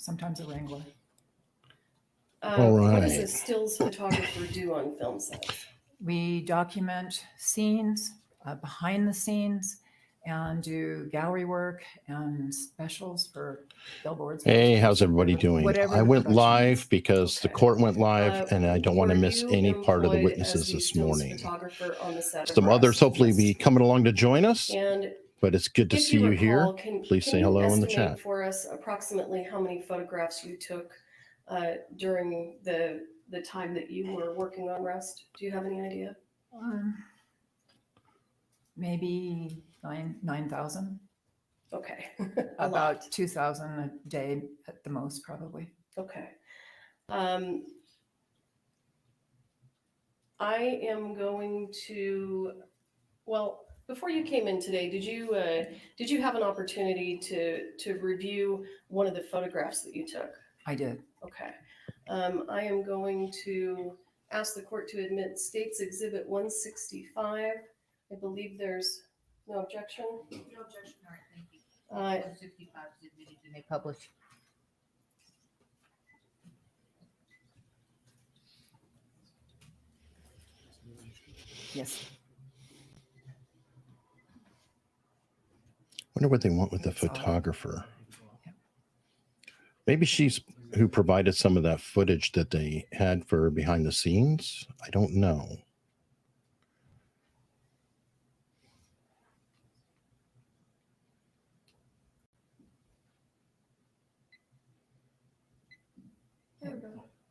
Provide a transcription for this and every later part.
sometimes a Wrangler. All right. What does a stills photographer do on film sets? We document scenes, behind the scenes, and do gallery work and specials for billboards. Hey, how's everybody doing? Whatever I the went production live is. because the Okay. court went live, and I don't want to Were miss you any part of the employed witnesses as the this stills morning. photographer on the set of Some others Rust? hopefully be coming along to join us, And but it's good to if see you here. recall, Please can say you hello in the estimate chat. for us approximately how many photographs you took during the time that you were working on Rust? Do you have any idea? Maybe 9,000. Okay. About 2,000 a day at the most, probably. Okay. I am going to, well, before you came in today, did you have an opportunity to review one of the photographs that you took? I did. Okay. I am going to ask the court to admit States Exhibit 165. I believe there's no objection. No objection, all right, thank you. 65 is admitted and they publish. Yes. Wonder what they want with the That's all. photographer. Maybe she's who provided some of that footage that they had for behind the scenes. I don't know.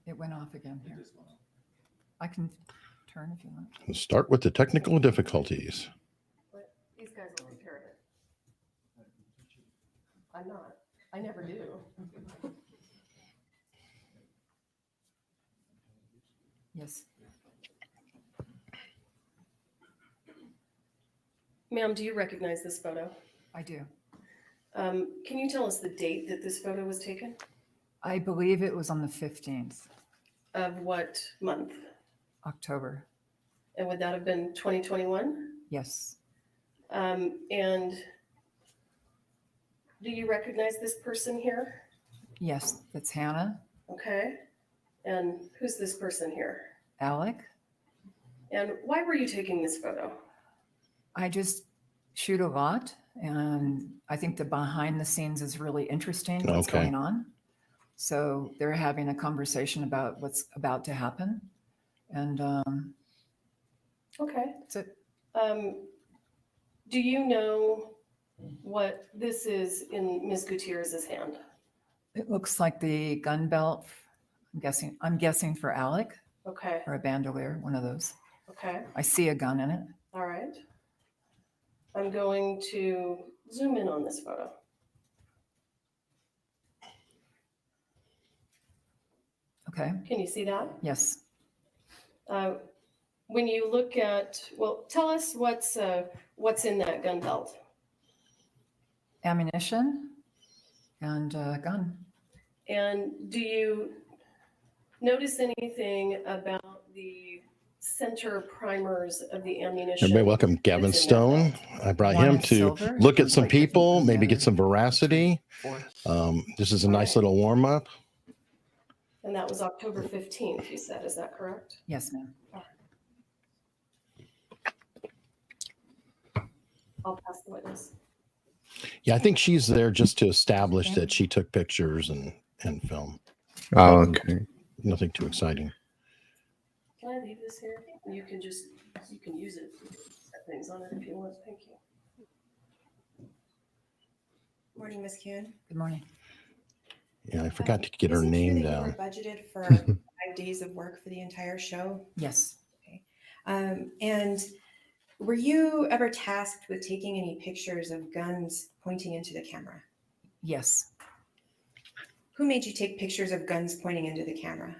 It went off again here. I can turn if you want. Let's start with the technical difficulties. But these guys will take care of it. I'm not. I never do. Yes. Ma'am, do you recognize this photo? I do. Can you tell us the date that this photo was taken? I believe it was on the 15th, Of what month? October. And would that have been 2021? Yes. And do you recognize this person here? Yes, that's Hannah, Okay. And who's this person here? Alec. And why were you taking this photo? I just shoot a lot, and I think the behind the scenes is really interesting, what's Okay. going on. So they're having a conversation about what's about to happen. And Okay. that's it. Do you know what this is in Ms. Gutierrez's hand? It looks like the gun belt. I'm guessing for Alec, Okay. or a bandolier, one of those. Okay. I see a gun in it. All right. I'm going to zoom in on this photo. Okay. Can you see that? Yes. When you look at, well, tell us what's in that gun belt. Ammunition and a gun. And do you notice anything about the center primers of the ammunition? Everybody welcome Gavin that's in that Stone. belt? I brought One him is to silver, look at one's some like different people, than the maybe get other. some veracity. 4. This is a All nice right. little warm up. And that was October 15th, you said, is that correct? Yes, ma'am. I'll pass the witness. Yeah, I think she's there just to establish that she took pictures and film. Oh, okay. Nothing too exciting. Can I leave this here? You can use it, set things on it if you want, thank you. Morning, Ms. Kuhn. Good morning. Yeah, I forgot to get her Is it true name that you down. were budgeted for 5 days of work for the entire show? Yes. And were you ever tasked with taking any pictures of guns pointing into the camera? Yes. Who made you take pictures of guns pointing into the camera?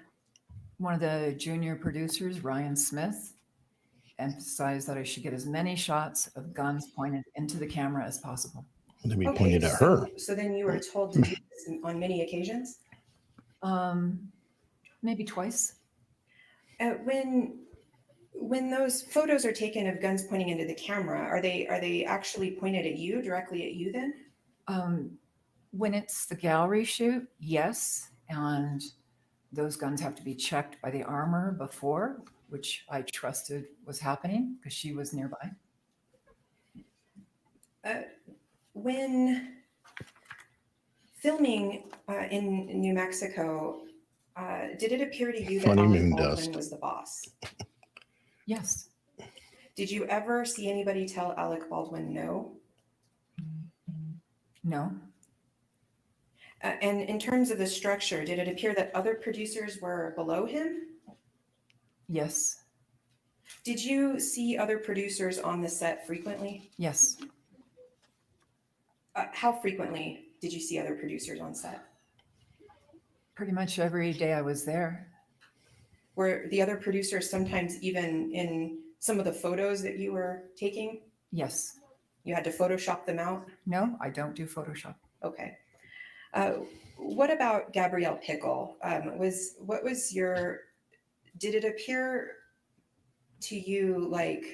One of the junior producers, Ryan Smith, emphasized that I should get as many shots of guns pointed into the camera as possible. Then we Okay, pointed at her. So then you were told to do this on many occasions? Maybe twice. When those photos are taken of guns pointing into the camera, are they actually pointed at you, directly at you then? When it's the gallery shoot, yes. And those guns have to be checked by the armor before, which I trusted was happening because she was nearby. When filming in New Mexico, did it appear to you that Funny Alec moon Baldwin dust. was the boss? Yes. Did you ever see anybody tell Alec Baldwin no? No. And in terms of the structure, did it appear that other producers were below him? Yes. Did you see other producers on the set frequently? Yes. How frequently did you see other producers on set? Pretty much every day I was there. Were the other producers sometimes even in some of the photos that you were taking? Yes. You had to Photoshop them out? No, I don't do Photoshop. Okay. What about Gabrielle Pickle? Did it appear to you like,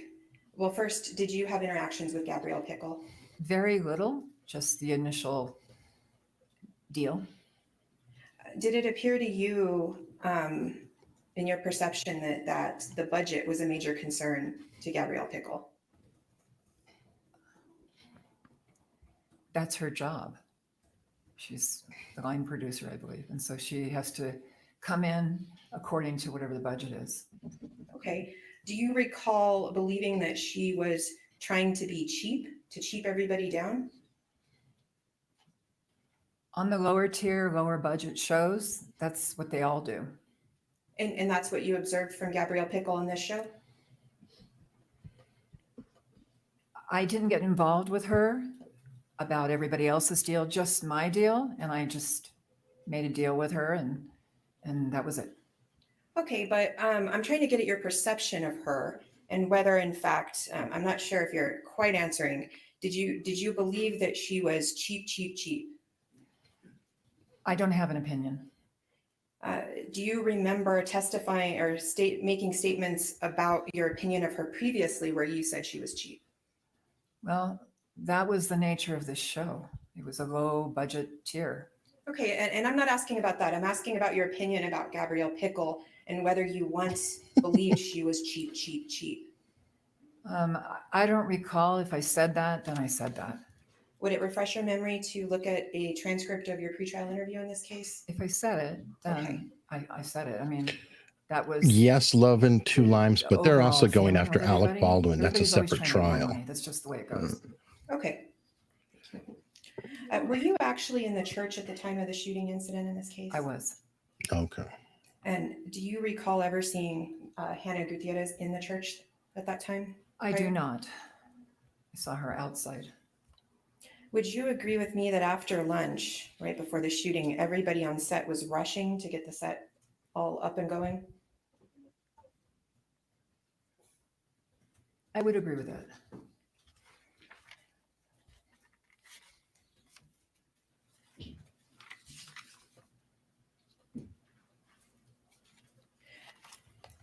well, first, did you have interactions with Gabrielle Pickle? Very little, just the initial deal. Did it appear to you, in your perception, that the budget was a major concern to Gabrielle Pickle? That's her job. She's the line producer, I believe. And so she has to come in according to whatever the budget is. Okay. Do you recall believing that she was trying to be cheap, to cheap everybody down? On the lower tier, lower budget shows, that's what they all do. And that's what you observed from Gabrielle Pickle in this show? I didn't get involved with her about everybody else's deal, just my deal. And I just made a deal with her and that was it. Okay, but I'm trying to get at your perception of her and whether, in fact, I'm not sure if you're quite answering. Did you believe that she was cheap, cheap, cheap? I don't have an opinion. Do you remember testifying or making statements about your opinion of her previously where you said she was cheap? Well, that was the nature of this show. It was a low budget tier. Okay, and I'm not asking about that. I'm asking about your opinion about Gabrielle Pickle and whether you once believed she was cheap, cheap, cheap. I don't recall if I said that, then I said that. Would it refresh your memory to look at a transcript of your pretrial interview in this case? If I said it, then I said it. I mean, that was Yes, love and two limes, but they're overall also going feeling after with Alec everybody. Baldwin. That's a Everybody's always separate trying to get more trial. money. That's just the way it goes. Okay. Were you actually in the church at the time of the shooting incident in this case? I was. Okay. And do you recall ever seeing Hannah Gutierrez in the church at that time? I do not. I saw her outside. Would you agree with me that after lunch, right before the shooting, everybody on set was rushing to get the set all up and going? I would agree with that.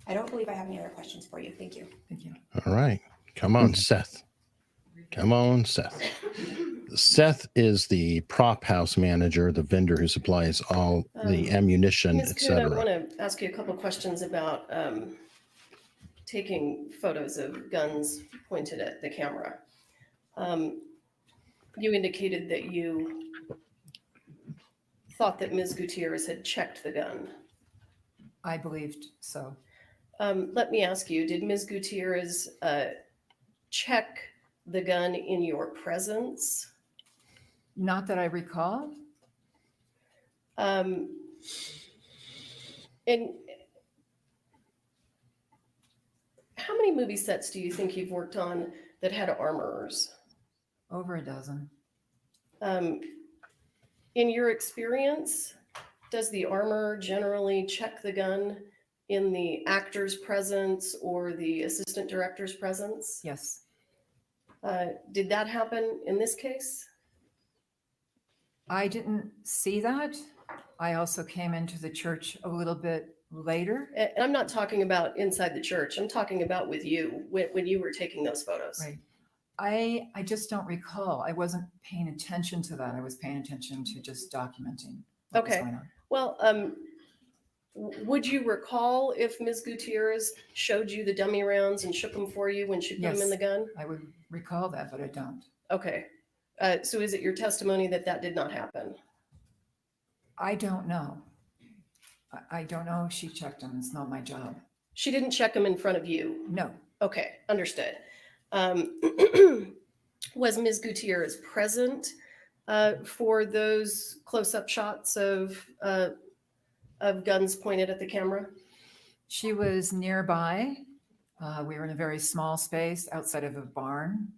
I don't believe I have any other questions for you. Thank you. Thank you. All right. Come on, Seth. Come on, Seth. Seth is the prop house manager, the vendor who supplies all the ammunition, Ms. Coon, I want etc. to ask you a couple questions about taking photos of guns pointed at the camera. You indicated that you thought that Ms. Gutierrez had checked the gun. I believed so. Let me ask you, did Ms. Gutierrez check the gun in your presence? Not that I recall. And how many movie sets do you think you've worked on that had armorers? Over a dozen. In your experience, does the armorer generally check the gun in the actor's presence or the assistant director's presence? Yes. Did that happen in this case? I didn't see that. I also came into the church a little bit later. And I'm not talking about inside the church. I'm talking about with you when you were taking those photos. Right. I just don't recall. I wasn't paying attention to that. I was paying attention to just documenting what was Okay. going on. Well, would you recall if Ms. Gutierrez showed you the dummy rounds and shook them for you when she put them in Yes. the gun? I would recall that, but I don't. Okay. So is it your testimony that that did not happen? I don't know. I don't know if she checked them. It's not my job. She didn't check them in front of you. No, Okay, understood. Was Ms. Gutierrez present for those close-up shots of guns pointed at the camera? she was nearby. We were in a very small space outside of a barn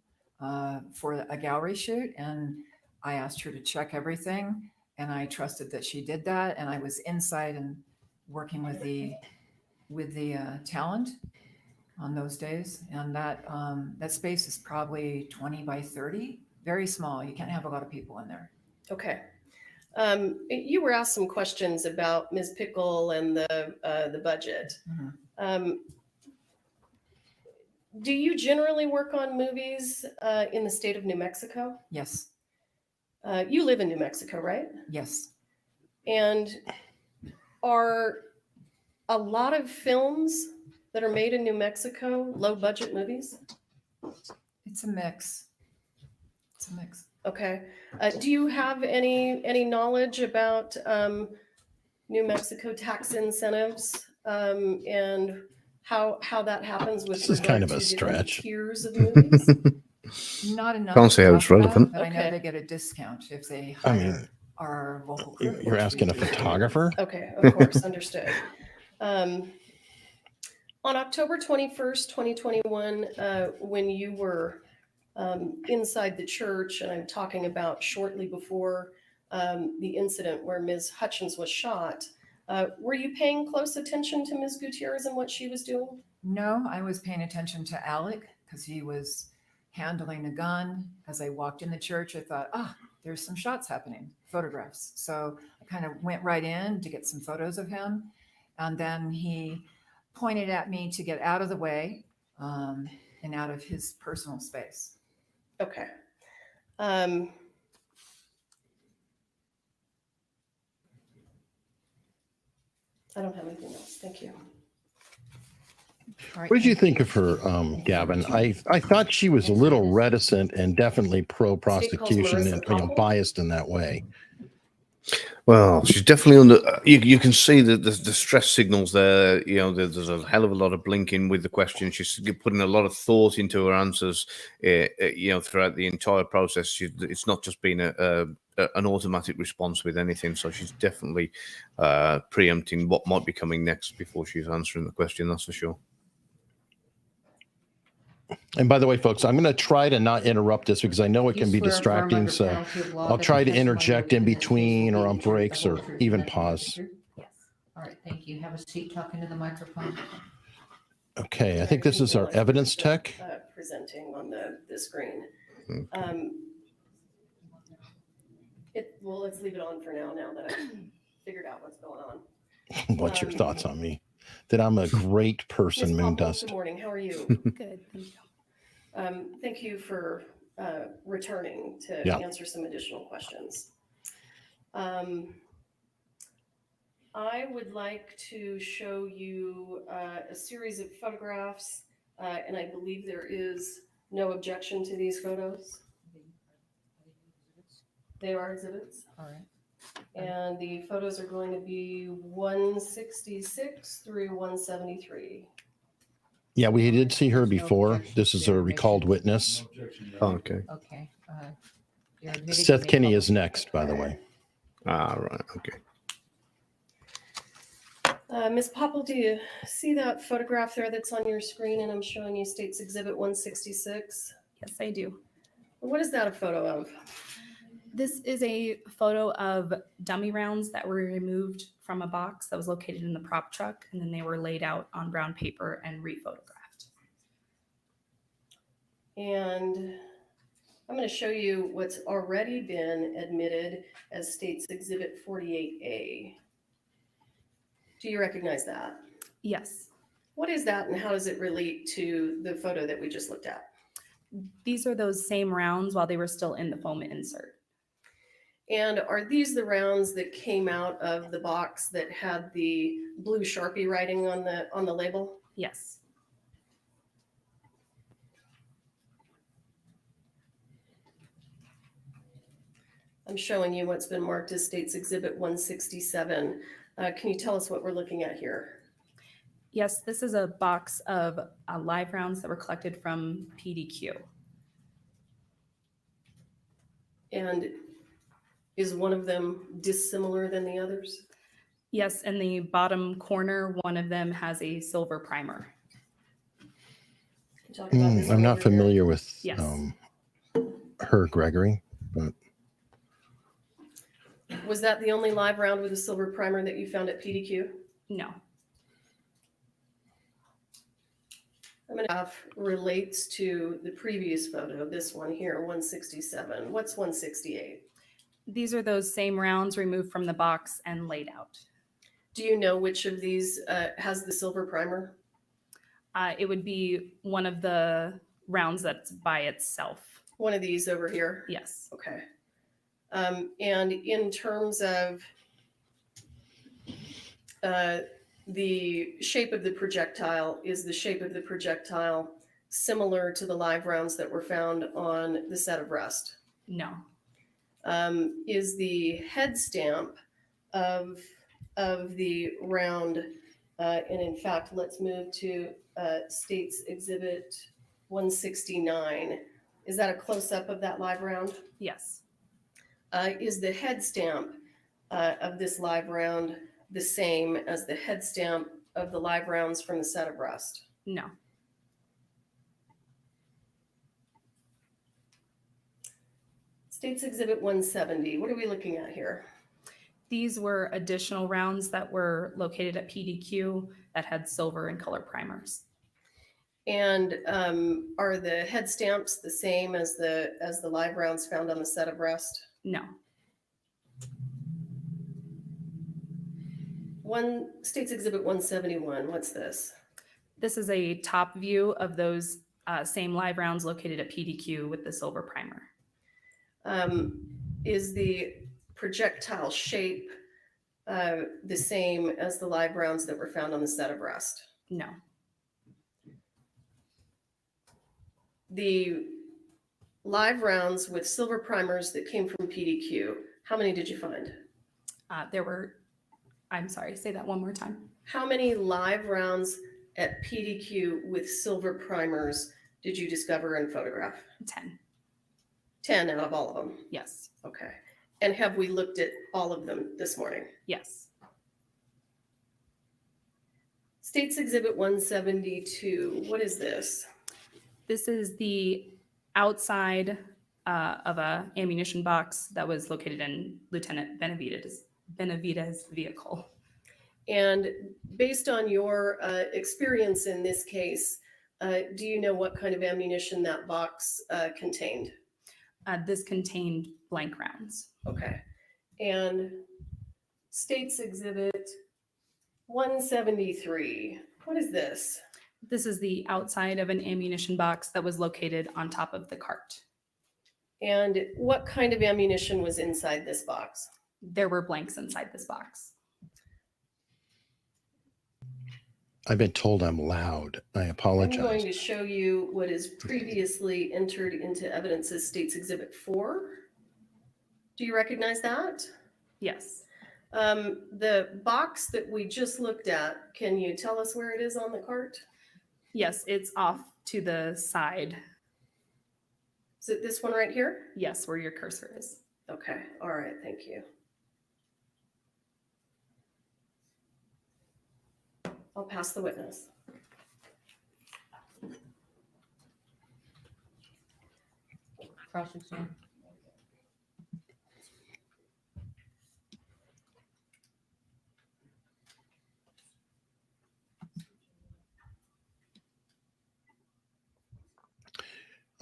for a gallery shoot, and I asked her to check everything, and I trusted that she did that. And I was inside and working with the talent on those days, and that space is probably 20 by 30, very small. You can't have a lot of people in there. Okay. You were asked some questions about Ms. Pickle and the budget. Mhm. Do you generally work on movies in the state of New Mexico? Yes, You live in New Mexico, right? yes. And are a lot of films that are made in New Mexico low budget movies? It's a mix. It's a mix. Okay. Do you have any knowledge about New Mexico tax incentives and how that happens with This is kind regard of a to different stretch. tiers of movies? Not enough. Can't to say how talk it's relevant. about, but I know Okay. they get a discount if they I hire mean, our local crew. you're asking a photographer? Okay, of course, understood. On October 21st, 2021, when you were inside the church, and I'm talking about shortly before the incident where Ms. Hutchins was shot, were you paying close attention to Ms. Gutierrez and what she was doing? No, I was paying attention to Alec because he was handling a gun. As I walked in the church, I thought, there's some shots happening, photographs. So I kind of went right in to get some photos of him. And then he pointed at me to get out of the way and out of his personal space. Okay. I don't have anything else. Thank you. All right, What did you thank think of her, Gavin? I thought she was a little reticent and definitely pro-prosecution and biased in that way. Well, she's definitely under. You can see the stress signals there. You know, there's a hell of a lot of blinking with the questions. She's putting a lot of thought into her answers. You know, throughout the entire process, it's not just been an automatic response with anything. So she's definitely preempting what might be coming next before she's answering the question. That's for sure. And by the way, folks, I'm going to try to not interrupt this because I know it can be distracting. So I'll try to interject in between or on breaks or even pause. Yes. All right, thank you. Have a seat talking to the microphone. Okay, I think this is our evidence tech. Presenting on the screen. Okay. Well, let's leave it on for now that I've figured out what's going on. What's your thoughts on me? That I'm a great person, Ms. Popple, Moondust. good morning. How are you? Good, thank you. Thank you for returning to Yeah. answer some additional questions. I would like to show you a series of photographs, and I believe there is no objection to these photos. They are exhibits. All right. And the photos are going to be 166 through 173. Yeah, we did see her before. This is a recalled witness. Oh, okay. Okay. You're admitted to Seth make Kenny public- is next, by the way. Right. Okay. Ms. Popple, do you see that photograph there that's on your screen? And I'm showing you State's Exhibit 166. Yes, I do. What is that a photo of? This is a photo of dummy rounds that were removed from a box that was located in the prop truck, and then they were laid out on brown paper and rephotographed. And I'm going to show you what's already been admitted as State's Exhibit 48A. Do you recognize that? Yes. What is that and how does it relate to the photo that we just looked at? These are those same rounds while they were still in the foam insert. And are these the rounds that came out of the box that had the blue Sharpie writing on the label? Yes. I'm showing you what's been marked as State's Exhibit 167. Can you tell us what we're looking at here? Yes, this is a box of live rounds that were collected from PDQ. And is one of them dissimilar than the others? Yes, in the bottom corner, one of them has a silver primer. Can you talk about this I'm one not over here? familiar with Yes. her, Gregory, but Was that the only live round with a silver primer that you found at PDQ? No. I'm going to relates to the previous photo, this one here, 167. What's 168? These are those same rounds removed from the box and laid out. Do you know which of these has the silver primer? It would be one of the rounds that's by itself. One of these over here? Yes. Okay. And in terms of the shape of the projectile, is the shape of the projectile similar to the live rounds that were found on the set of Rust? No. Is the head stamp of the round, and in fact, let's move to State's Exhibit 169. Is that a close-up of that live round? Yes. Is the head stamp of this live round the same as the head stamp of the live rounds from the set of Rust? No. State's Exhibit 170, what are we looking at here? These were additional rounds that were located at PDQ that had silver and color primers. And are the head stamps the same as the live rounds found on the set of Rust? No. State's Exhibit 171, what's this? This is a top view of those same live rounds located at PDQ with the silver primer. Is the projectile shape the same as the live rounds that were found on the set of Rust? No. The live rounds with silver primers that came from PDQ, how many did you find? I'm sorry, say that one more time. How many live rounds at PDQ with silver primers did you discover and photograph? 10. 10 out of all of them. Yes. Okay. And have we looked at all of them this morning? Yes. State's Exhibit 172, what is this? This is the outside of a ammunition box that was located in Lieutenant Benavidez's vehicle. And based on your experience in this case, do you know what kind of ammunition that box contained? This contained blank rounds. Okay. And State's Exhibit 173, what is this? This is the outside of an ammunition box that was located on top of the cart. And what kind of ammunition was inside this box? There were blanks inside this box. I've been told I'm loud. I I'm apologize. going to show you what is previously entered into evidence as State's Exhibit 4. Do you recognize that? Yes. The box that we just looked at, can you tell us where it is on the cart? Yes, it's off to the side. Is it this one right here? Yes, where your cursor is. Okay, all right, thank you. I'll pass the witness. Cross-examine.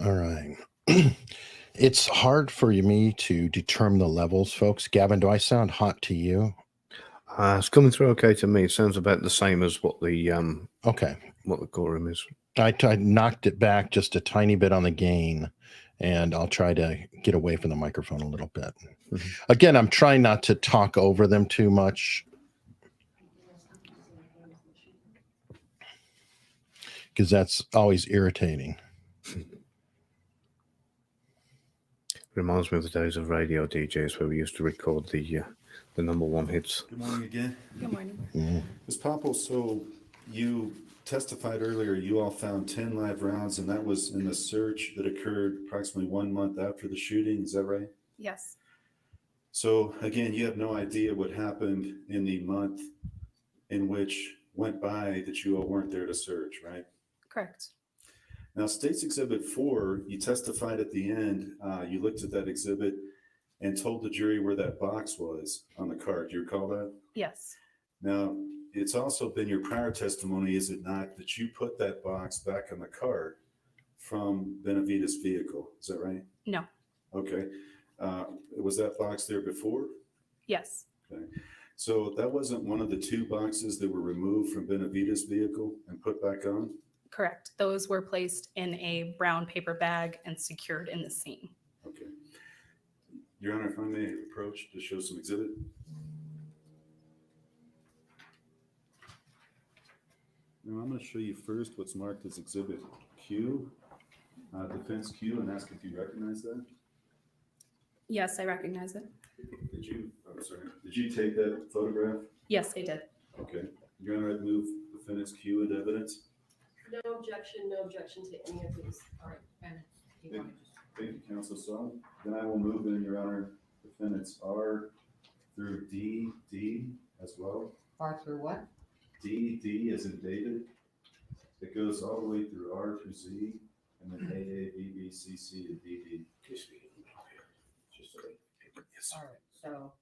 All right. It's hard for me to determine the levels, folks. Gavin, do I sound hot to you? It's coming through okay to me. It sounds about the same as what the Okay. what the courtroom is. I knocked it back just a tiny bit on the gain, and I'll try to get away from the microphone a little bit. Mhm. Again, I'm trying not to talk over them too much because that's always irritating. Reminds me of the days of radio DJs where we used to record the number one hits. Good morning again. Good morning. Ms. Popple, so you testified earlier, you all found 10 live rounds, and that was in the search that occurred approximately 1 month after the shooting. Is that right? Yes. So again, you have no idea what happened in the month in which went by that you all weren't there to search, right? Correct. Now, State's Exhibit 4, you testified at the end, you looked at that exhibit and told the jury where that box was on the card. Do you recall that? Yes. Now, it's also been your prior testimony, is it not, that you put that box back on the cart from Benavides' vehicle? Is that right? No. Okay. Was that box there before? Yes. Okay. So that wasn't one of the 2 boxes that were removed from Benavides' vehicle and put back on? Correct. Those were placed in a brown paper bag and secured in the scene. Okay. Your Honor, if I may approach to show some exhibit. Now, I'm going to show you first what's marked as Exhibit Q, Defense Q, and ask if you recognize that. Yes, I recognize it. Did you take that photograph? Yes, I did. Okay. Your Honor, I'd move Defendant's Q into evidence. No objection to any of these. All right, defendants, do you want to just? Thank you, Counsel. So then I will move in, Your Honor, Defendants R through D as well. R through what? D as in David. It goes all the way through R through Z, and then AA, BB, CC, and DD. All right, so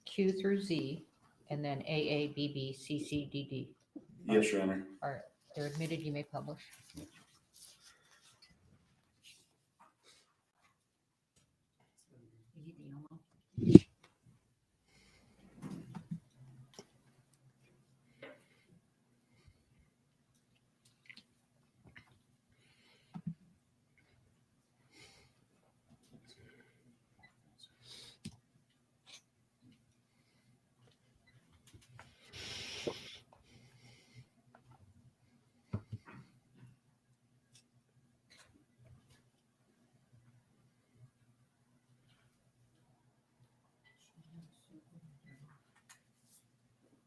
Q through Z, and then AA, BB, CC, DD. Yes, Your Honor. All right, they're admitted, you may publish.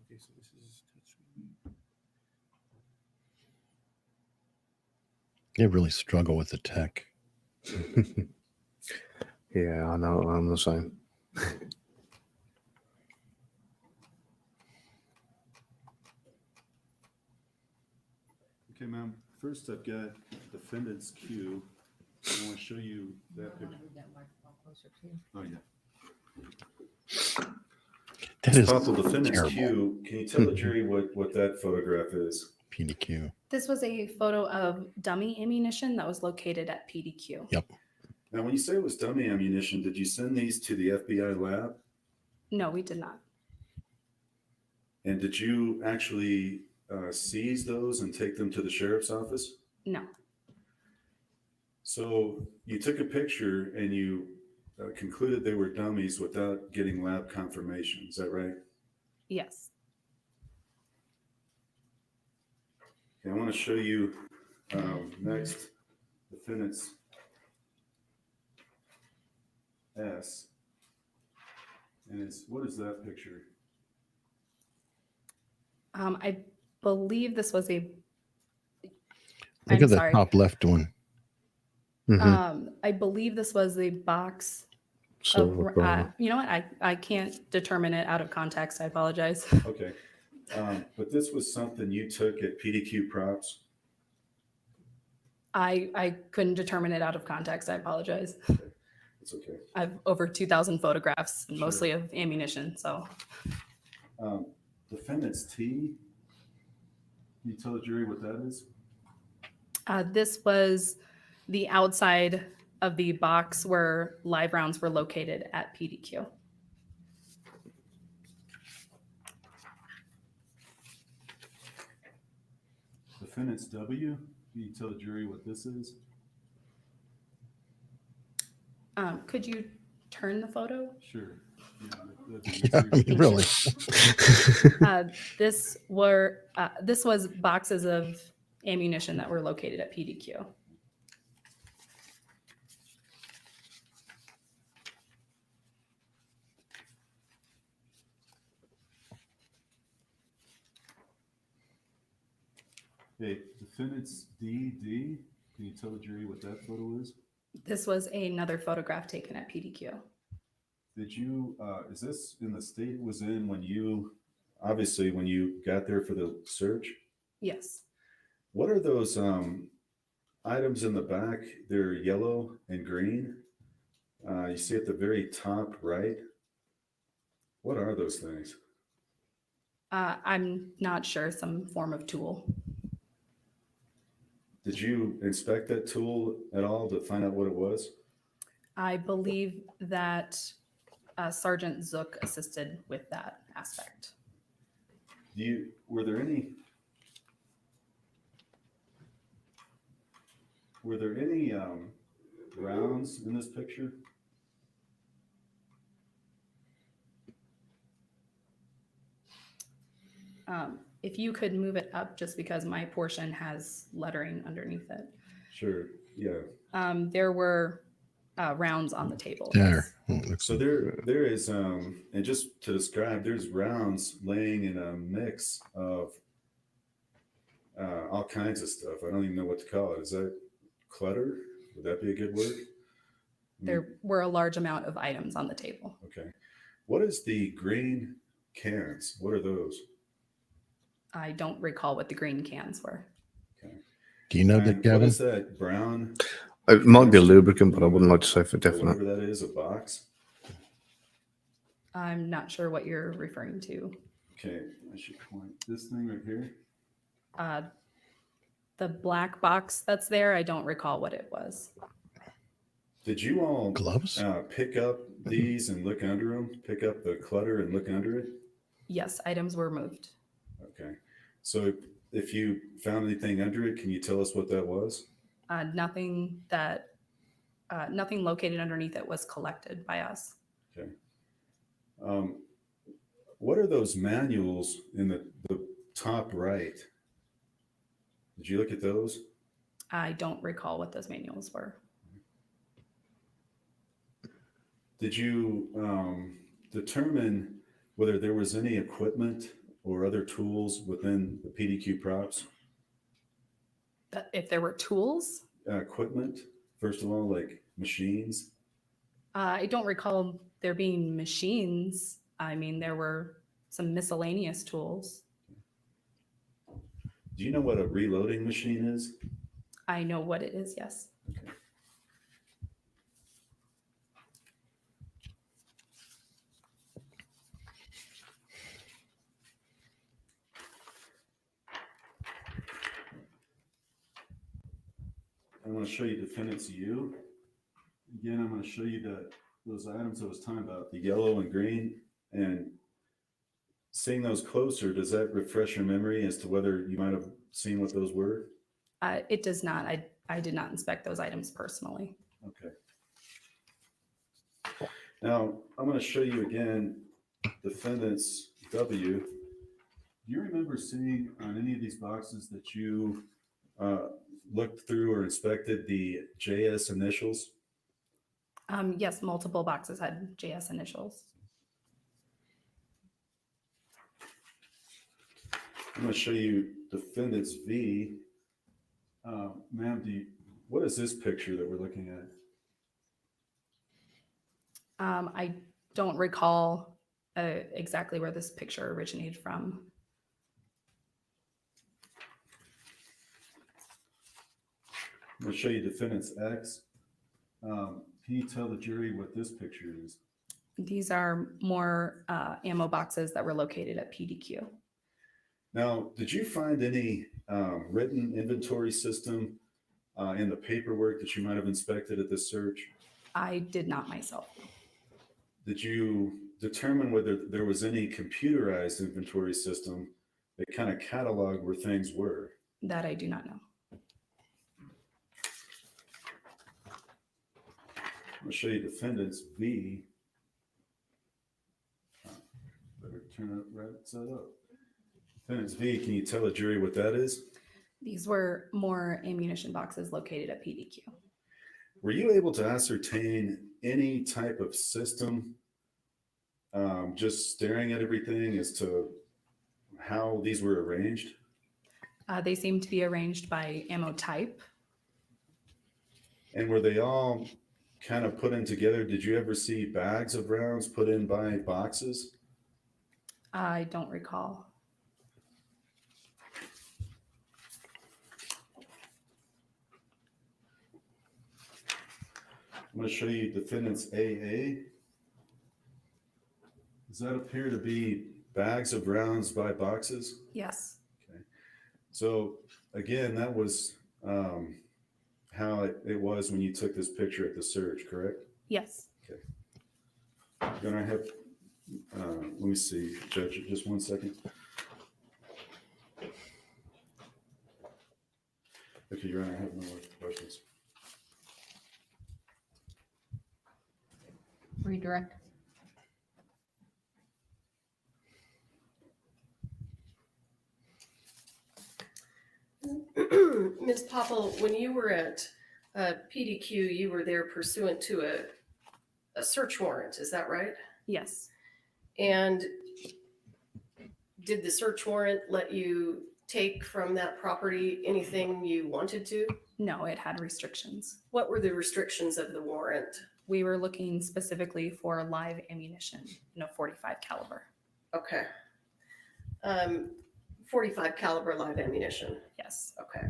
Okay, so this is They really struggle with the tech. Yeah, I know. I'm the same. Okay, ma'am. First, I've got Defendant's Q. I want to show you that picture. Move that microphone closer to you. Oh, yeah. That is Possible Defendant's terrible. Q. Can you tell the jury what that photograph is? PDQ. This was a photo of dummy ammunition that was located at PDQ. Now, when you say it was dummy ammunition, did you send these to the FBI lab? No, we did not. And did you actually seize those and take them to the sheriff's office? No. So you took a picture and you concluded they were dummies without getting lab confirmation. Is that right? Yes. Okay, I want to show you next Defendant's S. And what is that picture? I believe this was a. Look I'm at the sorry. top left one. I believe this was a box. Silver Of, bra. you know what? I can't determine it out of context. I apologize. Okay. But this was something you took at PDQ Props. I couldn't determine it out of context. I apologize. It's okay. I have over 2,000 photographs, Sure. mostly of ammunition. So Defendant's T. Can you tell the jury what that is? this was the outside of the box where live rounds were located at PDQ. defendants W, can you tell the jury what this is? Could you turn the photo? Sure. Yeah, that'd be Yeah, I easier. mean, really. This was boxes of ammunition that were located at PDQ. Okay, defendants D, can you tell the jury what that photo is? This was another photograph taken at PDQ. Did you, is this in the state it was in when you, obviously when you got there for the search? Yes. What are those items in the back? They're yellow and green. You see at the very top right. What are those things? I'm not sure, some form of tool. Did you inspect that tool at all to find out what it was? I believe that Sergeant Zook assisted with that aspect. Were there any rounds in this picture? If you could move it up, just because my portion has lettering underneath it. Sure. Yeah. There were rounds on the table. There. So there is, and just to describe, there's rounds laying in a mix of all kinds of stuff. I don't even know what to call it. Is that clutter? Would that be a good word? There were a large amount of items on the table. Okay. What is the green cans? What are those? I don't recall what the green cans were. Okay. Do you know that, And what Gavin? is that brown? It might be a lubricant, but I wouldn't like to say for definite. Whatever that is, a box. I'm not sure what you're referring to. Okay, I should point this thing right here. The black box that's there, I don't recall what it was. Did you all Gloves? pick up these and look under them? Pick up the clutter and look under it? Yes, items were moved. Okay. So if you found anything under it, can you tell us what that was? Nothing located underneath it was collected by us. Okay. What are those manuals in the top right? Did you look at those? I don't recall what those manuals were. Did you determine whether there was any equipment or other tools within the PDQ props? If there were tools, Equipment, first of all, like machines? I don't recall there being machines. I mean, there were some miscellaneous tools. Do you know what a reloading machine is? I know what it is, yes. Okay. I'm going to show you defendants U. Again, I'm going to show you those items I was talking about, the yellow and green, and seeing those closer, does that refresh your memory as to whether you might have seen what those were? It does not. I did not inspect those items personally. Okay. Now, I'm going to show you again defendants W. Do you remember seeing on any of these boxes that you looked through or inspected the JS initials? Yes, multiple boxes had JS initials. I'm going to show you defendants V. Ma'am, what is this picture that we're looking at? I don't recall exactly where this picture originated from. I'm going to show you defendants X. Can you tell the jury what this picture is? These are more ammo boxes that were located at PDQ. Now, did you find any written inventory system in the paperwork that you might have inspected at this search? I did not myself. Did you determine whether there was any computerized inventory system that kind of cataloged where things were? That I do not know. I'm going to show you defendants V. Better turn it right side up. Defendants V, can you tell the jury what that is? These were more ammunition boxes located at PDQ. Were you able to ascertain any type of system, just staring at everything as to how these were arranged? They seem to be arranged by ammo type. And were they all kind of put in together? Did you ever see bags of rounds put in by boxes? I don't recall. I'm going to show you defendants AA. Does that appear to be bags of rounds by boxes? Yes. So again, that was how it was when you took this picture at the search, correct? Yes. Then I have, let me see, Judge, just 1 second. Okay, Your Honor, I have no more questions. Redirect. Ms. Popple, when you were at PDQ, you were there pursuant to a search warrant, is that right? Yes. And did the search warrant let you take from that property anything you wanted to? No, it had restrictions. What were the restrictions of the warrant? We were looking specifically for live ammunition in a .45 caliber. Okay. 45 caliber live ammunition. Yes. Okay.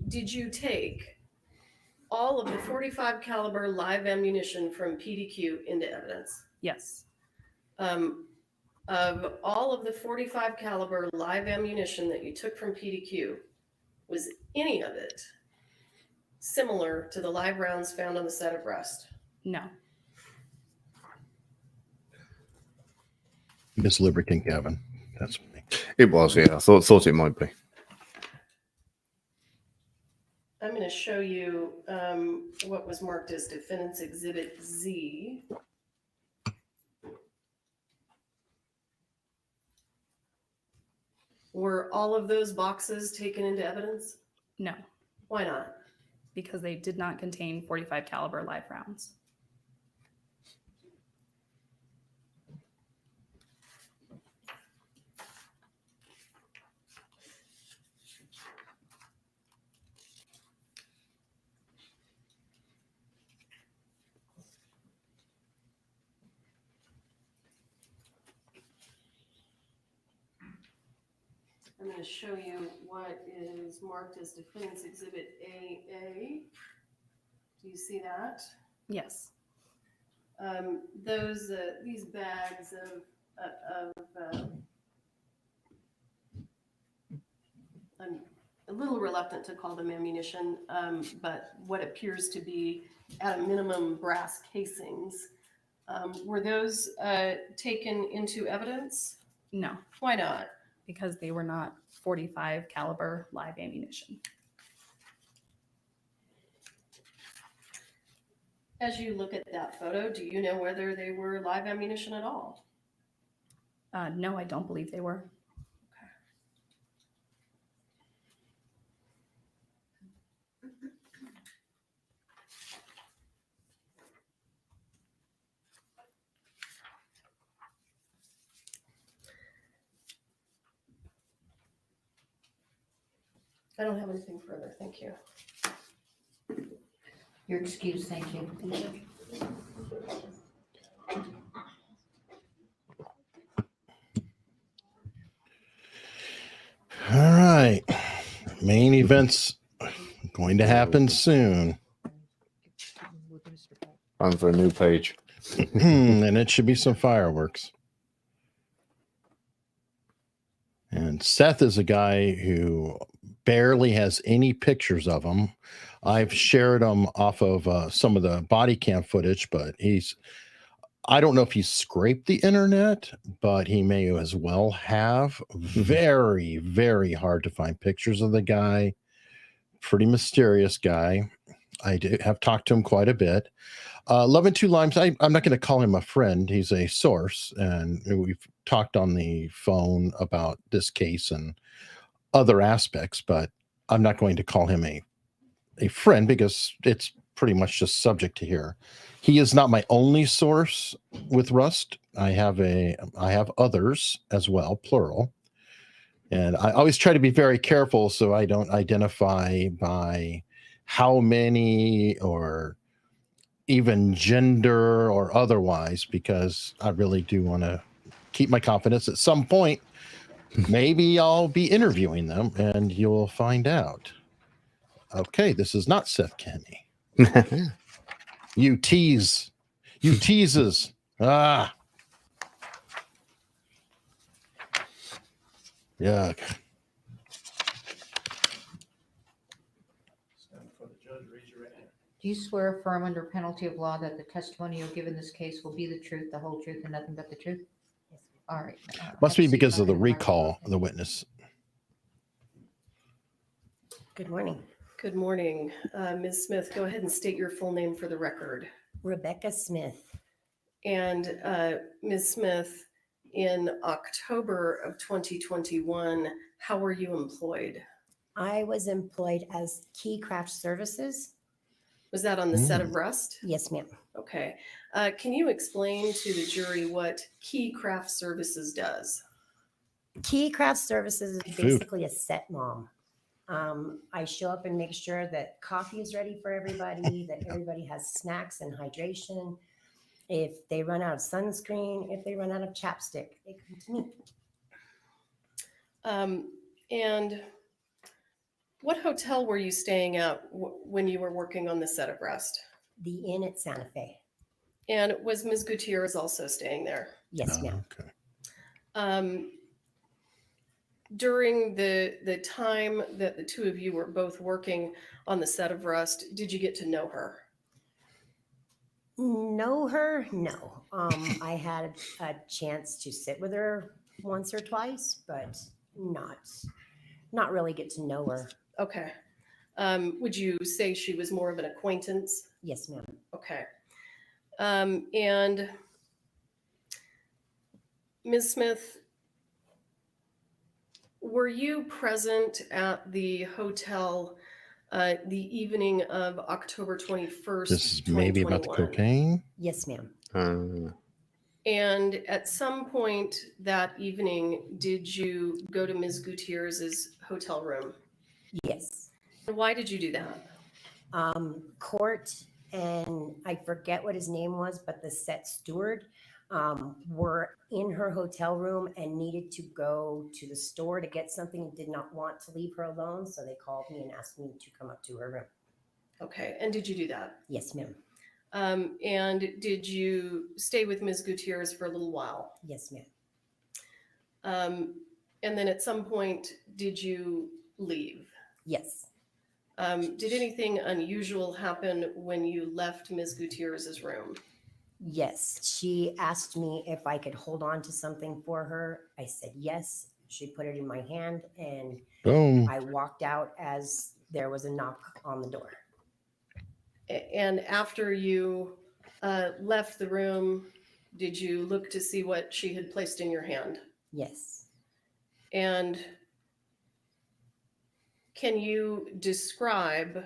Did you take all of the 45 caliber live ammunition from PDQ into evidence? Yes. Of all of the 45 caliber live ammunition that you took from PDQ, was any of it similar to the live rounds found on the set of Rust? No. Miss Liberty Gavin. That's me. It was, yeah. I thought it might be. I'm going to show you what was marked as Defendant's Exhibit Z. Were all of those boxes taken into evidence? No, Why not? because they did not contain .45 caliber live rounds. I'm going to show you what is marked as Defendant's Exhibit AA. Do you see that? Yes. These bags of I'm a little reluctant to call them ammunition, but what appears to be at a minimum brass casings. Were those taken into evidence? No, Why not? because they were not .45 caliber live ammunition. As you look at that photo, do you know whether they were live ammunition at all? No, I don't believe they were. I don't have anything further. Thank you. Your excuse, thank you. All right. Main events going to happen soon. Time for a new page. And it should be some fireworks. And Seth is a guy who barely has any pictures of him. I've shared them off of some of the body cam footage, but he's I don't know if he scraped the internet, but he may as well have. Very, very hard to find pictures of the guy. Pretty mysterious guy. I have talked to him quite a bit. Love and Two Limes, I'm not going to call him a friend. He's a source, and we've talked on the phone about this case and other aspects, but I'm not going to call him a friend because it's pretty much just subject to here. He is not my only source with Rust. I have others as well, plural. And I always try to be very careful so I don't identify by how many or even gender or otherwise, because I really do want to keep my confidence. At some point, maybe I'll be interviewing them and you'll find out. Okay, this is not Seth Kenny. You teases. Ah. Yuck. Do you swear affirm under penalty of law that the testimony you give in this case will be the truth, the whole truth, and nothing but the truth? All right. Must be because of the recall of the witness. Good morning. Good morning. Ms. Smith, go ahead and state your full name for the record. Rebecca Smith. And Ms. Smith, in October of 2021, how were you employed? I was employed as Key Craft Services. Was that on the set of Rust? Yes, ma'am. Okay. Can you explain to the jury what Key Craft Services does? Key Craft Services is Food. basically a set mom. I show up and make sure that coffee is ready for everybody, that everybody has snacks and hydration. If they run out of sunscreen, if they run out of chapstick, they come to me. And what hotel were you staying at when you were working on the set of Rust? The Inn at Santa Fe. And was Ms. Gutierrez also staying there? Yes, ma'am. Okay. During the time that the two of you were both working on the set of Rust, did you get to know her? Know her? No. I had a chance to sit with her once or twice, but not really get to know her. Okay. Would you say she was more of an acquaintance? Yes, ma'am. Okay. And Ms. Smith, were you present at the hotel the evening of October 21st? This is maybe about the 2021? cocaine. Yes, ma'am. And at some point that evening, did you go to Ms. Gutierrez's hotel room? Yes. And why did you do that? Court and I forget what his name was, but the set steward were in her hotel room and needed to go to the store to get something and did not want to leave her alone. So they called me and asked me to come up to her room. Okay. And did you do that? Yes, ma'am. And did you stay with Ms. Gutierrez for a little while? Yes, ma'am. And then at some point, did you leave? Yes. Did anything unusual happen when you left Ms. Gutierrez's room? Yes. She asked me if I could hold on to something for her. I said yes. She put it in my hand and Boom. I walked out as there was a knock on the door. And after you left the room, did you look to see what she had placed in your hand? Yes. And can you describe,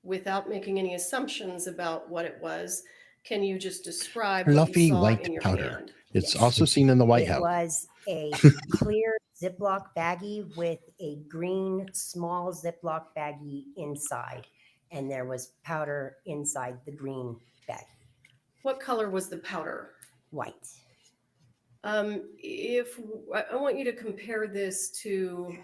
without making any assumptions about what it was, can you just describe what Fluffy you saw white in your powder. hand? It's Yes. also seen in the White It House. was a clear Ziploc baggie with a green small Ziploc baggie inside. And there was powder inside the green baggie. What color was the powder? White. If I want you to compare this to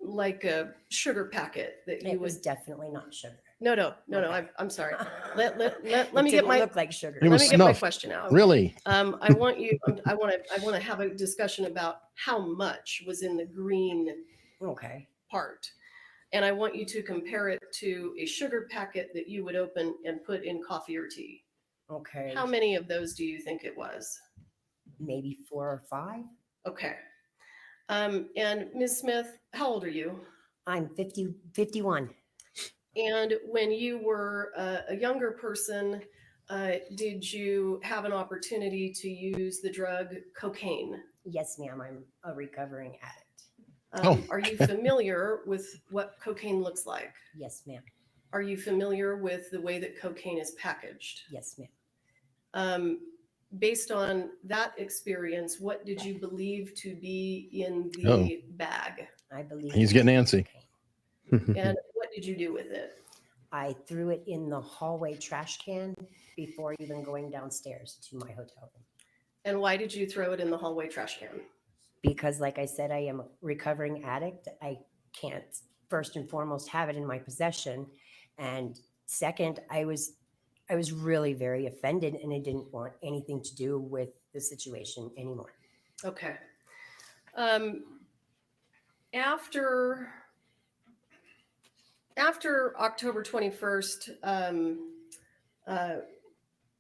like a sugar packet that you It would. was definitely not sugar. No. Okay. I'm sorry. Let me It get didn't my look like sugar. It was let me get my snuff. question out. Really? I want to have a discussion about how much was in the green Okay. part. And I want you to compare it to a sugar packet that you would open and put in coffee or tea. Okay. How many of those do you think it was? Maybe 4 or 5. Okay. And Ms. Smith, how old are you? I'm 51. And when you were a younger person, did you have an opportunity to use the drug cocaine? Yes, ma'am. I'm a recovering addict. Are you familiar with what cocaine looks like? Yes, ma'am. Are you familiar with the way that cocaine is packaged? Yes, ma'am. Based on that experience, what did you believe to be in the bag? I believe He's it getting was antsy. cocaine. And what did you do with it? I threw it in the hallway trash can before even going downstairs to my hotel room. And why did you throw it in the hallway trash can? Because, like I said, I am a recovering addict. I can't, first and foremost, have it in my possession. And second, I was really very offended, and I didn't want anything to do with the situation anymore. Okay. After October 21st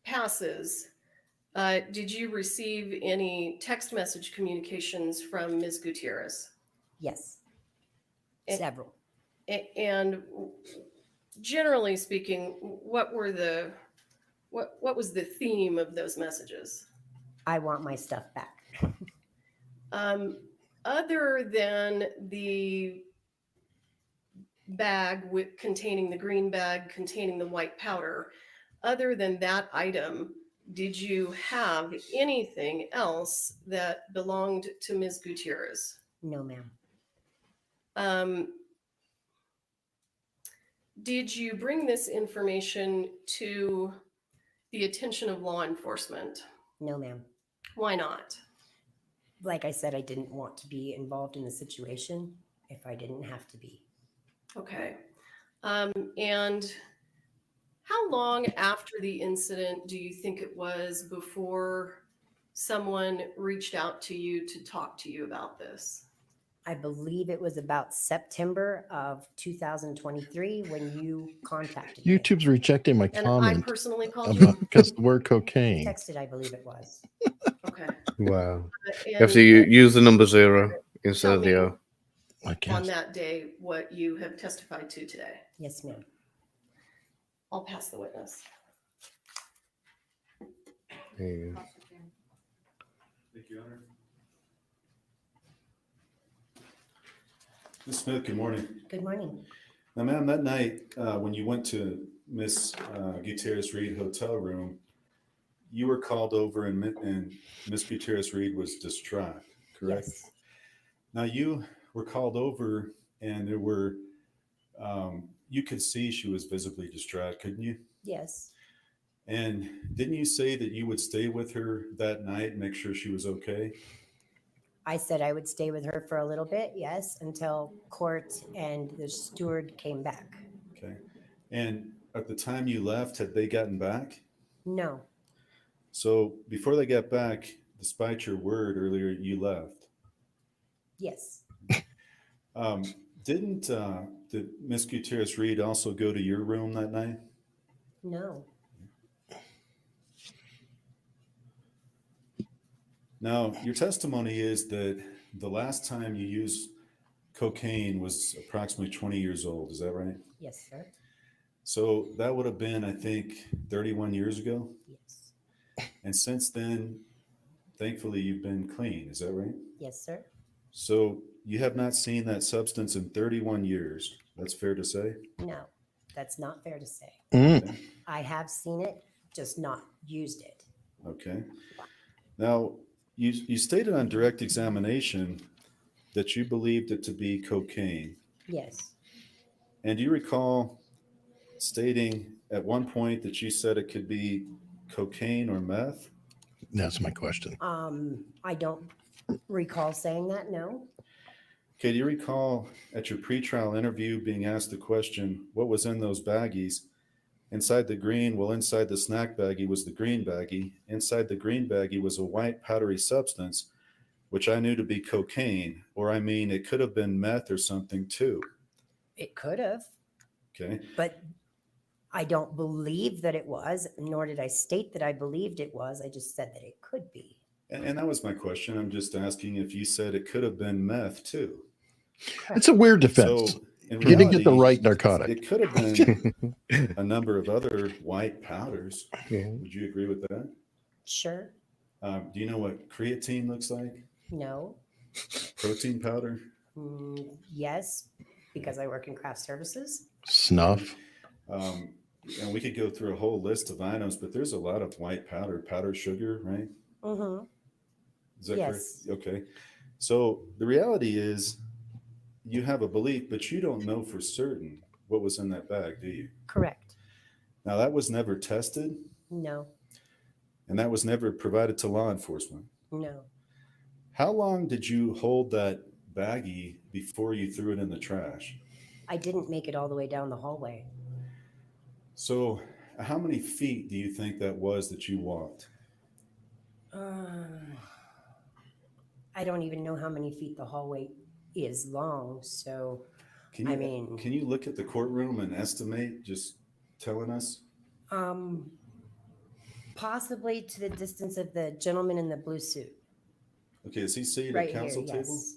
passes, did you receive any text message communications from Ms. Gutierrez? Yes, Eh, several. And generally speaking, what was the theme of those messages? I want my stuff back. Other than the bag containing the green bag containing the white powder, other than that item, did you have anything else that belonged to Ms. Gutierrez? No, ma'am. Did you bring this information to the attention of law enforcement? No, ma'am. Why not? Like I said, I didn't want to be involved in the situation if I didn't have to be. Okay. And how long after the incident do you think it was before someone reached out to you to talk to you about this? I believe it was about September of 2023 when you contacted me. YouTube's rejecting my And I comment personally called you? about because the word cocaine. Texted, I believe it was. Okay. Wow. And You have to use the number 0 instead tell of the me O. I on guess. that day what you have testified to today. Yes, ma'am. I'll pass the witness. There you go. Thank you, Your Honor. Ms. Smith, good morning. Good morning. Now, ma'am, that night when you went to Miss Gutierrez-Reed hotel room, you were called over and Miss Gutierrez-Reed was distraught, correct? Yes. Now, you were called over and there were, you could see she was visibly distraught, couldn't you? Yes. And didn't you say that you would stay with her that night and make sure she was okay? I said I would stay with her for a little bit, yes, until court and the steward came back. Okay. And at the time you left, had they gotten back? No. So before they got back, despite your word earlier, you left. Yes. Did Miss Gutierrez-Reed also go to your room that night? No. Now, your testimony is that the last time you used cocaine was approximately 20 years old. Is that right? Yes, sir. So that would have been, I think, 31 years ago. Yes. And since then, thankfully, you've been clean. Is that right? Yes, sir. So you have not seen that substance in 31 years. That's fair to say? No, that's not fair to say. Mm. I have seen it, just not used it. Okay. Now, you stated on direct examination that you believed it to be cocaine. Yes. And do you recall stating at one point that you said it could be cocaine or meth? That's my question. I don't recall saying that, no. Okay, do you recall at your pretrial interview being asked the question, what was in those baggies? Inside the snack baggie was the green baggie. Inside the green baggie was a white powdery substance, which I knew to be cocaine, or I mean, it could have been meth or something too. It could have, Okay. but I don't believe that it was, nor did I state that I believed it was. I just said that it could be. And that was my question. I'm just asking if you said it could have been meth too. It's a weird defense. So in You didn't get the reality, right narcotic. it could have been a number of other white powders. Yeah. Would you agree with that? Sure. Do you know what creatine looks like? No. Protein powder? Yes, because I work in craft services. Snuff. And we could go through a whole list of items, but there's a lot of white powder sugar, right? Mm-hmm. Is that Yes. correct? Okay. So the reality is you have a belief, but you don't know for certain what was in that bag, do you? Correct. Now, that was never tested, No. and that was never provided to law enforcement. No. How long did you hold that baggie before you threw it in the trash? I didn't make it all the way down the hallway. So how many feet do you think that was that you walked? I don't even know how many feet the hallway is long. So, Can you, I mean- can you look at the courtroom and estimate, just telling us? possibly to the distance of the gentleman in the blue suit. Okay, is he seated Right at counsel here, table? yes.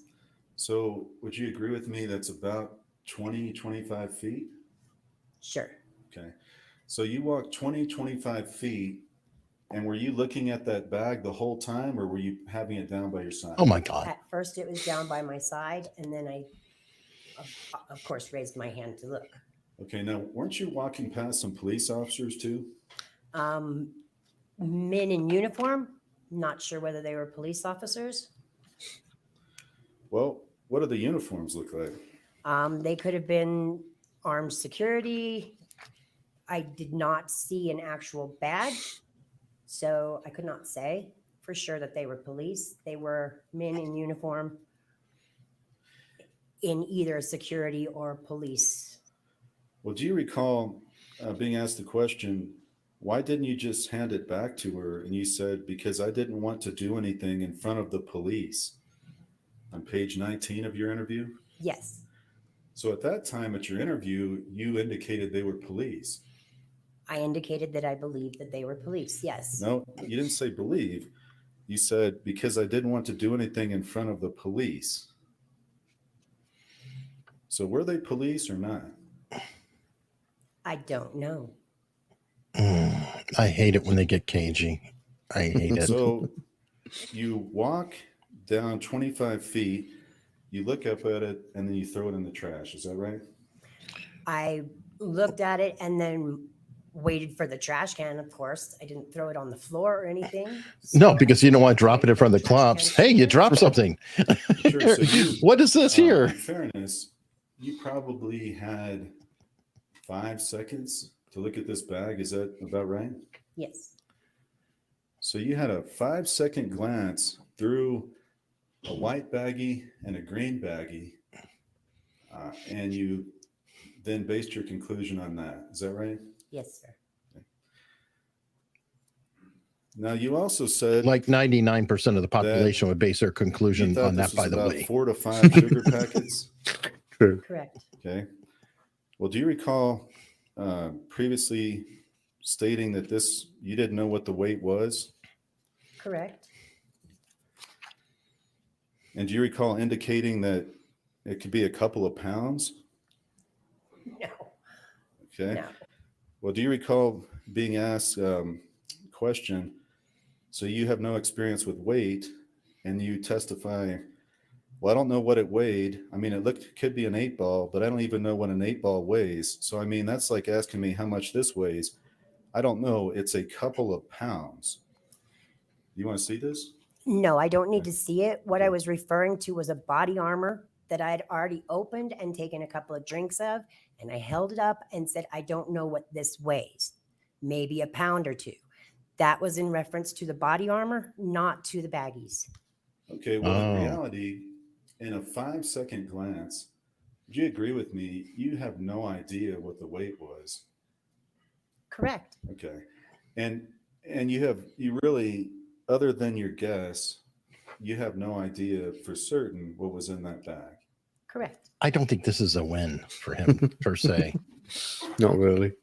So would you agree with me that's about 20, 25 feet? Sure. Okay. So you walked 20, 25 feet, and were you looking at that bag the whole time, or were you having it down by your side? Oh my God. At first it was down by my side, and then I, of course, raised my hand to look. Okay, now weren't you walking past some police officers too? Men in uniform, not sure whether they were police officers. Well, what do the uniforms look like? They could have been armed security. I did not see an actual badge, so I could not say for sure that they were police. They were men in uniform in either security or police. Well, do you recall being asked the question, why didn't you just hand it back to her? And you said, because I didn't want to do anything in front of the police. On page 19 of your interview? Yes, So at that time at your interview, you indicated they were police. I indicated that I believed that they were police. Yes. No, you didn't say believe. You said, because I didn't want to do anything in front of the police. So were they police or not? I don't know. I hate it when they get cagey. I hate it. So you walk down 25 feet, you look up at it, and then you throw it in the trash. Is that right? I looked at it and then waited for the trash can, of course. I didn't throw it on the floor or anything. No, because you don't want to drop it in front of the cops. Hey, you dropped something. Sure. So you, What is this in here? fairness, you probably had 5 seconds to look at this bag. Is that about right? Yes. So you had a 5-second glance through a white baggie and a green baggie, and you then based your conclusion on that. Is that right? Yes, sir. Now you also said Like 99% of the population would base their you conclusion thought on this that, by was the about way. 4 to 5 sugar packets. Correct. Okay. Well, do you recall previously stating that you didn't know what the weight was? Correct. And do you recall indicating that it could be a couple of pounds? No. Okay. No. Well, do you recall being asked question? So you have no experience with weight, and you testify, well, I don't know what it weighed. I mean, could be an 8-ball, but I don't even know what an 8-ball weighs. So, I mean, that's like asking me how much this weighs. I don't know. It's a couple of pounds. You want to see this? No, I don't need to see it. What I was referring to was a body armor that I had already opened and taken a couple of drinks of. And I held it up and said, I don't know what this weighs. Maybe a pound or 2. That was in reference to the body armor, not to the baggies. Okay. Well, in Oh. reality, in a 5-second glance, would you agree with me? You have no idea what the weight was. Correct. Okay. And you really, other than your guess, you have no idea for certain what was in that bag. Correct. I don't think this is a win for him per se. Not really.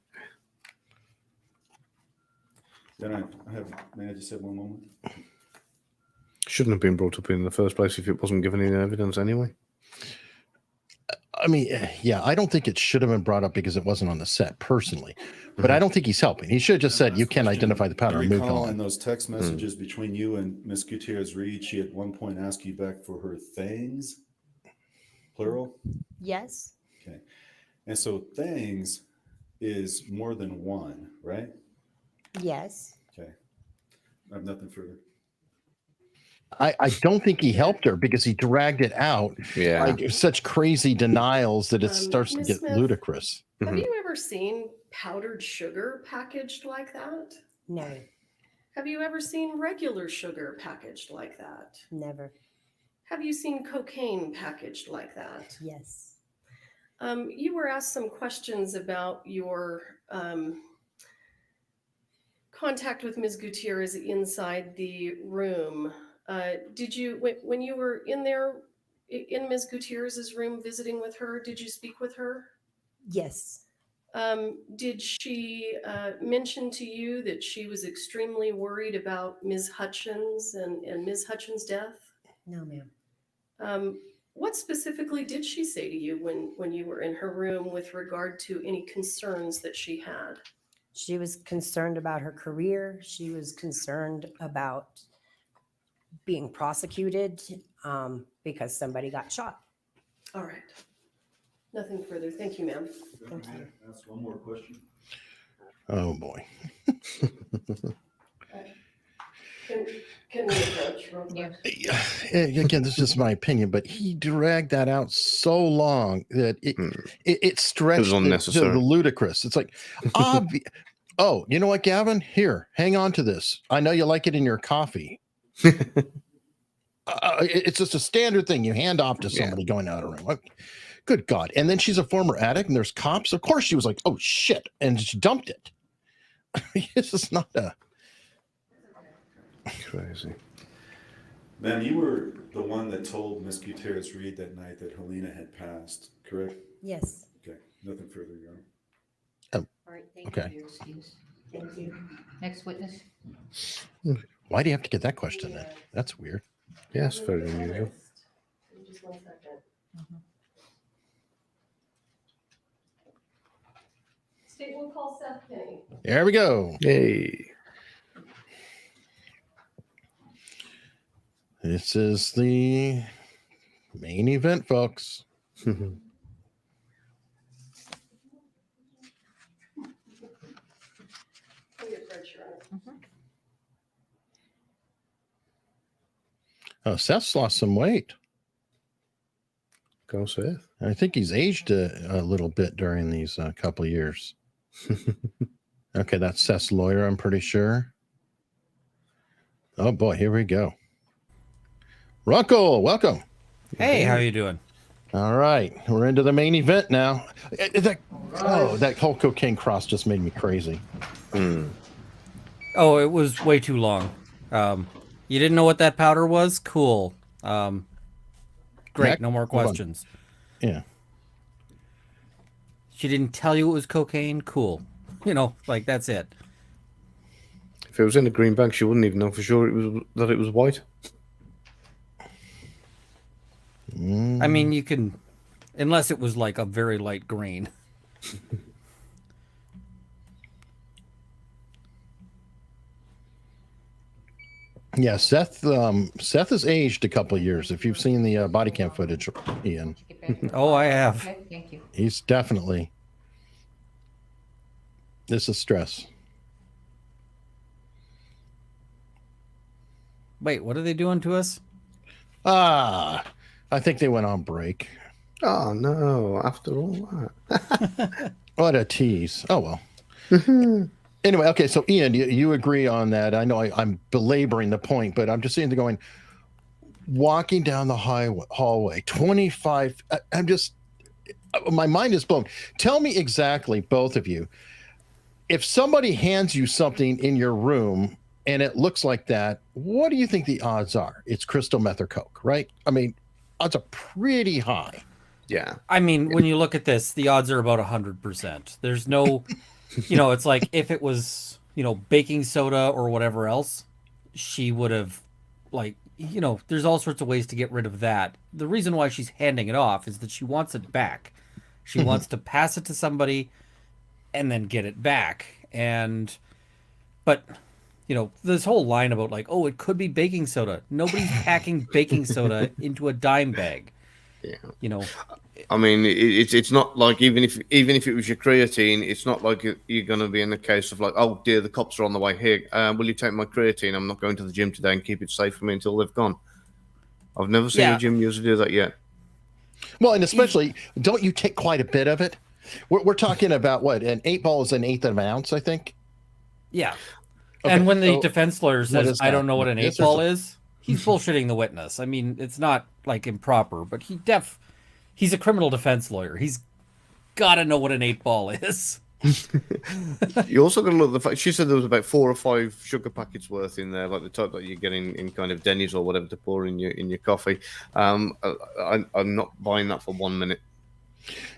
Then I have, may I just have one moment? Shouldn't have been brought up in the first place if it wasn't given any evidence anyway. I mean, yeah, I don't think it should have been brought up because it wasn't on the set personally, but I don't think he's helping. He should have just said, you can't identify the powder I and moved recall in on. those text messages between you and Miss Gutierrez-Reed, she at one point asked you back for her things, plural. Yes. Okay. And so things is more than one, right? Yes. Okay. I have nothing further. I don't think he helped her because he dragged it out. Yeah. Like such crazy denials that it starts to Ms. get Smith? ludicrous. Have you ever seen powdered sugar packaged like that? Never. Have you ever seen regular sugar packaged like that? Never. Have you seen cocaine packaged like that? Yes. You were asked some questions about your contact with Ms. Gutierrez inside the room. Did you, when you were in there, in Ms. Gutierrez's room visiting with her, did you speak with her? Yes. Did she mention to you that she was extremely worried about Ms. Hutchins and Ms. Hutchins' death? No, ma'am. What specifically did she say to you when you were in her room with regard to any concerns that she had? She was concerned about her career. She was concerned about being prosecuted because somebody got shot. All right. Nothing further. Thank you, ma'am. Thank you. Ask one more question. Oh boy. Can we approach real quick? Again, this is just my opinion, but he dragged that out so long that it stretched It was unnecessary. to the ludicrous. It's like, oh, you know what, Gavin? Here, hang on to this. I know you like it in your coffee. It's just a standard thing you hand off to somebody going out of a room. Good God. And then she's a former addict and there's cops. Of course she was like, oh shit. And she dumped it. This is not a Crazy. Ma'am, you were the one that told Miss Gutierrez-Reed that night that Halyna had passed, correct? Yes. Okay, nothing further, Your Honor. All right, thank Okay. you for your excuse. Thank you. Next witness. why do you have to get that question in? That's weird. Yes, very unusual. Just 1 second. State will call Seth Kenny. There we go. Yay. This is the main event, folks. Can we approach, Your Honor? Oh, Seth's lost some weight. Go Seth. I think he's aged a little bit during these couple of years. Okay, that's Seth's lawyer, I'm pretty sure. Oh boy, here we go. Ruckle, welcome. Hey, how you doing? All right, we're into the main event now. That whole cocaine cross just made me crazy. Oh, it was way too long. You didn't know what that powder was? Cool. Great, Next, no more move on. questions. Yeah. She didn't tell you it was cocaine? Cool. You know, like that's it. If it was in a green bag, she wouldn't even know for sure that it was white. I mean, you can, unless it was like a very light green. Yeah, Seth has aged a couple of years. If you've seen the body cam footage, Ian, Oh, I have. Okay, thank you. he's definitely. This is stress. Wait, what are they doing to us? I think they went on break. Oh no! After all that. What a tease. Oh well. Anyway, okay. So Ian, you agree on that? I know I'm belaboring the point, but I'm just sitting there going, walking down the hallway, 25. I'm just, my mind is blown. Tell me exactly, both of you, if somebody hands you something in your room and it looks like that, what do you think the odds are? It's crystal meth or coke, right? I mean, odds are pretty high. Yeah. I mean, when you look at this, the odds are about 100%. There's no, you know, it's like if it was baking soda or whatever else, she would have, like, there's all sorts of ways to get rid of that. The reason why she's handing it off is that she wants it back. She wants to pass it to somebody and then get it back. But this whole line about like, oh, it could be baking soda. Nobody's packing baking soda into a dime bag. Yeah. I mean, it's not like even if it was your creatine, it's not like you're going to be in the case of like, oh dear, the cops are on the way here. Will you take my creatine? I'm not going to the gym today, and keep it safe for me until they've gone. I've never seen a gym user do that yet. Well, and especially, don't you take quite a bit of it? We're talking about what, an 8-ball is an eighth of an ounce, I think. Yeah. Okay, and when the defense lawyer says, I don't know what an Yes, 8-ball is, he's bullshitting the witness. I mean, it's not like improper, but he's a criminal defense lawyer. He's got to know what an 8-ball is. You also got to look at the fact she said there was about 4 or 5 sugar packets worth in there, like the type that you get in kind of Denny's or whatever to pour in your coffee. I'm not buying that for 1 minute.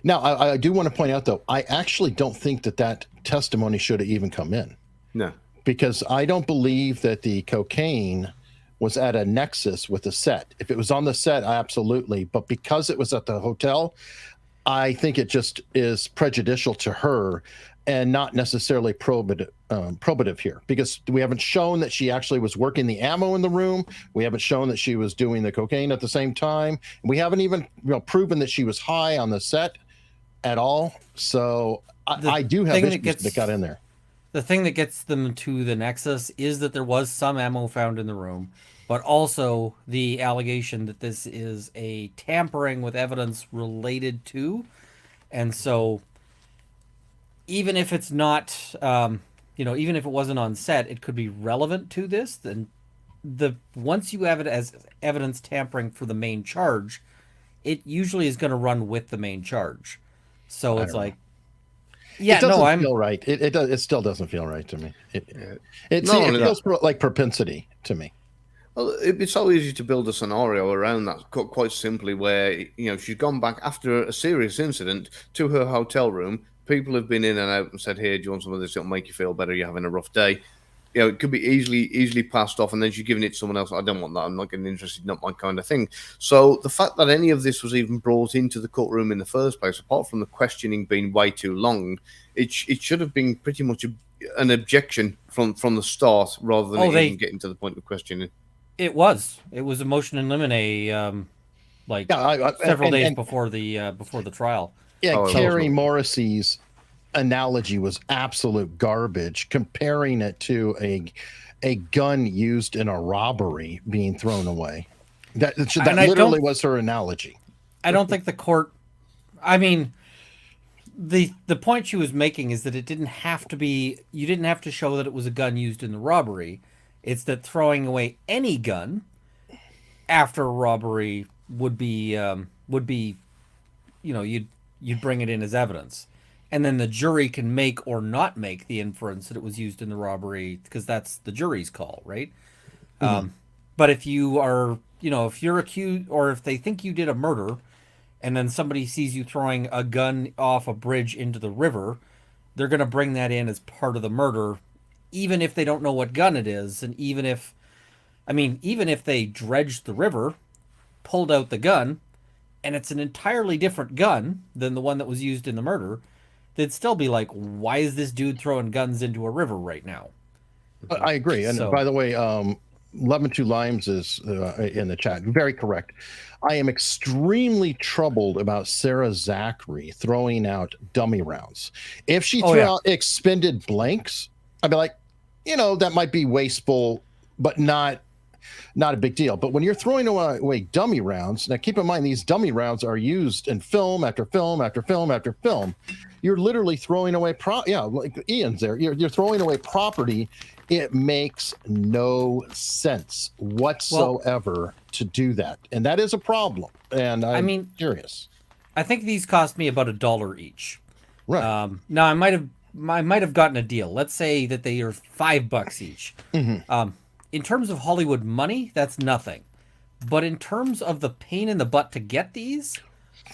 Now, I do want to point out, though, I actually don't think that testimony should have even come in. No. Because I don't believe that the cocaine was at a nexus with the set. If it was on the set, absolutely. But because it was at the hotel, I think it just is prejudicial to her and not necessarily probative here, because we haven't shown that she actually was working the ammo in the room. We haven't shown that she was doing the cocaine at the same time. We haven't even proven that she was high on the set at all. So I do have issues that got in there. The thing that gets them to the nexus is that there was some ammo found in the room, but also the allegation that this is a tampering with evidence related to. And so even if it's not, even if it wasn't on set, it could be relevant to this. Then once you have it as evidence tampering for the main charge, it usually is going to run with the main charge. So it's like, it doesn't feel right. It still doesn't feel right to me. It feels like propensity to me. Well, it'd be so easy to build a scenario around that, quite simply, where she's gone back after a serious incident to her hotel room. People have been in and out and said, "Here, do you want some of this? It'll make you feel better. You're having a rough day." It could be easily passed off, and then she's giving it to someone else. I don't want that. I'm not getting interested. Not my kind of thing. So the fact that any of this was even brought into the courtroom in the first place, apart from the questioning being way too long, it should have been pretty much an objection from the start, rather than even getting to the point of questioning. It was a motion in limine, several days before the trial. Yeah, Carrie Morrissey's analogy was absolute garbage, comparing it to a gun used in a robbery being thrown away. That literally was her analogy. I don't think the court, I mean, the point she was making is that it didn't have to be, you didn't have to show that it was a gun used in the robbery. It's that throwing away any gun after a robbery would be you'd bring it in as evidence. And then the jury can make or not make the inference that it was used in the robbery, because that's the jury's call, right? Mm-hmm. But if you are, if you're accused, or if they think you did a murder, and then somebody sees you throwing a gun off a bridge into the river, they're going to bring that in as part of the murder, even if they don't know what gun it is. And even if they dredged the river, pulled out the gun, and it's an entirely different gun than the one that was used in the murder, they'd still be like, why is this dude throwing guns into a river right now? I agree. And by the way, Lemon Two Limes is in the chat. Very correct. I am extremely troubled about Sarah Zachary throwing out dummy rounds. If she threw out expended blanks, I'd be like, that might be wasteful, but not a big deal. But when you're throwing away dummy rounds, now keep in mind, these dummy rounds are used in film after film after film after film. You're literally throwing away like Ian's there. You're throwing away property. It makes no sense whatsoever to do that, and that is a problem. And I'm curious. I think these cost me about $1 each. Right. Now I might have gotten a deal. Let's say that they are $5 each. Mm-hmm. In terms of Hollywood money, that's nothing. But in terms of the pain in the butt to get these,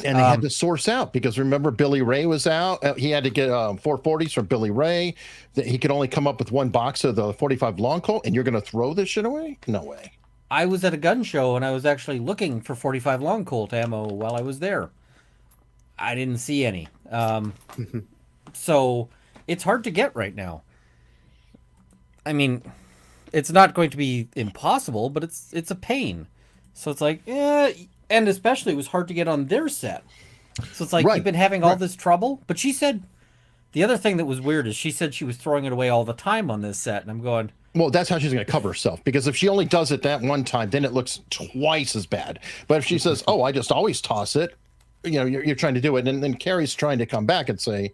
And they had to source out because remember Billy Ray was out. He had to get 440s from Billy Ray. That he could only come up with one box of the 45 long Colt, and you're going to throw this shit away? No way. I was at a gun show and I was actually looking for 45 long Colt ammo while I was there. I didn't see any. So it's hard to get right now. I mean, it's not going to be impossible, but it's a pain. So it's like, and especially it was hard to get on their set. So it's like, you've been having all this trouble. But she said, the other thing that was weird is she said she was throwing it away all the time on this set. And I'm going, well, that's how she's going to cover herself. Because if she only does it that one time, then it looks twice as bad. But if she says, oh, I just always toss it, you're trying to do it. And then Carrie's trying to come back and say,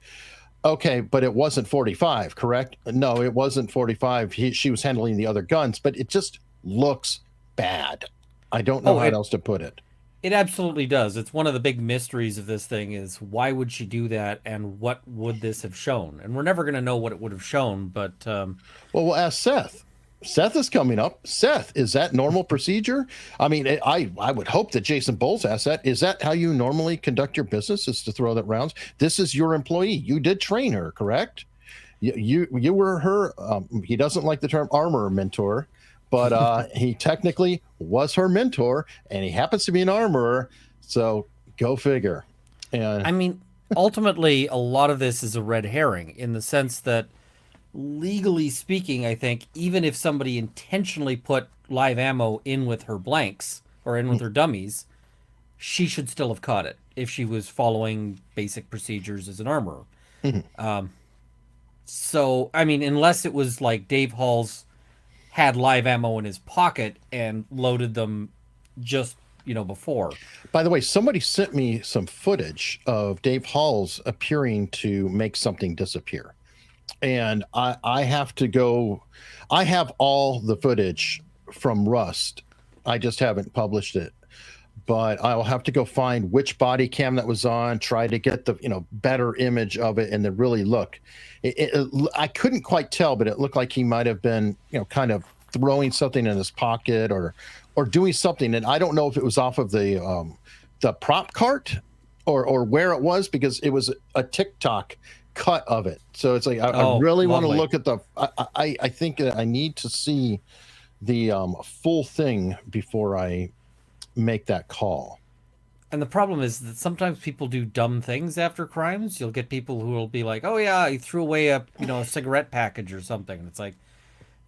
okay, but it wasn't 45, correct? No, it wasn't 45. She was handling the other guns, but it just looks bad. I don't know how else to put it. It absolutely does. It's one of the big mysteries of this thing is why would she do that and what would this have shown? And we're never going to know what it would have shown, but... well, we'll ask Seth. Seth is coming up. Seth, is that normal procedure? I mean, I would hope that Jason Bowles asked that. Is that how you normally conduct your business, is to throw that rounds? This is your employee. You did train her, correct? You were her, he doesn't like the term armor mentor, but he technically was her mentor, and he happens to be an armorer, so go figure. And I mean, ultimately, a lot of this is a red herring in the sense that, legally speaking, I think, even if somebody intentionally put live ammo in with her blanks, or in with her dummies, she should still have caught it if she was following basic procedures as an armorer. So, I mean, unless it was like Dave Hall's had live ammo in his pocket and loaded them just, before. By the way, somebody sent me some footage of Dave Hall's appearing to make something disappear. And I have to go, I have all the footage from Rust. I just haven't published it. But I'll have to go find which body cam that was on, try to get the better image of it, and then really look. I couldn't quite tell, but it looked like he might have been kind of throwing something in his pocket or doing something. And I don't know if it was off of the prop cart or where it was, because it was a TikTok cut of it. So it's like I really want to look at the. I think I need to see the full thing before I make that call. And the problem is that sometimes people do dumb things after crimes. You'll get people who will be like, "Oh yeah, he threw away a cigarette package or something." And it's like,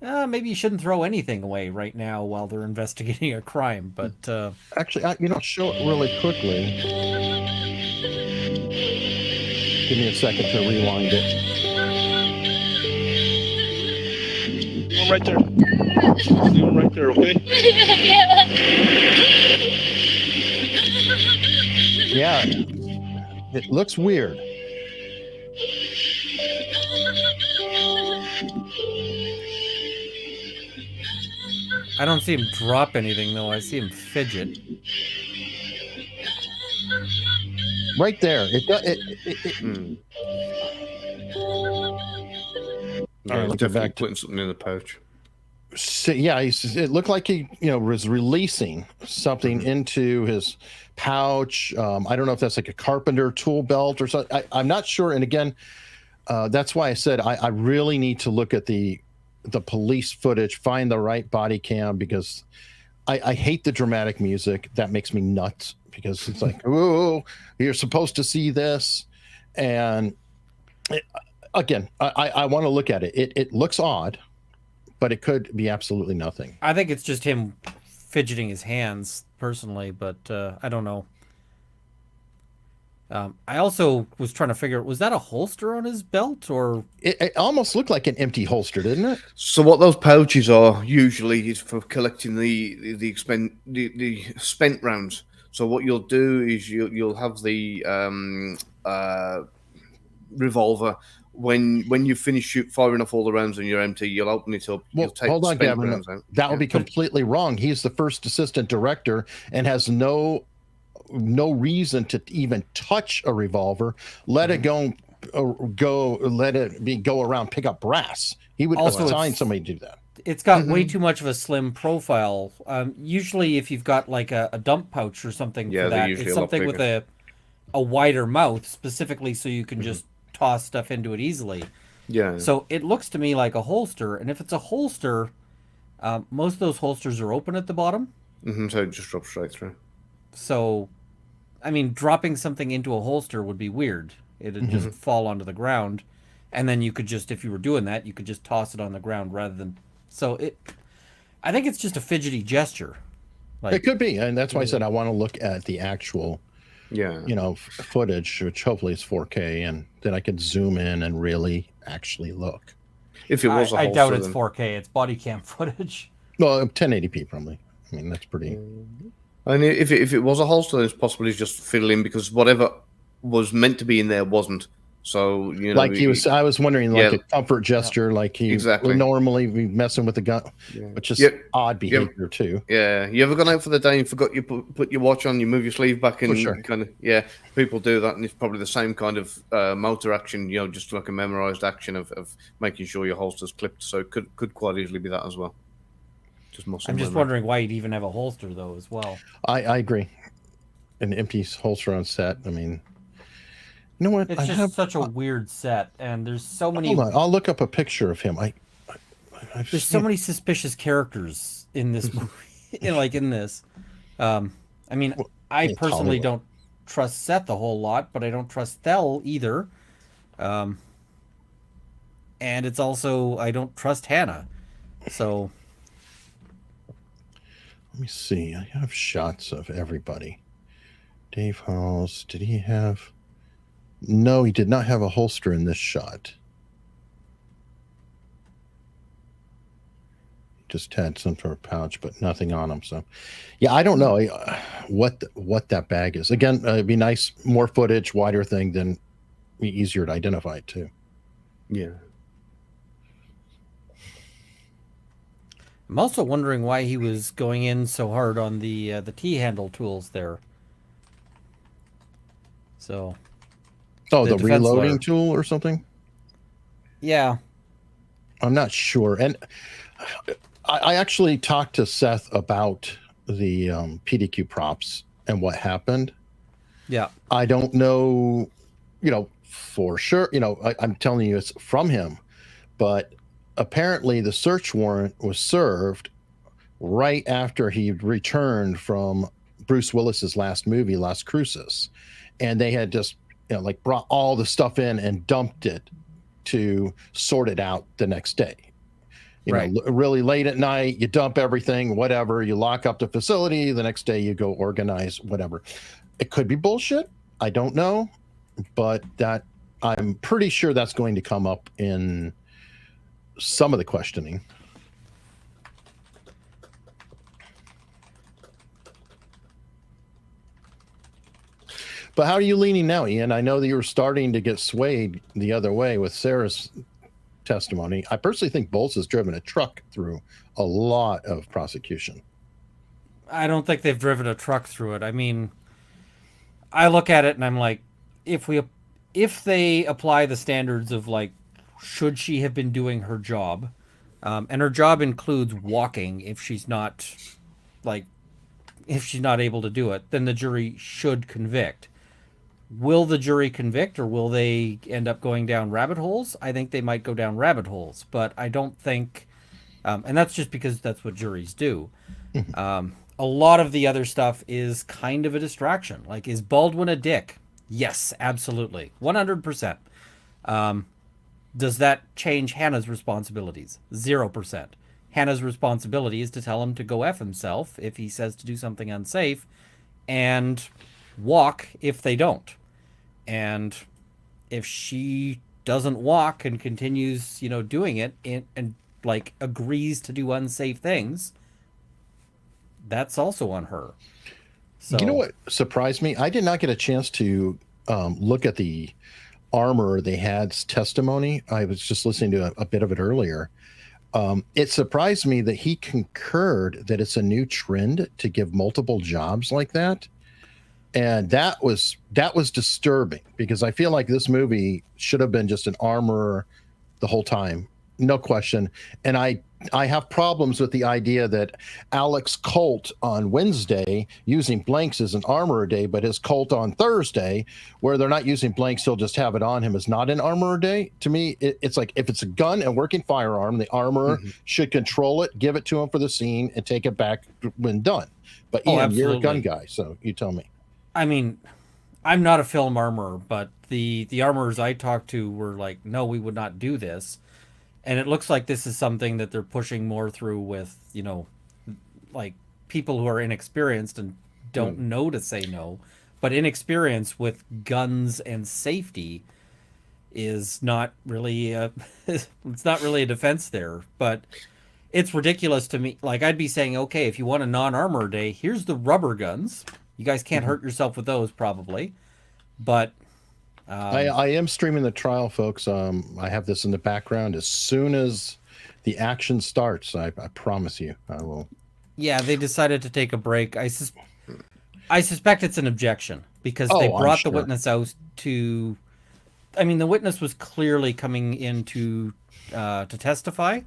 maybe you shouldn't throw anything away right now while they're investigating a crime. But actually, show it really quickly. Give me a second to rewind it. Right there. Right there, okay? Yeah, it looks weird. I don't see him drop anything, though. I see him fidget. Right there. Yeah, he's definitely putting something in the pouch. So, yeah, it looked like he, was releasing something into his pouch. I don't know if that's like a carpenter tool belt or something. I'm not sure. And again, that's why I said I really need to look at the police footage, find the right body cam, because I hate the dramatic music. That makes me nuts, because it's like, oh, you're supposed to see this. And again, I want to look at it. It looks odd, but it could be absolutely nothing. I think it's just him fidgeting his hands, personally, but I don't know. I also was trying to figure, was that a holster on his belt, or it almost looked like an empty holster, didn't it? So what those pouches are usually is for collecting the spent rounds. So what you'll do is you'll have the revolver. When you finish firing off all the rounds and you're empty, you'll open it up. Well, you'll take hold on, spent Gavin. rounds out. That would be completely wrong. He's the first assistant director and has no reason to even touch a revolver. Let it go. Let it go around. Pick up brass. He would Also, assign somebody to do that. it's got way too much of a slim profile. Usually, if you've got like a dump pouch or something Yeah, for they're that, usually it's a lot something with bigger. a wider mouth specifically so you can just toss stuff into it easily. Yeah. So it looks to me like a holster, and if it's a holster, most of those holsters are open at the bottom. So it just drops straight through. So, I mean, dropping something into a holster would be weird. It'd just fall onto the ground, and then you could just, if you were doing that, you could just toss it on the ground rather than. So I think it's just a fidgety gesture. It could be, and that's why I said I want to look at the actual, footage, which hopefully is 4K, and then I could zoom in and really actually look. If it was a holster, I doubt it's 4K. It's body cam footage. Well, 1080p probably. I mean, that's pretty. And if it was a holster, it's possibly just fiddling because whatever was meant to be in there wasn't. So like I was wondering, like a comfort gesture, like he would normally be messing with the gun, which is odd behavior too. Yeah, you ever gone out for the day and forgot you put your watch on, you move your sleeve back, and kind of people do that, and it's probably the same kind of motor action, just like a memorized action of making sure your holster's clipped. So it could quite easily be that as well. I'm just wondering why you'd even have a holster though as well. I agree. An empty holster on set. I mean. You know what? It's just such a weird set, and there's so many. Hold on, I'll look up a picture of him. There's so many suspicious characters in this movie, like in this. I mean, I personally don't trust Seth a whole lot, but I don't trust Thel either. And it's also I don't trust Hannah. So let me see. I have shots of everybody. Dave Halls. Did he have? No, he did not have a holster in this shot. He just had some sort of pouch, but nothing on him. So, yeah, I don't know what that bag is. Again, it'd be nice, more footage, wider thing, then be easier to identify it too. Yeah. I'm also wondering why he was going in so hard on the T-handle tools there. So. Oh, the reloading tool or something? Yeah. I'm not sure. And I actually talked to Seth about the PDQ props and what happened. Yeah. I don't know, for sure. I'm telling you it's from him. But apparently the search warrant was served right after he returned from Bruce Willis's last movie, Las Cruces. And they had just brought all the stuff in and dumped it to sort it out the next day. Really late at night, you dump everything, whatever, you lock up the facility, the next day you go organize whatever. It could be bullshit. I don't know, but I'm pretty sure that's going to come up in some of the questioning. But how are you leaning now, Ian? I know that you were starting to get swayed the other way with Sarah's testimony. I personally think Bolts has driven a truck through a lot of prosecution. I don't think they've driven a truck through it. I mean, I look at it and I'm like, if they apply the standards of should she have been doing her job, and her job includes walking if she's not able to do it, then the jury should convict. Will the jury convict, or will they end up going down rabbit holes? I think they might go down rabbit holes, but I don't think, and that's just because that's what juries do. A lot of the other stuff is kind of a distraction. Is Baldwin a dick? Yes, absolutely. 100%. Does that change Hannah's responsibilities? 0%. Hannah's responsibility is to tell him to go F himself if he says to do something unsafe, and walk if they don't. And if she doesn't walk and continues, doing it and agrees to do unsafe things, that's also on her. So, you know what surprised me? I did not get a chance to look at the armor they had's testimony. I was just listening to a bit of it earlier. It surprised me that he concurred that it's a new trend to give multiple jobs like that. And that was disturbing, because I feel like this movie should have been just an armorer the whole time, no question. And I have problems with the idea that Alec's cult on Wednesday using blanks is an armor day, but his cult on Thursday, where they're not using blanks, he'll just have it on him, is not an armor day. To me, it's like if it's a gun and working firearm, the armorer should control it, give it to him for the scene, and take it back when done. But Ian, you're a gun guy, so you tell me. I mean, I'm not a film armorer, but the armorers I talked to were like, no, we would not do this. And it looks like this is something that they're pushing more through with, you know, like people who are inexperienced and don't know to say no. But inexperience with guns and safety is not really it's not really a defense there. But it's ridiculous to me. Like, I'd be saying, okay, if you want a non-armor day, here's the rubber guns. You guys can't hurt yourself with those, probably. But I am streaming the trial, folks. I have this in the background. As soon as the action starts, I promise you, I will. Yeah, they decided to take a break. I suspect it's an objection because they brought the witness out to. I mean, the witness was clearly coming in to testify.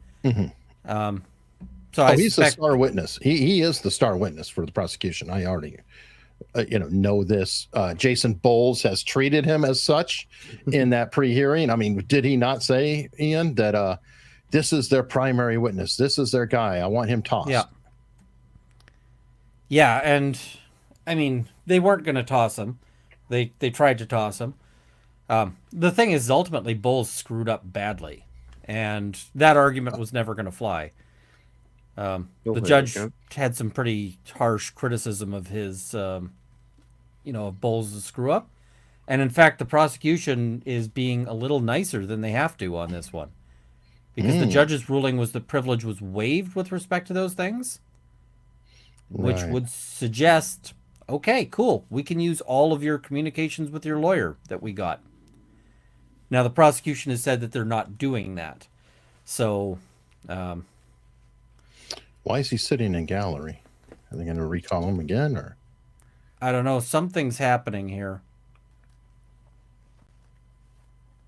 So he's the star witness. He is the star witness for the prosecution. I already know this. Jason Bowles has treated him as such in that pre-hearing. I mean, did he not say, Ian, that this is their primary witness? This is their guy. I want him tossed. Yeah, and I mean, they weren't going to toss him. They tried to toss him. The thing is, ultimately, Bowles screwed up badly, and that argument was never going to fly. The judge had some pretty harsh criticism of his, of Bowles' screw up. And in fact, the prosecution is being a little nicer than they have to on this one. Because the judge's ruling was the privilege was waived with respect to those things. Which would suggest, okay, cool, we can use all of your communications with your lawyer that we got. Now, the prosecution has said that they're not doing that. So, why is he sitting in gallery? Are they going to recall him again, or? I don't know. Something's happening here.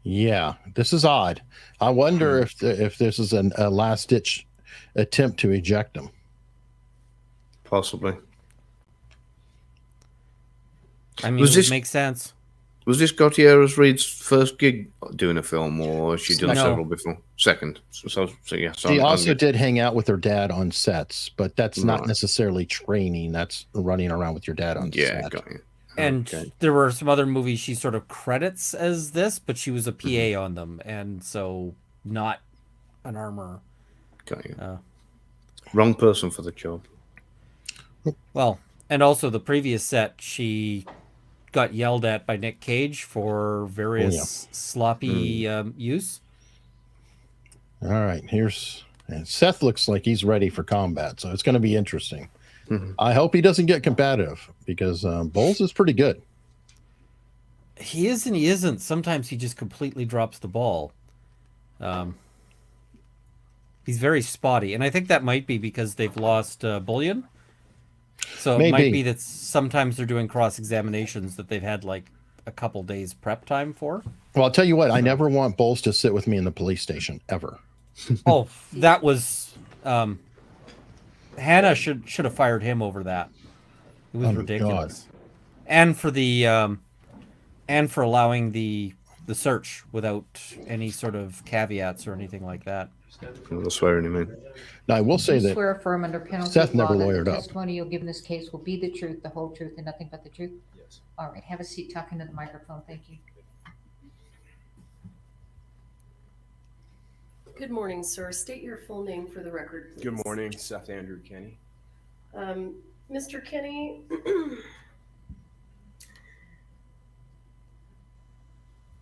Yeah, this is odd. I wonder if this is a last-ditch attempt to eject him. Possibly. I mean, it makes sense. Was this Gutierrez-Reed's first gig doing a film, or has she done several before? Second. So yeah. She also did hang out with her dad on sets, but that's not necessarily training. That's running around with your dad on set. Yeah, got you. And there were some other movies she sort of credits as this, but she was a PA on them, and so not an armorer. Got you. Wrong person for the job. Well, and also the previous set, she got yelled at by Nick Cage for various sloppy use. All right, and Seth looks like he's ready for combat, so it's going to be interesting. I hope he doesn't get combative because Bowles is pretty good. He is and he isn't. Sometimes he just completely drops the ball. He's very spotty, and I think that might be because they've lost Bullion. So it might be that sometimes they're doing cross-examinations that they've had like a couple days prep time for. Well, I'll tell you what, I never want Bowles to sit with me in the police station, ever. Oh, that was... Hannah should have fired him over that. It was ridiculous. God. And for the and for allowing the search without any sort of caveats or anything like that. I'll swear in a minute. Now, I will say that swear affirm under penalty Seth of law never that lawyered the up. testimony you'll give in this case will be the truth, the whole truth, and nothing but the truth? Yes. All right, have a seat, talk into the microphone. Thank you. Good morning, sir. State your full name for the record, please. Good morning, Seth Andrew Kenney. Mr. Kenney,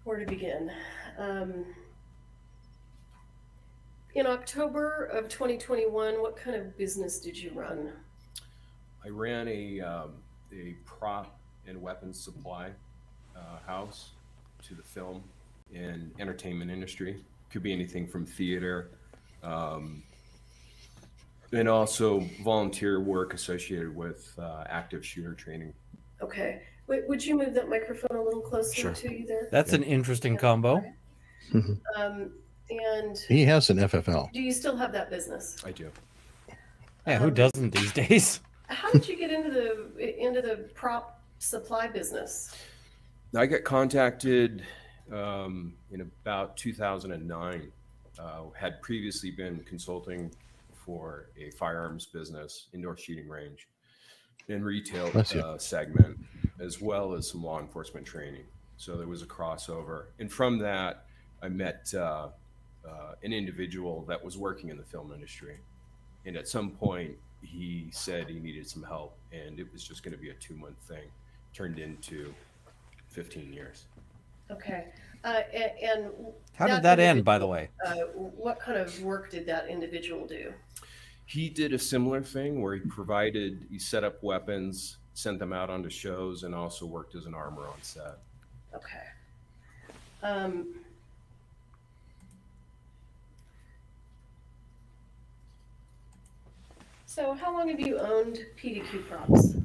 where to begin? In October of 2021, what kind of business did you run? I ran a prop and weapons supply house to the film and entertainment industry. Could be anything from theater, and also volunteer work associated with active shooter training. Okay. Wait, would you move that microphone a little closer to you there? That's an interesting combo. And He has an FFL. do you still have that business? I do. Yeah, who doesn't these days? How did you get into the prop supply business? I got contacted in about 2009. Had previously been consulting for a firearms business, indoor shooting range, and retail segment, as well as some law enforcement training. So there was a crossover. And from that, I met an individual that was working in the film industry. And at some point, he said he needed some help, and it was just going to be a 2-month thing. Turned into 15 years. Okay. And How did that end, by the way? What kind of work did that individual do? He did a similar thing where he set up weapons, sent them out onto shows, and also worked as an armor on set. Okay. So how long have you owned PDQ props?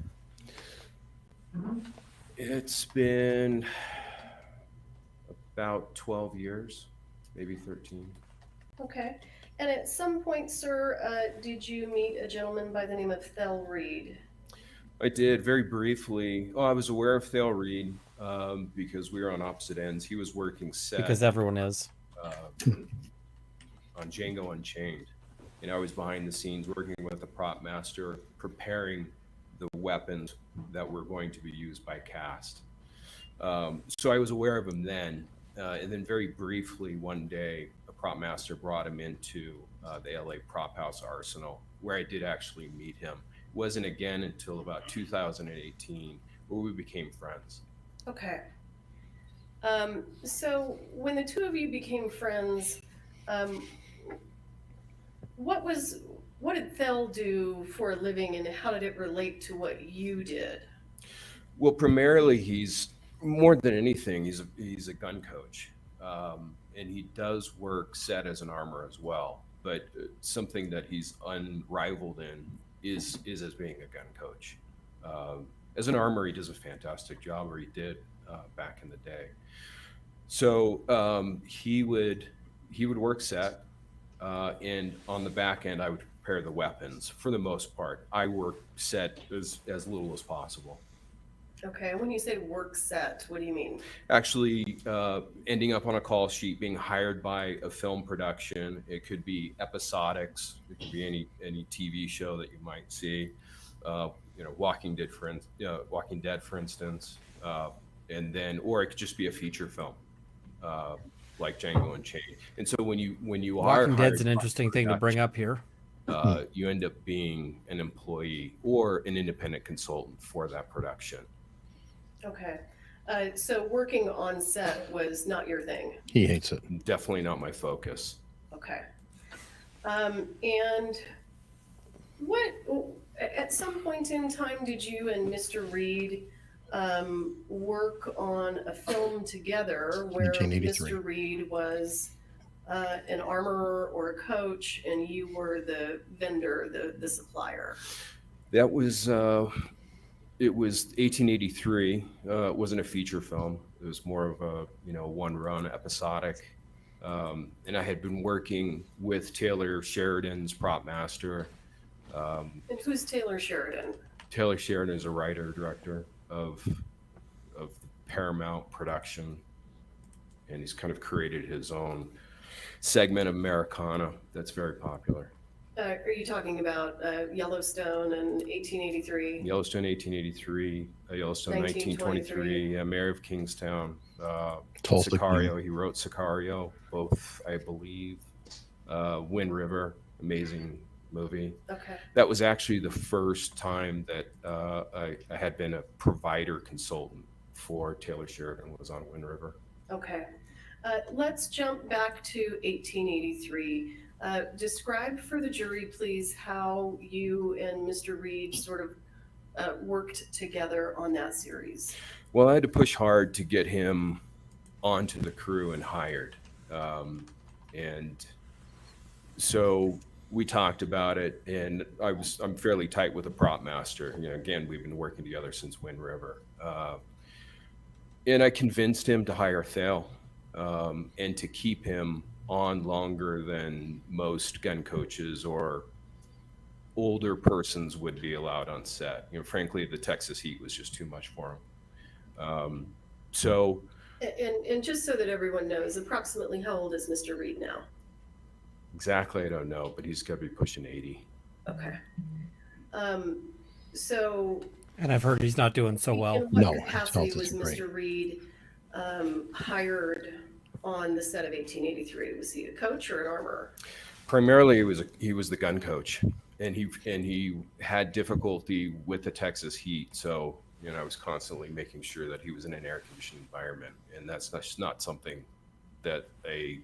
It's been about 12 years, maybe 13. Okay. And at some point, sir, did you meet a gentleman by the name of Thel Reed? I did, very briefly. Oh, I was aware of Thel Reed because we were on opposite ends. He was working set. Because everyone is. On Django Unchained. And I was behind the scenes working with the prop master, preparing the weapons that were going to be used by cast. So I was aware of him then. And then very briefly one day, a prop master brought him into the LA Prop House Arsenal, where I did actually meet him. It wasn't again until about 2018 where we became friends. Okay. So when the two of you became friends, what did Thel do for a living, and how did it relate to what you did? Well, primarily he's more than anything, he's a gun coach, and he does work set as an armor as well. But something that he's unrivaled in is as being a gun coach. As an armor, he does a fantastic job, or he did back in the day. So he would work set. And on the back end, I would prepare the weapons. For the most part, I work set as little as possible. Okay, when you say work set, what do you mean? Actually, ending up on a call sheet, being hired by a film production. It could be episodics. It could be any TV show that you might see. Walking Dead, for instance, and then, or it could just be a feature film. Like Django Unchained. And so when you are Walking Dead's an interesting thing to bring up here. You end up being an employee or an independent consultant for that production. Okay. So working on set was not your thing. He hates it. Definitely not my focus. Okay. And at some point in time, did you and Mr. Reed work on a film together where 1983. Mr. Reed was an armorer or a coach and you were the vendor, the supplier? That was it was 1883. It wasn't a feature film. It was more of a one run episodic. And I had been working with Taylor Sheridan's prop master. And who's Taylor Sheridan? Taylor Sheridan is a writer director of Paramount production, and he's kind of created his own segment of Americana that's very popular. Are you talking about Yellowstone and 1883? Yellowstone 1883, Yellowstone 1923, Mayor of Kingstown, Tulsa Sicario. King. He wrote Sicario, both, I believe. Wind River, amazing movie. Okay. That was actually the first time that I had been a provider consultant for Taylor Sheridan, was on Wind River. Okay. Let's jump back to 1883. Describe for the jury, please, how you and Mr. Reed sort of worked together on that series. Well, I had to push hard to get him onto the crew and hired. And so we talked about it, and I'm fairly tight with the prop master. Again, we've been working together since Wind River. And I convinced him to hire Thale and to keep him on longer than most gun coaches or older persons would be allowed on set. You know, frankly, the Texas heat was just too much for him. So, And just so that everyone knows, approximately how old is Mr. Reed now? exactly, I don't know, but he's got to be pushing 80. Okay. So And I've heard he's not doing so well. in what No, his capacity health was isn't great. Mr. Reed hired on the set of 1883? Was he a coach or an armorer? Primarily, he was the gun coach, and he had difficulty with the Texas heat. So, you know, I was constantly making sure that he was in an air conditioned environment, and that's not something that a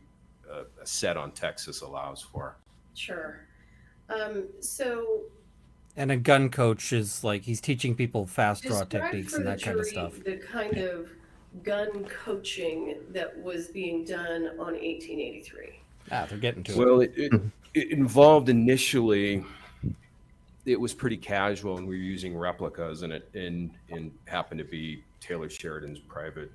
set on Texas allows for. Sure. So And a gun coach is like he's teaching people fast draw describe techniques for and the that kind of jury stuff. the kind of gun coaching that was being done on 1883. Ah, they're getting to it. Well, it involved initially. It was pretty casual, and we were using replicas, and it happened to be Taylor Sheridan's private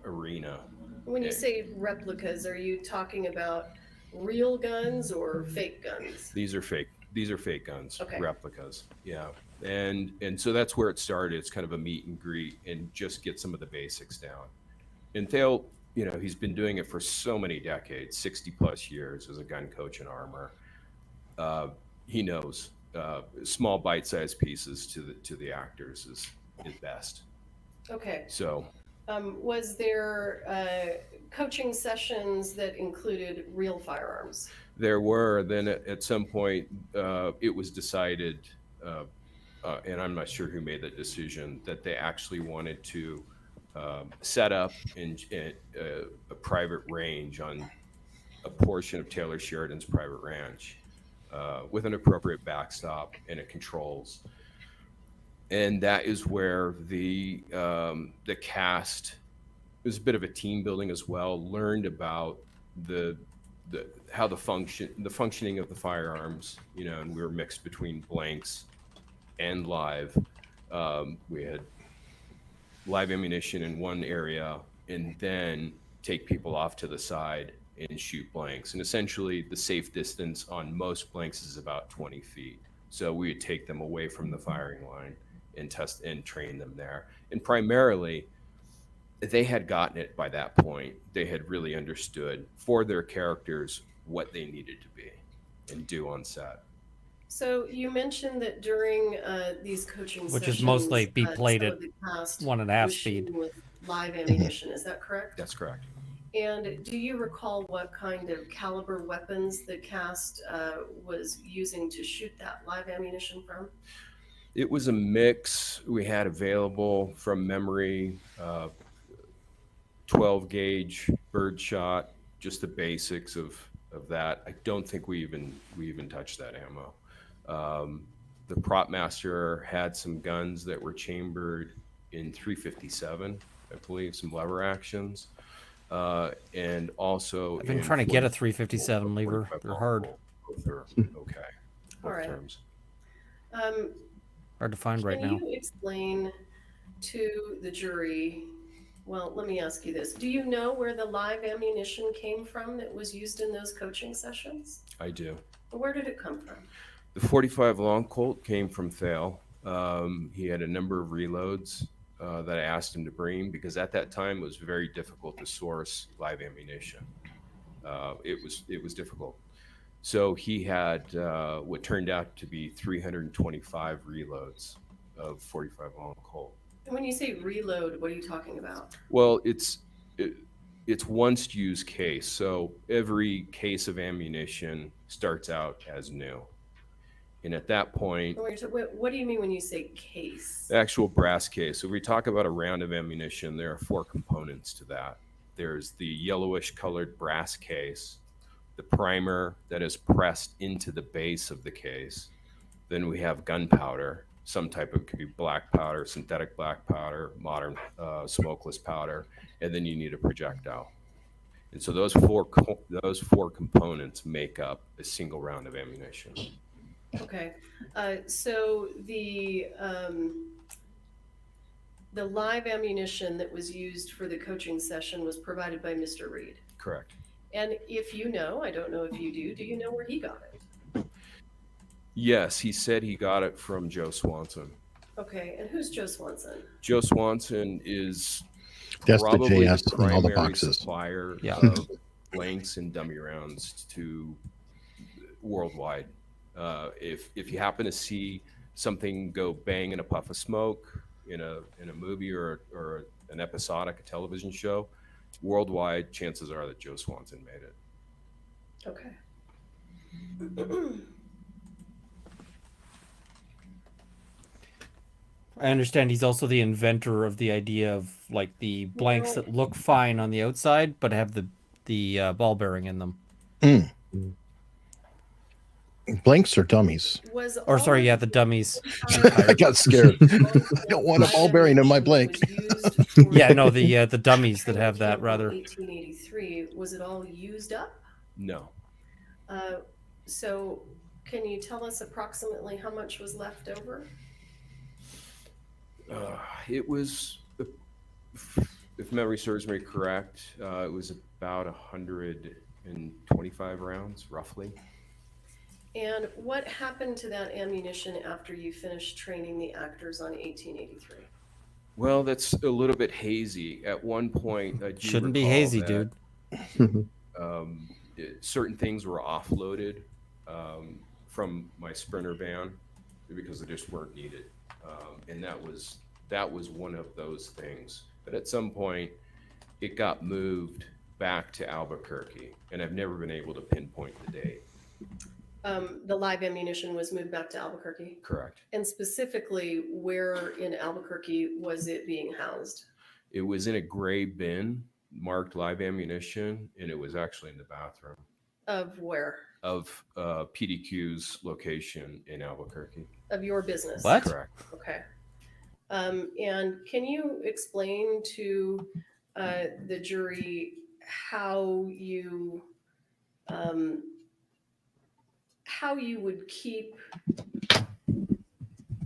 arena. When you say replicas, are you talking about real guns or fake guns? These are fake. These are fake guns, Okay. replicas. Yeah, and so that's where it started. It's kind of a meet and greet, and just get some of the basics down. And Thale, you know, he's been doing it for so many decades, 60 plus years as a gun coach and armor. He knows small bite-sized pieces to the actors is best. Okay. So Was there coaching sessions that included real firearms? there were. Then at some point, it was decided, and I'm not sure who made that decision, that they actually wanted to set up in a private range on a portion of Taylor Sheridan's private ranch with an appropriate backstop and it controls. And that is where the cast, it was a bit of a team building as well, learned about how the functioning of the firearms, you know, and we were mixed between blanks and live. We had live ammunition in one area and then take people off to the side and shoot blanks. And essentially the safe distance on most blanks is about 20 feet. So we would take them away from the firing line and test and train them there. And primarily, they had gotten it by that point. They had really understood for their characters what they needed to be and do on set. So you mentioned that during these coaching Which sessions, is mostly be played some at of the cast 1.5 was speed. shooting with live ammunition. Is that correct? That's correct. And do you recall what kind of caliber weapons the cast was using to shoot that live ammunition from? It was a mix we had available from memory, 12 gauge birdshot, just the basics of that. I don't think we even touched that ammo. The prop master had some guns that were chambered in 357, I believe, some lever actions. And also I've been trying to get a 357 lever. They're hard. Both are okay. All right. Terms. Hard to find right now. Can you explain to the jury, well, let me ask you this. Do you know where the live ammunition came from that was used in those coaching sessions? I do. Where did it come from? The 45 long Colt came from Thale. He had a number of reloads that I asked him to bring because at that time it was very difficult to source live ammunition. It was difficult. So he had what turned out to be 325 reloads of 45 long Colt. And when you say reload, what are you talking about? Well, it's once used case. So every case of ammunition starts out as new. And at that point, What do you mean when you say case? the actual brass case. So if we talk about a round of ammunition, there are 4 components to that. There's the yellowish colored brass case, the primer that is pressed into the base of the case. Then we have gunpowder, some type of, could be black powder, synthetic black powder, modern smokeless powder, and then you need a projectile. And so those four components make up a single round of ammunition. Okay, so the live ammunition that was used for the coaching session was provided by Mr. Reed. Correct. And if you know, I don't know if you do you know where he got it? Yes, he said he got it from Joe Swanson. Okay, and who's Joe Swanson? Joe Swanson is That's the probably JS the in all the primary boxes. supplier Yeah. of blanks and dummy rounds to worldwide. If you happen to see something go bang in a puff of smoke in a movie or an episodic a television show, worldwide, chances are that Joe Swanson made it. Okay. I understand he's also the inventor of the idea of like the blanks that look fine on the outside but have the ball bearing in them. Blanks or dummies? Or sorry, yeah, the dummies. I got scared. I don't want a ball bearing in my blank. Yeah, no, the dummies that have that rather. 1883, was it all used up? No. So can you tell us approximately how much was left over? It was, if memory serves me correct, it was about 125 rounds, roughly. And what happened to that ammunition after you finished training the actors on 1883? Well, that's a little bit hazy. At one point, I do Shouldn't be recall hazy, that, dude. certain things were offloaded from my Sprinter van because they just weren't needed, and that was one of those things. But at some point, it got moved back to Albuquerque, and I've never been able to pinpoint the date. The live ammunition was moved back to Albuquerque? Correct. And specifically, where in Albuquerque was it being housed? It was in a gray bin marked live ammunition, and it was actually in the bathroom. Of where? Of PDQ's location in Albuquerque. Of your business? What? Correct. Okay. And can you explain to the jury how you would keep,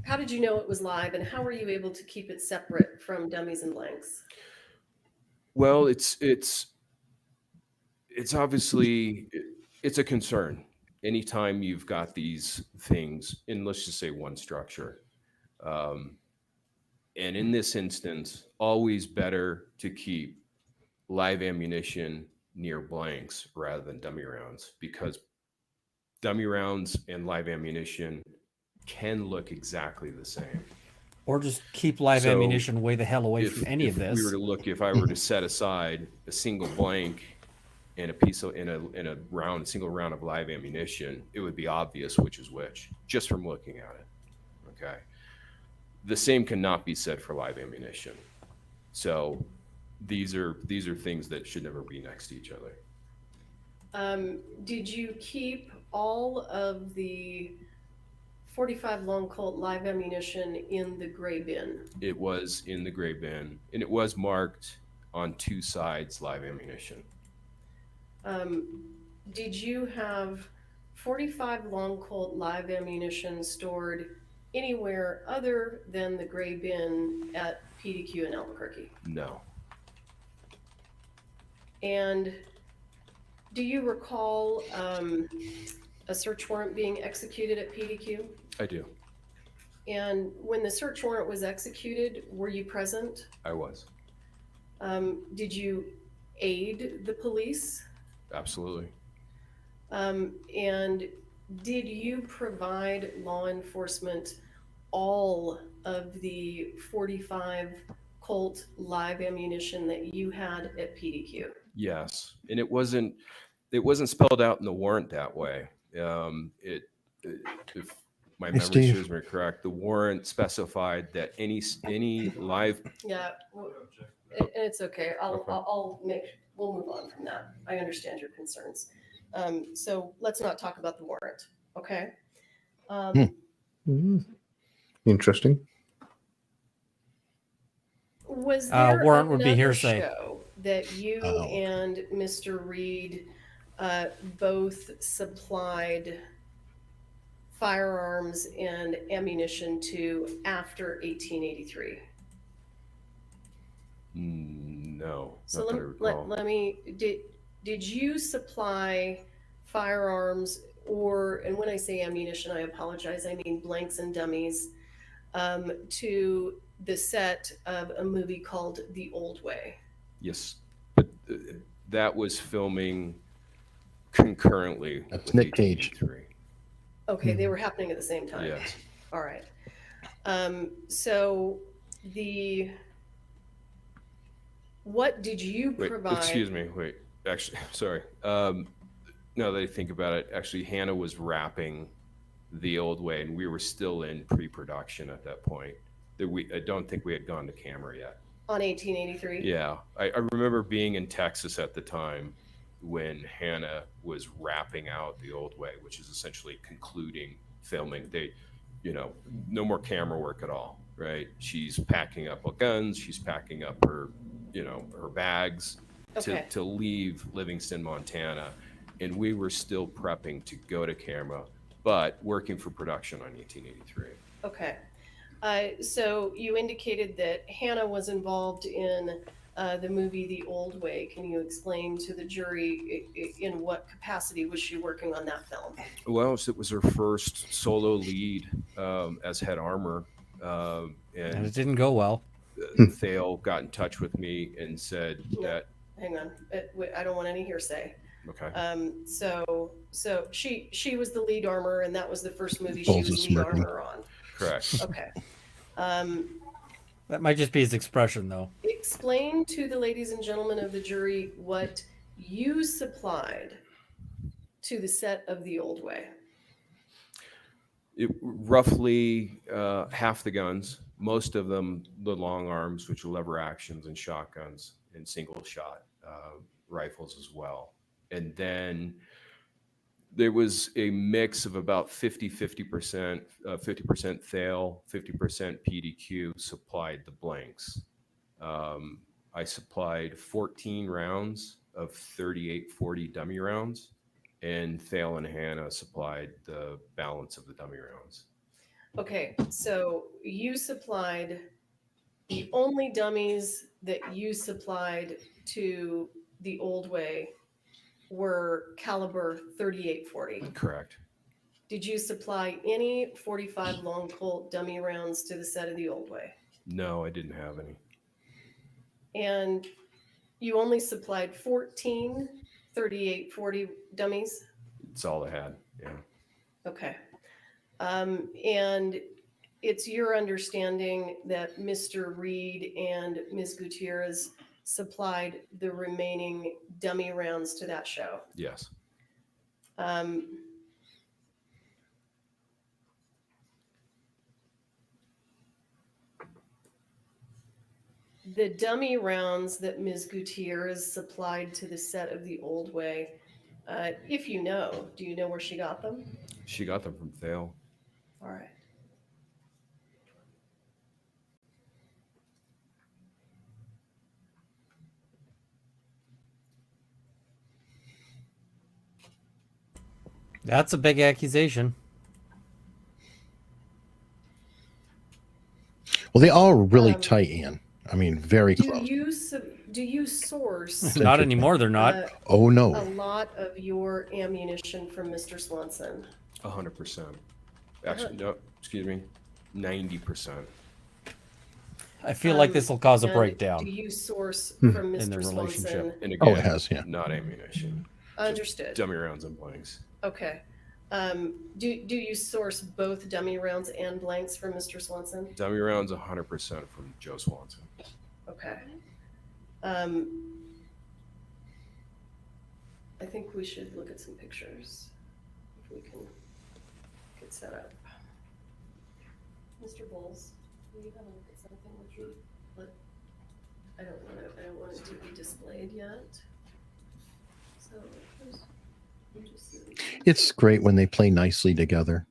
how did you know it was live, and how were you able to keep it separate from dummies and blanks? Well, it's obviously, it's a concern anytime you've got these things in, let's just say, one structure. And in this instance, always better to keep live ammunition near blanks rather than dummy rounds, because dummy rounds and live ammunition can look exactly the same. Or just keep live So, ammunition way the hell away from any of If this. we were to look, if I were to set aside a single blank and a piece of in a single round of live ammunition, it would be obvious which is which just from looking at it. Okay. The same cannot be said for live ammunition. So these are things that should never be next to each other. Did you keep all of the 45 long Colt live ammunition in the gray bin? It was in the gray bin, and it was marked on two sides live ammunition. Did you have 45 long Colt live ammunition stored anywhere other than the gray bin at PDQ in Albuquerque? No. And do you recall a search warrant being executed at PDQ? I do. And when the search warrant was executed, were you present? I was. Did you aid the police? Absolutely. And did you provide law enforcement all of the 45 Colt live ammunition that you had at PDQ? Yes, and it wasn't spelled out in the warrant that way. If my memory Steve. serves me correct, the warrant specified that any live. Yeah, well, and it's okay. We'll move on from that. I understand your concerns. So let's not talk about the warrant, okay? Interesting. Was there warrant would be another hearsay. show that you and Mr. Reed both supplied firearms and ammunition to after 1883? No. So not that I recall. let me, did you supply firearms and when I say ammunition, I apologize, I mean blanks and dummies, to the set of a movie called The Old Way? Yes, but that was filming concurrently. That's with Nick Cage. 1883. Okay, they were happening at the same time. Yes. All right. So what did you Wait, provide? excuse me. Wait, actually, sorry. Now that I think about it, actually, Hannah was wrapping The Old Way, and we were still in pre-production at that point. I don't think we had gone to camera yet. On 1883? Yeah, I remember being in Texas at the time when Hannah was wrapping out The Old Way, which is essentially concluding filming. No more camera work at all, right? She's packing up her guns, she's packing up her bags Okay. to leave Livingston, Montana. And we were still prepping to go to camera, but working for production on 1883. Okay. So you indicated that Hannah was involved in the movie The Old Way. Can you explain to the jury in what capacity was she working on that film? Well, it was her first solo lead as head armor. And And it didn't go well. Thale got in touch with me and said that, Hang on. I don't want any hearsay. okay. So she was the lead armor, and that was the first movie she Balls was is lead smirking. armor on. Correct. Okay. That might just be his expression, though. Explain to the ladies and gentlemen of the jury what you supplied to the set of The Old Way. Roughly half the guns, most of them the long arms, which are lever actions, and shotguns and single shot rifles as well. And then there was a mix of about 50% Thale, 50% PDQ supplied the blanks. I supplied 14 rounds of 38-40 dummy rounds, and Thale and Hannah supplied the balance of the dummy rounds. Okay, so you supplied the only dummies that you supplied to The Old Way were caliber 38-40. Correct. Did you supply any 45 long Colt dummy rounds to the set of The Old Way? No, I didn't have any. And you only supplied 14 38-40 dummies? It's all I had. Yeah. Okay. And it's your understanding that Mr. Reed and Ms. Gutierrez supplied the remaining dummy rounds to that show. Yes. The dummy rounds that Ms. Gutierrez supplied to the set of The Old Way, if you know, do you know where she got them? She got them from Thale. All right. That's a big accusation. Well, they all are really tight, Ian. I mean, very Do close. you source Not anymore, they're not. Oh, a no. lot of your ammunition from Mr. Swanson? 100%. Actually, no, excuse me, 90%. I feel like this will cause a And breakdown Do you source Hmm. from in their Mr. relationship. Swanson? And Oh, again, it has, yeah. not ammunition. Understood. Dummy rounds and blanks. Okay. Do you source both dummy rounds and blanks from Mr. Swanson? Dummy rounds 100% from Joe Swanson. Okay. I think we should look at some pictures if we can get set up. Mr. Bowles, will you have a look at something with you? I don't want it to be displayed yet. So I'm just It's great when they play nicely together.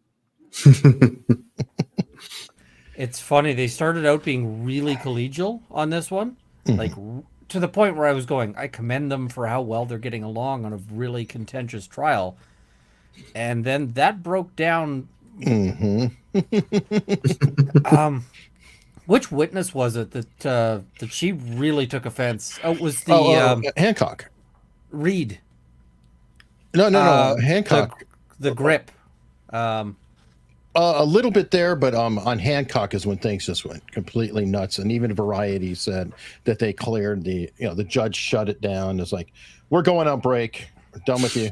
It's funny. They started out being really collegial on this one, Mhm. like to the point where I was going, I commend them for how well they're getting along on a really contentious trial. And then that broke down. Hmm. Which witness was it that she really took offense? Oh, it was the Hancock. Reed. No, Hancock. The grip. A little bit there, but on Hancock is when things just went completely nuts. And even Variety said that they cleared the judge shut it down. It's like, we're going on break. We're done with you.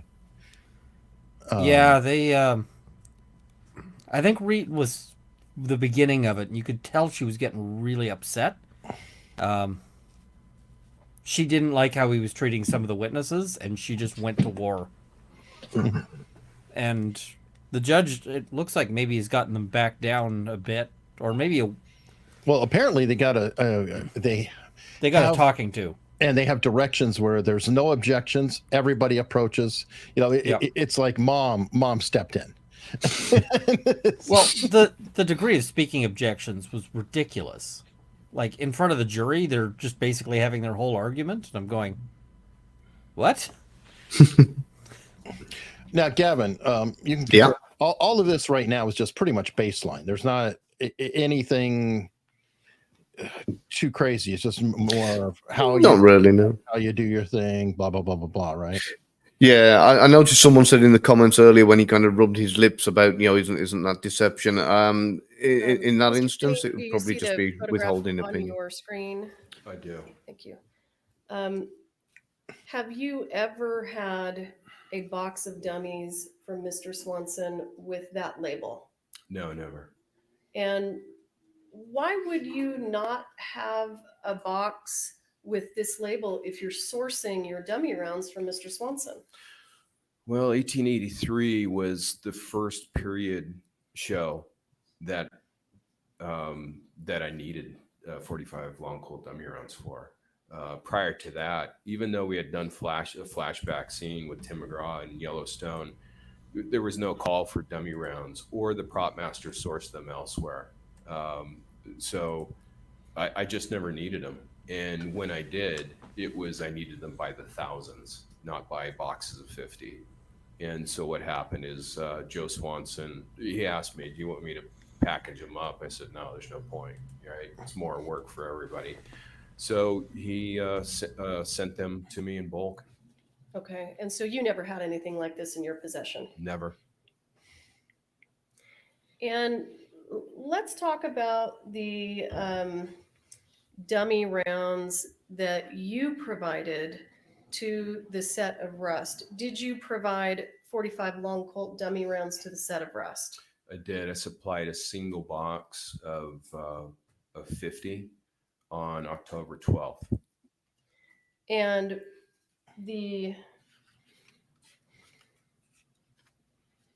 Yeah, they. I think Reed was the beginning of it, and you could tell she was getting really upset. She didn't like how he was treating some of the witnesses, and she just went to war. And the judge, it looks like maybe he's gotten them back down a bit, or maybe well, apparently they got a talking to, and they have directions where there's no objections. Everybody approaches. It's like mom stepped in. Well, the degree of speaking objections was ridiculous. Like, in front of the jury, they're just basically having their whole argument, and I'm going, what? Now, Gavin, you can all of this right now is just pretty much baseline. There's not anything too crazy. It's just more of how you do your thing, blah blah blah blah blah, right? Yeah, I noticed someone said in the comments earlier when he kind of rubbed his lips about, isn't that deception? In that instance, it would probably just be withholding opinion. On your screen. I do. Thank you. Have you ever had a box of dummies from Mr. Swanson with that label? No, never. And why would you not have a box with this label if you're sourcing your dummy rounds from Mr. Swanson? Well, 1883 was the first period show that that I needed 45 long Colt dummy rounds for. Prior to that, even though we had done a flashback scene with Tim McGraw in Yellowstone, there was no call for dummy rounds, or the prop master sourced them elsewhere. So I just never needed them. And when I did, I needed them by the thousands, not by boxes of 50. And so what happened is Joe Swanson, he asked me, do you want me to package them up? I said, no, there's no point. Right? It's more work for everybody. So he sent them to me in bulk. Okay. And so you never had anything like this in your possession? Never. And let's talk about the dummy rounds that you provided to the set of Rust. Did you provide 45 long Colt dummy rounds to the set of Rust? I did. I supplied a single box of 50 on October 12th. And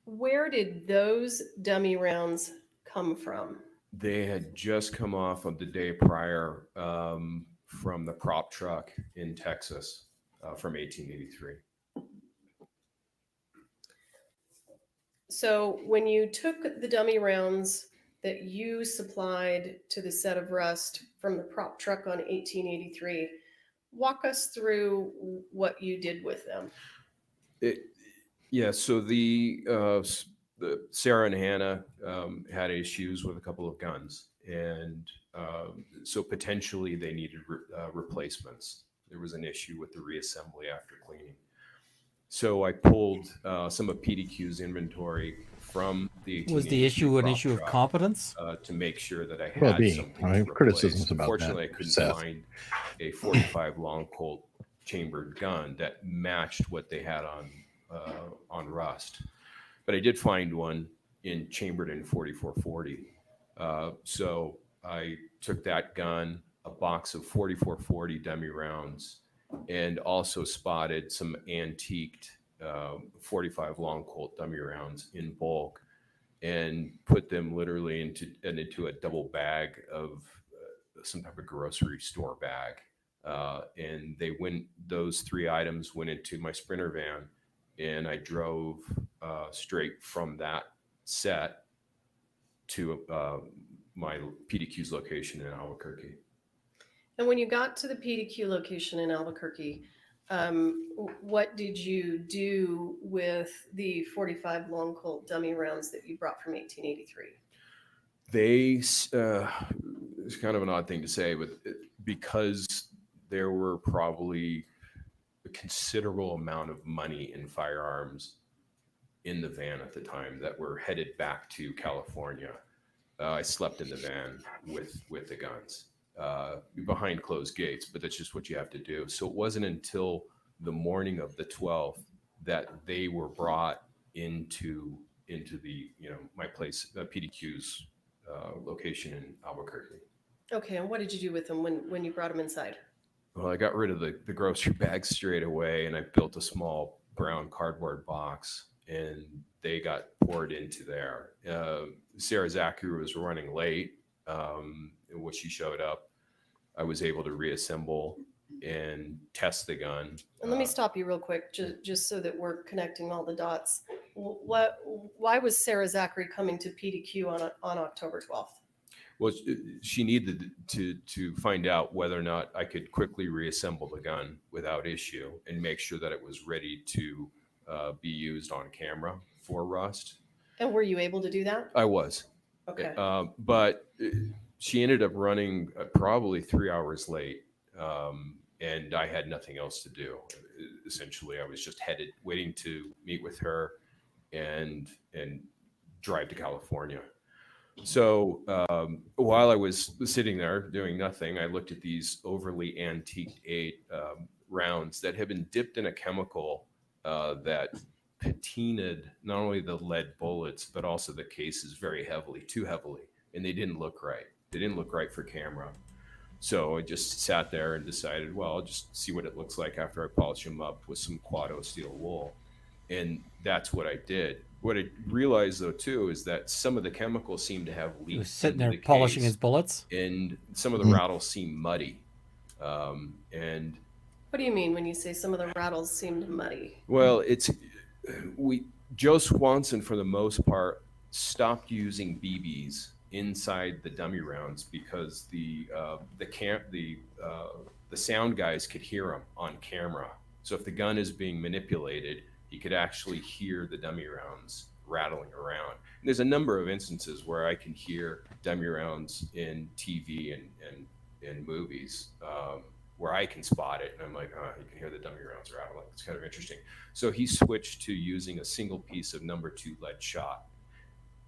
where did those dummy rounds come from? They had just come off of the day prior from the prop truck in Texas from 1883. So when you took the dummy rounds that you supplied to the set of Rust from the prop truck on 1883, walk us through what you did with them. So the Sarah and Hannah had issues with a couple of guns, and so potentially they needed replacements. There was an issue with the reassembly after cleaning. So I pulled some of PDQ's inventory from the 1883 Was the issue an issue of truck, competence? to make sure that I Well, had something I to have replace. criticisms about Unfortunately, that, I couldn't Seth. find a 45 long Colt chambered gun that matched what they had on Rust, but I did find one chambered in 4440. So I took that gun, a box of 4440 dummy rounds, and also spotted some antiqued 45 long Colt dummy rounds in bulk, and put them literally into a double bag of some type of grocery store bag. And those three items went into my Sprinter van, and I drove straight from that set to my PDQ's location in Albuquerque. And when you got to the PDQ location in Albuquerque, what did you do with the 45 long Colt dummy rounds that you brought from 1883? It's kind of an odd thing to say, but because there were probably a considerable amount of money in firearms in the van at the time that were headed back to California. I slept in the van with the guns behind closed gates, but that's just what you have to do. So it wasn't until the morning of the 12th that they were brought into the, my place, PDQ's location in Albuquerque. Okay, and what did you do with them when you brought them inside? Well, I got rid of the grocery bags straight away, and I built a small brown cardboard box, and they got poured into there. Sarah Zachary was running late. And when she showed up, I was able to reassemble and test the gun. And let me stop you real quick, just so that we're connecting all the dots. Why was Sarah Zachary coming to PDQ on October 12th? Well, she needed to find out whether or not I could quickly reassemble the gun without issue and make sure that it was ready to be used on camera for Rust. And were you able to do that? I was. Okay. But she ended up running probably 3 hours late, and I had nothing else to do. Essentially, I was just waiting to meet with her and drive to California. So while I was sitting there doing nothing, I looked at these overly antiqued rounds that had been dipped in a chemical that patinaed not only the lead bullets, but also the cases very heavily, too heavily. And they didn't look right. They didn't look right for camera. So I just sat there and decided, well, I'll just see what it looks like after I polish them up with some Quado steel wool. And that's what I did. What I realized, though, too, is that some of the chemicals seem to have leaked. He was sitting into there the polishing case, his bullets. and some of the rattles seem muddy. And What do you mean when you say some of the rattles seemed muddy? well, Joe Swanson, for the most part, stopped using BBs inside the dummy rounds because the sound guys could hear them on camera. So if the gun is being manipulated, you could actually hear the dummy rounds rattling around. And there's a number of instances where I can hear dummy rounds in TV and movies where I can spot it. And I'm like, oh, you can hear the dummy rounds rattling. It's kind of interesting. So he switched to using a single piece of number 2 lead shot,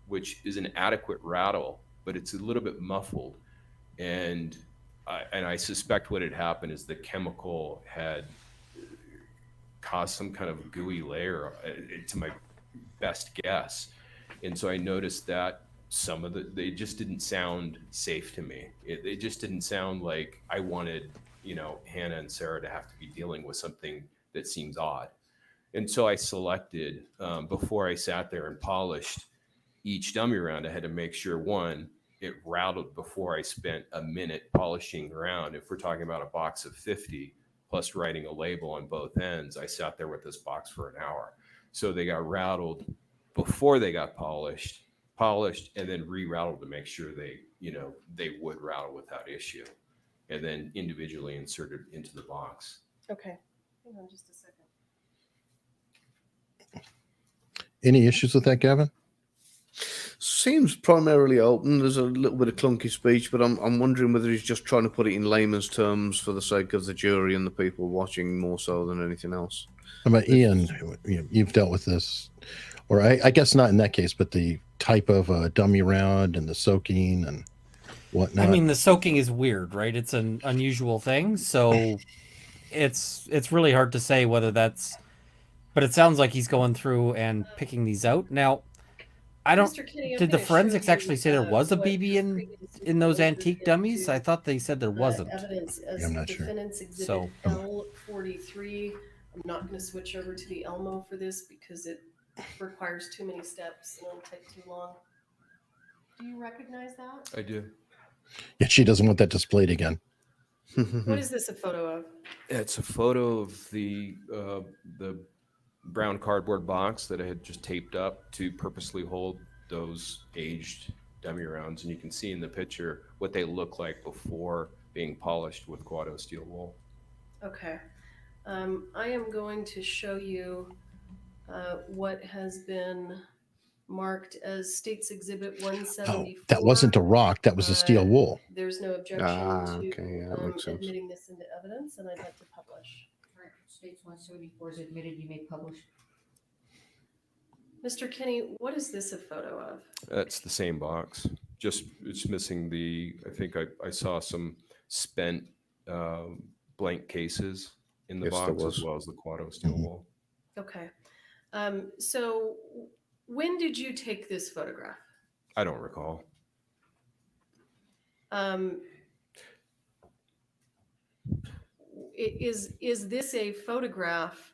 which is an adequate rattle, but it's a little bit muffled. And I suspect what had happened is the chemical had caused some kind of gooey layer, to my best guess. And so I noticed that they just didn't sound safe to me. It just didn't sound like I wanted, Hannah and Sarah to have to be dealing with something that seems odd. And so I selected, before I sat there and polished each dummy round, I had to make sure, one, it rattled before I spent a minute polishing around. If we're talking about a box of 50 plus writing a label on both ends, I sat there with this box for an hour. So they got rattled before they got polished, and then re-rattled to make sure they would rattle without issue, and then individually inserted into the box. Okay. Hang on just a second. Any issues with that, Gavin? Seems primarily open. There's a little bit of clunky speech, but I'm wondering whether he's just trying to put it in layman's terms for the sake of the jury and the people watching more so than anything else. How about Ian? You've dealt with this, or I guess not in that case, but the type of dummy round and the soaking and whatnot. I mean, the soaking is weird, right? It's an unusual thing, so it's really hard to say whether that's. But it sounds like he's going through and picking these out. Now, I don't. Mr. Kenney, I'm Did the gonna show forensics you, actually say there was a what BB was in those previously antique posted dummies? into, I thought they said there wasn't. Evidence as I'm not sure. defendant's exhibit So- L43. I'm not going to switch over to the Elmo for this because it requires too many steps and it'll take too long. Do you recognize that? I do. Yeah, she doesn't want that displayed again. What is this a photo of? It's a photo of the brown cardboard box that I had just taped up to purposely hold those aged dummy rounds, and you can see in the picture what they look like before being polished with Quado steel wool. Okay. I am going to show you what has been marked as State's Exhibit 174. That wasn't a rock. That was a steel wool. There's no objection to Okay, yeah, that makes sense. admitting this into evidence, and I'd like to publish. States 174 is admitted, you may publish. Mr. Kenney, what is this a photo of? That's the same box. Just it's missing the. I think I saw some spent blank cases in the Yes, there box was. as well as the Quado steel wool. Okay. So when did you take this photograph? I don't recall. Is this a photograph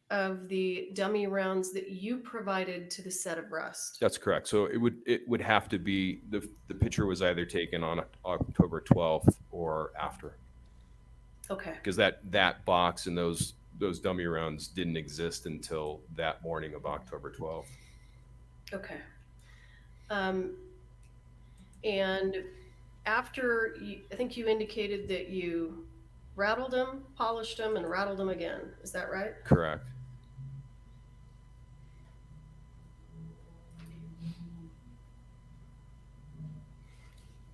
of the dummy rounds that you provided to the set of Rust? That's correct. So it would have to be the picture was either taken on October 12th or after, Okay. because that box and those dummy rounds didn't exist until that morning of October 12th. Okay. And after I think you indicated that you rattled them, polished them, and rattled them again. Is that right? Correct.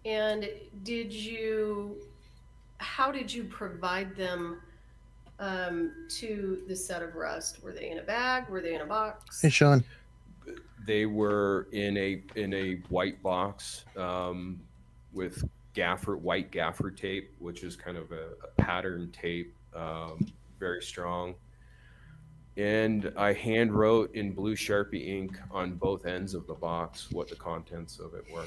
And how did you provide them to the set of Rust? Were they in a bag? Were they in a box? Hey, Sean. They were in a white box with white gaffer tape, which is kind of a pattern tape, very strong. And I hand wrote in blue Sharpie ink on both ends of the box what the contents of it were.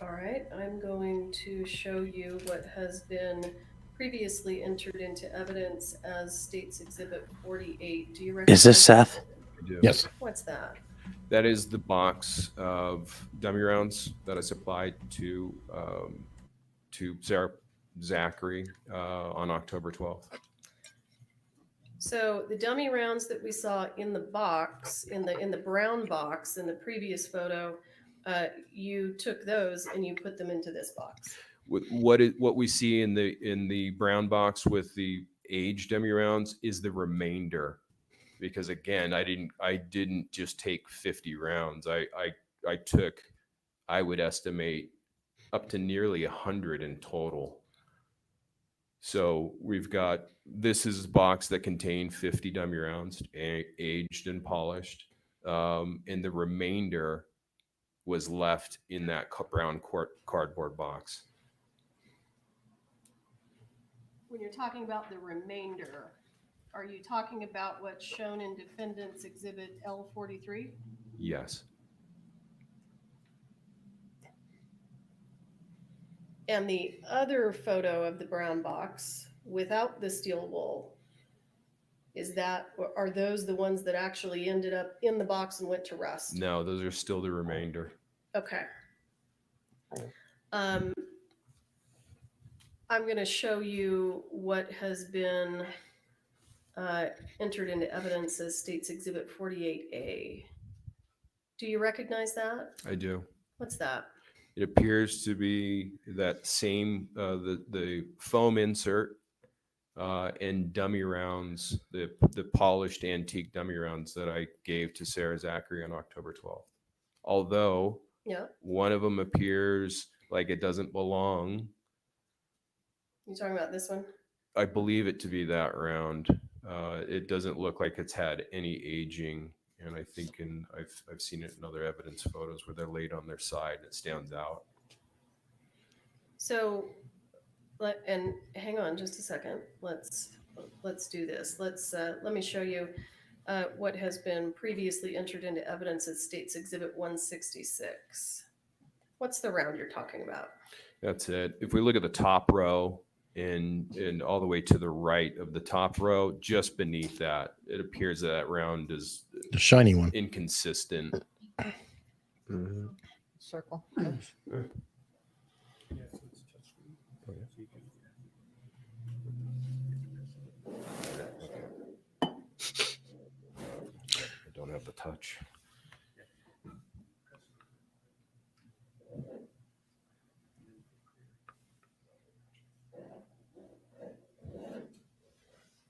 All right, I'm going to show you what has been previously entered into evidence as States Exhibit 48. Do you recognize? Is this Seth? I do. Yes. What's that? That is the box of dummy rounds that I supplied to Zachary on October 12th. So the dummy rounds that we saw in the box, in the brown box in the previous photo, you took those and you put them into this box. What we see in the brown box with the aged dummy rounds is the remainder, because again, I didn't just take 50 rounds. I took, I would estimate, up to nearly 100 in total. So this is a box that contained 50 dummy rounds, aged and polished, and the remainder was left in that brown cardboard box. When you're talking about the remainder, are you talking about what's shown in Defendant's Exhibit L43? Yes. And the other photo of the brown box without the steel wool, are those the ones that actually ended up in the box and went to Rust? No, those are still the remainder. Okay. I'm going to show you what has been entered into evidence as States Exhibit 48A. Do you recognize that? I do. What's that? It appears to be that same, the foam insert and dummy rounds, the polished antique dummy rounds that I gave to Sarah Zachary on October 12th. Although one of them appears like it doesn't belong. You talking about this one? I believe it to be that round. It doesn't look like it's had any aging. And I think I've seen it in other evidence photos where they're laid on their side and it stands out. So, and hang on just a second. Let's do this. Let me show you what has been previously entered into evidence as States Exhibit 166. What's the round you're talking about? That's it. If we look at the top row and all the way to the right of the top row, just beneath that, it appears that round is The shiny one. inconsistent. Circle. I don't have the touch.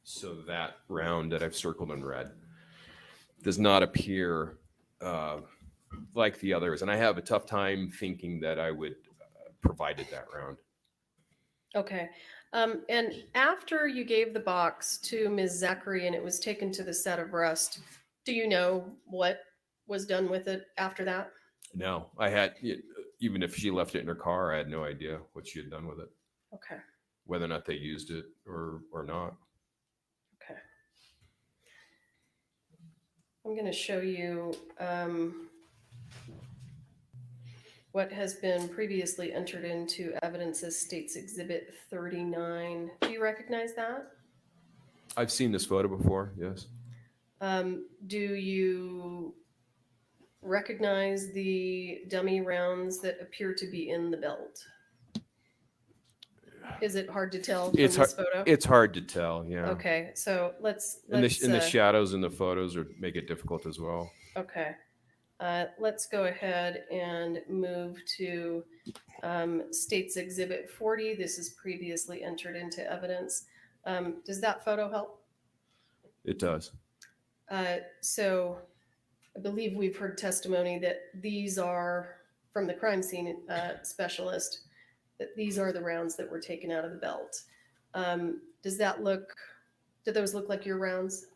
So that round that I've circled in red does not appear like the others. And I have a tough time thinking that I would provided that round. Okay. And after you gave the box to Ms. Zachary and it was taken to the set of rust, do you know what was done with it after that? No, I had, even if she left it in her car, I had no idea what she had done with it, Okay. whether or not they used it or not. Okay. I'm going to show you what has been previously entered into evidence as State's Exhibit 39. Do you recognize that? I've seen this photo before, yes. Do you recognize the dummy rounds that appear to be in the belt? Is it hard to tell from It's this hard, photo? it's hard to tell, yeah. Okay, so let's And the shadows in the photos make it difficult as well. okay. Let's go ahead and move to State's Exhibit 40. This is previously entered into evidence. Does that photo help? It does. So I believe we've heard testimony that these are from the crime scene specialist, that these are the rounds that were taken out of the belt. Do those look like your rounds?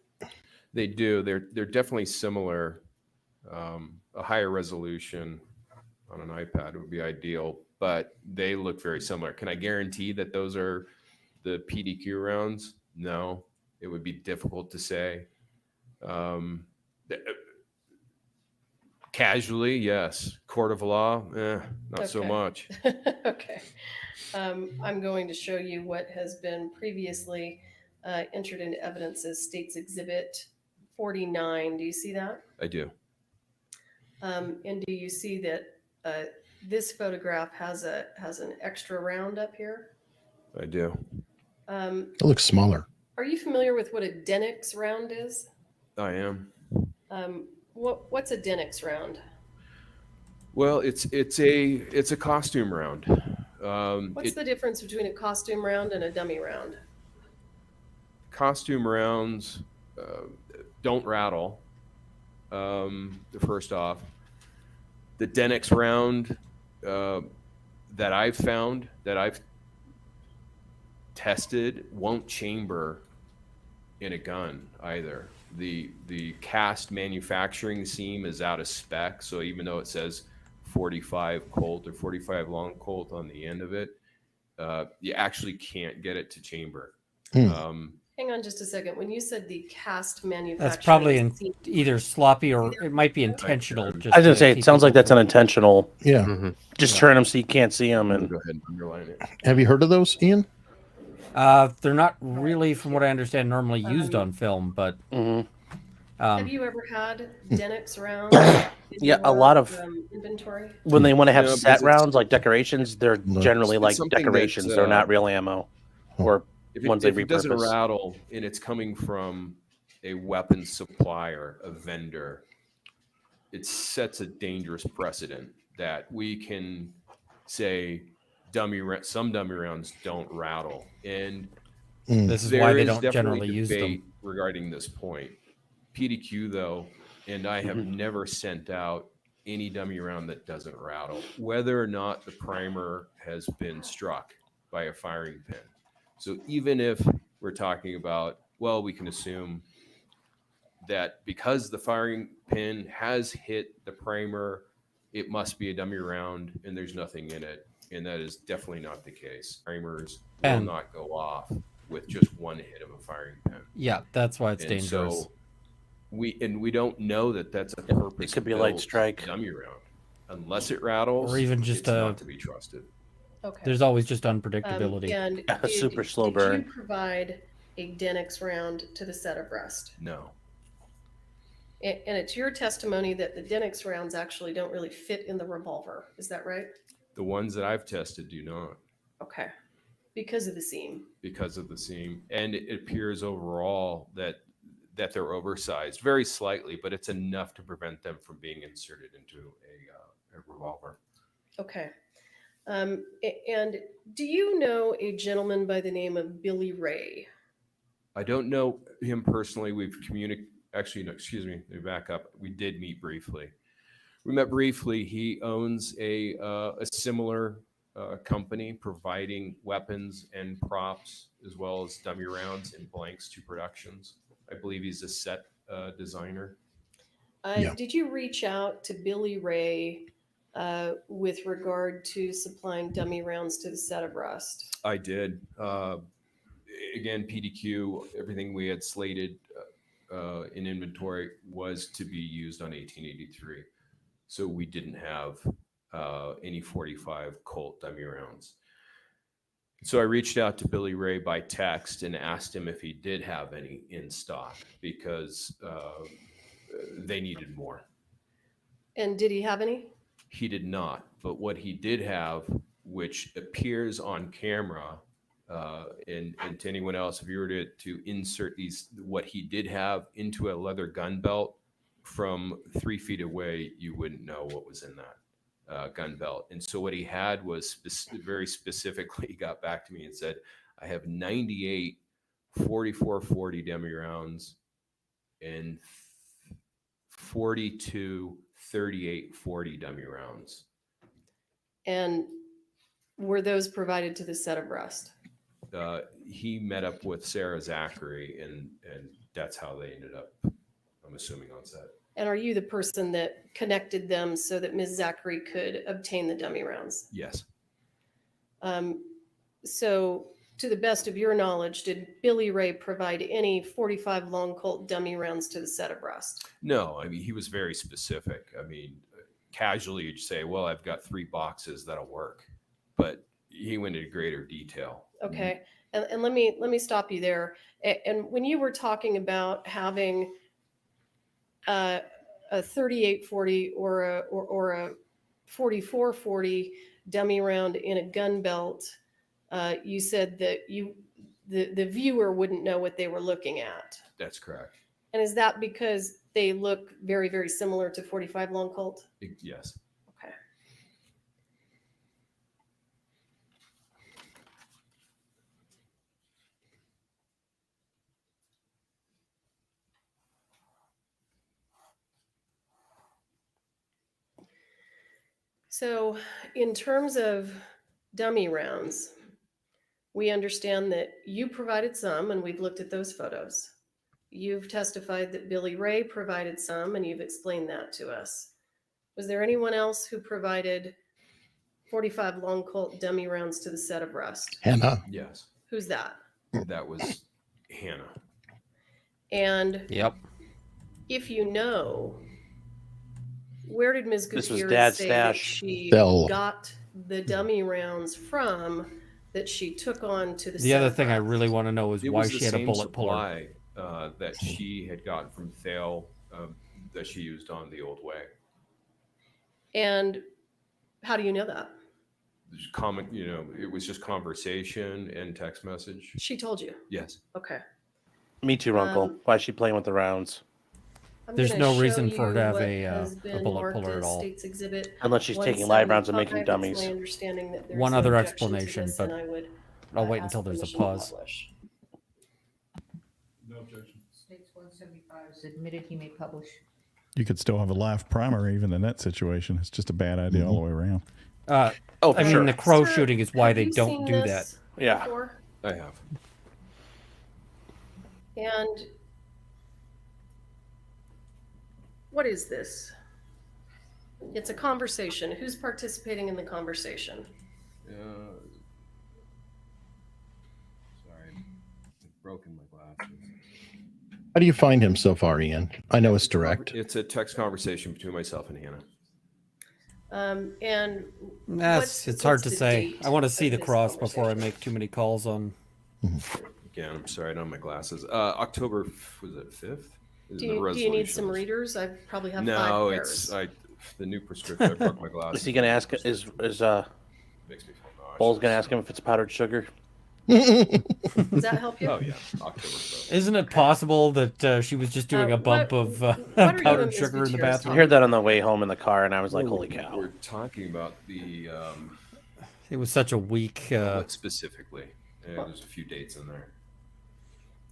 They do. They're definitely similar. A higher resolution on an iPad would be ideal, but they look very similar. Can I guarantee that those are the PDQ rounds? No, it would be difficult to say. Casually, yes. Court of law, not so Okay. much. Okay. I'm going to show you what has been previously entered into evidence as State's Exhibit 49. Do you see that? I do. And do you see that this photograph has an extra round up here? I do. It looks smaller. Are you familiar with what a Denix round is? I am. What's a Denix round? Well, it's a costume round. What's the difference between a costume round and a dummy round? Costume rounds don't rattle. First off, the Denix round that I've found, that I've tested, won't chamber in a gun either. The cast manufacturing seam is out of spec, so even though it says 45 Colt or 45 long Colt on the end of it, you actually can't get it to chamber. Hang on just a second. When you said the cast manufacturing, That's probably seam, either sloppy or it might be intentional. Just I was gonna to say, it keep sounds like people that's an from- intentional. Yeah. Just turn them so you can't see them. And Go ahead and underline it. Have you heard of those, Ian? They're not really, from what I understand, normally used on film, but have you ever had Denix rounds? Yeah, a lot of inventory. when they want to have No, set because rounds like decorations, they're generally It's like something decorations. that's, They're not real ammo or If ones it they doesn't repurpose. rattle and it's coming from a weapons supplier, a vendor, it sets a dangerous precedent that we can say some dummy rounds don't rattle. And this is there why they is don't definitely generally use debate them. regarding this point. PDQ though, and I have never sent out any dummy round that doesn't rattle, whether or not the primer has been struck by a firing pin. So even if we're talking about, well, we can assume that because the firing pin has hit the primer, it must be a dummy round and there's nothing in it. And that is definitely not the case. Primers will And- not go off with just one hit of a firing pin. Yeah, that's why it's And dangerous. so we don't know that that's a purpose. It could be a light strike. Dummy round, unless it rattles, Or even just it's not to be trusted. Okay. There's always just unpredictability. And A super slow did burn. you provide a Denix round to the set of rust? No. And it's your testimony that the Denix rounds actually don't really fit in the revolver. Is that right? The ones that I've tested do not, Okay. Because of the seam. because of the seam. And it appears overall that they're oversized very slightly, but it's enough to prevent them from being inserted into a revolver. Okay. And do you know a gentleman by the name of Billy Ray? I don't know him personally. We've actually, no, excuse me, let me back up. We did meet briefly. We met briefly. He owns a similar company providing weapons and props as well as dummy rounds and blanks to productions. I believe he's a set designer. Yeah. Did you reach out to Billy Ray with regard to supplying dummy rounds to the set of Rust? I did. Again, PDQ, everything we had slated in inventory was to be used on 1883. So we didn't have any 45 Colt dummy rounds. So I reached out to Billy Ray by text and asked him if he did have any in stock because they needed more. And did he have any? He did not. But what he did have, which appears on camera, and to anyone else, if you were to insert what he did have into a leather gun belt from 3 feet away, you wouldn't know what was in that gun belt. And so what he had was very specifically, he got back to me and said, I have 98 4440 dummy rounds and 42 3840 dummy rounds. And were those provided to the set of Rust? He met up with Sarah Zachary, and that's how they ended up, I'm assuming, on set. And are you the person that connected them so that Ms. Zachary could obtain the dummy rounds? Yes. So, to the best of your knowledge, did Billy Ray provide any 45 long Colt dummy rounds to the set of Rust? No, I mean, he was very specific. I mean, casually you'd say, well, I've got 3 boxes that'll work. But he went into greater detail. Okay. And let me stop you there. And when you were talking about having a 3840 or a 4440 dummy round in a gun belt, you said that the viewer wouldn't know what they were looking at. That's correct. And is that because they look very, very similar to 45 long Colt? Yes. Okay. So in terms of dummy rounds, we understand that you provided some, and we've looked at those photos. You've testified that Billy Ray provided some, and you've explained that to us. Was there anyone else who provided 45 long Colt dummy rounds to the set of Rust? Hannah. Yes. Who's that? That was Hannah. And Yep. if you know, where did Ms. This was Gutierrez Dad's say that stash. she Bell. got the dummy rounds from that she took on to the The set other of thing I Rust? really want to know is It why was she the had a same bullet puller. supply that she had gotten from Thale that she used on the old way. And how do you know that? Just comment, it was just conversation and text message. She told you. Yes. Okay. Me too, Uncle. Why is she playing with the rounds? I'm There's gonna no reason show for her to you have what a has been bullet marked puller at as all. State's Exhibit Unless she's taking live rounds and 175. making It's dummies. my understanding that there's One no other objection to explanation, this, but and I would, I'll wait ask until there's a permission to pause. publish. No objection. States 175 is admitted, he may publish. You could still have a live primer even in that situation. It's just a bad idea all the way around. Oh, for I sure. mean, the crow Sir, shooting is why have they you don't seen do that. this Yeah. before? I have. And what is this? It's a conversation. Who's participating in the conversation? Sorry, I've broken my glasses. How do you find him so far, Ian? I know it's direct. It's a text conversation between myself and Hannah. And It's hard what's to the say. date I want to of see the this cross before I conversation? make too many calls on. Again, I'm sorry, I don't have my glasses. October, was it 5th? Is Do the you need some resolutions. readers? I probably have No, 5 it's pairs. the new prescription. I broke my glasses. Is he gonna ask? Is makes me feel nauseous. Bowles gonna ask him if it's powdered sugar? Does that help you? Oh yeah, October 5th. Isn't it possible that she was just doing a bump of what are you powdered and Ms. sugar in the Gutierrez I bathroom? heard that on the way home in the car, and I was like, "Holy We're cow!" talking about the It was such a weak. what specifically. There's a few dates in there.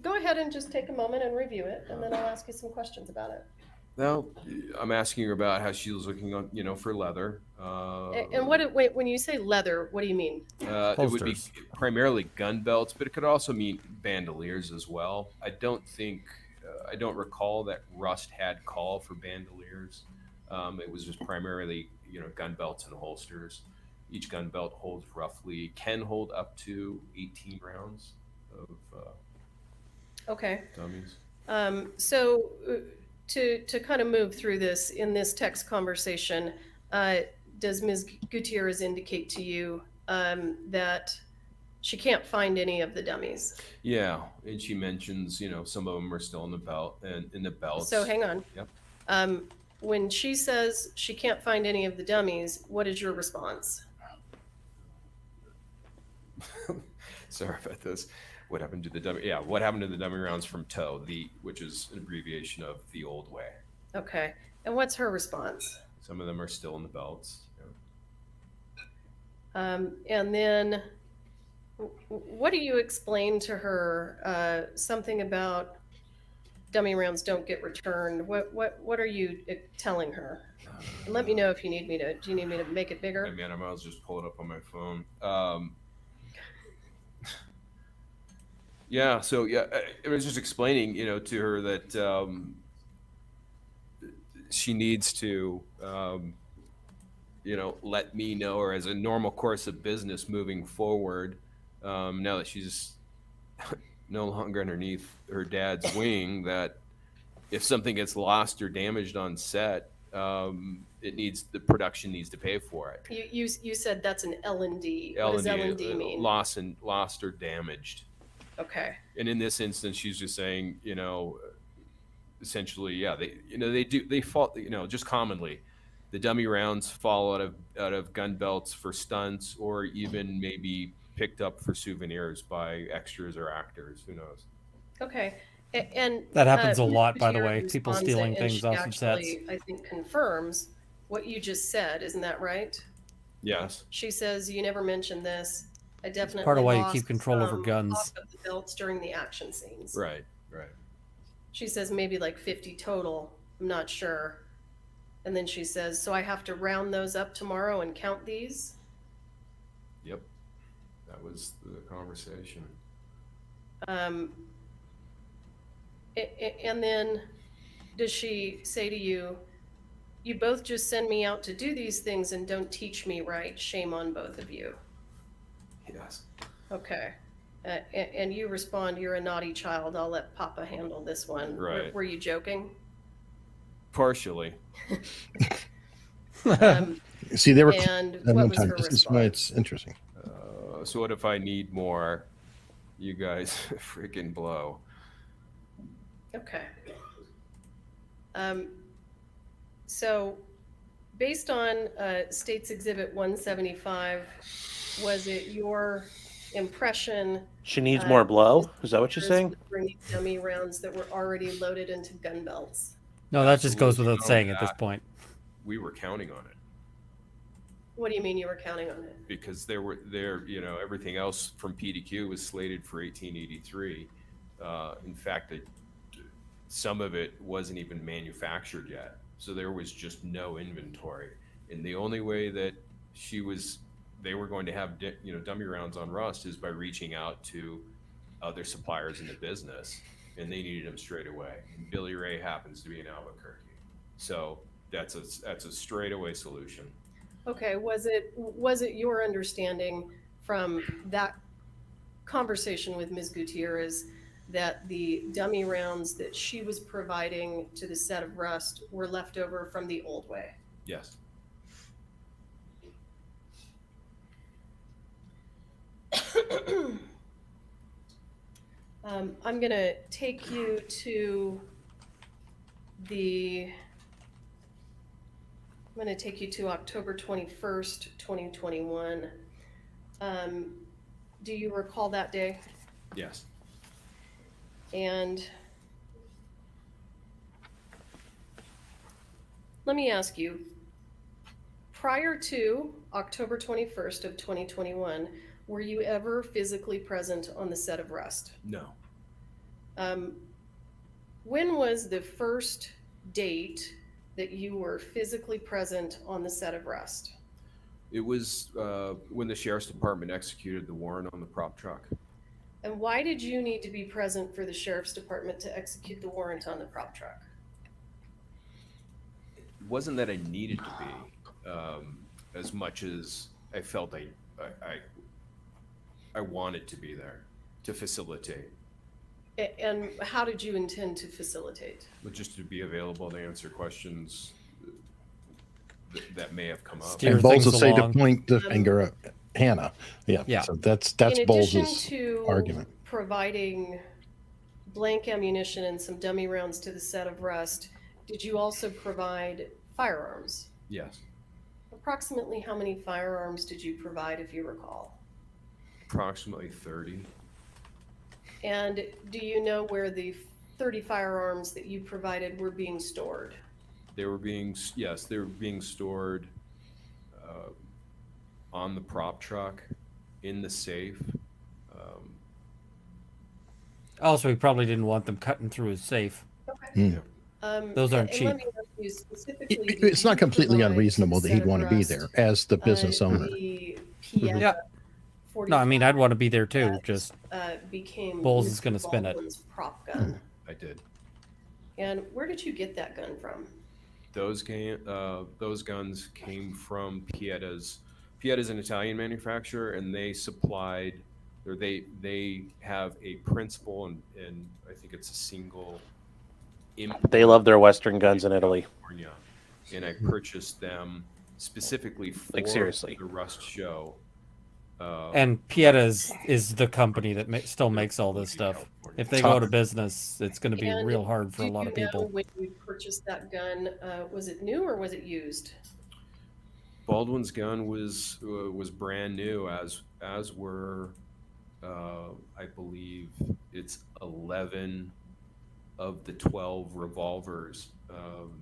Go ahead and just take a moment and review it, and then I'll ask you some questions about it. Well, I'm asking her about how she was looking on, for leather. And when you say leather, what do you mean? It would be primarily gun belts, but it could also mean bandoliers as well. I don't recall that Rust had call for bandoliers. It was just primarily, gun belts and holsters. Each gun belt can hold up to 18 rounds of Okay. dummies. So to kind of move through this in this text conversation, does Ms. Gutierrez indicate to you that she can't find any of the dummies? Yeah, and she mentions, some of them are still in the belt and in the belts. So hang on. Yep. When she says she can't find any of the dummies, what is your response? Sorry about this. What happened to the dummy? Yeah, what happened to the dummy rounds from TOW, which is an abbreviation of the old way. Okay. And what's her response? Some of them are still in the belts. And then what do you explain to her? Something about dummy rounds don't get returned. What are you telling her? And let me know if you need me to. Do you need me to make it bigger? I mean, I might as well just pull it up on my phone. Yeah. So I was just explaining, to her that she needs to, let me know, or as a normal course of business moving forward, now that she's no longer underneath her dad's wing, that if something gets lost or damaged on set, the production needs to pay for it. You said that's an L&D. What does L&D mean? Lost or damaged. Okay. And in this instance, she's just saying, essentially, yeah, they fall, just commonly, the dummy rounds fall out of gun belts for stunts, or even maybe picked up for souvenirs by extras or actors. Who knows? Okay. And that happens a Ms. lot, by the Gutierrez way. People responds stealing and things she off of sets. actually, I think, confirms what you just said. Isn't that right? Yes. She says, you never mentioned this. I definitely part of why you lost keep control over some guns. off of the belts during the action scenes. Right. She says maybe like 50 total. I'm not sure. And then she says, so I have to round those up tomorrow and count these? Yep. That was the conversation. And then does she say to you, you both just send me out to do these things and don't teach me right? Shame on both of you. Yes. Okay. And you respond, you're a naughty child. I'll let Papa handle this one. Right. Were you joking? Partially. See, they were and at what one was time. her This is why it's interesting. So what if I need more? You guys freaking blow. Okay. So based on State's Exhibit 175, was it your impression She needs more blow? Is that what you're Ms. saying? would bring dummy rounds that were already loaded into gun belts? No, that just goes Absolutely without no, saying at this that- point. We were counting on it What do you mean you were counting on it? because everything else from PDQ was slated for 1883. In fact, some of it wasn't even manufactured yet. So there was just no inventory. And the only way that they were going to have, dummy rounds on Rust is by reaching out to other suppliers in the business, and they needed them straight away. And Billy Ray happens to be in Albuquerque. So that's a straightaway solution. Okay, was it your understanding from that conversation with Ms. Gutierrez that the dummy rounds that she was providing to the set of Rust were left over from the old way? Yes. I'm going to take you to October 21st, 2021. Do you recall that day? Yes. And let me ask you, prior to October 21st of 2021, were you ever physically present on the set of Rust? No. When was the first date that you were physically present on the set of Rust? It was when the sheriff's department executed the warrant on the prop truck. And why did you need to be present for the sheriff's department to execute the warrant on the prop truck? It wasn't that I needed to be, as much as I felt I wanted to be there to facilitate. And how did you intend to facilitate? But just to be available to answer questions that may have come up. Steer And Bowles things will say to along. point the finger at Hannah. Yeah. Yeah. So that's In addition Bowles's to argument. providing blank ammunition and some dummy rounds to the set of Rust, did you also provide firearms? Yes. Approximately how many firearms did you provide, if you recall? Approximately 30. And do you know where the 30 firearms that you provided were being stored? They were being stored on the prop truck, in the safe. Also, he probably didn't want them cutting through his safe. Hmm. Those aren't and cheap. let me ask you specifically, did It's not you completely provide unreasonable to that the he'd set of want to be Rust, there as the business owner. The Pieta Yeah. 45 No, I mean, I'd want to be there too. that, Just became Bowles Mr. is gonna spin it. Baldwin's prop gun. I did. And where did you get that gun from? Those guns came from Pieta's. Pieta's an Italian manufacturer, and they supplied, or they have a principal, and I think it's a single import. They love their Western guns in Italy. California, and I purchased them specifically for Like, seriously. the Rust show. and Pieta is the company that still makes all this stuff. If they go out of business, it's going to be And real hard for a do lot you of know people. when you purchased that gun, was it new or was it used? Baldwin's gun was brand new, as were I believe it's 11 of the 12 revolvers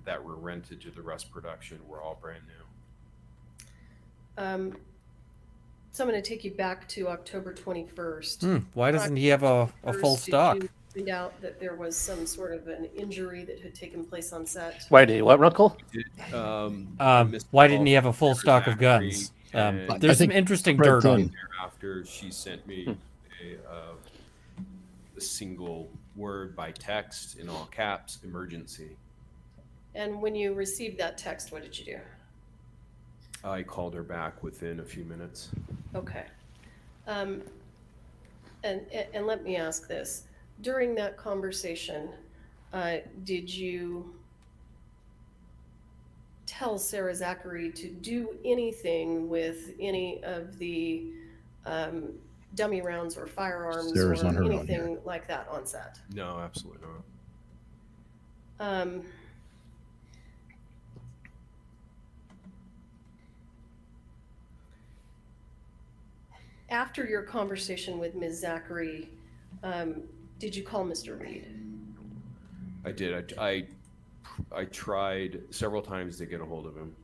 that were rented to the Rust production were all brand new. So I'm going to take you back to October 21st. Why doesn't he have a full First, stock? Did you find out that there was some sort of an injury that had taken place on set? Why did he what, Runkle? Why didn't he have a full stock of guns? There's some interesting dirt on. After she sent me a single word by text in all caps, emergency. And when you received that text, what did you do? I called her back within a few minutes. Okay. And let me ask this. During that conversation, did you tell Sarah Zachary to do anything with any of the dummy rounds or firearms Sarah's or on her own anything here. like that on set? No, absolutely not. After your conversation with Ms. Zachary, did you call Mr. Reed? I did. I tried several times to get a hold of him.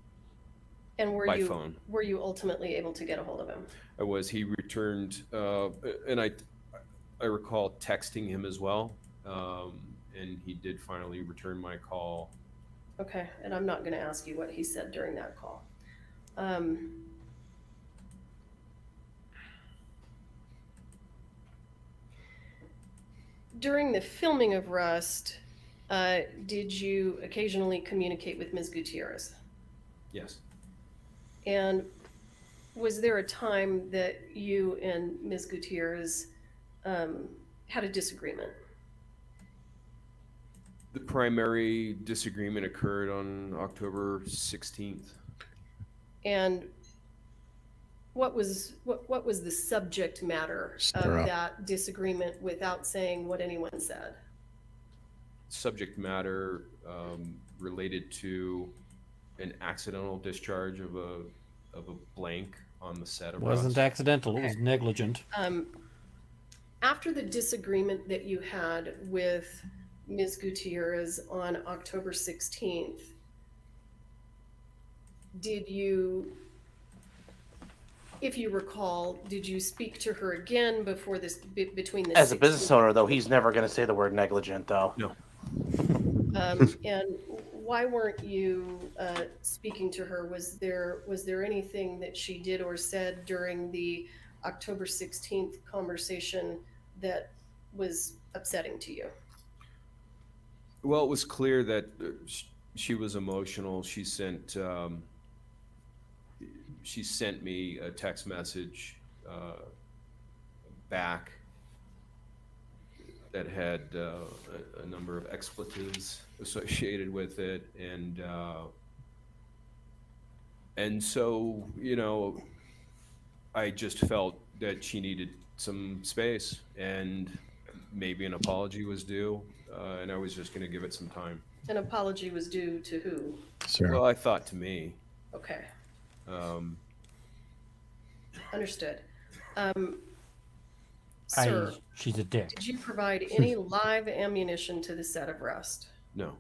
And by phone. Were you ultimately able to get a hold of him? I was. He returned, and I recall texting him as well, and he did finally return my call. Okay, and I'm not going to ask you what he said during that call. During the filming of Rust, did you occasionally communicate with Ms. Gutierrez? Yes. And was there a time that you and Ms. Gutierrez had a disagreement? The primary disagreement occurred on October 16th. And what was the subject matter Sarah. of that disagreement without saying what anyone said? Subject matter related to an accidental discharge of a blank on the set of Wasn't Rust. accidental. It was negligent. After the disagreement that you had with Ms. Gutierrez on October 16th, did you, if you recall, did you speak to her again before this, between the As a 16th business owner, though, he's never going to say the word negligent, though. No. And why weren't you speaking to her? Was there anything that she did or said during the October 16th conversation that was upsetting to you? Well, it was clear that she was emotional. She sent me a text message back that had a number of expletives associated with it, and so, you know, I just felt that she needed some space and maybe an apology was due, and I was just going to give it some time. An apology was due to who? Sarah. Well, I thought to me. Okay. Understood. Sir, She's a dick. did you provide any live ammunition to the set of Rust? No.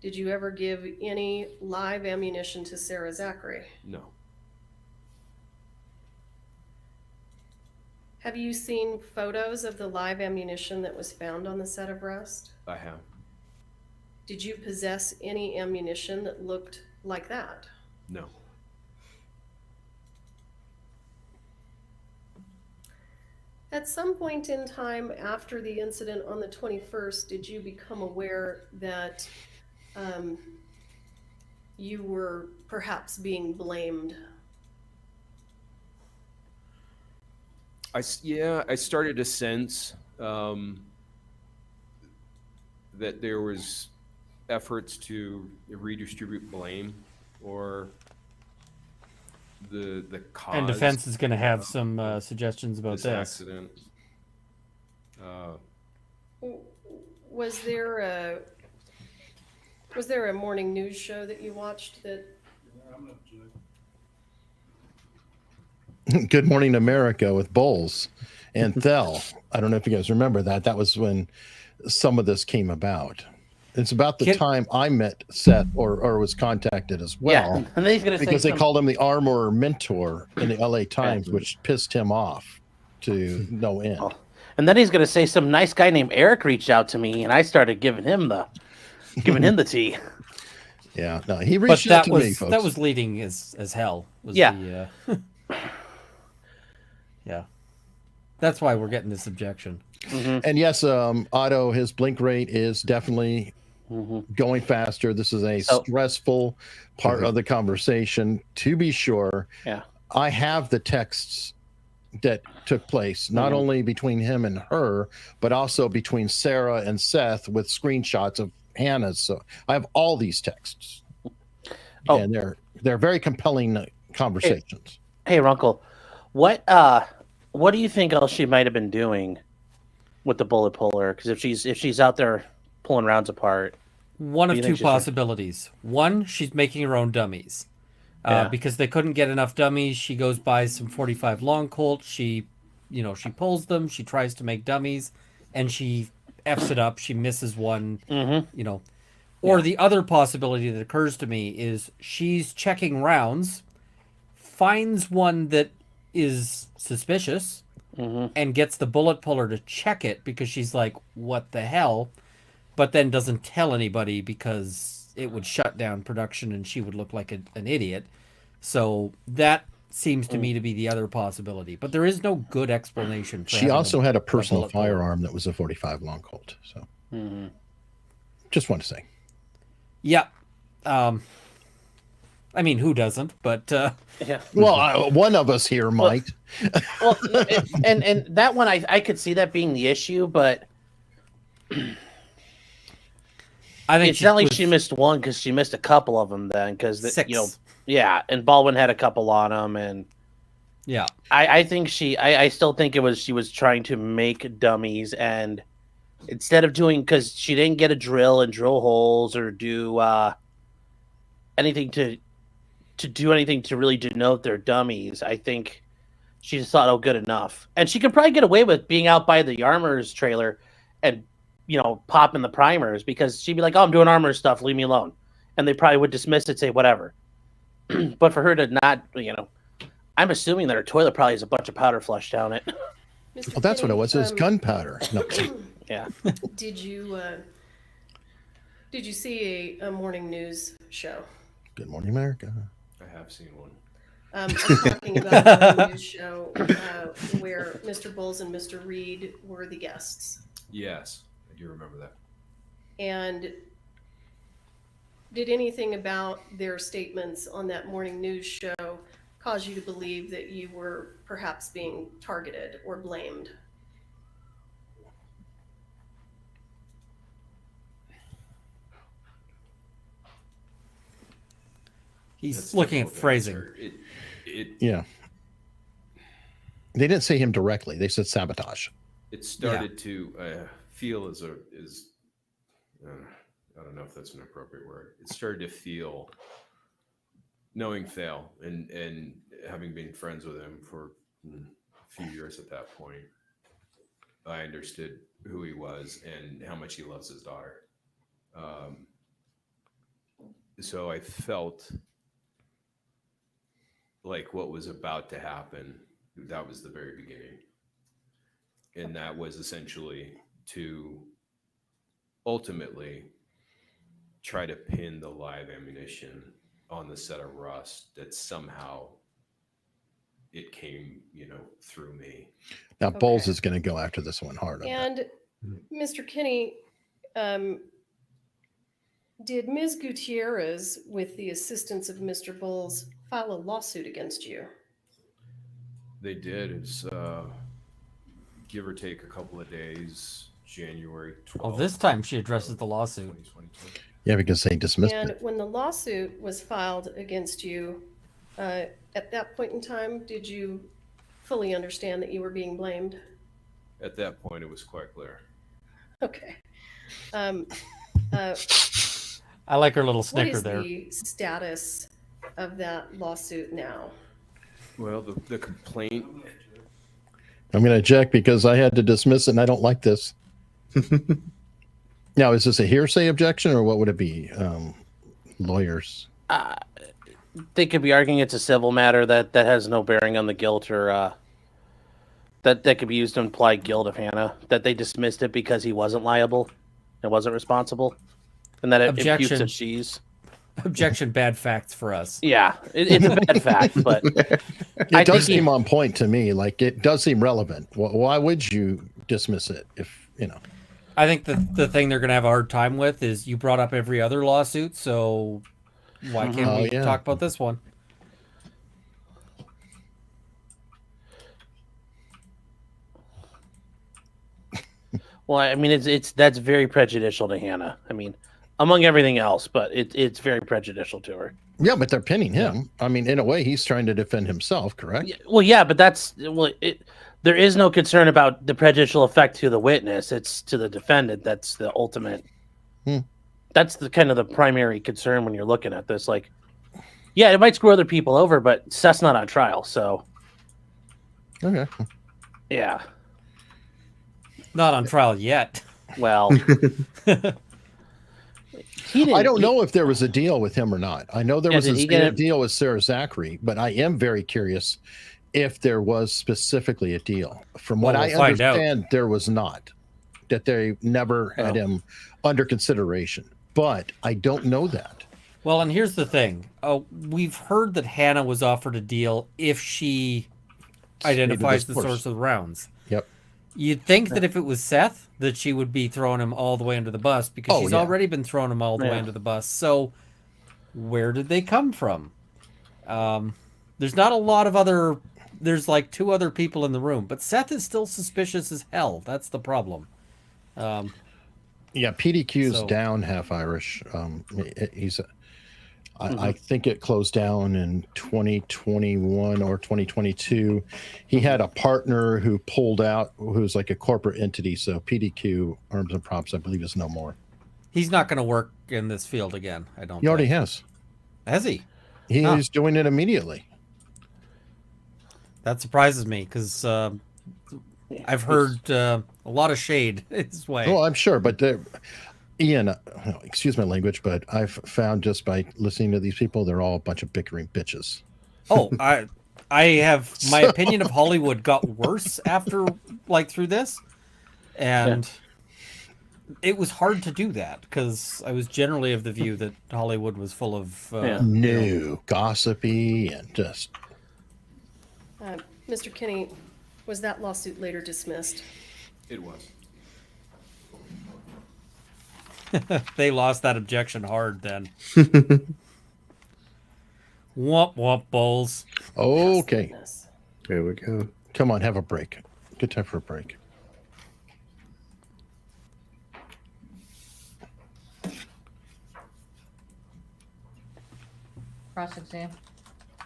Did you ever give any live ammunition to Sarah Zachary? No. Have you seen photos of the live ammunition that was found on the set of Rust? I have. Did you possess any ammunition that looked like that? No. At some point in time after the incident on the 21st, did you become aware that you were perhaps being blamed? I started to sense that there was efforts to redistribute blame or the cause. And defense is going to have some suggestions about this. Accident. Was there a morning news show that you watched that? Good Morning America with Bowles and Thel. I don't know if you guys remember that. That was when some of this came about. It's about the time I met Seth or was contacted as well. Yeah, and then he's gonna because say they called him the armor mentor in the LA Times, which pissed him off to no end. Oh. And then he's going to say some nice guy named Eric reached out to me, and I started giving him the tea. Yeah, no, he reached out to me, folks. That was leading as hell. Yeah. Yeah. That's why we're getting this objection. Mm-hmm. And yes, Otto, his blink rate is definitely going faster. This is a stressful part of the conversation, to be sure. Yeah. I have the texts that took place, not only between him and her, but also between Sarah and Seth with screenshots of Hannah's. So I have all these texts. And they're very compelling conversations. Hey, Runkle, what do you think else she might have been doing with the bullet puller? Because if she's out there pulling rounds apart, one of two possibilities. One, she's making her own dummies. Because they couldn't get enough dummies, she goes buys some 45 long Colts. She pulls them. She tries to make dummies, and she f's it up. She misses one. Or the other possibility that occurs to me is she's checking rounds, finds one that is suspicious, and gets the bullet puller to check it because she's like, "What the hell?" But then doesn't tell anybody because it would shut down production and she would look like an idiot. So that seems to me to be the other possibility. But there is no good explanation for She also had a personal bullet puller. firearm that was a 45 long Colt. So just want to say. Yeah. I mean, who doesn't? But yeah. Well, one of us here might. Well, and that one I could see that being the issue, but I think it's not like she missed one because she missed a couple of them then because and Baldwin had a couple on them and I think I still think she was trying to make dummies and instead of doing because she didn't get a drill and drill holes or do anything to do anything to really denote their dummies. I think she just thought, oh, good enough, and she could probably get away with being out by the Armors trailer and popping the primers because she'd be like, oh, I'm doing armor stuff, leave me alone. And they probably would dismiss it, say whatever. But for her to not, I'm assuming that her toilet probably has a bunch of powder flushed down it. Well, that's what it was. It was gunpowder. No. Yeah. Did you Did you see a morning news show? Good Morning America. I have seen one. I'm talking about a morning news show where Mr. Bowles and Mr. Reed were the guests. Yes, I do remember that. And did anything about their statements on that morning news show cause you to believe that you were perhaps being targeted or blamed? He's looking at phrasing. Yeah. They didn't say him directly. They said sabotage. It started to feel I don't know if that's an appropriate word. It started to feel, knowing Thale and having been friends with him for a few years at that point, I understood who he was and how much he loves his daughter. So I felt like what was about to happen, that was the very beginning. And that was essentially to ultimately try to pin the live ammunition on the set of Rust, that somehow it came, through me. Now, Bowles is going to go after this one hard. And Mr. Kenney, did Ms. Gutierrez, with the assistance of Mr. Bowles, file a lawsuit against you? They did. It's give or take a couple of days, January 12th. Oh, this time she addresses the lawsuit. Yeah, because they dismissed And it. when the lawsuit was filed against you, at that point in time, did you fully understand that you were being blamed? At that point, it was quite clear. Okay. I like her little snicker there. What is the status of that lawsuit now? Well, the complaint. I'm going to object because I had to dismiss it and I don't like this. Now, is this a hearsay objection or what would it be? Lawyers. They could be arguing it's a civil matter that has no bearing on the guilt, or that could be used to imply guilt of Hannah, that they dismissed it because he wasn't liable and wasn't responsible, and that it imputes that she's. Objection, bad facts for us. Yeah, it's a bad fact, but it does seem on point to me. Like, it does seem relevant. Why would you dismiss it if, I think the thing they're going to have a hard time with is you brought up every other lawsuit, so why can't we talk about this one? Well, I mean, that's very prejudicial to Hannah. I mean, among everything else, but it's very prejudicial to her. Yeah, but they're pinning him. I mean, in a way, he's trying to defend himself, correct? Well, yeah, but there is no concern about the prejudicial effect to the witness. It's to the defendant. That's the ultimate. That's the kind of the primary concern when you're looking at this. Like, yeah, it might screw other people over, but Seth's not on trial, so. Okay. Yeah. Not on trial yet. Well. I don't know if there was a deal with him or not. I know there was a deal with Sarah Zachary, but I am very curious if there was specifically a deal. From what I understand, there was not. That they never had him under consideration. But I don't know that. Well, and here's the thing. We've heard that Hannah was offered a deal if she identifies the source of the rounds. Yep. You'd think that if it was Seth, that she would be throwing him all the way under the bus, because she's already been throwing him all the way under the bus. So where did they come from? There's not a lot of other... There's like 2 other people in the room, but Seth is still suspicious as hell. That's the problem. Yeah, PDQ's down half Irish. I think it closed down in 2021 or 2022. He had a partner who pulled out, who's like a corporate entity. So PDQ, Arms and Props, I believe, is no more. He's not going to work in this field again, I don't think. He already has. Has he? He is doing it immediately. That surprises me, because I've heard a lot of shade his way. Oh, I'm sure. But Ian, excuse my language, but I've found just by listening to these people, they're all a bunch of bickering bitches. Oh, I have my opinion of Hollywood got worse after, like, through this. And it was hard to do that because I was generally of the view that Hollywood was full of gossipy and just. Mr. Kenney, was that lawsuit later dismissed? It was. They lost that objection hard then. Womp womp bowls. Okay. There we go. Come on, have a break. Good time for a break. Cross exam.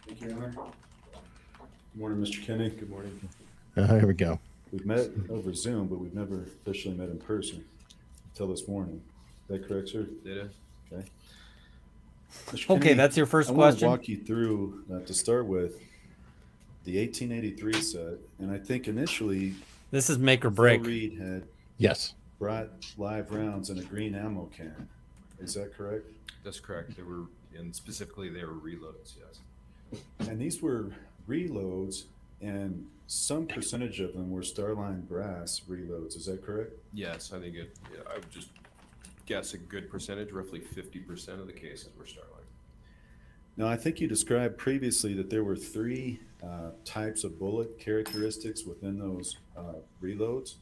Thank you, Henry. Good morning, Mr. Kenney. Good morning. Here we go. We've met over Zoom, but we've never officially met in person until this morning. Is that correct, sir? It is. Okay. Mr. Okay, Kenney, that's your first I want question? to walk you through, to start with, the 1883 set. And I think initially, this is make or Phil break. Reed had brought live rounds in a green ammo can. Is that correct? That's correct. They were, and specifically, they were reloads. Yes. And these were reloads, and some percentage of them were Starline brass reloads. Is that correct? Yes, I think it. I would just guess a good percentage, roughly 50% of the cases were Starline. Now, I think you described previously that there were three types of bullet characteristics within those reloads.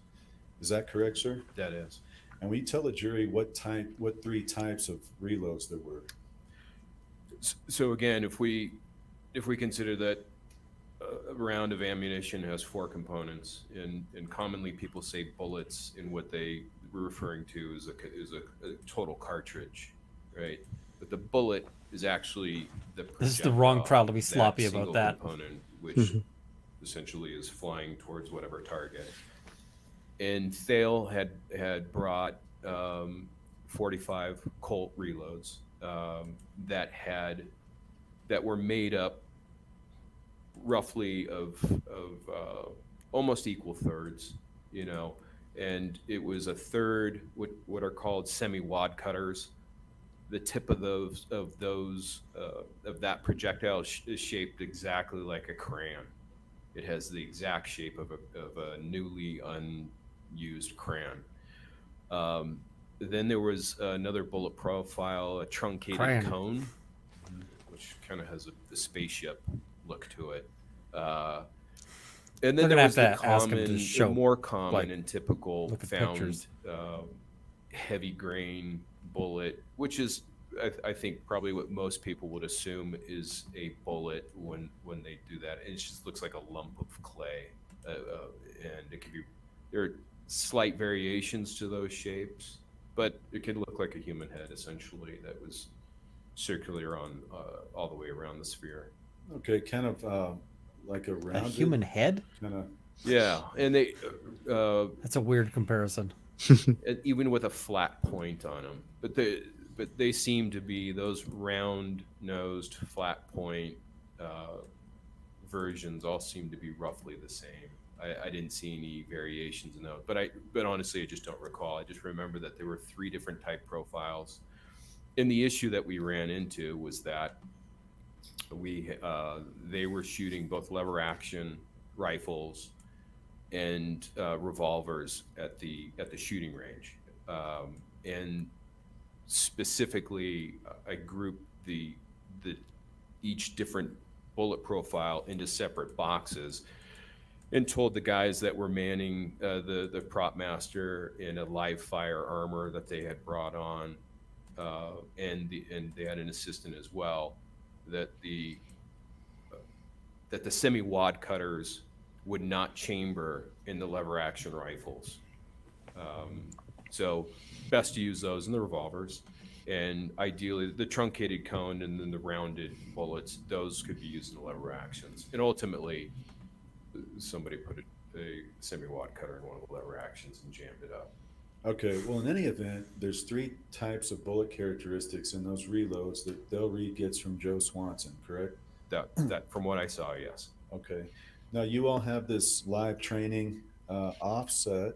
Is that correct, sir? That is. And we tell the jury what three types of reloads there were. So again, if we consider that a round of ammunition has four components, and commonly people say bullets, in what they were referring to is a total cartridge, right? But the bullet is actually the This is the wrong crowd to be sloppy about that. component, which essentially is flying towards whatever target. And Thale had brought 45 Colt reloads that were made up roughly of almost equal thirds, and it was a third what are called semi-wad cutters. The tip of that projectile is shaped exactly like a crayon. It has the exact shape of a newly unused crayon. Then there was another bullet profile, a truncated cone, which kind of has a spaceship look to it. And then there was the more common and typical found heavy grain bullet, which is, I think, probably what most people would assume is a bullet when they do that. It just looks like a lump of clay, and it could be, there are slight variations to those shapes, but it could look like a human head essentially that was circular on all the way around the sphere. Okay, kind of like a rounded human head. Kind of. Yeah, and they. That's a weird comparison. Even with a flat point on them, but they seem to be those round-nosed, flat point versions. All seem to be roughly the same. I didn't see any variations in those, but honestly, I just don't recall. I just remember that there were three different type profiles. And the issue that we ran into was that they were shooting both lever action rifles and revolvers at the shooting range, and specifically, I grouped the each different bullet profile into separate boxes, and told the guys that were manning the prop master in a live fire armor that they had brought on, and they had an assistant as well, that the semi-wad cutters would not chamber in the lever action rifles. So best to use those in the revolvers, and ideally the truncated cone and then the rounded bullets, those could be used in the lever actions. And ultimately somebody put a semi-wad cutter in one of the lever actions and jammed it up. Okay, well, in any event, there's three types of bullet characteristics in those reloads that Thale Reed gets from Joe Swanson, correct? That from what I saw, yes. Okay. Now, you all have this live training offset.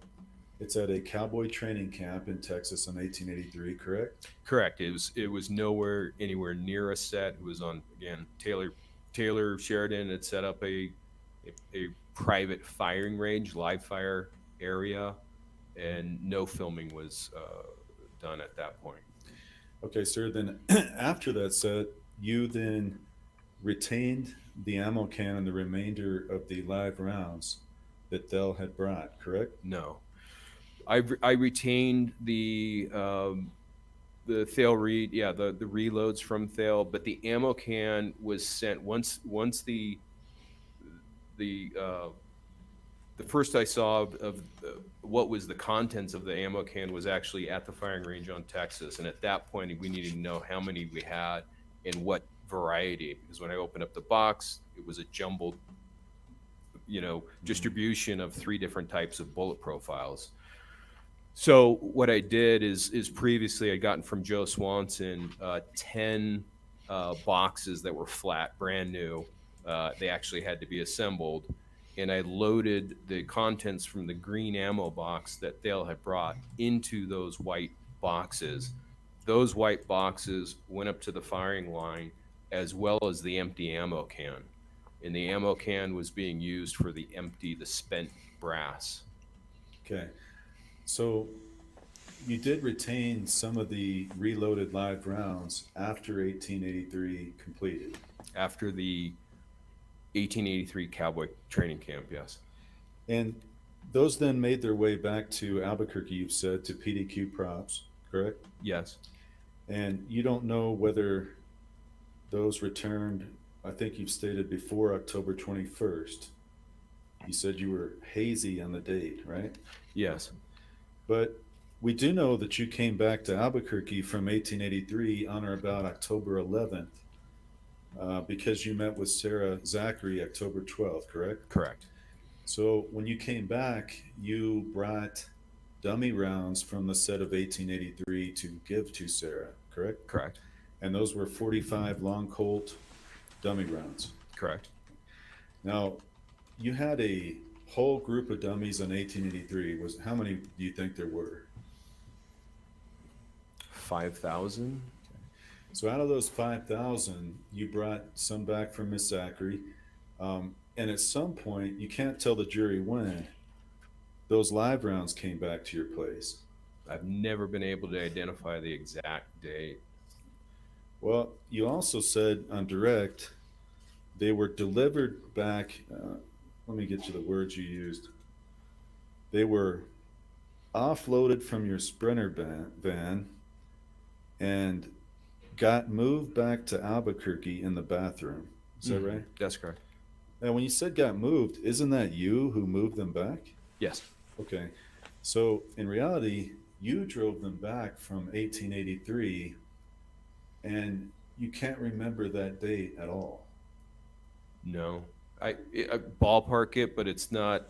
It's at a cowboy training camp in Texas in 1883, correct? Correct. It was anywhere near a set. It was on, again, Taylor Sheridan had set up a private firing range, live fire area and no filming was done at that point. Okay, sir. Then after that set, you then retained the ammo can and the remainder of the live rounds that Thel had brought, correct? No, I retained the Thale Reed, yeah, the reloads from Thale, but the ammo can was sent once the first I saw of what was the contents of the ammo can was actually at the firing range on Texas, and at that point we needed to know how many we had and what variety, because when I opened up the box, it was a jumbled, distribution of 3 different types of bullet profiles. So what I did is previously I'd gotten from Joe Swanson 10 boxes that were flat, brand new. They actually had to be assembled, and I loaded the contents from the green ammo box that Thale had brought into those white boxes. Those white boxes went up to the firing line, as well as the empty ammo can. And the ammo can was being used for the spent brass. Okay. So you did retain some of the reloaded live rounds after 1883 completed. After the 1883 Cowboy Training Camp, yes. And those then made their way back to Albuquerque, you've said, to PDQ Props, correct? Yes. And you don't know whether those returned, I think you've stated before October 21st. You said you were hazy on the date, right? Yes. But we do know that you came back to Albuquerque from 1883 on or about October 11th because you met with Sarah Zachary October 12th, correct? Correct. So when you came back, you brought dummy rounds from the set of 1883 to give to Sarah, correct? Correct. And those were 45 long Colt dummy rounds. Correct. Now, you had a whole group of dummies on 1883. How many do you think there were? 5,000. So out of those 5,000, you brought some back from Miss Zachary. And at some point, you can't tell the jury when, those live rounds came back to your place. I've never been able to identify the exact date. Well, you also said on direct, they were delivered back. Let me get you the words you used. They were offloaded from your Sprinter van and got moved back to Albuquerque in the bathroom. Is that right? That's correct. Now, when you said got moved, isn't that you who moved them back? Yes. Okay. So in reality, you drove them back from 1883 and you can't remember that date at all. No, I ballpark it, but it's not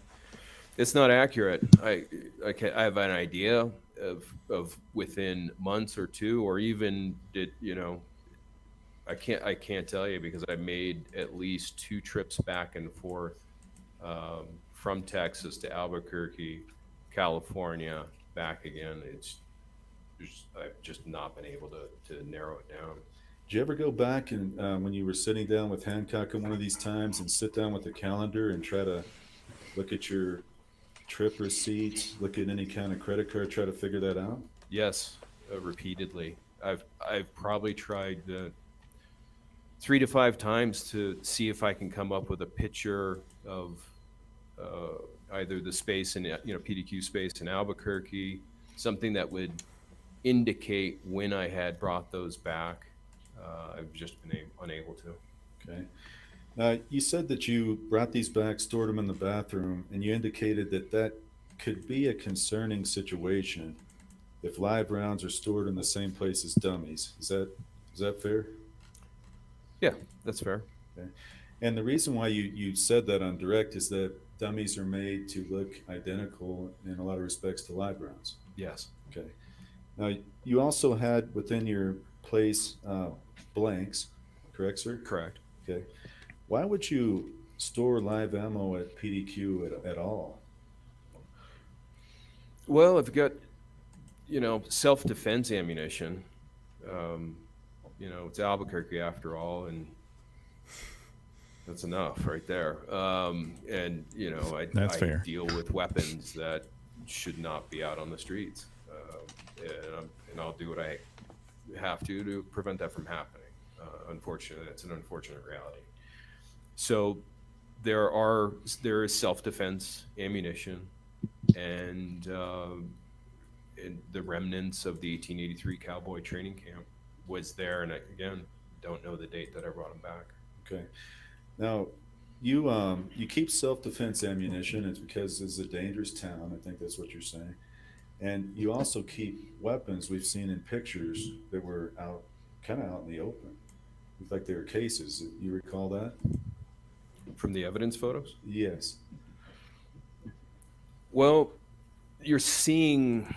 accurate. I have an idea of within months or two, or even I can't tell you because I made at least 2 trips back and forth from Texas to Albuquerque, California, back again. I've just not been able to narrow it down. Did you ever go back and when you were sitting down with Hancock in one of these times and sit down with the calendar and try to look at your trip receipts, look at any kind of credit card, try to figure that out? Yes, repeatedly. I've probably tried 3 to 5 times to see if I can come up with a picture of either the space in PDQ space in Albuquerque, something that would indicate when I had brought those back. I've just been unable to. Okay. You said that you brought these back, stored them in the bathroom, and you indicated that could be a concerning situation if live rounds are stored in the same place as dummies. Is that fair? Yeah, that's fair. Okay. And the reason why you said that on direct is that dummies are made to look identical in a lot of respects to live rounds. Yes. Okay. Now, you also had within your place blanks, correct, sir? Correct. Okay. Why would you store live ammo at PDQ at all? Well, I've got, self-defense ammunition. It's Albuquerque after all, and that's enough right there. I fair. deal with weapons that should not be out on the streets. And I'll do what I have to prevent that from happening. Unfortunately, it's an unfortunate reality. So there is self-defense ammunition and the remnants of the 1883 cowboy training camp was there. And I, again, don't know the date that I brought them back. Okay. Now, you keep self-defense ammunition. It's because it's a dangerous town. I think that's what you're saying. And you also keep weapons we've seen in pictures that were kind of out in the open. Looked like they were cases. You recall that? From the evidence photos? Yes. Well, you're seeing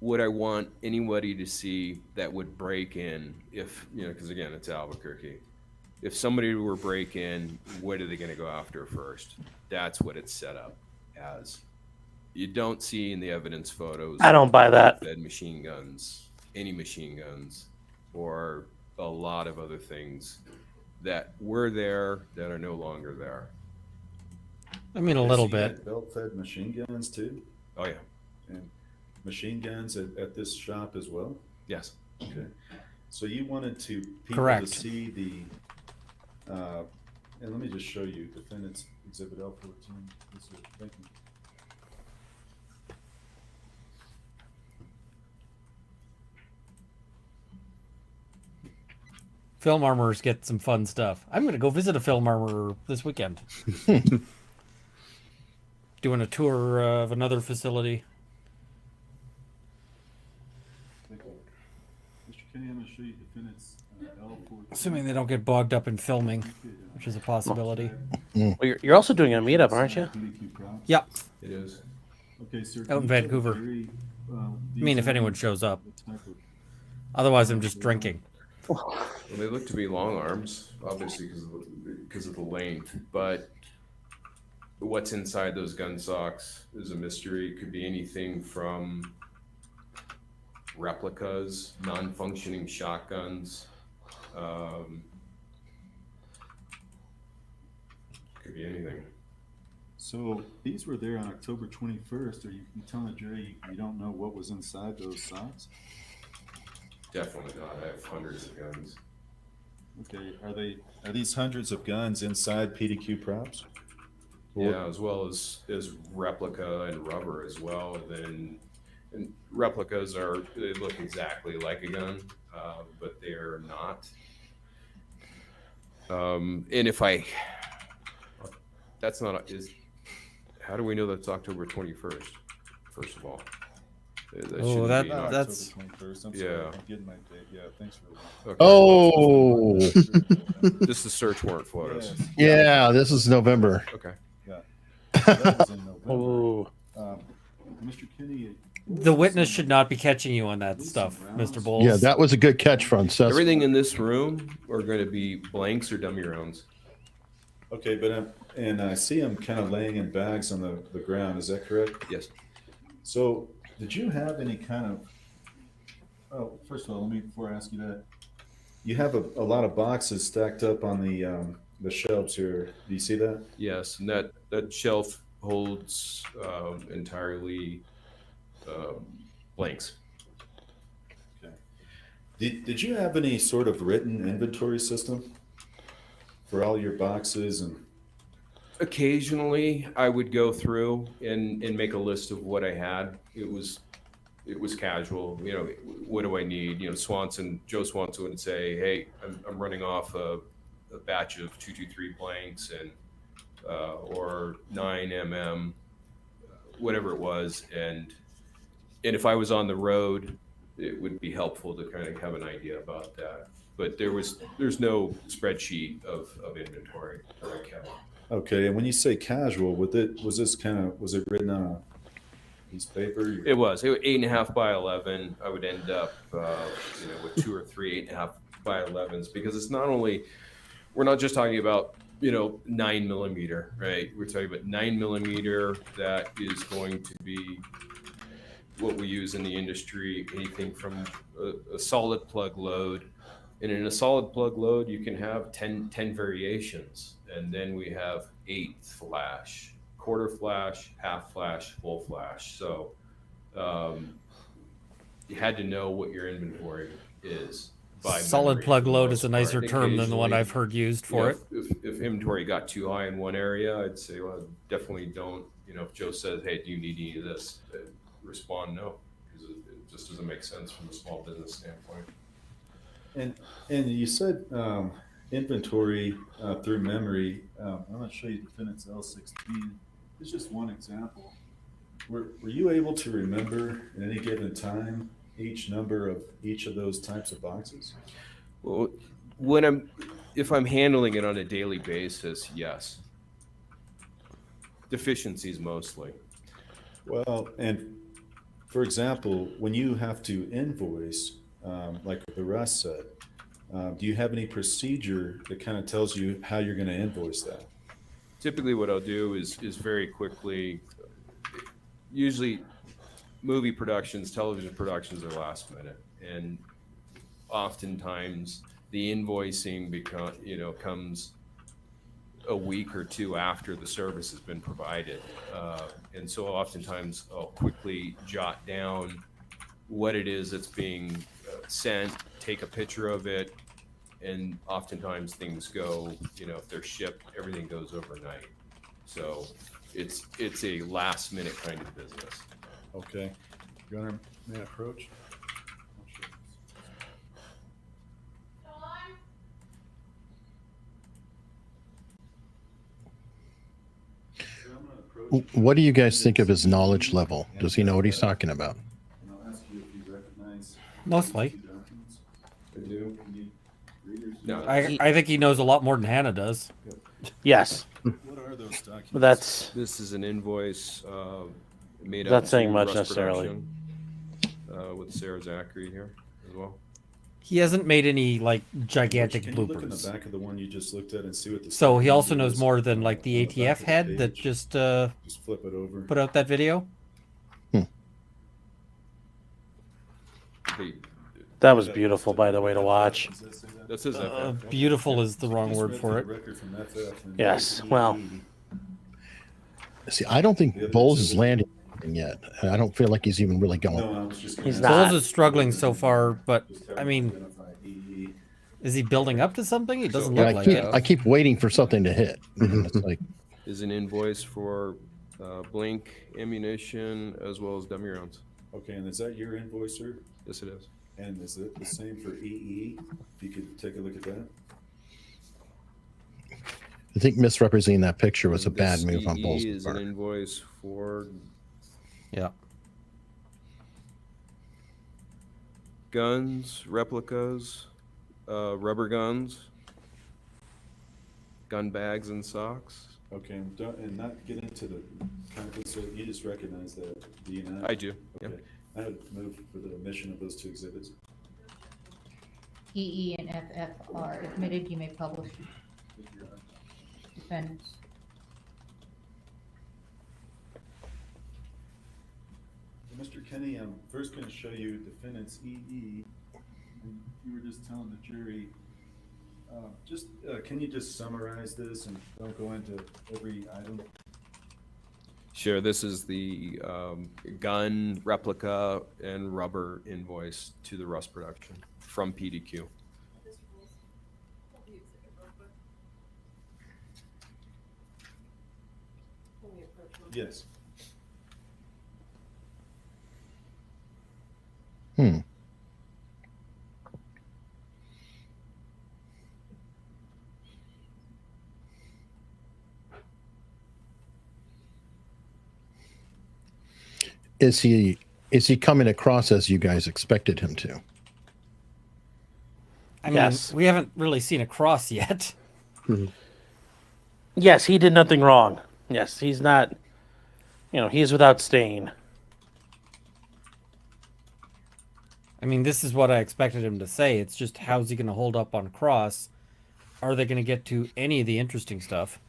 what I want anybody to see that would break in if, because again, it's Albuquerque. If somebody were break in, what are they going to go after first? That's what it's set up as. You don't see in the evidence photos. I don't buy that. Fed machine guns, any machine guns, or a lot of other things that were there that are no longer there. I mean, a little bit. Belt-fed machine guns too? Oh yeah. And machine guns at this shop as well? Yes. Okay. So you wanted people Correct. to see the, and let me just show you Defendant's Exhibit L14. Thank you. Film armorers get some fun stuff. I'm going to go visit a film armorer this weekend. Doing a tour of another facility. Thank you. Mr. Kenney, I'm going to show you Defendant's L14. Assuming they don't get bogged up in filming, which is a possibility. Well, you're also doing a meetup, aren't you? Yep. It is. Okay, sir. Out in Vancouver. I mean, if anyone shows up. Otherwise, I'm just drinking. Well, they look to be long arms, obviously because of the length, but what's inside those gun socks is a mystery. It could be anything from replicas, non-functioning shotguns. Could be anything. So these were there on October 21st. Are you telling the jury you don't know what was inside those socks? Definitely not. I have hundreds of guns. Okay, are these hundreds of guns inside PDQ props? Yeah, as well as replica and rubber as well. And replicas they look exactly like a gun, but they are not. And that's not how do we know that's October 21st? First of all. That's October 21st. I'm yeah. sorry, I'm getting my date. Yeah, thanks for Okay. Oh, Just the search warrant photos. Yes. yeah, this is November. Okay. Yeah. That was in November. Ooh. Mr. Kenney, the witness should not be catching you on that stuff, Mr. Bowles. Yeah, that was a good catch from Seth. Everything in this room are going to be blanks or dummy rounds. okay, but and I see them kind of laying in bags on the ground. Is that correct? Yes. So, did you have any kind of? Oh, first of all, before I ask you that, you have a lot of boxes stacked up on the shelves here. Do you see that? Yes, and that shelf holds entirely blanks. Okay. Did you have any sort of written inventory system for all your boxes and? Occasionally, I would go through and make a list of what I had. It was casual. What do I need? Joe Swanson would say, "Hey, I'm running off a batch of 223 blanks and or 9mm, whatever it was." And if I was on the road, it would be helpful to kind of have an idea about that. But there's no spreadsheet of inventory that I kept. Okay, and when you say casual, was it written on a piece of paper? It was 8.5 by 11. I would end up, with 2 or 3 8.5 by 11s because it's not only, we're not just talking about 9mm, right? We're talking about 9mm that is going to be what we use in the industry, anything from a solid plug load. And in a solid plug load, you can have 10 variations. And then we have 8 flash quarter flash, half flash, full flash. So you had to know what your inventory is. Solid memory plug for the load most is a nicer part. term than the one Occasionally, I've heard used you know, for it. If inventory got too high in one area, I'd say, well, definitely don't, you know, if Joe says, hey, do you need any of this? Respond no, because it just doesn't make sense from a small business standpoint. And you said inventory through memory. I'm going to show you defendant's L16. It's just one example. Were you able to remember at any given time each number of each of those types of boxes? Well, if I'm handling it on a daily basis, yes. Deficiencies mostly. Well, and for example, when you have to invoice, like the Russ said, do you have any procedure that kind of tells you how you're going to invoice that? Typically what I'll do is very quickly, usually movie productions, television productions are last minute. And oftentimes the invoicing comes a week or two after the service has been provided. And so oftentimes I'll quickly jot down what it is that's being sent, take a picture of it, and oftentimes things go, if they're shipped, everything goes overnight. So it's a last minute kind of business. Okay. Gunner, may I approach? What do you guys think of his knowledge level? Does he know what he's talking about? And I'll ask you if you recognize Mostly. documents. I do. Can you read your- No, I think he knows a lot more than Hannah does. Yes. What are those documents? But This is an invoice made Not up saying to much Rust necessarily. Production, with Sarah Zachary here as well. He hasn't made any like gigantic Can you look in the bloopers. back of the one you just looked at and see what the So he second also number knows is more than like the on back ATF of head that page? just Just flip it over. put out that video. That was beautiful, by the way, to watch. Does that say that? This is Beautiful is the wrong Just word read for the it. record from FF and Yes, AE. well. See, I don't think Bowles is landing yet. I don't feel like he's even really going. No, I was just gonna He's ask not. Bowles is struggling so far, but I mean, identify EE. is he building up to something? He doesn't Yeah, look like it. I keep waiting for something to hit. And it's like, is an invoice for blink ammunition as well as dummy rounds. Okay, and is that your invoicer? Yes, it is. And is it the same for EE? If you could take a look at that. I think misrepresenting that picture was a bad This move on EE Bowles' is an part. invoice for Yeah. guns, replicas, rubber guns, gun bags, and socks. Okay, and not get into the content, so you just recognize that, do you not? I do. Okay. Yep. I would move for the omission of those two exhibits. EE and FF are admitted. You may publish. Defendants. Mr. Kenney, I'm first going to show you defendant's EE. And you were just telling the jury, can you just summarize this and don't go into every item? Sure. This is the gun, replica, and rubber invoice to the Rust production from PDQ. Yes. Is he coming across as you guys expected him to? I mean, Yes. we haven't really seen a cross yet. Yes, he did nothing wrong. Yes, he's not, he is without stain. I mean, this is what I expected him to say. It's just how's he going to hold up on cross? Are they going to get to any of the interesting stuff?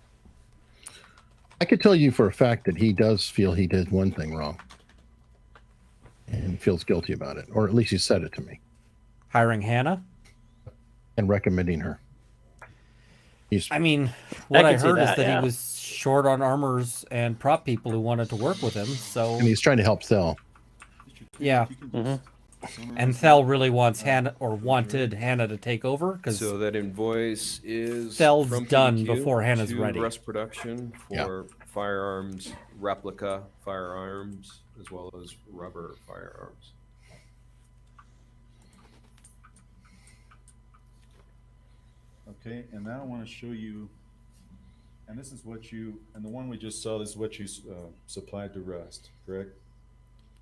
I could tell you for a fact that he does feel he did one thing wrong. And feels guilty about it. Or at least he said it to me. Hiring Hannah? And recommending her. I mean, what I can see heard is that, that yeah. he was short on armors and prop people who wanted to work with him. So And he's trying to help Thel. yeah. And Thel really wants Hannah, or wanted Hannah to take over because So that invoice is Thel's from done PDQ before Hannah's to ready. Rust Production for firearms, replica firearms, as well as rubber firearms. Okay, and now I want to show you, and this is what you, and the one we just saw, this is what you supplied to Rust, correct?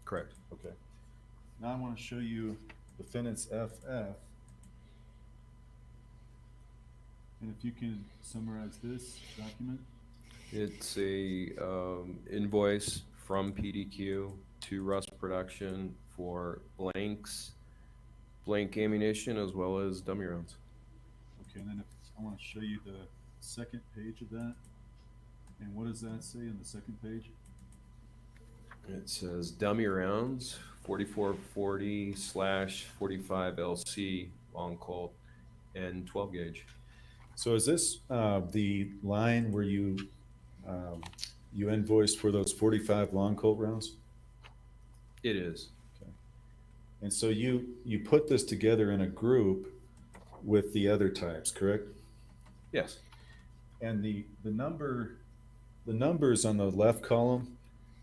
Correct. Okay. Now I want to show you defendant's FF. And if you can summarize this document. It's a invoice from PDQ to Rust Production for blanks, blank ammunition, as well as dummy rounds. Okay, and then I want to show you the second page of that. And what does that say on the second page? It says dummy rounds, 4440/45 LC long Colt and 12 gauge. So is this the line where you invoiced for those 45 long Colt rounds? It is. Okay. And so you put this together in a group with the other types, correct? Yes. And the numbers on the left column,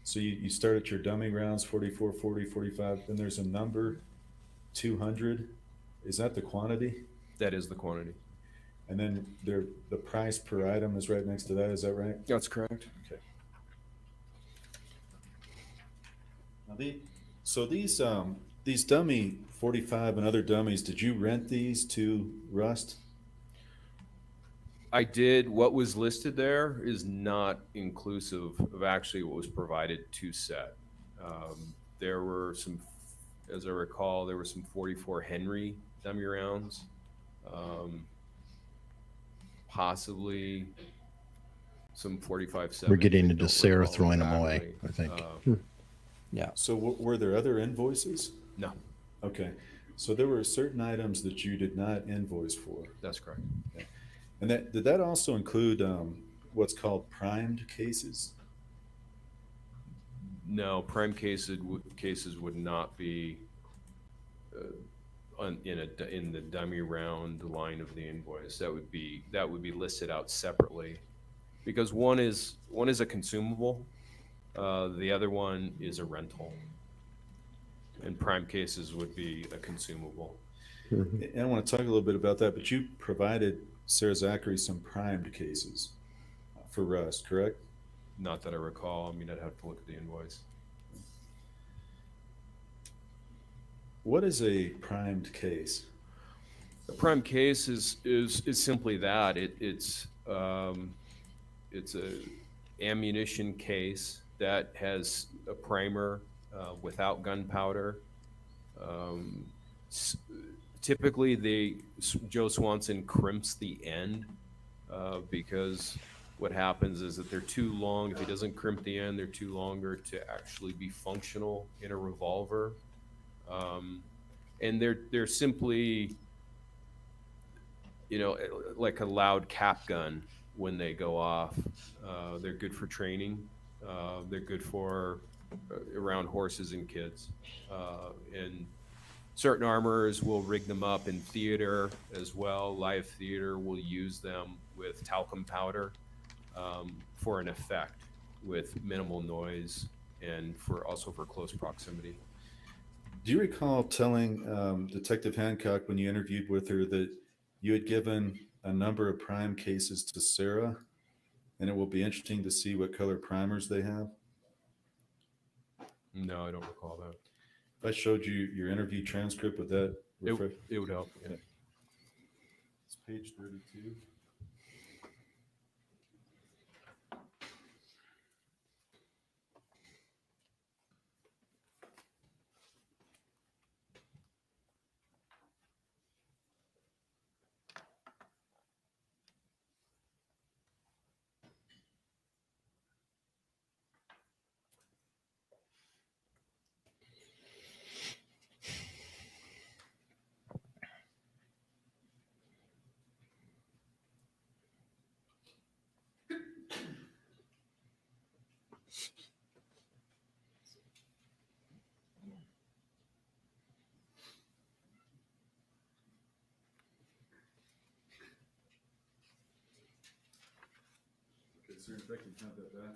so you start at your dummy rounds, 44, 40, 45, then there's a number 200. Is that the quantity? That is the quantity. And then the price per item is right next to that, is that right? That's correct. Okay. Now so these dummy 45 and other dummies, did you rent these to Rust? I did. What was listed there is not inclusive of actually what was provided to Set. There were some, as I recall, there were some 44 Henry dummy rounds, possibly some 45-70. We're getting into Sarah throwing them away, I think. Yeah. So were there other invoices? No. Okay. So there were certain items that you did not invoice for. That's correct. Okay. And did that also include what's called primed cases? No, prime cases would not be in the dummy round line of the invoice. That would be listed out separately, because one is a consumable, the other one is a rental, and prime cases would be a consumable. And I want to talk a little bit about that, but you provided Sarah Zachary some primed cases for Rust, correct? Not that I recall. I mean, I'd have to look at the invoice. What is a primed case? A prime case is simply that. It's a ammunition case that has a primer without gunpowder. Typically, Joe Swanson crimps the end because what happens is that they're too long. If he doesn't crimp the end, they're too longer to actually be functional in a revolver. And they're simply, like a loud cap gun when they go off. They're good for training. They're good for around horses and kids. And certain armorers will rig them up in theater as well. Live theater will use them with talcum powder for an effect with minimal noise and also for close proximity. Do you recall telling Detective Hancock when you interviewed with her that you had given a number of prime cases to Sarah, and it will be interesting to see what color primers they have? No, I don't recall that. If I showed you your interview transcript, would that refresh? It would help. Yeah. It's page 32. sir. If I can have that back.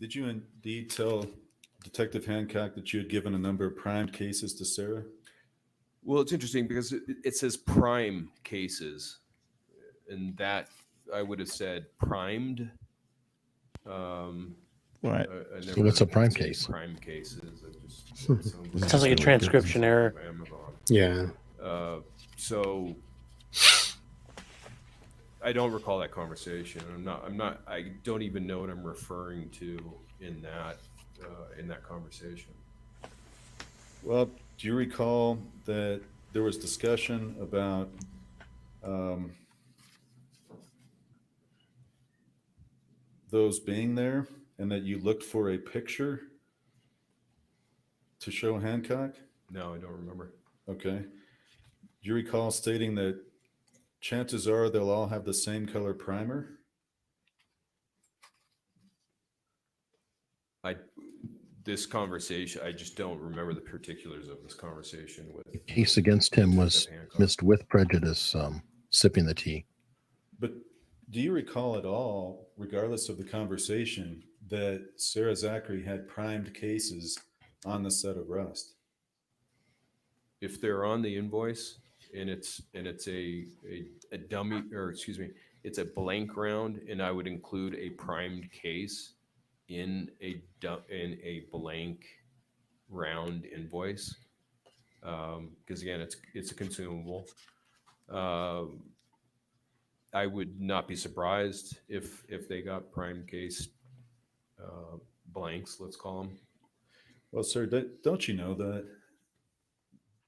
Did you indeed tell Detective Hancock that you had given a number of primed cases to Sarah? Well, it's interesting because it says prime cases, and that I would have said primed. What? So what's a prime case? Prime cases. It sounds like a transcription error. Yeah. So I don't recall that conversation. I don't even know what I'm referring to in that conversation. Well, do you recall that there was discussion about those being there and that you looked for a picture to show Hancock? No, I don't remember. Okay. Do you recall stating that chances are they'll all have the same color primer? This conversation, I just don't remember the particulars of this conversation with. The case against him was missed with prejudice, sipping the tea. But do you recall at all, regardless of the conversation, that Sarah Zachary had primed cases on the set of Rust? If they're on the invoice and it's a dummy, or excuse me, it's a blank round, and I would include a primed case in a blank round invoice, because again, it's a consumable. I would not be surprised if they got prime case blanks, let's call them. Well, sir, don't you know that?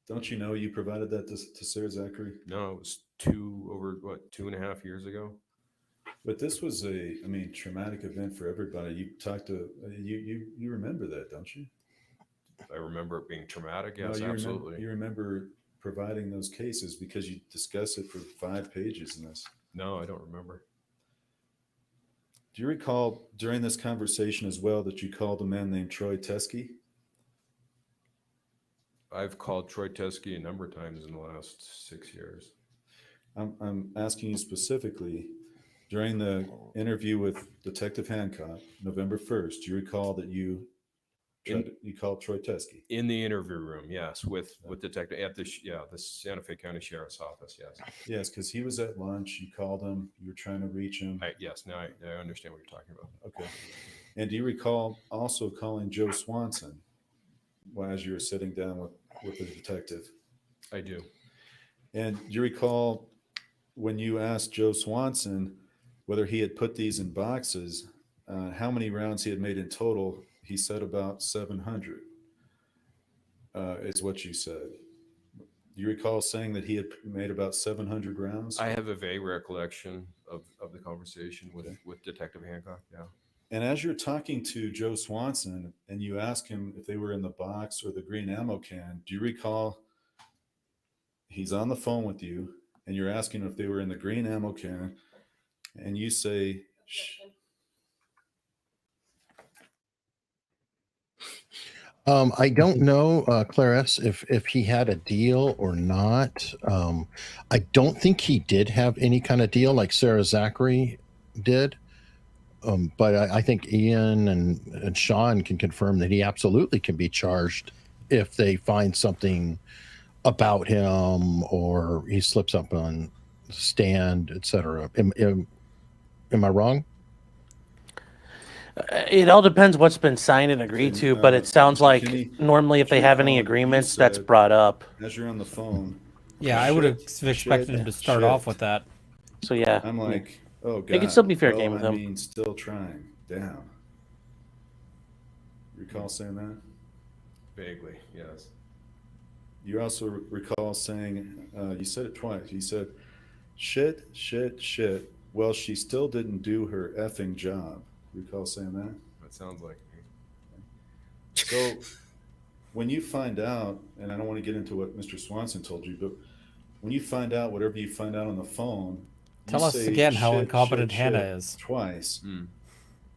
Don't you know you provided that to Sarah Zachary? No, it was 2.5 years ago. But this was traumatic event for everybody. You talked to you remember that, don't you? I remember it being traumatic. Yes, no, absolutely. You remember providing those cases because you discussed it for 5 pages in this. No, I don't remember. Do you recall during this conversation as well that you called a man named Troy Teskey? I've called Troy Teskey a number of times in the last 6 years. I'm asking you specifically, during the interview with Detective Hancock, November 1st, do you recall that you called Troy Teskey? In the interview room, yes, with Detective at the Santa Fe County Sheriff's Office, yes. Yes, because he was at lunch. You called him. You were trying to reach him. Yes, now I understand what you're talking about. Okay. And do you recall also calling Joe Swanson as you were sitting down with the detective? I do. And do you recall when you asked Joe Swanson whether he had put these in boxes, how many rounds he had made in total? He said about 700 is what you said. Do you recall saying that he had made about 700 rounds? I have a vague recollection of the conversation with Detective Hancock, yeah. And as you're talking to Joe Swanson and you ask him if they were in the box or the green ammo can, do you recall he's on the phone with you and you're asking if they were in the green ammo can and you say, I don't know, Clarice, if he had a deal or not. I don't think he did have any kind of deal like Sarah Zachary did. But I think Ian and Sean can confirm that he absolutely can be charged if they find something about him or he slips up on the stand, etc. Am I wrong? It all depends what's been signed and agreed to, but it sounds like Kenney, normally if they have any agreements, that's brought up. as you're on the phone. Yeah, I would have expected him to start off with that. So yeah, I'm like, oh God. it can still be fair well, game with him. I mean, still trying. Down. Recall saying that? Vaguely, yes. You also recall saying, you said it twice. You said, shit, shit, shit. Well, she still didn't do her effing job. Recall saying that? That sounds like me. So when you find out, and I don't want to get into what Mr. Swanson told you, but when you find out whatever you find out on the phone, Tell us again how incompetent Hannah is. Twice.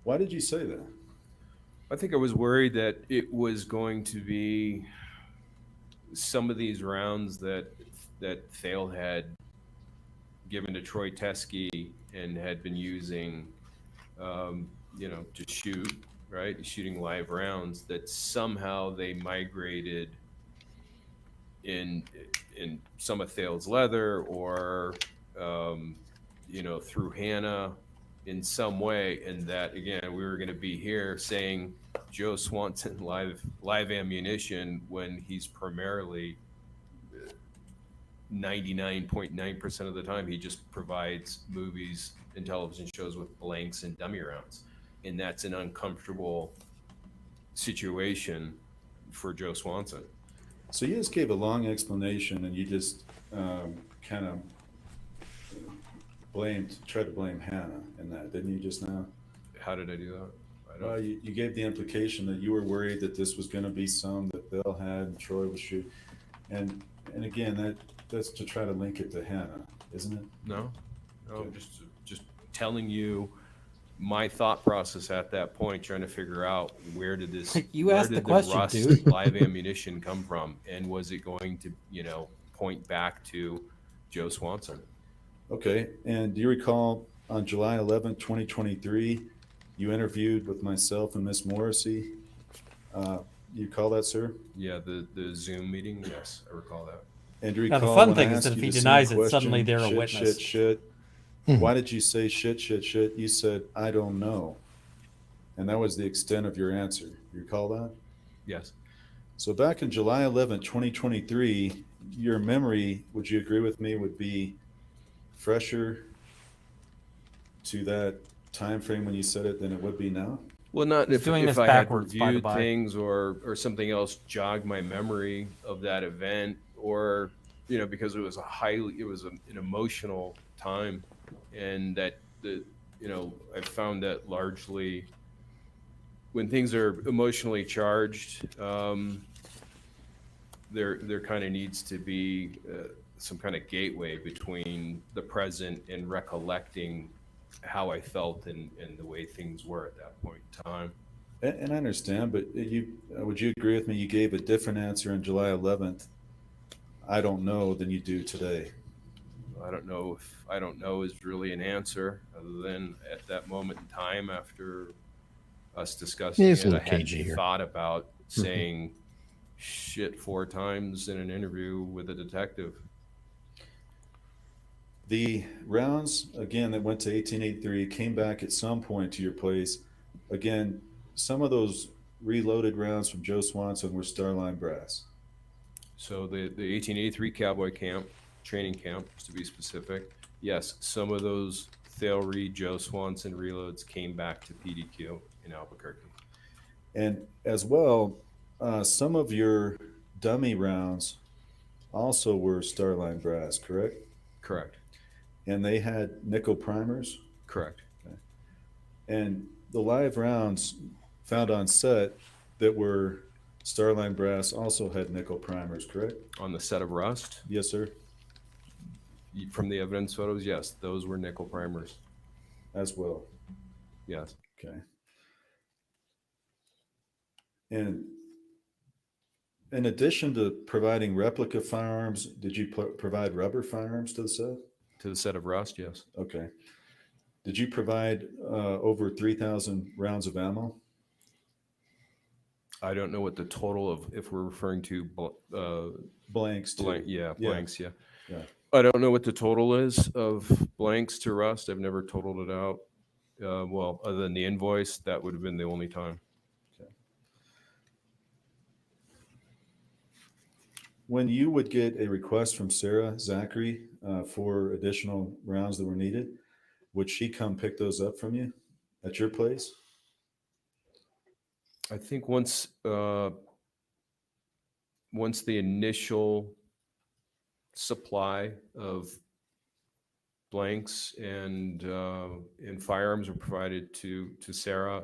Why did you say that? I think I was worried that it was going to be some of these rounds that that Thale had given to Troy Teskey and had been using, to shoot, right? Shooting live rounds, that somehow they migrated in some of Thale's leather or, through Hannah in some way. And that, again, we were going to be here saying Joe Swanson live ammunition when he's primarily 99.9% of the time he just provides movies and television shows with blanks and dummy rounds, and that's an uncomfortable situation for Joe Swanson. So you just gave a long explanation, and you just kind of tried to blame Hannah in that, didn't you just now? How did I do that? Well, you gave the implication that you were worried that this was going to be some that Bill had and Troy was shooting, and again that's to try to link it to Hannah, isn't it? No, I'm just telling you my thought process at that point, trying to figure out where did this question, dude. live ammunition come from, and was it going to point back to Joe Swanson? Okay, and do you recall on July 11th, 2023, you interviewed with myself and Miss Morrissey? You recall that, sir? Yeah, the Zoom meeting. Yes, I recall that. And do you Now, the recall fun when thing I is that asked if you he the same denies it, question, suddenly they're a witness. Shit. Why did you say shit? You said, I don't know. And that was the extent of your answer. You recall that? Yes. So back in July 11th, 2023, your memory, would you agree with me, would be fresher to that time frame when you said it than it would be now? Well, not He's if doing this I had backwards, by the reviewed by. things or something else jogged my memory of that event, or because it was an emotional time, and that I found that largely when things are emotionally charged, there kind of needs to be some kind of gateway between the present and recollecting how I felt and the way things were at that point in time. And I understand, but would you agree with me? You gave a different answer on July 11th. I don't know than you do today. I don't know if I don't know is really an answer, other than at that moment in time after us discussing He's a it, I little cagey hadn't here. thought about saying shit 4 times in an interview with a detective. The rounds, again, that went to 1883 came back at some point to your place. Again, some of those reloaded rounds from Joe Swanson were Starline brass. So the 1883 Cowboy Camp, training camp, to be specific, yes, some of those Thale Reed, Joe Swanson reloads came back to PDQ in Albuquerque. And as well, some of your dummy rounds also were Starline brass, correct? Correct. And they had nickel primers? Correct. Okay. And the live rounds found on set that were Starline brass also had nickel primers, correct? On the set of Rust? Yes, sir. From the evidence photos, yes, those were nickel primers. As well. Yes. Okay. And in addition to providing replica firearms, did you provide rubber firearms to the set? To the set of Rust, yes. Okay. Did you provide over 3,000 rounds of ammo? I don't know what the total of, if we're referring to blanks. Blanks, yeah. Yeah. I don't know what the total is of blanks to Rust. I've never totaled it out. Well, other than the invoice, that would have been the only time. Okay. When you would get a request from Sarah Zachary for additional rounds that were needed, would she come pick those up from you at your place? I think once the initial supply of blanks and firearms were provided to Sarah,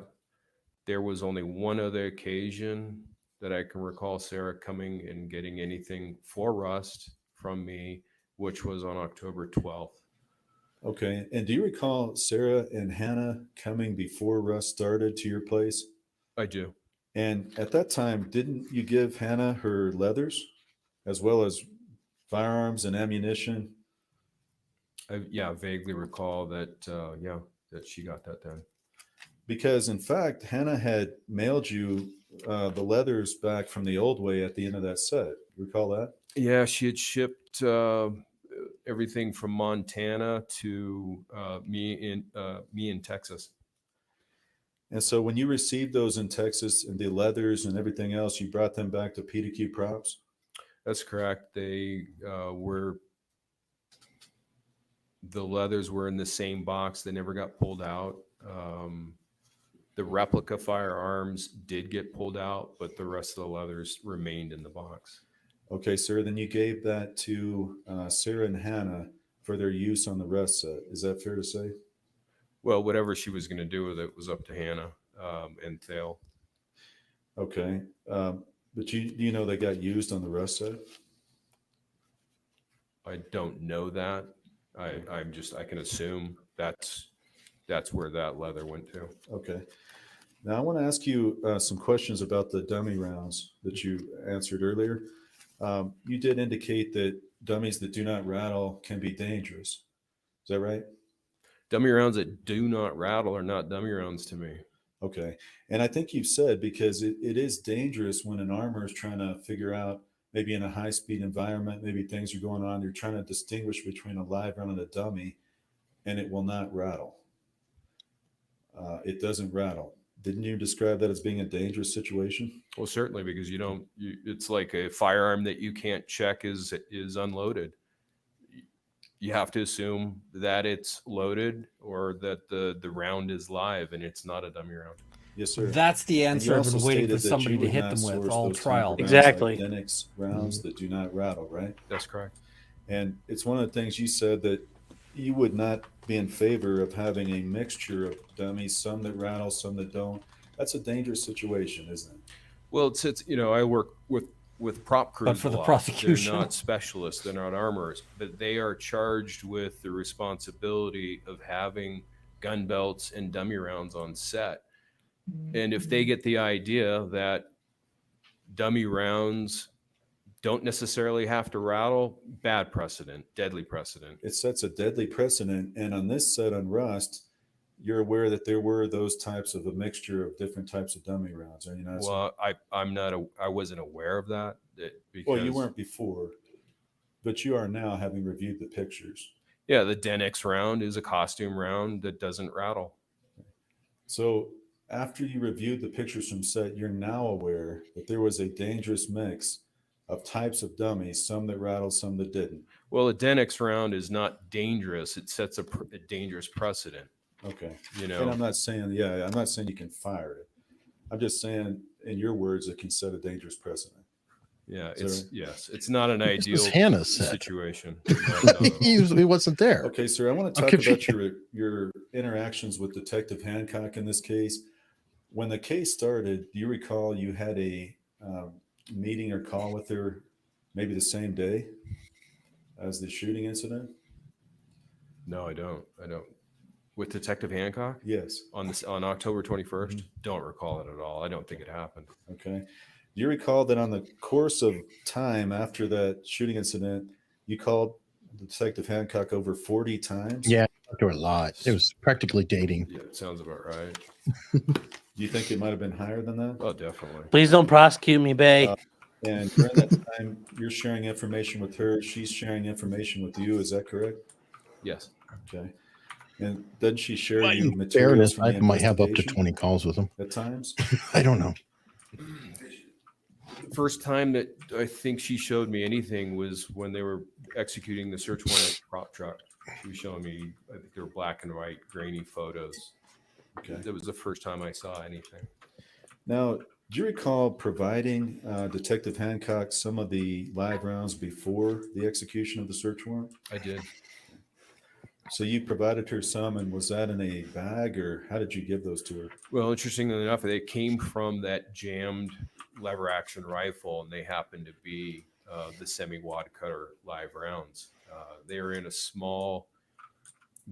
there was only one other occasion that I can recall Sarah coming and getting anything for Rust from me, which was on October 12th. Okay. And do you recall Sarah and Hannah coming before Rust started to your place? I do. And at that time, didn't you give Hannah her leathers as well as firearms and ammunition? I vaguely recall that. That she got that done. Because in fact, Hannah had mailed you the leathers back from the old way at the end of that set. Recall that? Yeah, she had shipped everything from Montana to me in Texas. And so when you received those in Texas and the leathers and everything else, you brought them back to PDQ Props? That's correct. They were, the leathers were in the same box. They never got pulled out. The replica firearms did get pulled out, but the rest of the leathers remained in the box. Okay, sir. Then you gave that to Sarah and Hannah for their use on the rest set. Is that fair to say? Well, whatever she was going to do with it was up to Hannah and Thale. Okay. But you know they got used on the rest set? I don't know that. I can assume that's where that leather went to. Okay. Now I want to ask you some questions about the dummy rounds that you answered earlier. You did indicate that dummies that do not rattle can be dangerous. Is that right? Dummy rounds that do not rattle are not dummy rounds to me. Okay. And I think you've said, because it is dangerous when an armor is trying to figure out, maybe in a high-speed environment, maybe things are going on, you're trying to distinguish between a live round and a dummy, and it will not rattle. It doesn't rattle. Didn't you describe that as being a dangerous situation? Well, certainly, because it's like a firearm that you can't check is unloaded. You have to assume that it's loaded or that the round is live and it's not a dummy round. Yes, sir. That's the And you answer I've also been waiting for stated that somebody you to would hit not them with source all those type trial. of rounds Exactly. like Denix rounds that do not rattle, right? That's correct. And it's one of the things you said, that you would not be in favor of having a mixture of dummies, some that rattle, some that don't. That's a dangerous situation, isn't it? Well, it's I work with prop crews. But for a the lot. prosecution. They're not specialists. They're not armorers, but they are charged with the responsibility of having gun belts and dummy rounds on set. And if they get the idea that dummy rounds don't necessarily have to rattle, bad precedent, deadly precedent. It sets a deadly precedent. And on this set on Rust, you're aware that there were those types of a mixture of different types of dummy rounds, are you not? Well, I wasn't aware of that. Because, well, you weren't before, but you are now, having reviewed the pictures. Yeah, the Denix round is a costume round that doesn't rattle. So after you reviewed the pictures from set, you're now aware that there was a dangerous mix of types of dummies, some that rattled, some that didn't. Well, a Denix round is not dangerous. It sets a dangerous precedent. Okay. And I'm not saying you can fire it. I'm just saying, in your words, it can set a dangerous precedent. Yeah, it's not an ideal situation. He wasn't there. Okay, sir, I want to talk about your interactions with Detective Hancock in this case. When the case started, do you recall you had a meeting or call with her maybe the same day as the shooting incident? No, I don't. With Detective Hancock? Yes. On October 21st? Don't recall it at all. I don't think it happened. Okay. Do you recall that on the course of time after that shooting incident, you called Detective Hancock over 40 times? Yeah, to a lot. It was practically dating. Yeah, it sounds about right. Do you think it might have been higher than that? Oh, definitely. Please don't prosecute me, Bay. And during that time, you're sharing information with her. She's sharing information with you. Is that correct? Yes. Okay. And doesn't she share Well, you in materials fairness, from the I might have up to investigation 20 calls with him. at times? I don't know. The first time that I think she showed me anything was when they were executing the search warrant prop truck. She was showing me, I think they were black and white, grainy photos. Okay. That was the first time I saw anything. Now, do you recall providing Detective Hancock some of the live rounds before the execution of the search warrant? I did. So you provided her some, and was that in a bag, or how did you give those to her? Well, interestingly enough, they came from that jammed lever action rifle, and they happened to be the semi-wad cutter live rounds. They were in a small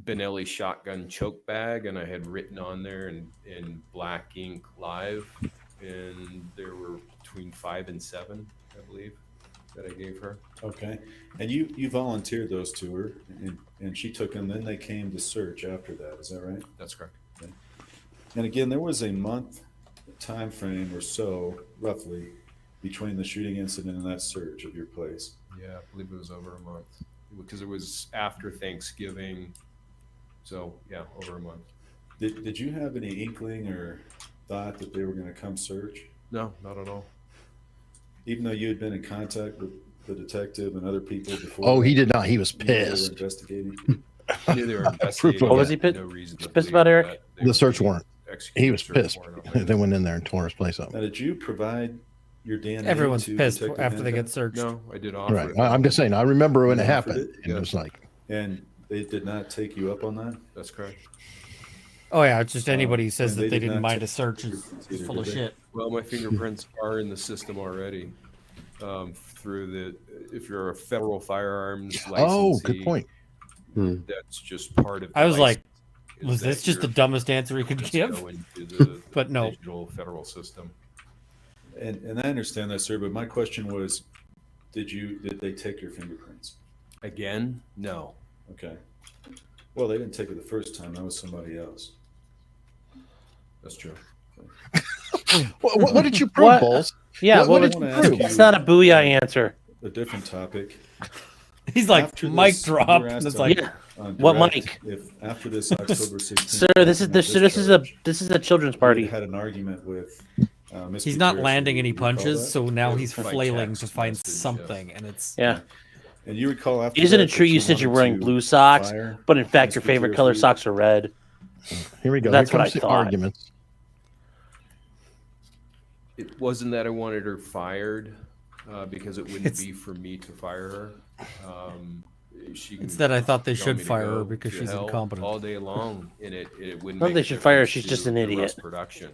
Benelli shotgun choke bag, and I had written on there in black ink live, and there were between 5 and 7, I believe. that I gave her. Okay. And you volunteered those to her, and she took them. Then they came to search after that. Is that right? That's correct. Okay. And again, there was a month time frame or so, roughly, between the shooting incident and that search of your place. Yeah, I believe it was over a month because it was after Thanksgiving. So yeah, over a month. Did you have any inkling or thought that they were going to come search? No, not at all. Even though you had been in contact with the detective and other people before? Oh, he did not. He was you knew they were pissed. investigating? I knew they were investigating. What was he pissed? No reason to Pissed believe about, Eric? that they The would search be warrant. executing He a was search pissed. warrant on They it. went in there and tore his place up. Now, did you provide your DNA Everyone's to pissed Detective after they Hannah? get searched. No, I did offer Right. it. I'm just saying, I remember when You it offered happened. it? And Yeah. it was like, And they did not take you up on that? That's correct. Oh yeah, it's just anybody who says and that they they did didn't not mind take a search is either, full of did they? shit. Well, my fingerprints are in the system already. Through the, if you're a federal firearms licensee, oh, good point. that's just part of. The I was like, license, is was that this just the your dumbest answer he could fingerprints give? go into the But no. digital federal system. And I understand that, sir, but my question was, did they take your fingerprints? Again, no. Okay. Well, they didn't take it the first time. That was somebody else. That's true. What did you prove, What? Bowles? Yeah, What what did would I wanna ask That's you- not a booyah answer. A different topic. He's like, After mic this, you drop. were And asked it's on- like, Yeah. on What direct mic? If after this October 16th. Sir, this is a children's party. Had an argument with Ms. he's not Gutierrez-Reed. landing any You recall punches, that? so now Yeah, he's by flailing text to find message, yeah. something, and it's Yeah. And you recall after Isn't that it true that you said you're wanted wearing to blue socks, fire but in fact Ms. your favorite color Gutierrez-Reed? socks are red? Here we go. That's Here what comes I the thought. arguments. It wasn't that I wanted her fired because it wouldn't It's- be for me to fire her. She can it's that I thought they tell should me to fire her go because to she's hell incompetent. all day long, and it wouldn't. Well, make they a should fire her. difference She's to just an the idiot. rest production.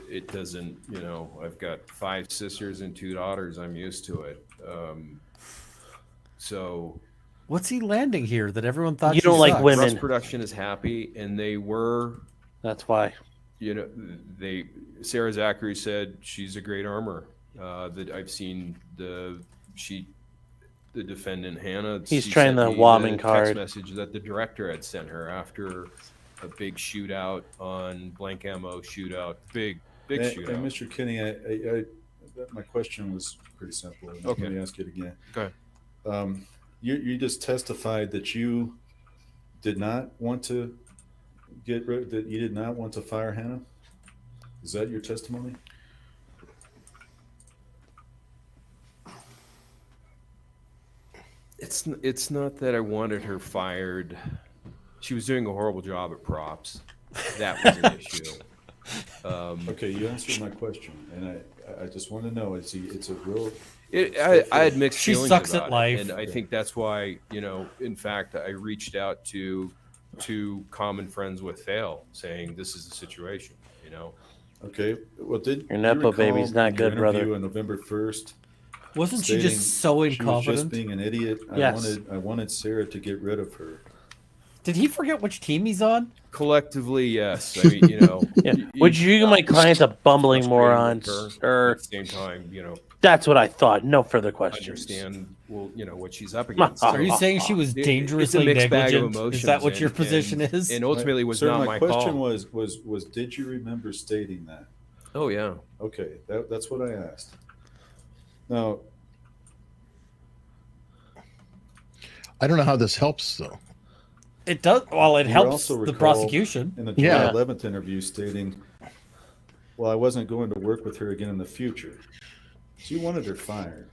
It doesn't. You know, I've got 5 sisters and 2 daughters. I'm used to it. So what's he landing here that everyone thought You she don't like sucks? women. Rust Production is happy, and they were. That's why. You know, Sarah Zachary said she's a great armor. That I've seen the defendant Hannah. He's she trying sent the me woman text card. message that the director had sent her after a big shootout on blank ammo shootout. Big shootout. And Mr. Kenney, my question was pretty simple. And Okay. Let me ask it again. Go ahead. You just testified that you did not want to that you did not want to fire Hannah. Is that your testimony? It's not that I wanted her fired. She was doing a horrible job at props. That was an issue. Okay, you answered my question, and I just want to know. It's a real. I had mixed She feelings sucks about at it, life. and I think that's why, you know, in fact, I reached out to 2 common friends with Fail, saying this is the situation. You know, Okay, well, did Your you Nepo recall baby's not your good, brother. interview on November 1st? Wasn't she stating just so She was incompetent? just being an idiot. Yes. I wanted Sarah to get rid of her. Did he forget which team he's on? collectively, yes. I mean, you know, Yeah. Would you my client's a bumbling moron, or at the same time, you know, that's what I thought. No further questions. understand, well, you know, what she's up against. Are you saying she was It's a dangerously mixed bag of negligent? emotions. Is that what your and- position and- is? And ultimately, was Sir, not my my question call. was did you remember stating that? Oh yeah. Okay, that's what I asked. Now, I don't know how this helps, though. It does. Well, it you helps also the recall prosecution. in the Yeah. July 11th interview stating, well, I wasn't going to work with her again in the future. So you wanted her fired.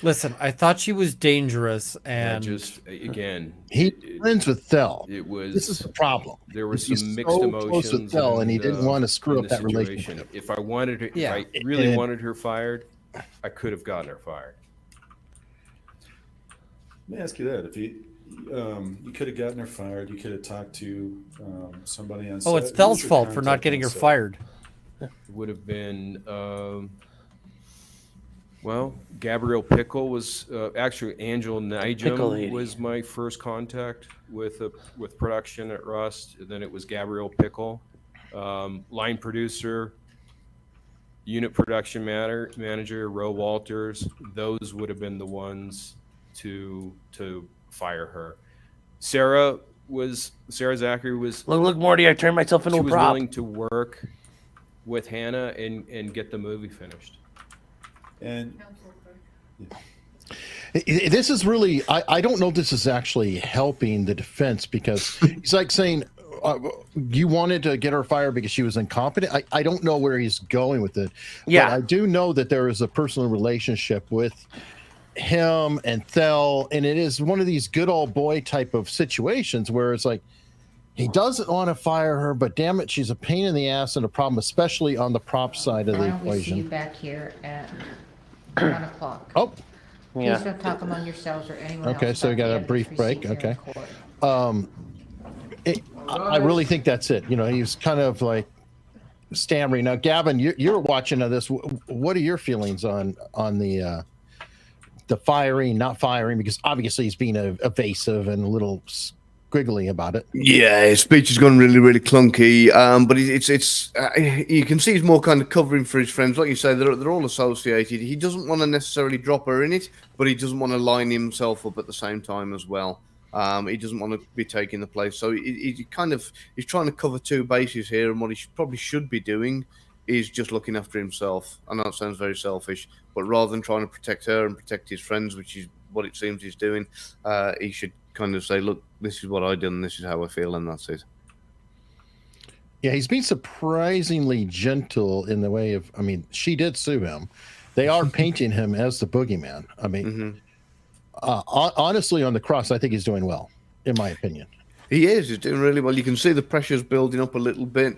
Listen, I thought she was dangerous, And and just again, He it- friends with Thel. it was. This is the problem. There were He's some mixed so close with emotions, Phil, and he didn't want to screw in up the that relationship. If I wanted her, Yeah. if I really And- wanted her fired, I could have gotten her fired. Let me ask you that. If you could have gotten her fired, you could have talked to somebody on set. oh, it's Who Thel's was your fault for not contact getting on her set? fired. It would have been Well, Gabrielle Pickle was actually Angel Pickle Nijum lady. was my first contact with production at Rust. And then it was Gabrielle Pickle, line producer, unit production manager, Ro Walters. Those would have been the ones to fire her. Sarah Zachary was. Look, Morty! I turned myself into she a was prop. willing to work with Hannah and get the movie finished. And This is really, I don't know if this is actually helping the defense, because he's like saying, you wanted to get her fired because she was incompetent. I don't know where he's going with it. Yeah. But I do know that there is a personal relationship with him and Thel, and it is one of these good old boy type of situations where it's like, he doesn't want to fire her, but damn it, she's a pain in the ass and a problem, especially on the prop side of Why the don't we see you equation. back here at 1 o'clock? Oh, Yeah. Please don't talk among yourselves or anyone else. okay, so we about got the a brief evidence break. received here in Okay. court. I really think that's it. You know, he's kind of like stammering. Now, Gavin, you're watching this. What are your feelings on the firing, not firing? Because obviously he's being evasive and a little squiggly about it. Yeah, his speech has gone really, really clunky. But it's you can see he's more kind of covering for his friends, like you say. They're all associated. He doesn't want to necessarily drop her in it, but he doesn't want to line himself up at the same time as well. He doesn't want to be taking the place, so he's trying to cover two bases here. And what he probably should be doing is just looking after himself. I know it sounds very selfish, but rather than trying to protect her and protect his friends, which is what it seems he's doing, he should kind of say, look, this is what I done, this is how I feel, and that's it. Yeah, he's been surprisingly gentle in the way of, I mean, she did sue him. They are painting him as the boogeyman. I mean, honestly, on the cross, I think he's doing well, in my opinion. He's doing really well. You can see the pressure's building up a little bit.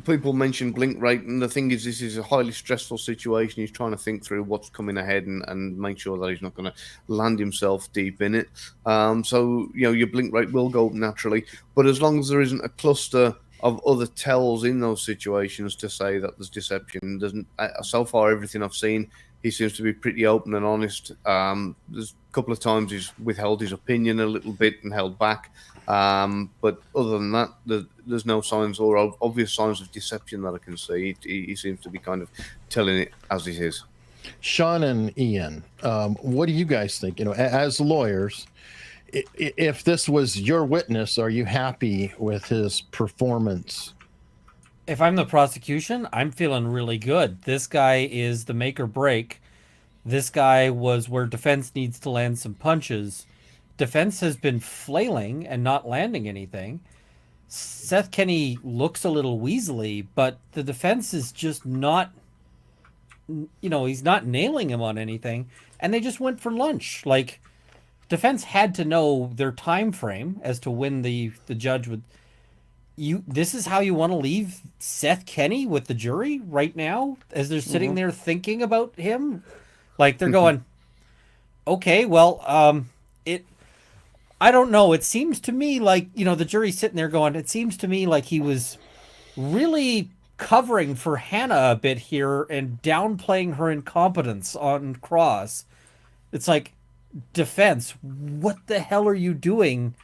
People mention blink rate, and the thing is, this is a highly stressful situation. He's trying to think through what's coming ahead and make sure that he's not going to land himself deep in it. So, you know, your blink rate will go up naturally, but as long as there isn't a cluster of other tells in those situations to say that there's deception, so far everything I've seen, he seems to be pretty open and honest. There's a couple of times he's withheld his opinion a little bit and held back. But other than that, there's no signs or obvious signs of deception that I can see. He seems to be kind of telling it as it is. Sean and Ian, what do you guys think? You know, as lawyers, if this was your witness, are you happy with his performance? If I'm the prosecution, I'm feeling really good. This guy is the make or break. This guy was where defense needs to land some punches. Defense has been flailing and not landing anything. Seth Kenny looks a little weaselly, but the defense is just not, you know, he's not nailing him on anything. And they just went for lunch. Like, defense had to know their time frame as to when the judge would. This is how you want to leave Seth Kenny with the jury right now as they're sitting there thinking about him? Like, they're going, okay, well, I don't know. It seems to me like, you know, the jury's sitting there going, it seems to me like he was really covering for Hannah a bit here and downplaying her incompetence on cross. It's like, defense, what the hell are you doing?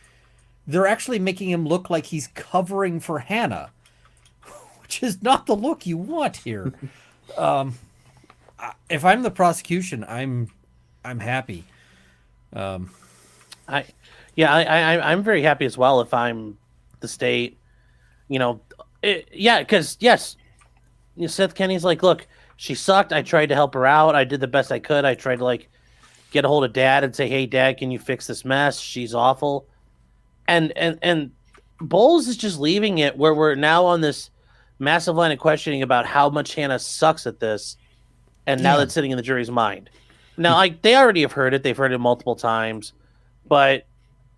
They're actually making him look like he's covering for Hannah, which is not the look you want here. If I'm the prosecution, I'm happy. I'm very happy as well if I'm the state. You know, because yes, Seth Kenny's like, look, she sucked. I tried to help her out. I did the best I could. I tried to like get a hold of Dad and say, hey, Dad, can you fix this mess? She's awful. And Bowles is just leaving it where we're now on this massive line of questioning about how much Hannah sucks at this, and now that's sitting in the jury's mind. Now, like, they already have heard it; they've heard it multiple times, but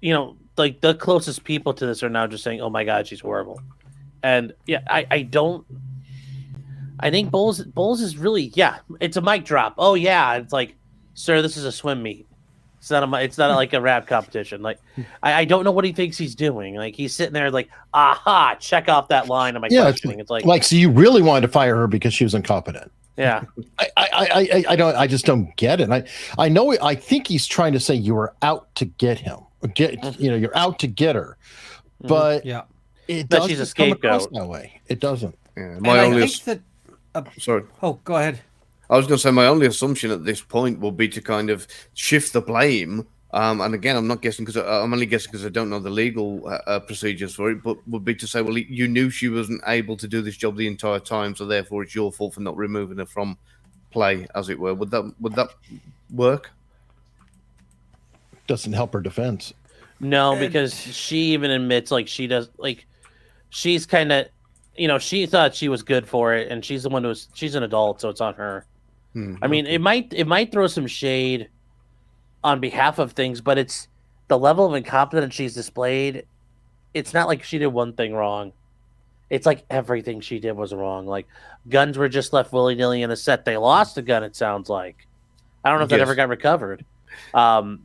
you know, like the closest people to this are now just saying, "Oh my God, she's horrible," and yeah, I think Bowles is really it's a mic drop. Oh yeah, it's like, sir, this is a swim meet. It's not like a rap competition. Like, I don't know what he thinks he's doing. Like, he's sitting there like, aha, check off that line of my questioning. It's like, so you really wanted to fire her because she was incompetent. Yeah. I don't. I just don't get it. I know. I think he's trying to say you were out to get him. You're out to get her, but yeah, it That doesn't she's a come across scapegoat. that way. It doesn't. Yeah, and I think that. Sorry. Oh, go ahead. I was going to say my only assumption at this point will be to kind of shift the blame. And again, I'm not guessing because I'm only guessing because I don't know the legal procedures for it, but would be to say, well, you knew she wasn't able to do this job the entire time, so therefore it's your fault for not removing her from play, as it were. Would that work? Doesn't help her defense. No, because she even admits she's kind of, she thought she was good for it, and she's the one she's an adult, so it's on her. I mean, it might throw some shade on behalf of things, but it's the level of incompetence she's displayed. It's not like she did one thing wrong. It's like everything she did was wrong. Like guns were just left willy-nilly in a set. They lost a gun, it sounds like. I don't know if that ever got recovered. And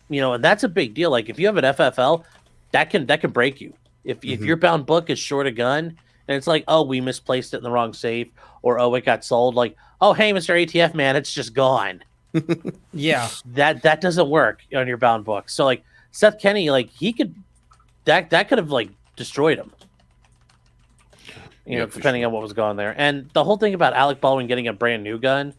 that's a big deal. Like if you have an FFL, that can break you. If your bound book is short a gun, and it's like, oh, we misplaced it in the wrong safe, or oh, it got sold. Like, oh, hey, Mr. ATF man, it's just gone. Yeah, that doesn't work on your bound book. So like Seth Kenny, like he could that could have like destroyed him. Depending on what was going there. And the whole thing about Alec Baldwin getting a brand new gun,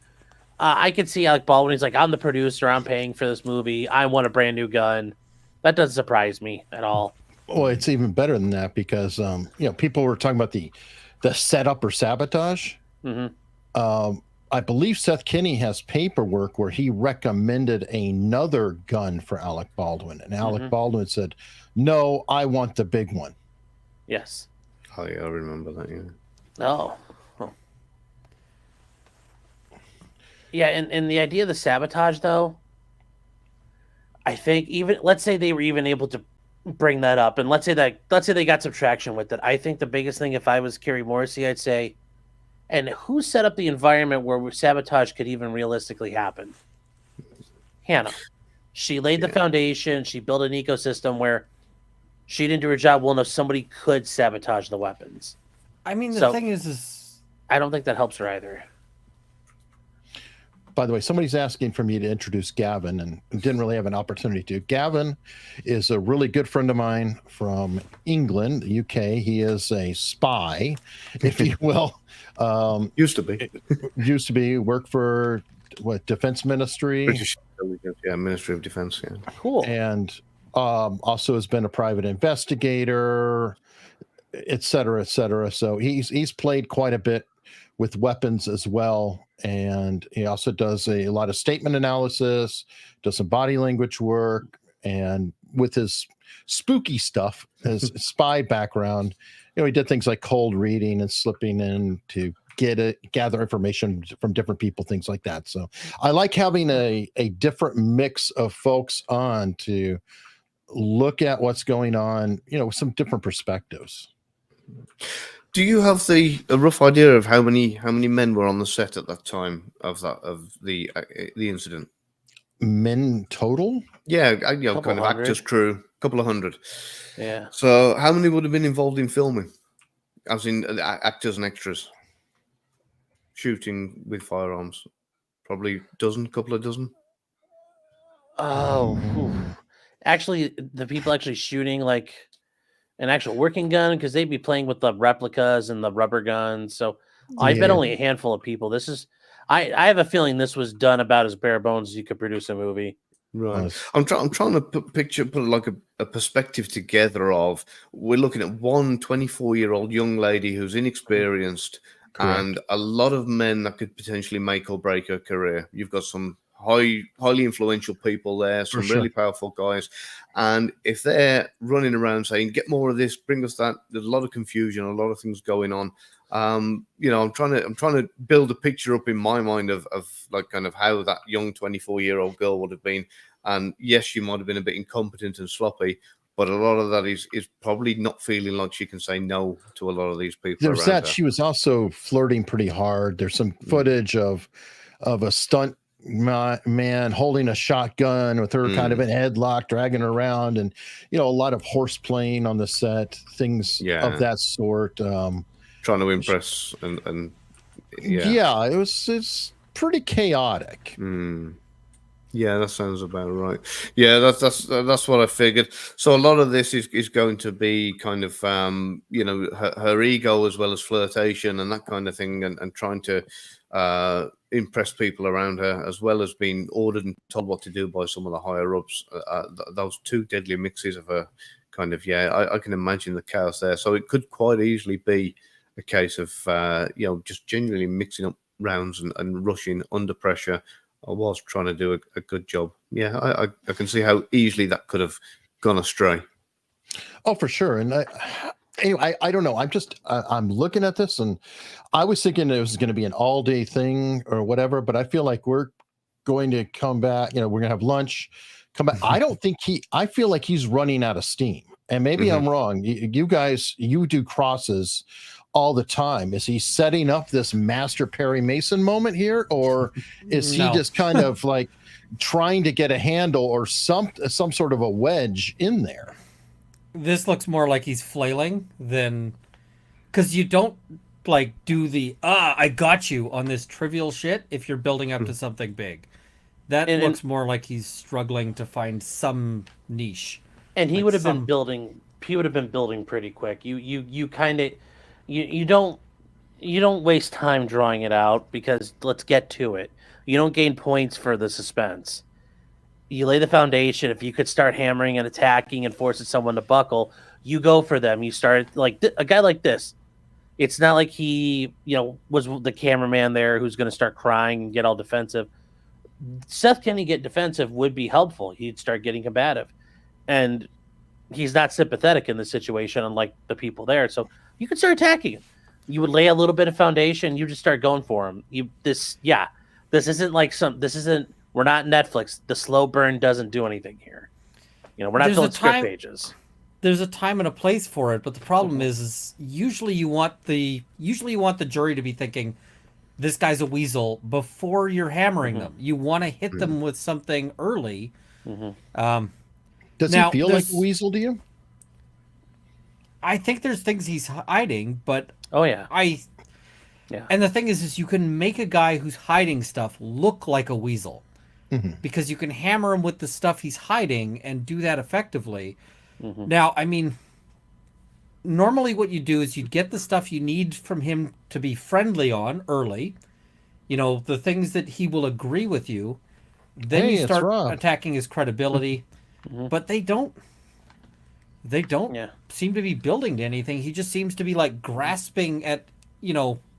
I could see Alec Baldwin. He's like, I'm the producer. I'm paying for this movie. I want a brand new gun. That doesn't surprise me at all. Well, it's even better than that because people were talking about the setup or sabotage. I believe Seth Kenny has paperwork where he recommended another gun for Alec Baldwin, and Alec Baldwin said, "No, I want the big one." Yes. Oh yeah, I remember that. Yeah. Oh. Yeah, and the idea of the sabotage, though, I think even let's say they were even able to bring that up, and let's say they got some traction with it. I think the biggest thing, if I was Carrie Morrissey, I'd say, and who set up the environment where sabotage could even realistically happen? Hannah. She laid the foundation. She built an ecosystem where she didn't do her job well enough. Somebody could sabotage the weapons. I mean, the thing is I don't think that helps her either. By the way, somebody's asking for me to introduce Gavin and didn't really have an opportunity to. Gavin is a really good friend of mine from England, the UK. He is a spy, if you will. Used to be. Used to be. Worked for, Defense Ministry? British Intelligence, Ministry of Defense, yeah. Cool. And also has been a private investigator, et cetera, et cetera. So he's played quite a bit with weapons as well. And he also does a lot of statement analysis, does some body language work, and with his spooky stuff, his spy background, he did things like cold reading and slipping in to gather information from different people, things like that. So I like having a different mix of folks on to look at what's going on, with some different perspectives. Do you have a rough idea of how many men were on the set at that time of the incident? Men total? Yeah, kind of actors, crew, a couple of hundred. Yeah. So how many would have been involved in filming, as in actors and extras, shooting with firearms? Probably couple of dozen. Oh, actually, the people actually shooting like an actual working gun, because they'd be playing with the replicas and the rubber guns. So I bet only a handful of people. This is, I have a feeling this was done about as bare bones as you could produce a movie. Right. I'm trying to put like a perspective together of, we're looking at one 24-year-old young lady who's inexperienced. Correct. And a lot of men that could potentially make or break her career. You've got some highly influential people there, some really powerful guys, and if they're running around saying, get more of this, bring us that, there's a lot of confusion, a lot of things going on. I'm trying to build a picture up in my mind of like kind of how that young 24-year-old girl would have been. And yes, she might have been a bit incompetent and sloppy, but a lot of that is probably not feeling like she can say no to a lot of these people. There's that. Her. She was also flirting pretty hard. There's some footage of a stunt man holding a shotgun with her kind of in headlock, dragging her around, and a lot of horse playing on the set, things of that sort. Trying to impress and Yeah, it's pretty chaotic. Yeah, that sounds about right. Yeah, that's what I figured. So a lot of this is going to be kind of her ego as well as flirtation and that kind of thing, and trying to impress people around her, as well as being ordered and told what to do by some of the higher ups. Those two deadly mixes of a kind of I can imagine the chaos there. So it could quite easily be a case of just genuinely mixing up rounds and rushing under pressure. I was trying to do a good job. Yeah, I can see how easily that could have gone astray. Oh, for sure. And anyway, I don't know. I'm looking at this, and I was thinking it was going to be an all-day thing or whatever, but I feel like we're going to come back. We're going to have lunch, come back. I don't think I feel like he's running out of steam. And maybe I'm wrong. You guys, you do crosses all the time. Is he setting up this Master Perry Mason moment here, or is he just kind of like trying to get a handle or some sort of a wedge in there? This looks more like he's flailing than, because you don't like do the I got you on this trivial shit if you're building up to something big. That looks more like he's struggling to find some niche. And he would have been building. He would have been building pretty quick. You kind of. You don't waste time drawing it out, because let's get to it. You don't gain points for the suspense. You lay the foundation. If you could start hammering and attacking and forcing someone to buckle, you go for them. You start like a guy like this. It's not like he was the cameraman there who's going to start crying and get all defensive. Seth Kenny get defensive would be helpful. He'd start getting combative, and he's not sympathetic in this situation, unlike the people there. So you could start attacking him. You would lay a little bit of foundation. You just start going for him. This isn't like we're not Netflix. The slow burn doesn't do anything here. We're not filling script pages. There's a time and a place for it, but the problem is usually you want the jury to be thinking, this guy's a weasel before you're hammering them. You want to hit them with something early. Does he feel like a weasel to you? I think there's things he's hiding, but and the thing is you can make a guy who's hiding stuff look like a weasel, because you can hammer him with the stuff he's hiding and do that effectively. Now, I mean, normally what you do is you'd get the stuff you need from him to be friendly on early, the things that he will agree with you. Then you start attacking his credibility, but they don't seem to be building to anything. He just seems to be like grasping at,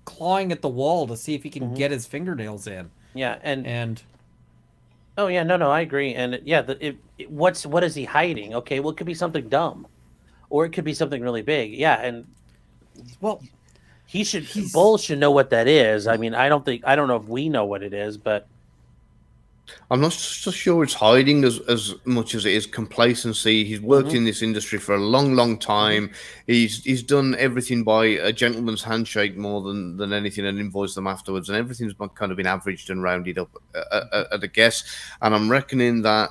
clawing at the wall to see if he can get his fingernails in. Yeah, and I agree. And what is he hiding? Okay, well, it could be something dumb, or it could be something really big. Yeah, and Bull should know what that is. I mean, I don't know if we know what it is, but I'm not so sure it's hiding as much as it is complacency. He's worked in this industry for a long, long time. He's done everything by a gentleman's handshake more than anything, and invoiced them afterwards. And everything's kind of been averaged and rounded up at a guess. And I'm reckoning that,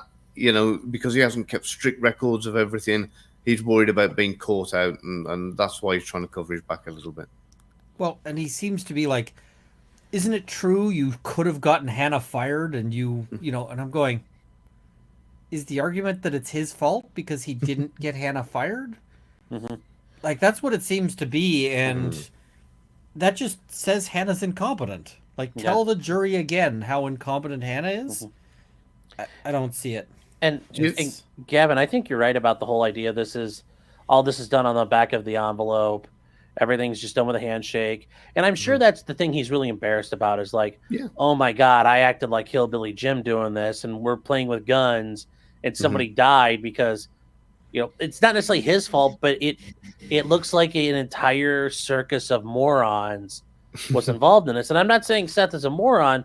because he hasn't kept strict records of everything, he's worried about being caught out, and that's why he's trying to cover his back a little bit. Well, and he seems to be like, isn't it true you could have gotten Hannah fired, and and I'm going, is the argument that it's his fault because he didn't get Hannah fired? Like, that's what it seems to be, and that just says Hannah's incompetent. Like, tell the jury again how incompetent Hannah is. I don't see it. And Gavin, I think you're right about the whole idea. All this is done on the back of the envelope. Everything's just done with a handshake. And I'm sure that's the thing he's really embarrassed about, is like, oh my God, I acted like Hillbilly Jim doing this, and we're playing with guns, and somebody died because, it's not necessarily his fault, but it looks like an entire circus of morons was involved in this. And I'm not saying Seth is a moron,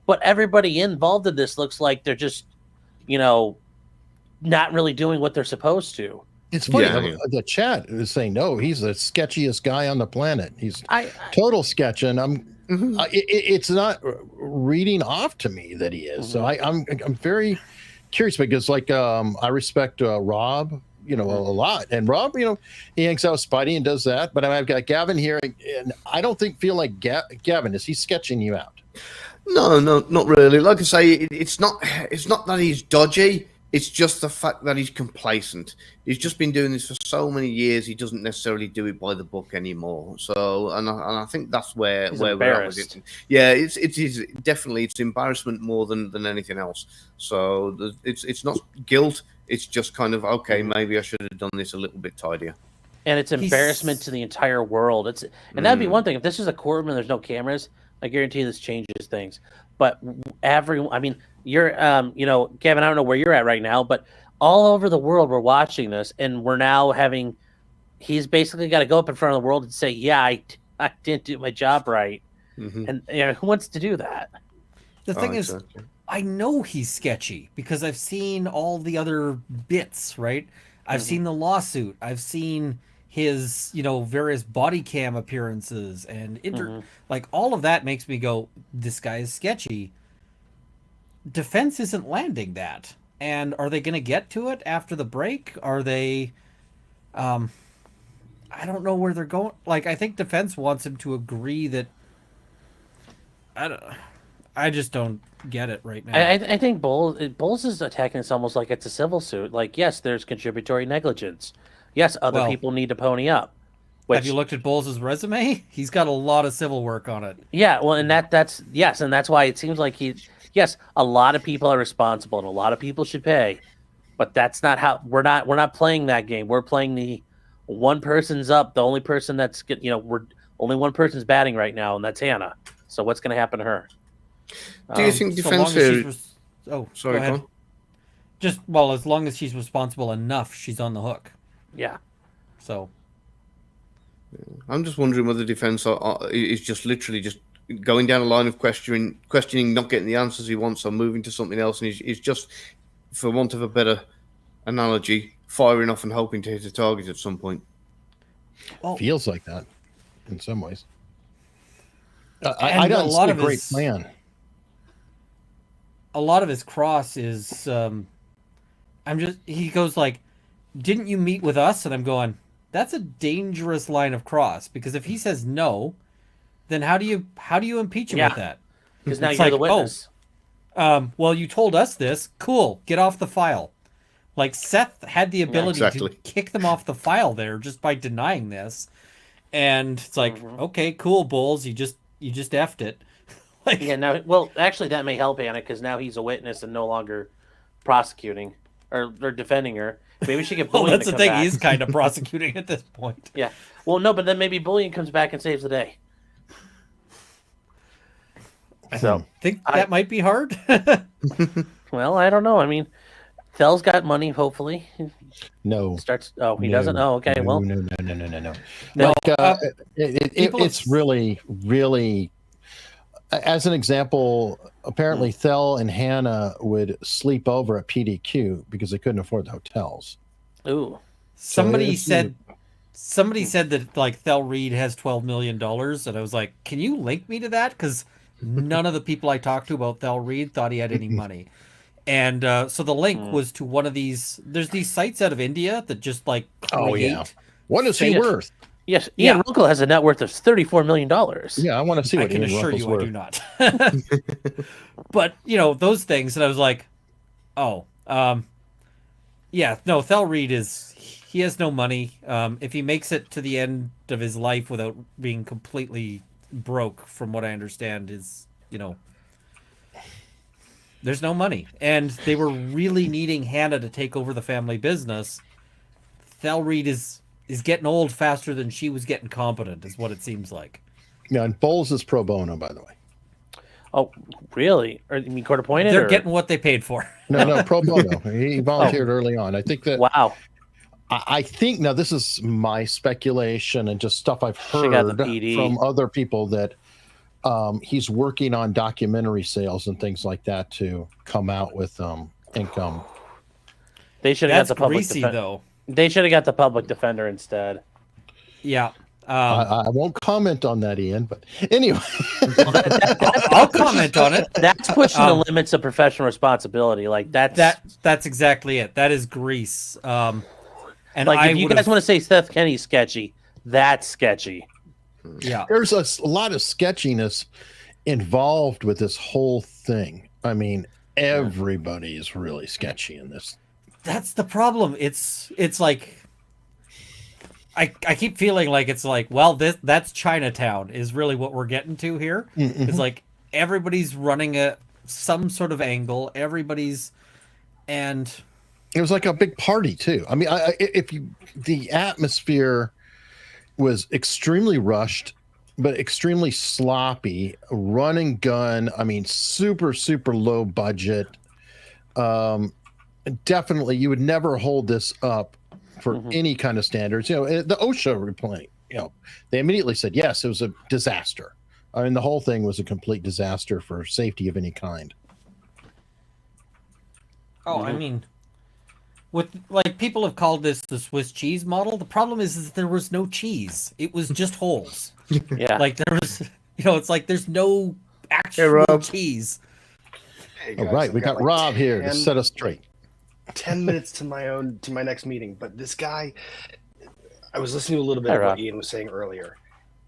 but everybody involved in this looks like they're just, not really doing what they're supposed to. It's funny. The chat is saying, no, he's the sketchiest guy on the planet. He's total sketch, and it's not reading off to me that he is. So I'm very curious, because I respect Rob a lot. And Rob, he hangs out with Spidey and does that. But I've got Gavin here, and I don't feel like Gavin, is he sketching you out? No, not really. Like I say, it's not that he's dodgy. It's just the fact that he's complacent. He's just been doing this for so many years. He doesn't necessarily do it by the book anymore. So, and I think that's where we're at with it. Yeah, it is definitely it's embarrassment more than anything else. So it's not guilt. It's just kind of okay. Maybe I should have done this a little bit tidier. And it's embarrassment to the entire world. And that'd be one thing if this is a courtroom and there's no cameras. I guarantee this changes things. But you're, Gavin, I don't know where you're at right now, but all over the world we're watching this, and we're now he's basically got to go up in front of the world and say, yeah, I didn't do my job right. And who wants to do that? The thing is, I know he's sketchy because I've seen all the other bits, right? I've seen the lawsuit. I've seen his, various body cam appearances and like all of that makes me go, this guy is sketchy. Defense isn't landing that. And are they going to get to it after the break? Are they, I don't know where they're going. Like, I think defense wants him to agree that, I just don't get it right now. I think Bowles is attacking this almost like it's a civil suit. Like, yes, there's contributory negligence. Yes, other people need to pony up. Have you looked at Bowles' resume? He's got a lot of civil work on it. Yeah, well, and that's why it seems like a lot of people are responsible and a lot of people should pay, but that's not how we're not playing that game. We're playing the one person's up, the only person that's only one person's batting right now, and that's Hannah. So what's going to happen to her? Do you think defense? Sorry, go ahead. As long as she's responsible enough, she's on the hook. Yeah. So I'm just wondering whether defense is just literally just going down a line of questioning, not getting the answers he wants, or moving to something else, and he's just, for want of a better analogy, firing off and hoping to hit a target at some point. Feels like that in some ways. I don't see a great plan. A lot of his cross is, he goes like, didn't you meet with us? And I'm going, that's a dangerous line of cross, because if he says no, then how do you impeach him with that? Because now you're the witness. Well, you told us this. Cool. Get off the file. Like, Seth had the ability to kick them off the file there just by denying this. And it's like, okay, cool, Bulls. You just effed it. Actually, that may help Hannah, because now he's a witness and no longer prosecuting or defending her. Maybe she get Bullion. That's the thing. Back. He's kind of prosecuting at this point. Yeah. Well, no, but then maybe Bullion comes back and saves the day. So think that might be hard. Well, I don't know. I mean, Thell's got money. Hopefully, no. He doesn't. Oh, okay. No, well, no. No. It's really, really. As an example, apparently Thel and Hannah would sleep over at PDQ because they couldn't afford the hotels. Ooh. Somebody said that like Thel Reed has $12 million, and I was like, can you link me to that? Because none of the people I talked to about Thel Reed thought he had any money. And so the link was to one of these. There's these sites out of India that just like create. What is he worth? Yes, Ian Runkle has a net worth of $34 million. Yeah, I want to see what Ian Runkle's worth. I do not. But those things, and I was like, Thel Reed he has no money. If he makes it to the end of his life without being completely broke, from what I understand, there's no money, and they were really needing Hannah to take over the family business. Thel Reed is getting old faster than she was getting competent, is what it seems like. Yeah, and Bowles is pro bono, by the way. Oh, really? Or you mean court appointed? They're getting what they paid for. No, pro bono. He volunteered early on. I think that. Wow. I think now this is my speculation and just stuff I've heard from other people that he's working on documentary sales and things like that to come out with income. They should have got the public greasy, though. They should have got the public defender instead. Yeah. I won't comment on that, Ian, but anyway. I'll comment on it. That's pushing the limits of professional responsibility. Like that's exactly it. That is grease. And like, if you guys want to say Seth Kenny's sketchy, that's sketchy. Yeah. There's a lot of sketchiness involved with this whole thing. I mean, everybody is really sketchy in this. That's the problem. It's like I keep feeling like it's like, well, that's Chinatown is really what we're getting to here. It's like everybody's running some sort of angle. And it was like a big party too. I mean, the atmosphere was extremely rushed, but extremely sloppy, run and gun. I mean, super, super low budget. Definitely, you would never hold this up for any kind of standards. You know, the OSHA report, you know, they immediately said, yes, it was a disaster. I mean, the whole thing was a complete disaster for safety of any kind. Oh, I mean, with like people have called this the Swiss cheese model. The problem is that there was no cheese. It was just holes. Yeah. Like there was, you know, it's like there's no actual cheese. Hey All guys, right, I've we got like Rob here to set us straight. 10 minutes to my next meeting, but this guy, I was listening to a little bit Hi, of what Rob. Ian was saying earlier.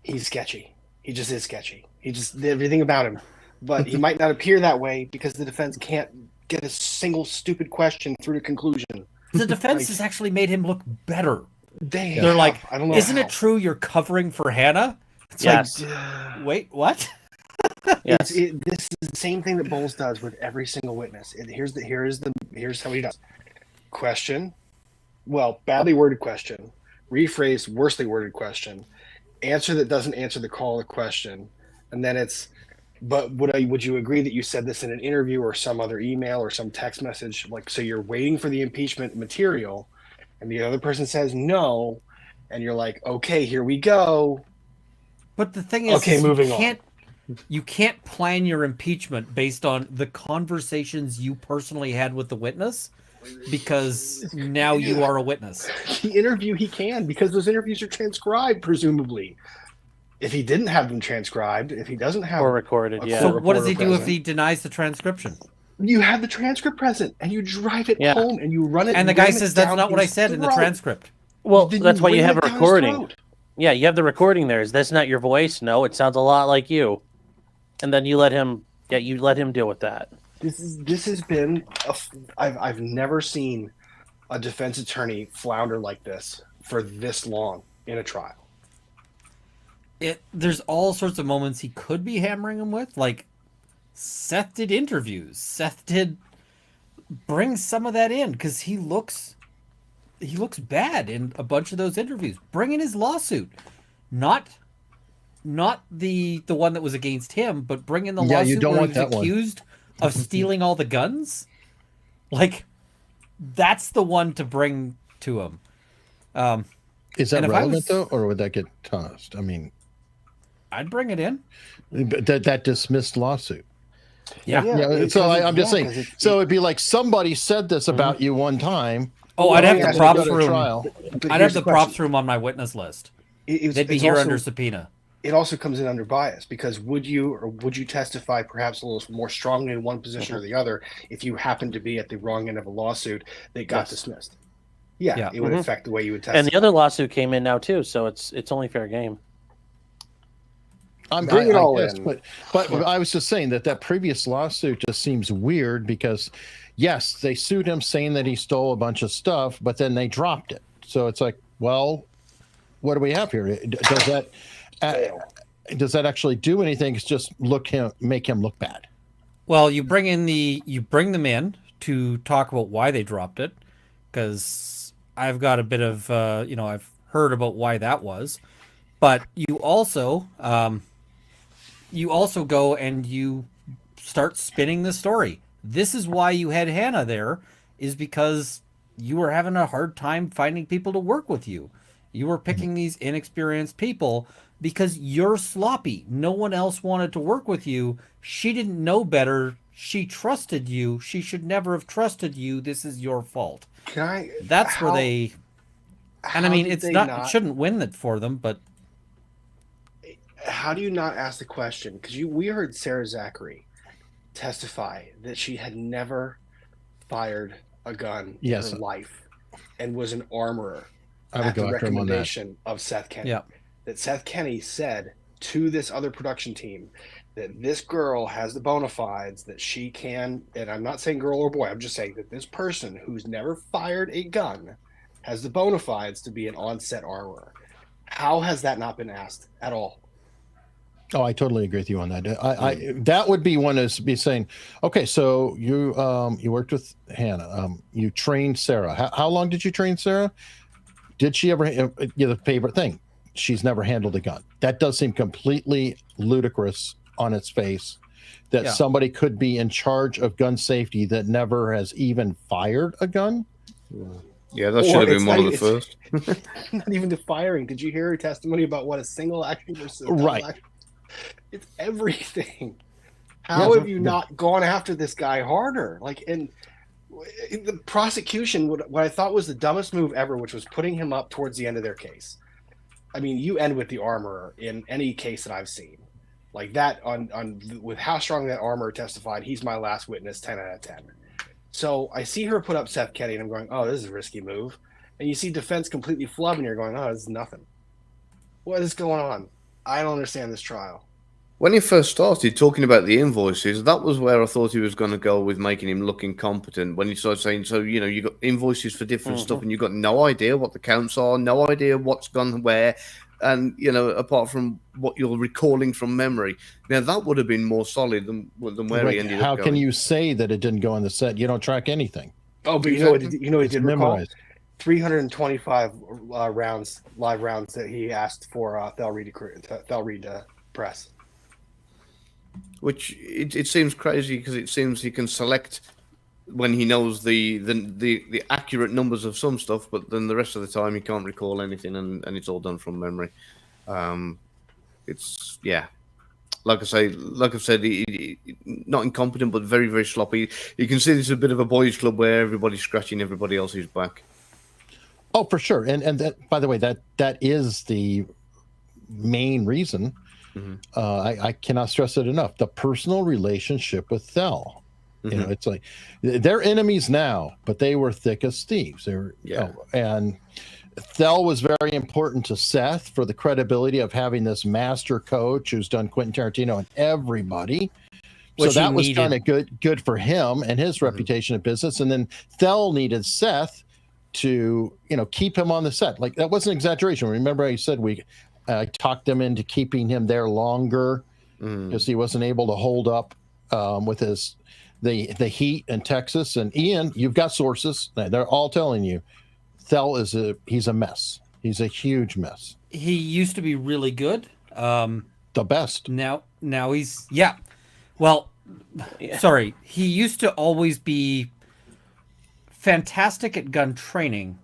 He's sketchy. He just is sketchy. He just everything about him, but he might not appear that way because the defense can't get a single stupid question through to conclusion. The defense has actually made him look better. They're like, I don't know. isn't how. it true you're covering for Hannah? It's Yes. like, wait, what? Yes. This is the same thing that Bowles does with every single witness. Here's how he does. Question, well, badly worded question, rephrased, worsely worded question, answer that doesn't answer the call of the question, and then it's, but would you agree that you said this in an interview or some other email or some text message? Like, so you're waiting for the impeachment material, and the other person says no, and you're like, okay, here we go. But the thing is, Okay, moving on. You can't plan your impeachment based on the conversations you personally had with the witness, because now you are a witness. The interview he can, because those interviews are transcribed, presumably. If he didn't have them transcribed, if he doesn't have Or recorded, a yeah. So court what does he reporter do if present, he denies the transcription? You have the transcript present, and you drive it Yeah. home, and you run it. And the ram guy it says that's down not what I his said in the throat. transcript. Well, Then that's why you ram have it a down his recording. throat. Yeah, you have the recording there. Is this not your voice? No, it sounds a lot like you. And then you let him deal with that. This has been I've never seen a defense attorney flounder like this for this long in a trial. There's all sorts of moments he could be hammering him with. Like, Seth did interviews. Seth did bring some of that in because he looks bad in a bunch of those interviews. Bring in his lawsuit, not the one that was against him, but bring in the Yeah, you lawsuit don't where want he was that one. accused of stealing all the guns. Like, that's the one to bring to him. Is that and if I relevant was- though, or would that get tossed? I mean, I'd bring it in. that dismissed lawsuit. Yeah. Yeah. So I'm just saying. 'cause it's- So it'd be like somebody said this about you one time. Oh, I'd have yeah, the so props go to room. trial. But I'd here's have the the props question. room on my witness list. It's- They'd be it's here also- under subpoena. It also comes in under bias because would you testify perhaps a little more strongly in one position or the other if you happened to be at the wrong end of a lawsuit that got Yes. dismissed? Yeah, Yeah. it would Mhm. affect the way you would testify. And the other lawsuit came in now too, so it's only fair game. Bring it all guess, in. But I was just saying that previous lawsuit just seems weird because, yes, they sued him saying that he stole a bunch of stuff, but then they dropped it. So it's like, well, what do we have here? Does that actually do anything? It's just make him look bad. Well, you bring them in to talk about why they dropped it, because I've got a bit of I've heard about why that was, but you also go and you start spinning the story. This is why you had Hannah there, is because you were having a hard time finding people to work with you. You were picking these inexperienced people because you're sloppy. No one else wanted to work with you. She didn't know better. She trusted you. She should never have trusted you. This is your fault. That's where they. And I mean, it's not. It shouldn't win it for them, but. How do you not ask the question? Because we heard Sarah Zachary testify that she had never fired a gun in her life. and was an armorer I would at go the after him on that. recommendation of Seth Kenny. Yeah. That Seth Kenny said to this other production team that this girl has the bona fides that she can, and I'm not saying girl or boy, I'm just saying that this person who's never fired a gun has the bona fides to be an on-set armorer. How has that not been asked at all? Oh, I totally agree with you on that. That would be one is be saying, okay, so you worked with Hannah, you trained Sarah. How long did you train Sarah? Did she ever the favorite thing? She's never handled a gun. That does seem completely ludicrous on its face that somebody could be in charge of gun safety that never has even fired a gun. Yeah, that should have been one of the first. Not even the firing. Did you hear her testimony about what a single action versus a double Right. action? It's everything. How have you not gone after this guy harder? Like, in the prosecution, what I thought was the dumbest move ever, which was putting him up towards the end of their case. I mean, you end with the armorer in any case that I've seen. Like that with how strong that armorer testified, he's my last witness, 10 out of 10. So I see her put up Seth Kenny, and I'm going, oh, this is a risky move. And you see defense completely flub, and you're going, oh, this is nothing. What is going on? I don't understand this trial. When he first started talking about the invoices, that was where I thought he was going to go with making him look incompetent. When he started saying, so, you know, you got invoices for different stuff and you've got no idea what the counts are, no idea what's gone where, and, you know, apart from what you're recalling from memory. Now, that would have been more solid than where he ended up How going. can you say that it didn't go on the set? You don't track anything. Oh, but you know what he did recall? Memorized. 325 live rounds that he asked for Thel Reed press. Which it seems crazy because it seems he can select when he knows the accurate numbers of some stuff, but then the rest of the time he can't recall anything, and it's all done from memory. It's like I've said, he, not incompetent, but very, very sloppy. You can see this is a bit of a boys' club where everybody's scratching everybody else's back. Oh, for sure. And that, by the way, that is the main reason. I cannot stress it enough. The personal relationship with Thel. You know, it's like they're enemies now, but they were thick as thieves. They were, and Thel was very important to Seth for the credibility of having this master coach who's done Quentin Tarantino and everybody. Which so that was needed. kind of good for him and his reputation in business. And then Thel needed Seth to, you know, keep him on the set. Like, that wasn't an exaggeration. Remember I said I talked them into keeping him there longer because he wasn't able to hold up with the heat in Texas. And Ian, you've got sources. They're all telling you Thel he's a mess. He's a huge mess. He used to be really good. The best. Now he's Well, sorry. He used to always be fantastic at gun training,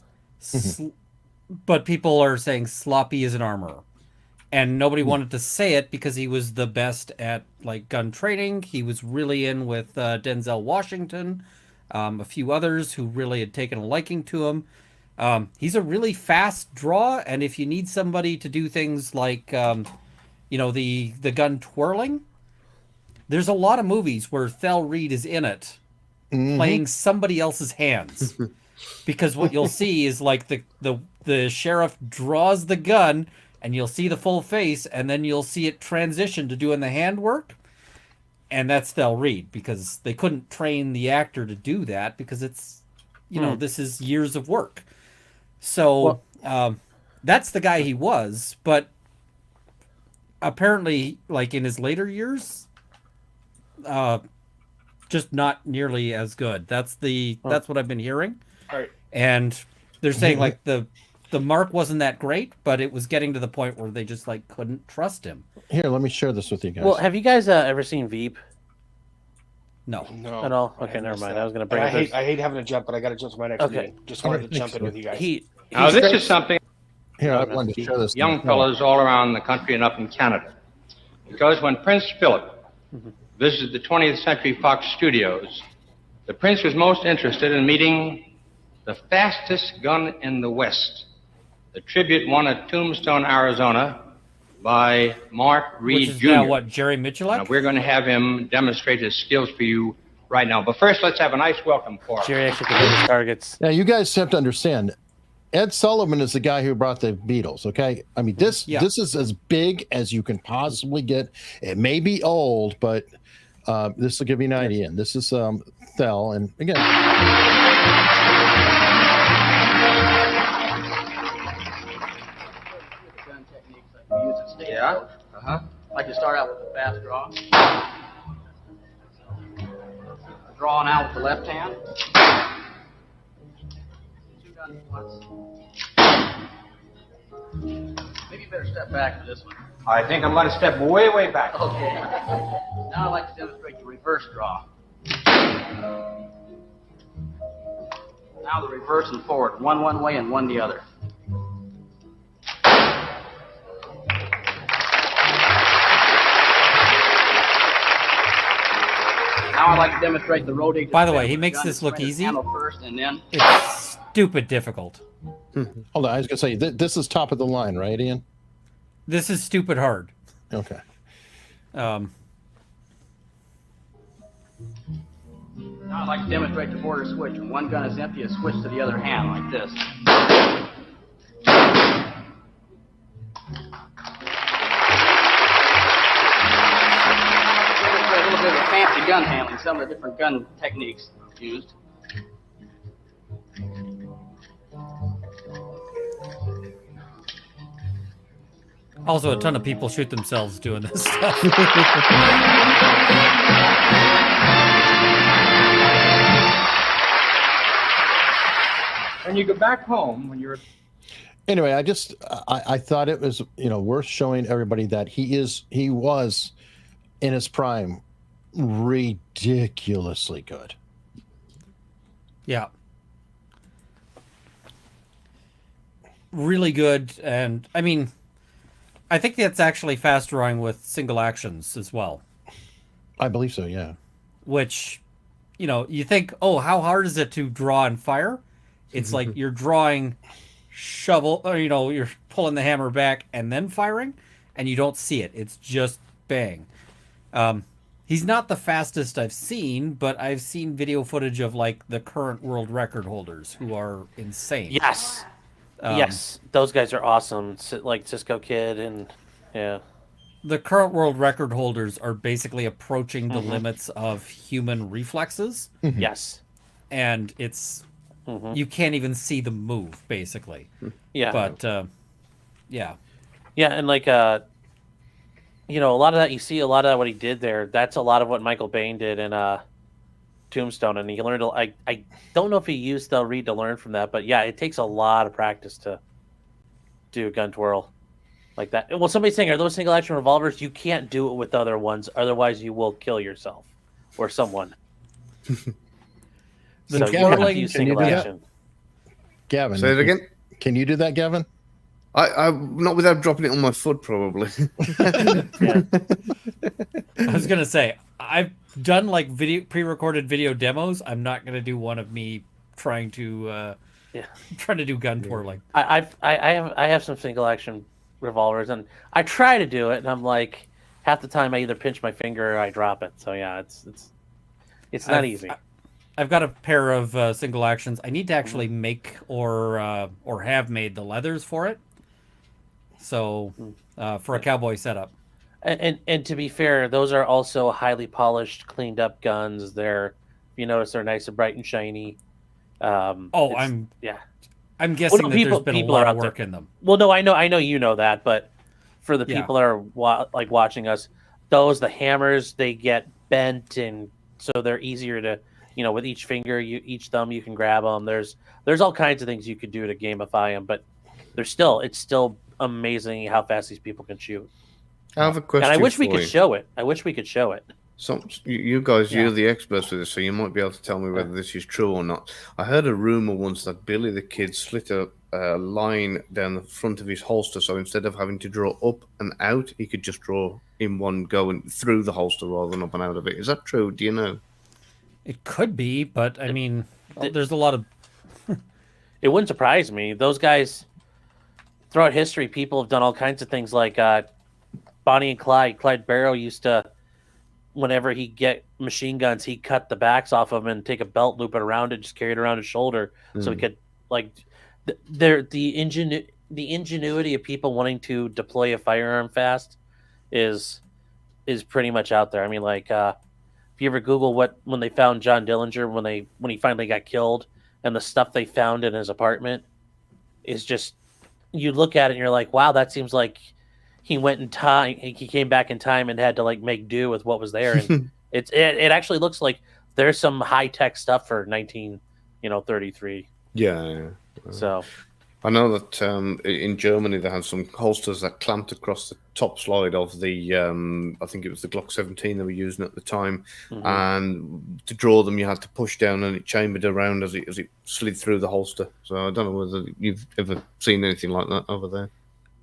but people are saying sloppy as an armorer. And nobody wanted to say it because he was the best at like gun training. He was really in with Denzel Washington, a few others who really had taken a liking to him. He's a really fast draw, and if you need somebody to do things like, you know, the gun twirling, there's a lot of movies where Thel Reed is in it, playing somebody else's hands, because what you'll see is like the sheriff draws the gun, and you'll see the full face, and then you'll see it transition to doing the hand work, and that's Thel Reed, because they couldn't train the actor to do that because it's, you know, this is years of work. So that's the guy he was, but apparently, like in his later years, just not nearly as good. That's what I've been hearing. Right. And they're saying like the mark wasn't that great, but it was getting to the point where they just like couldn't trust him. Here, let me share this with you guys. Well, have you guys ever seen Veep? No. At all? Okay, never mind. I was going to bring it. I hate having to jump, but I got to jump to my next meeting. Just wanted to jump in with you guys. Now, this is something Here, I wanted to share this. young fellows all around the country and up in Canada. Because when Prince Philip visited the 20th Century Fox studios, the Prince was most interested in meeting the fastest gun in the West, the tribute won at Tombstone, Arizona by Mark Reed Which is Jr. now what, Jerry Mitchell? Now, we're going to have him demonstrate his skills for you right now. But first, let's have a nice welcome for Jerry actually can hit his targets. Now, you guys have to understand, Ed Sullivan is the guy who brought the Beatles, okay? I mean, this is as big as you can possibly get. It may be old, but this will give you an idea. And this is Thel, and again... Yeah. I like to start out with a fast draw. Drawing out with the left hand. 2 guns at once. Maybe you better step back for this one. I think I'm going to step way, way back. Okay. Now I'd like to demonstrate the reverse draw. Now the reverse and forward. One way and one the other. Now I'd like to demonstrate the rotating. By the way, he makes this look easy. First and then it's stupid difficult. Hold on, I was going to say, this is top of the line, right, Ian? This is stupid hard. Okay. Now I'd like to demonstrate the border switch. When one gun is empty, a switch to the other hand like this. Demonstrate a little bit of fancy gun handling, some of the different gun techniques used. Also, a ton of people shoot themselves doing this stuff. When you go back home, when you're... Anyway, I thought it was, worth showing everybody that he was in his prime ridiculously good. Yeah. Really good. And I mean, I think that's actually fast drawing with single actions as well. I believe so, yeah. Which, you think, oh, how hard is it to draw and fire? It's like you're drawing shovel, or, you're pulling the hammer back and then firing, and you don't see it. It's just bang. He's not the fastest I've seen, but I've seen video footage of like the current world record holders who are insane. Yes. Yes, those guys are awesome. Like Cisco Kid and yeah. The current world record holders are basically approaching the limits of human reflexes. Yes. And it's you can't even see them move, basically. Yeah. But yeah. Yeah, and like a lot of that, you see a lot of that what he did there. That's a lot of what Michael Bain did in Tombstone, and he learned. I don't know if he used the read to learn from that, but yeah, it takes a lot of practice to do a gun twirl like that. Well, somebody's saying, are those single action revolvers? You can't do it with other ones, otherwise you will kill yourself or someone. So you have to use single action. Gavin, say it again. Can you do that, Gavin? I not without dropping it on my foot, probably. I was gonna say I've done like pre-recorded video demos. I'm not gonna do one of me trying to do gun twirling. I have some single action revolvers, and I try to do it, and I'm like, half the time I either pinch my finger or I drop it. So yeah, it's not easy. I've got a pair of single actions. I need to actually make or have made the leathers for it. So for a cowboy setup. And to be fair, those are also highly polished, cleaned up guns. If you notice, they're nice and bright and shiny. I'm guessing that there's been a lot of work in them. Well, no, I know you know that, but for the people that are watching us, the hammers, they get bent, and so they're easier to, with each finger, each thumb, you can grab them. There's all kinds of things you could do to gamify them, but it's still amazing how fast these people can shoot. I have a question. And I wish we for could you. show it. So you guys, you're the experts with this, so you might be able to tell me whether this is true or not. I heard a rumor once that Billy the Kid slit a line down the front of his holster, so instead of having to draw up and out, he could just draw in one go and through the holster rather than up and out of it. Is that true? Do you know? It could be, but I mean, there's a lot of... It wouldn't surprise me. Those guys, throughout history, people have done all kinds of things like Bonnie and Clyde. Clyde Barrow used to whenever he get machine guns, he cut the backs off of them and take a belt, loop it around it, just carry it around his shoulder, so he could like. The ingenuity of people wanting to deploy a firearm fast is pretty much out there. I mean, like if you ever Google when they found John Dillinger when he finally got killed, and the stuff they found in his apartment is just, you look at it and you're like, wow, that seems like he went in time. He came back in time and had to like make do with what was there. And it actually looks like there's some high tech stuff for 1933. Yeah. So I know that in Germany they had some holsters that clamped across the top slide of the I think it was the Glock 17 they were using at the time, and to draw them you had to push down and it chambered around as it slid through the holster. So I don't know whether you've ever seen anything like that over there.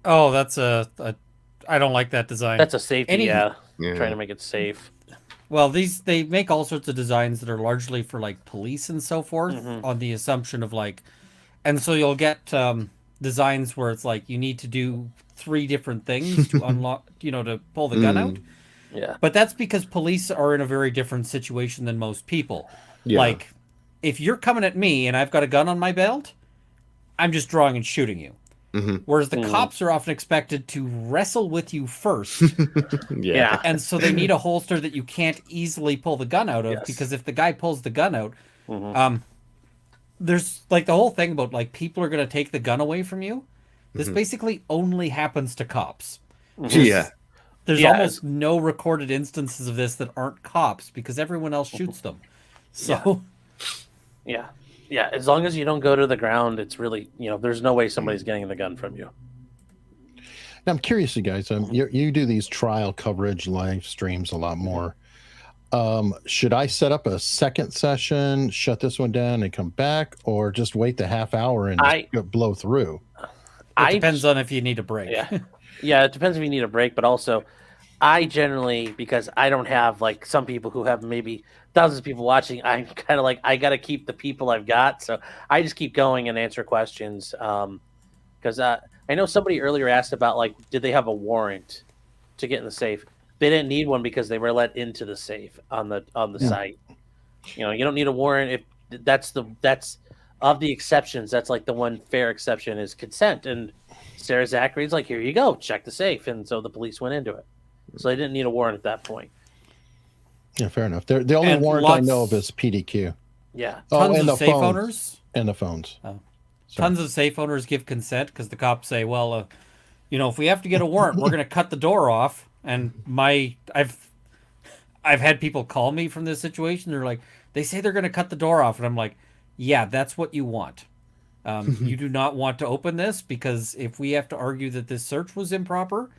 Oh, that's I don't like that design. That's a safety, trying to make it safe. Well, they make all sorts of designs that are largely for like police and so forth, on the assumption of like, and so you'll get designs where it's like you need to do 3 different things to unlock, to pull the gun out. Yeah. But that's because police are in a very different situation than most people. Yeah. Like, if you're coming at me and I've got a gun on my belt, I'm just drawing and shooting you. Whereas the cops are often expected to wrestle with you first. Yeah. And so they need a holster that you can't easily pull the gun out of, because if the guy pulls the gun out, there's like the whole thing about like people are going to take the gun away from you. This basically only happens to cops. There's almost no recorded instances of this that aren't cops because everyone else shoots them. So Yeah, as long as you don't go to the ground, it's really, there's no way somebody's getting the gun from you. Now, I'm curious, you guys. You do these trial coverage live streams a lot more. Should I set up a second session, shut this one down, and come back, or just wait the half hour and just blow through? It depends on if you need a break. Yeah, it depends if you need a break, but also I generally, because I don't have like some people who have maybe thousands of people watching, I'm kind of like, I got to keep the people I've got. So I just keep going and answer questions. Because I know somebody earlier asked about like, did they have a warrant to get in the safe? They didn't need one because they were let into the safe on the site. You don't need a warrant. If that's of the exceptions, that's like the one fair exception is consent. And Sarah Zachary's like, here you go, check the safe. And so the police went into it. So they didn't need a warrant at that point. Yeah, fair enough. The only warrant I know of is PDQ. Yeah. Tons and of safe owners. And the phones. Tons of safe owners give consent because the cops say, well, if we have to get a warrant, we're going to cut the door off. And I've had people call me from this situation. They're like, they say they're going to cut the door off. And I'm like, yeah, that's what you want. You do not want to open this because if we have to argue that this search was improper,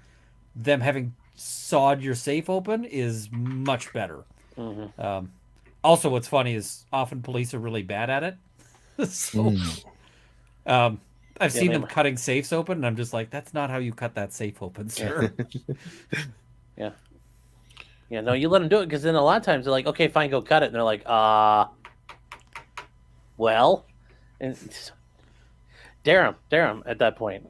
them having sawed your safe open is much better. Also, what's funny is often police are really bad at it. So, I've seen them cutting safes open, and I'm just like, that's not how you cut that safe open, sir. Yeah, no, you let them do it because then a lot of times they're like, okay, fine, go cut it. And they're like, well, and dare them at that point.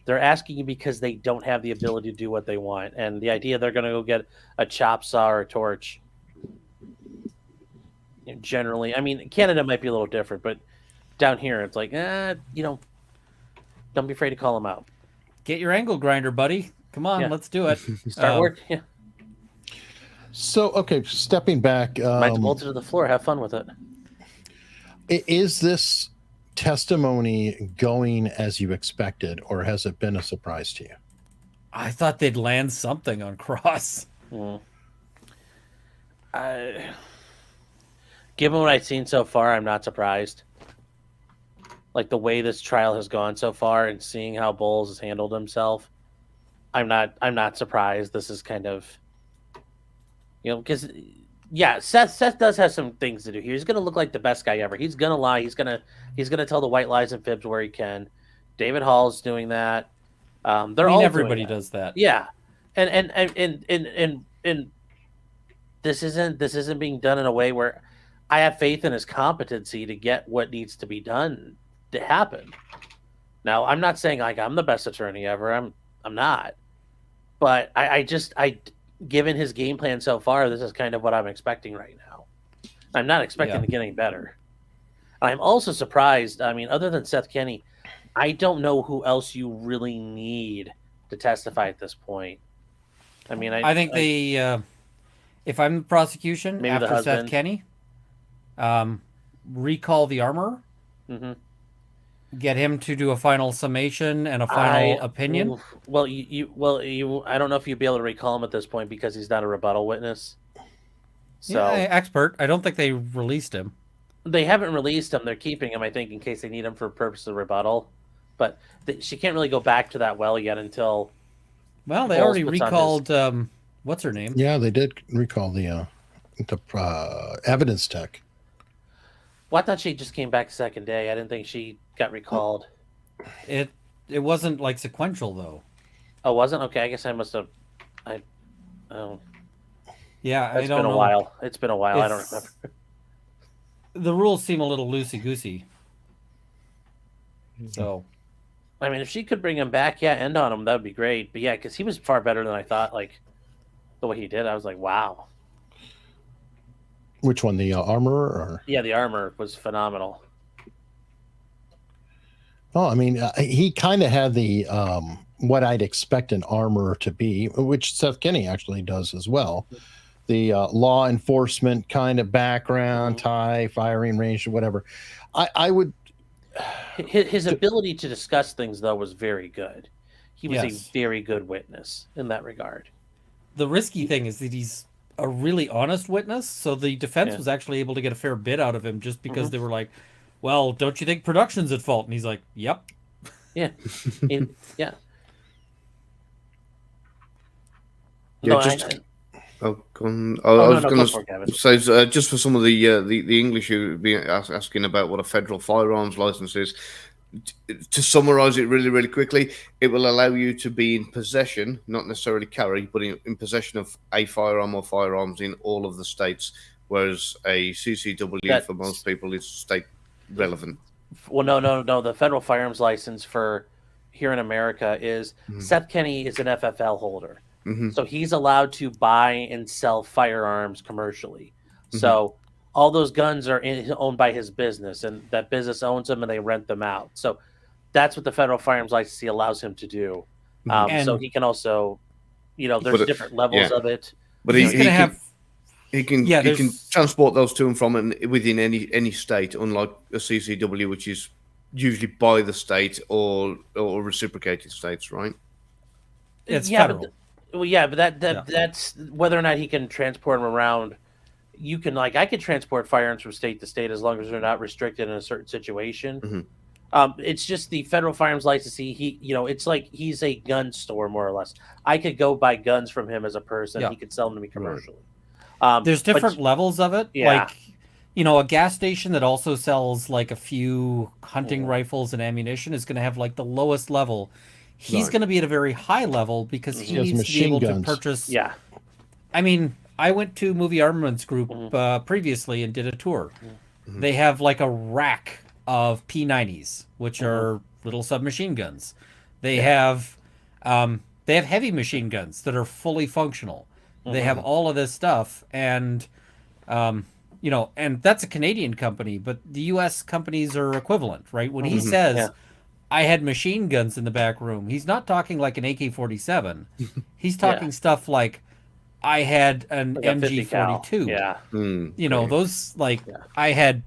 They're asking you because they don't have the ability to do what they want. And the idea they're going to go get a chop saw or a torch. Generally, I mean, Canada might be a little different, but down here it's like, don't be afraid to call them out. Get your angle grinder, buddy. Come on, let's do it. Start work. Yeah. So, okay, stepping back. Might bolt it to the floor. Have fun with it. Is this testimony going as you expected, or has it been a surprise to you? I thought they'd land something on Cross. Given what I've seen so far, I'm not surprised. Like the way this trial has gone so far, and seeing how Bowles has handled himself, I'm not surprised. This is kind of, because Seth does have some things to do here. He's gonna look like the best guy ever. He's gonna lie. He's gonna tell the white lies and fibs where he can. David Hall's doing that. Everybody does that. Yeah, and this isn't being done in a way where I have faith in his competency to get what needs to be done to happen. Now, I'm not saying like I'm the best attorney ever. I'm not, but given his game plan so far, this is kind of what I'm expecting right now. I'm not expecting to get any better. I'm also surprised. I mean, other than Seth Kenny, I don't know who else you really need to testify at this point. I mean, I think if I'm the prosecution Maybe the after Seth husband. Kenny, recall the armorer, get him to do a final summation and a final opinion. Well, I don't know if you'd be able to recall him at this point because he's not a rebuttal witness. So Yeah, expert. I don't think they released him. they haven't released him. They're keeping him, I think, in case they need him for purpose of rebuttal. But she can't really go back to that well yet until. Well, they Bowles already puts on recalled. What's her name? Yeah, they did recall the evidence tech. Well, I thought she just came back the second day. I didn't think she got recalled. It wasn't like sequential though. Oh, wasn't? Okay, I guess I must have. Yeah, It's I don't been a know. while. It's been a while. I don't It's- remember. The rules seem a little loosey goosey. So, I mean, if she could bring him back, end on him, that would be great. But yeah, because he was far better than I thought. Like the way he did, I was like, wow. Which one, the armorer? Or? Yeah, the armor was phenomenal. Oh, I mean, he kind of had the what I'd expect an armorer to be, which Seth Kenny actually does as well. The law enforcement kind of background, tie, firing range, whatever. I would. His ability to discuss things, though, was very good. He was Yes. a very good witness in that regard. the risky thing is that he's a really honest witness. So the defense was actually able to get a fair bit out of him just because they were like, "Well, don't you think production's at fault?" And he's like, "Yep." Yeah. Yeah. Yeah, No, just. Oh, go on. Oh, I no, was no, going go for it, Gavin. to say, just for some of the English who be asking about what a federal firearms license is, to summarize it really, really quickly, it will allow you to be in possession, not necessarily carry, but in possession of a firearm or firearms in all of the states, whereas a CCW for most people is state relevant. Well, no. The federal firearms license for here in America is Seth Kenny is an FFL holder. So he's allowed to buy and sell firearms commercially. So all those guns are owned by his business, and that business owns them, and they rent them out. So that's what the federal firearms license allows him to do. So he can also, there's different levels of it. But he's going to have. He can transport those to and from and within any state, unlike a CCW, which is usually by the state or reciprocated states, right? It's federal. But that's whether or not he can transport them around. You can I could transport firearms from state to state as long as they're not restricted in a certain situation. It's just the federal firearms licensee. It's like he's a gun store more or less. I could go buy guns from him as a person. Yeah. He could sell them to me commercially. There's different levels of it. Yeah. Like, a gas station that also sells like a few hunting rifles and ammunition is going to have like the lowest level. He's going to be at a very high level because he needs to be able to purchase. Yeah. I mean, I went to Movie Armaments Group previously and did a tour. They have like a rack of P90s, which are little submachine guns. They have heavy machine guns that are fully functional. They have all of this stuff, and and that's a Canadian company, but the U.S. companies are equivalent, right? When he says, "I had machine guns in the back room," he's not talking like an AK-47. He's talking stuff like, "I had an Like a 50 cal. MG42." Yeah. Those I had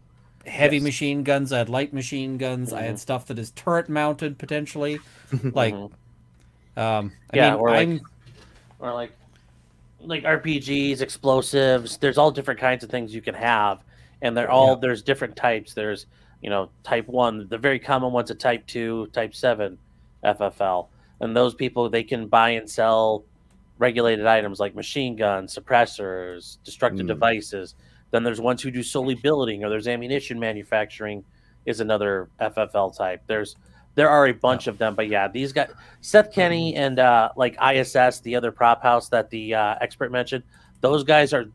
heavy machine guns. I had light machine guns. I had stuff that is turret mounted potentially, like RPGs, explosives. There's all different kinds of things you can have, and there's different types. There's type 1. The very common one's a type 2, type 7 FFL, and those people, they can buy and sell regulated items like machine guns, suppressors, destructive devices. Then there's ones who do solely building, or there's ammunition manufacturing is another FFL type. There are a bunch of them, but these guys, Seth Kenny and ISS, the other prop house that the expert mentioned, those guys are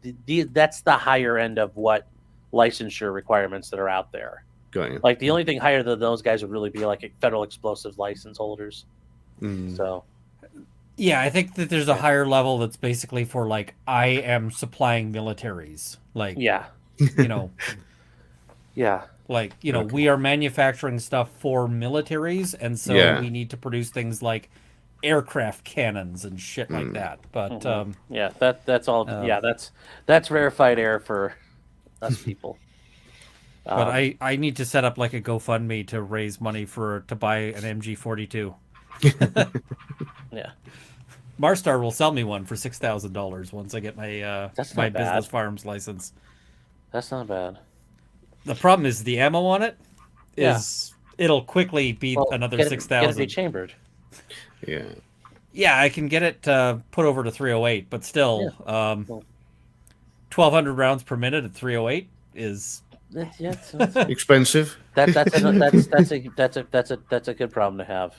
that's the higher end of what licensure requirements that are out there. Got you. Like the only thing higher than those guys would really be like federal explosives license holders. So Yeah, I think that there's a higher level that's basically for like I am supplying militaries. Like Yeah. you know. Yeah. Like, you know, we are manufacturing stuff for militaries, and so we need to produce things like aircraft cannons and shit like that. But yeah, that's all. Yeah, that's rarefied air for us people. But I need to set up like a GoFundMe to raise money to buy an MG42. Yeah, Marstar will sell me one for $6,000 once I get my my business firearms license. That's not bad. The problem is the ammo on it is it'll quickly be another 6,000. Get it chambered. Yeah. Yeah, I can get it put over to 308, but still, 1,200 rounds per minute at 308 is expensive. That's a good problem to have.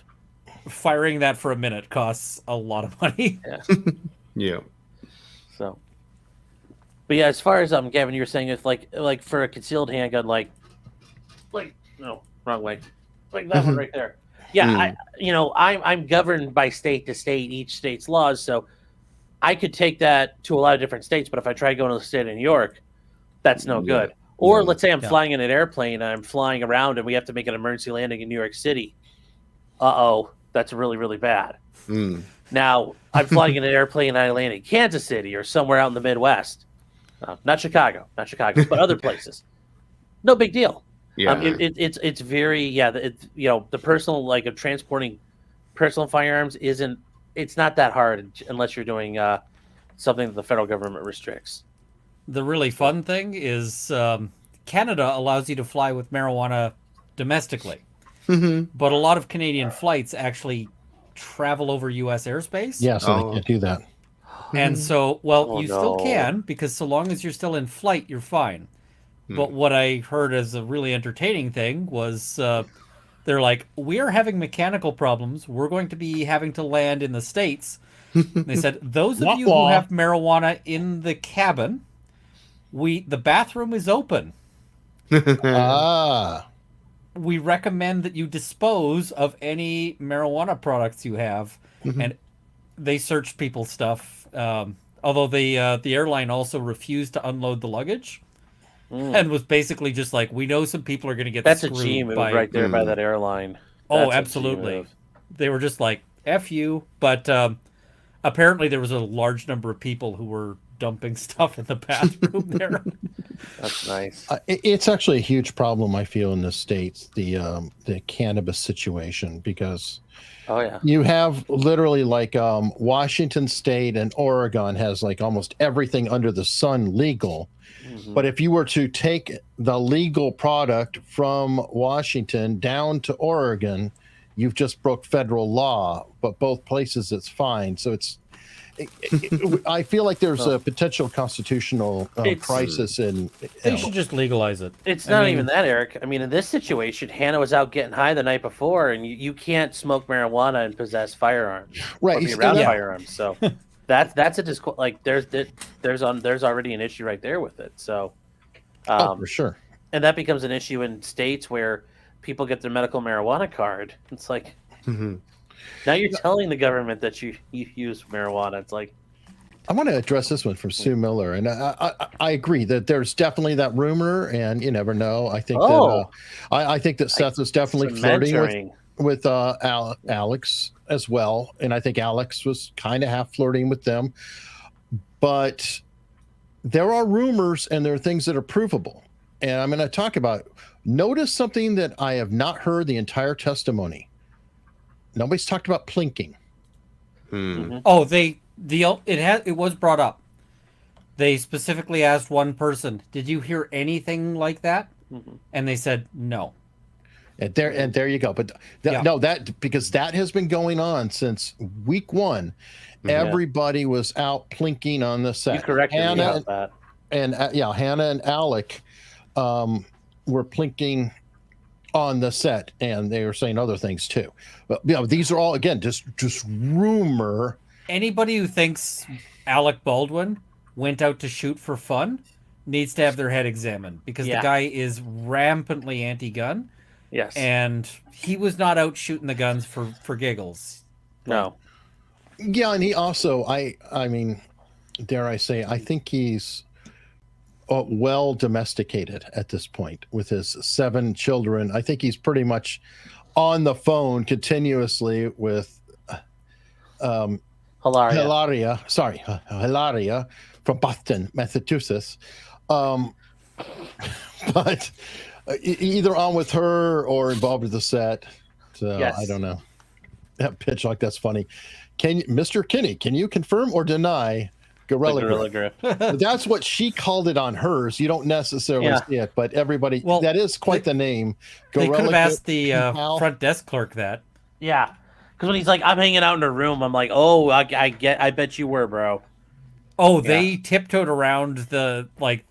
Firing that for a minute costs a lot of money. Yeah. Yeah. So, but yeah, as far as Gavin, you were saying, if like for a concealed handgun, like no, wrong way, like that one right there. Yeah, I'm governed by state to state, each state's laws, so I could take that to a lot of different states. But if I try going to the state of New York, that's no good. Or let's say I'm flying in an airplane and I'm flying around and we have to make an emergency landing in New York City. That's really, really bad. Now I'm flying in an airplane and I land in Kansas City or somewhere out in the Midwest. Not Chicago, but other places. No big deal. Yeah. It's very the personal of transporting personal firearms it's not that hard unless you're doing something that the federal government restricts. The really fun thing is Canada allows you to fly with marijuana domestically, but a lot of Canadian flights actually travel over U.S. airspace. Yeah, so they can't do that. And so, still can, because so long as you're still in flight, you're fine. But what I heard as a really entertaining thing was they're like, we are having mechanical problems. We're going to be having to land in the States. They said, those of you who have marijuana in the cabin, the bathroom is open. We recommend that you dispose of any marijuana products you have. And they searched people's stuff. Although the airline also refused to unload the luggage. And was basically just like, we know some people are going to get That's screwed a G move right there by that airline. Oh, absolutely. They were just like, F you. But apparently there was a large number of people who were dumping stuff in the bathroom there. That's nice. It's actually a huge problem, I feel, in the States, the cannabis situation, because you have literally Washington State and Oregon has almost everything under the sun legal. But if you were to take the legal product from Washington down to Oregon, you've just broke federal law. But both places, it's fine. So I feel like there's a potential constitutional crisis in. They should just legalize it. It's not even that, Eric. I mean, in this situation, Hannah was out getting high the night before, and you can't smoke marijuana and possess firearms, right? Or be around firearms. So that's a there's already an issue right there with it. So, for sure. And that becomes an issue in states where people get their medical marijuana card. It's like. Now you're telling the government that you use marijuana. It's like, I want to address this one from Sue Miller, and I agree that there's definitely that rumor, and you never know. I think I think that Seth was definitely flirting with Alex as well, and I think Alex was kind of half flirting with them. But there are rumors, and there are things that are provable, and I'm going to talk about. Notice something that I have not heard the entire testimony. Nobody's talked about plinking. Oh, it was brought up. They specifically asked one person, "Did you hear anything like that?" And they said no. And there you go. But because that has been going on since week one. Everybody was out plinking on the set. You corrected me about that. And Hannah and Alec were plinking on the set, and they were saying other things too. But these are all again just rumor. Anybody who thinks Alec Baldwin went out to shoot for fun needs to have their head examined, because the guy is rampantly anti-gun. Yes, and he was not out shooting the guns for giggles. No, Yeah, and he also, I mean, dare I say, I think he's well domesticated at this point with his 7 children. I think he's pretty much on the phone continuously with Hilaria from Boston, Massachusetts. But either on with her or involved with the set. So Yes. I don't know. That pitch like that's funny. Mr. Kenney, can you confirm or deny Gorilla Grip? That's what she called it on hers. You don't necessarily see it, but everybody, that is quite the name. They could have asked Grip, the front desk clerk that. Yeah, because when he's like, I'm hanging out in a room, I'm like, oh, I bet you were, bro. Oh, they tiptoed around the, like,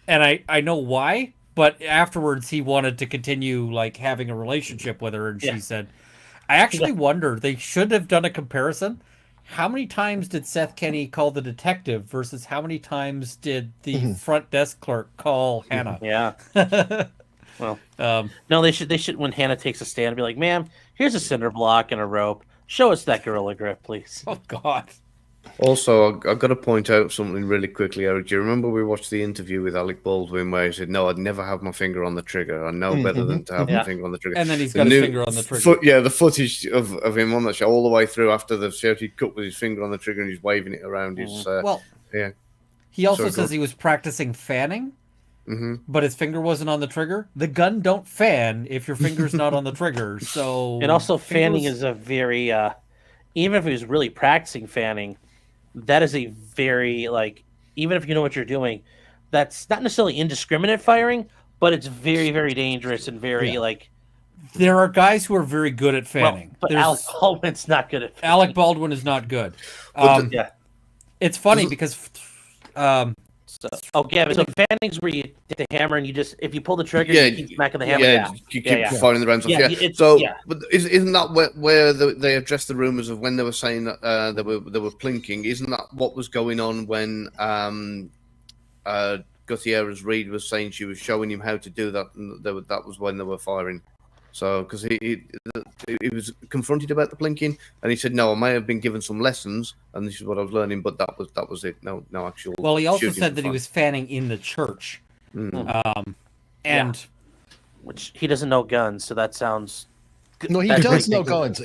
and I know why, but afterwards he wanted to continue, like, having a relationship with her, and she said, I actually wonder, they should have done a comparison. How many times did Seth Kenny call the detective versus how many times did the front desk clerk call Hannah? Yeah. Well, no, they should, when Hannah takes a stand, be like, ma'am, here's a cinder block and a rope. Show us that Gorilla Grip, please. Oh, God. Also, I've got to point out something really quickly, Eric. Do you remember we watched the interview with Alec Baldwin where he said, no, I'd never have my finger on the trigger. I know better than to have my finger on the trigger. And then he's got his finger on the trigger. The footage of him on the show all the way through after the show, he cut with his finger on the trigger and he's waving it around his... He also says he was practicing fanning, but his finger wasn't on the trigger. The gun don't fan if your finger's not on the trigger, so... And also fanning is a very... even if he was really practicing fanning, that is a very, like, even if you know what you're doing, that's not necessarily indiscriminate firing, but it's very, very dangerous and very, like... There are guys who are very good at fanning. Well, but Alec Baldwin's not good at fanning. Alec Baldwin is not good. It's funny because... Gavin, so fanning's where you hit the hammer and you just, if you pull the trigger, you keep smacking the hammer. You keep firing the rounds off. But isn't that where they addressed the rumors of when they were saying that they were plinking? Isn't that what was going on when Gutierrez-Reed was saying she was showing him how to do that, and that was when they were firing? So, because he was confronted about the blinking, and he said, "No, I may have been given some lessons, and this is what I was learning, but that was it. No actual." Well, he also said that he was fanning in the church, and which he doesn't know guns, so that sounds. No, he does know guns.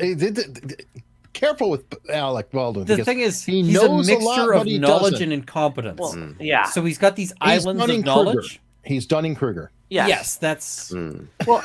Careful with Alec Baldwin. The thing is, he's a mixture of knowledge and incompetence. Well, so he's got these islands of knowledge. He's Dunning-Kruger. Yes, that's well,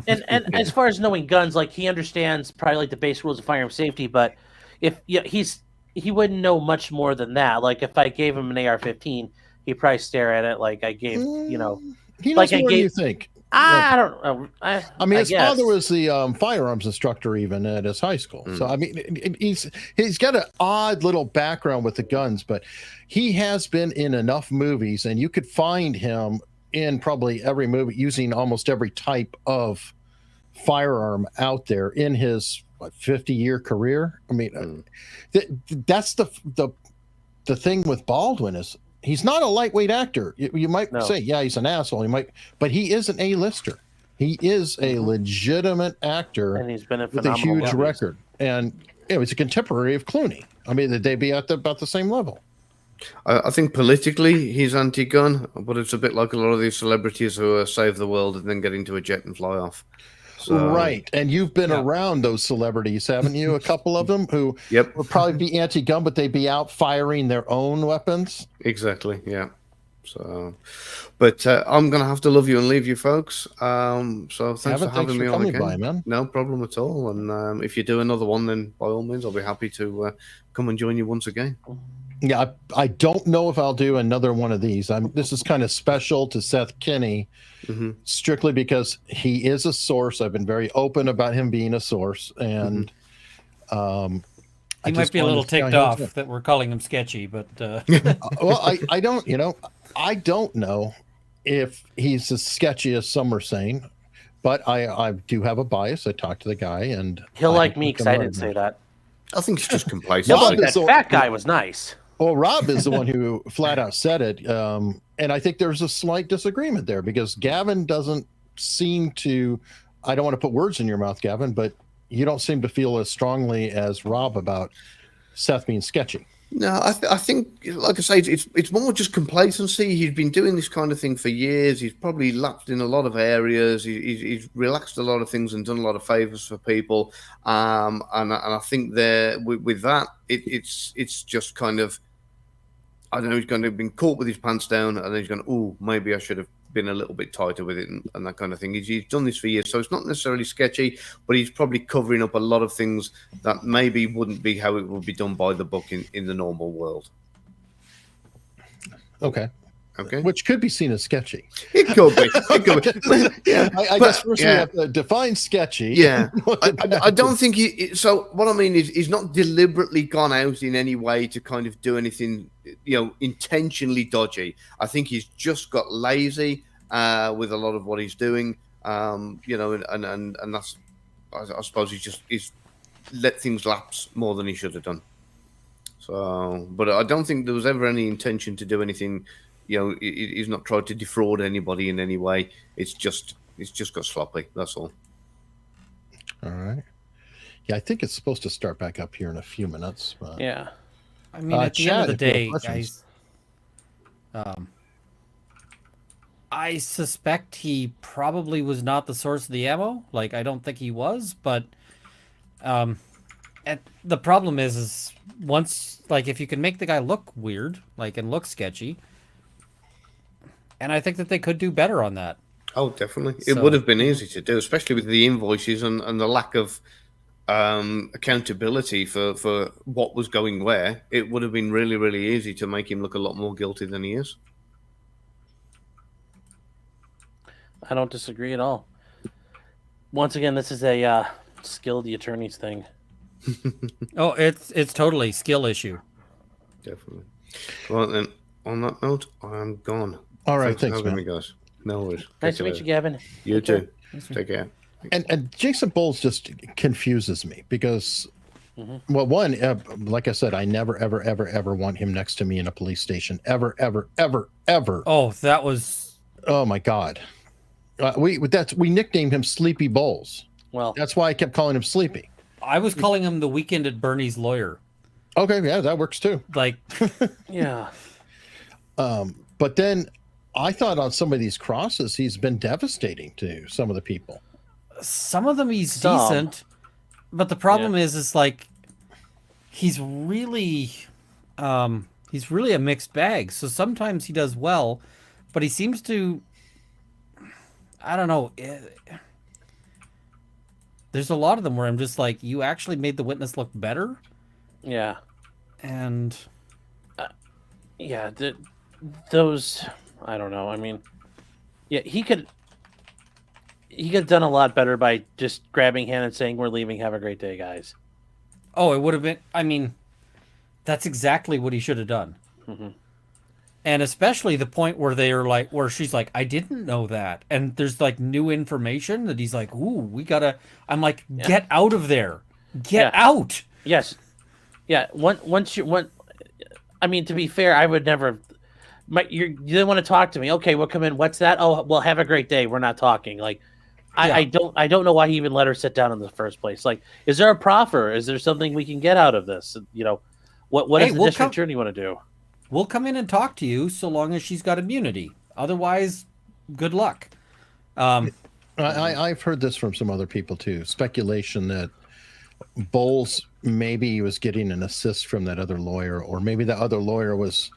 and as far as knowing guns, like he understands probably like the base rules of firearm safety, but he wouldn't know much more than that. Like if I gave him an AR-15, he'd probably stare at it like I gave, He knows like more than you think. I don't know. I mean, his father was the firearms instructor even at his high school. So I mean, he's got an odd little background with the guns, but he has been in enough movies, and you could find him in probably every movie using almost every type of firearm out there in his 50-year career. I mean, that's the thing with Baldwin is he's not a lightweight actor. You might say, yeah, he's an asshole. But he is an A-lister. He is a legitimate actor, and he's been with a huge record. And he's a contemporary of Clooney. I mean, they'd be at about the same level. I think politically he's anti-gun, but it's a bit like a lot of these celebrities who save the world and then get into a jet and fly off. So, right, and you've been around those celebrities, haven't you? A couple of them who would probably be anti-gun, but they'd be out firing their own weapons. Exactly, yeah. So, but I'm going to have to love you and leave you, folks. So thanks for having me on again. By, man. No problem at all. And if you do another one, then by all means, I'll be happy to come and join you once again. Yeah, I don't know if I'll do another one of these. This is kind of special to Seth Kenny, strictly because he is a source. I've been very open about him being a source, and he might be a little ticked off that we're calling him sketchy, but well, I don't, I don't know if he's as sketchy as some are saying, but I do have a bias. I talked to the guy, and he'll like me because I didn't say that. I think it's just complacent. That fat guy was nice. Well, Rob is the one who flat out said it. And I think there's a slight disagreement there because Gavin doesn't seem to, I don't want to put words in your mouth, Gavin, but you don't seem to feel as strongly as Rob about Seth being sketchy. No, I think, like I say, it's more just complacency. He's been doing this kind of thing for years. He's probably lapsed in a lot of areas. He's relaxed a lot of things and done a lot of favors for people. And I think there with that, it's just kind of, I don't know, he's going to have been caught with his pants down, and then he's going, oh, maybe I should have been a little bit tighter with it and that kind of thing. He's done this for years, so it's not necessarily sketchy, but he's probably covering up a lot of things that maybe wouldn't be how it would be done by the book in the normal world. Okay. Okay. Which could be seen as sketchy. It could be. It could be. Yeah. I guess first we have to define sketchy. Yeah. I don't think so what I mean is he's not deliberately gone out in any way to kind of do anything, intentionally dodgy. I think he's just got lazy with a lot of what he's doing. And that's, I suppose he's let things lapse more than he should have done. So, but I don't think there was ever any intention to do anything. He's not tried to defraud anybody in any way. It's just got sloppy. That's all. All right. Yeah, I think it's supposed to start back up here in a few minutes. But... Yeah. I mean, at the end of the day, guys, I suspect he probably was not the source of the ammo. Like, I don't think he was, but the problem is once, like, if you can make the guy look weird, like, and look sketchy, and I think that they could do better on that. Oh, definitely. It would have been easy to do, especially with the invoices and the lack of accountability for what was going where. It would have been really, really easy to make him look a lot more guilty than he is. I don't disagree at all. Once again, this is a skill the attorneys thing. Oh, it's totally skill issue. Definitely. Well, then, on that note, I'm gone. All right, thanks, for having man. me, guys. No worries. Nice to meet you, Gavin. You Take too. Take care. And Jason Bowles just confuses me because, well, one, like I said, I never, ever, ever, ever want him next to me in a police station. Ever, ever, ever, ever. Oh, that was... Oh, my God. We nicknamed him Sleepy Bowles. Well, that's why I kept calling him Sleepy. I was calling him the Weekend at Bernie's lawyer. Okay, yeah, that works too. Like, yeah. But then I thought on some of these crosses, he's been devastating to some of the people. Some of them he's decent, but the problem is like he's really a mixed bag. So sometimes he does well, but he seems to, I don't know. There's a lot of them where I'm just like, you actually made the witness look better. Yeah. And those, I don't know. I mean, yeah, he could have done a lot better by just grabbing Hannah and saying, "We're leaving. Have a great day, guys." Oh, it would have been. I mean, that's exactly what he should have done. And especially the point where where she's like, "I didn't know that," and there's like new information that he's like, "Ooh, we gotta." I'm like, "Get out of there! Get out!" Yes. Yeah. I mean, to be fair, I would never. You didn't want to talk to me. Okay, we'll come in. What's that? Oh, well, have a great day. We're not talking. Like, I don't know why he even let her sit down in the first place. Like, is there a proffer? Is there something we can get out of this? What does the district attorney want to do? We'll come in and talk to you so long as she's got immunity. Otherwise, good luck. I've heard this from some other people too. Speculation that Bowles maybe was getting an assist from that other lawyer, or maybe the other lawyer was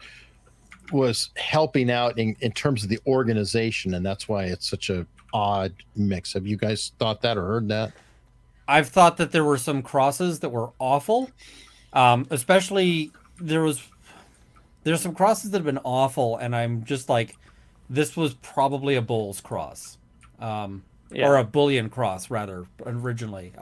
helping out in terms of the organization, and that's why it's such a odd mix. Have you guys thought that or heard that? I've thought that there were some crosses that were awful. Especially there's some crosses that have been awful, and I'm just like, this was probably a Bowles cross. Or a Bullion cross rather, originally.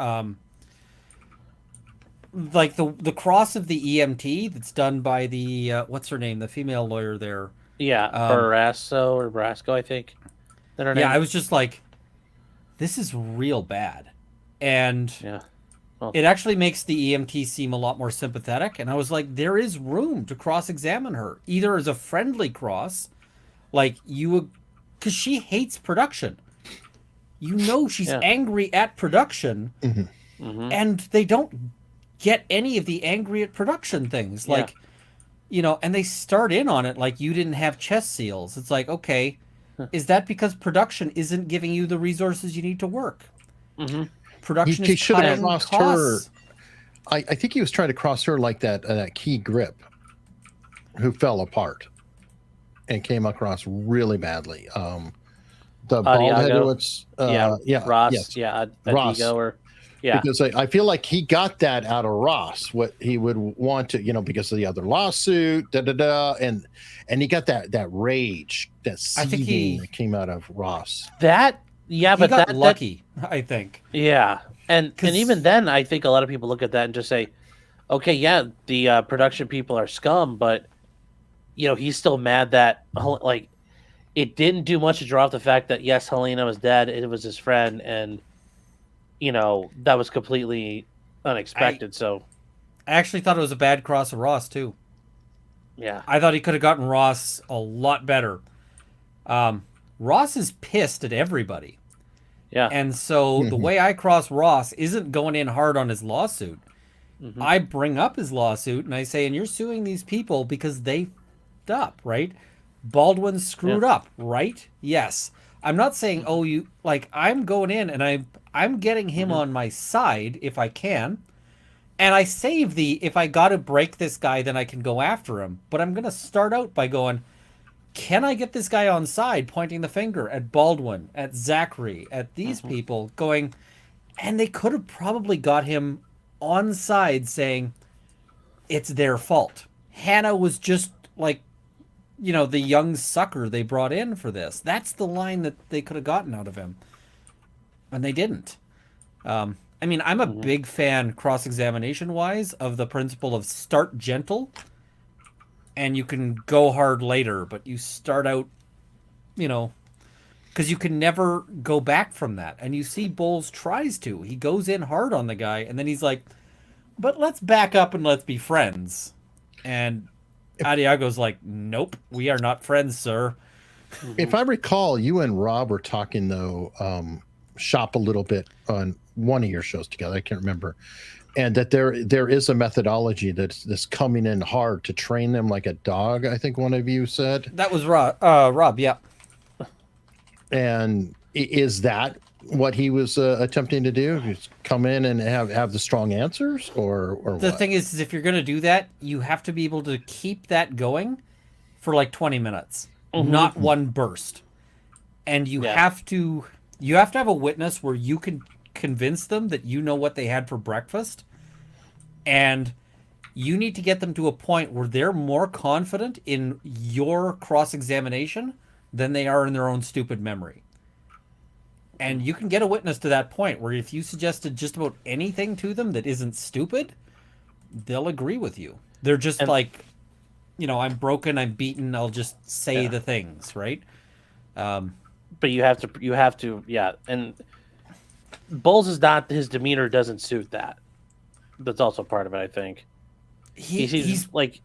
Like the cross of the EMT that's done by the what's her name, the female lawyer there. Yeah, Brasco, I think. I was just like, this is real bad, and it actually makes the EMT seem a lot more sympathetic. And I was like, there is room to cross-examine her, either as a friendly cross, like because she hates production. She's angry at production, and they don't get any of the angry at production things. Like, you know, and they start in on it like you didn't have chest seals. It's like, okay, is that because production isn't giving you the resources you need to work? Production He is should have cutting crossed costs. her. I think he was trying to cross her like that key grip, who fell apart and came across really badly. The bald head Adiago. was Ross, yes. Adigo, or because I feel like he got that out of Ross, what he would want to, you know, because of the other lawsuit, and he got that rage, that seething that came out of Ross. But he got lucky, I think. Yeah, and even then, I think a lot of people look at that and just say, okay, yeah, the production people are scum, but you know, he's still mad that like it didn't do much to draw off the fact that yes, Halyna was dead, it was his friend, and you know, that was completely unexpected. So I actually thought it was a bad cross of Ross too. Yeah, I thought he could have gotten Ross a lot better. Ross is pissed at everybody. Yeah. And so the way I cross Ross isn't going in hard on his lawsuit. I bring up his lawsuit and I say, and you're suing these people because they f***ed up, right? Baldwin screwed up, right? Yes. I'm not saying, oh, you, like, I'm going in and I'm getting him on my side if I can. And I save if I got to break this guy, then I can go after him. But I'm going to start out by going, can I get this guy on side, pointing the finger at Baldwin, at Zachary, at these people, going, and they could have probably got him on side saying, it's their fault. Hannah was just like, you know, the young sucker they brought in for this. That's the line that they could have gotten out of him. And they didn't. I mean, I'm a big fan, cross-examination-wise, of the principle of start gentle, and you can go hard later, but you start out, you know, because you can never go back from that. And you see Bowles tries to. He goes in hard on the guy, and then he's like, but let's back up and let's be friends. And Adiago's like, nope, we are not friends, sir. If I recall, you and Rob were talking, though, shop a little bit on one of your shows together. I can't remember. And that there is a methodology that's coming in hard to train them like a dog, I think one of you said. That was Rob, yeah. And is that what he was attempting to do? Just come in and have the strong answers, or the what? thing is if you're going to do that, you have to be able to keep that going for like 20 minutes, not one burst. And you have to have a witness where you can convince them that you know what they had for breakfast, and you need to get them to a point where they're more confident in your cross-examination than they are in their own stupid memory. And you can get a witness to that point where if you suggested just about anything to them that isn't stupid, they'll agree with you. They're just like, you know, I'm broken, I'm beaten, I'll just say the things, right? But you have to, yeah. And Bowles is not, his demeanor doesn't suit that. That's also part of it, I think. He's like,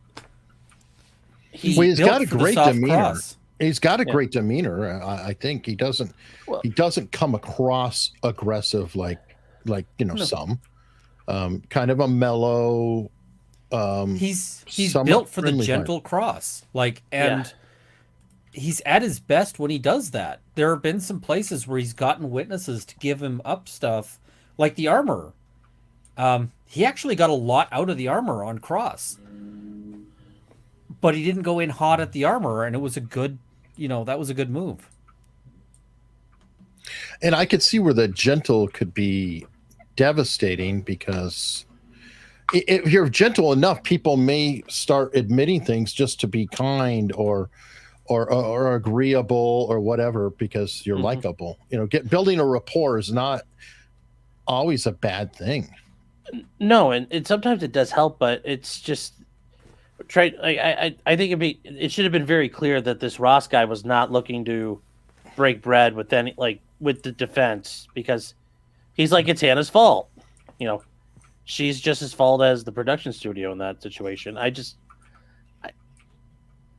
he's got a great demeanor. Cross. He's got a great demeanor. I think he doesn't come across aggressive like you know, some kind of a mellow. He's built for the gentle cross, like, and he's at his best when he does that. There have been some places where he's gotten witnesses to give him up stuff, like the armor. He actually got a lot out of the armor on cross, but he didn't go in hot at the armor, and it was a good, you know, that was a good move. And I could see where the gentle could be devastating, because if you're gentle enough, people may start admitting things just to be kind or agreeable or whatever, because you're likable. You know, building a rapport is not always a bad thing. No, and sometimes it does help, but it's just I think it should have been very clear that this Ross guy was not looking to break bread with with the defense, because he's like, it's Hannah's fault. You know, she's just as fault as the production studio in that situation.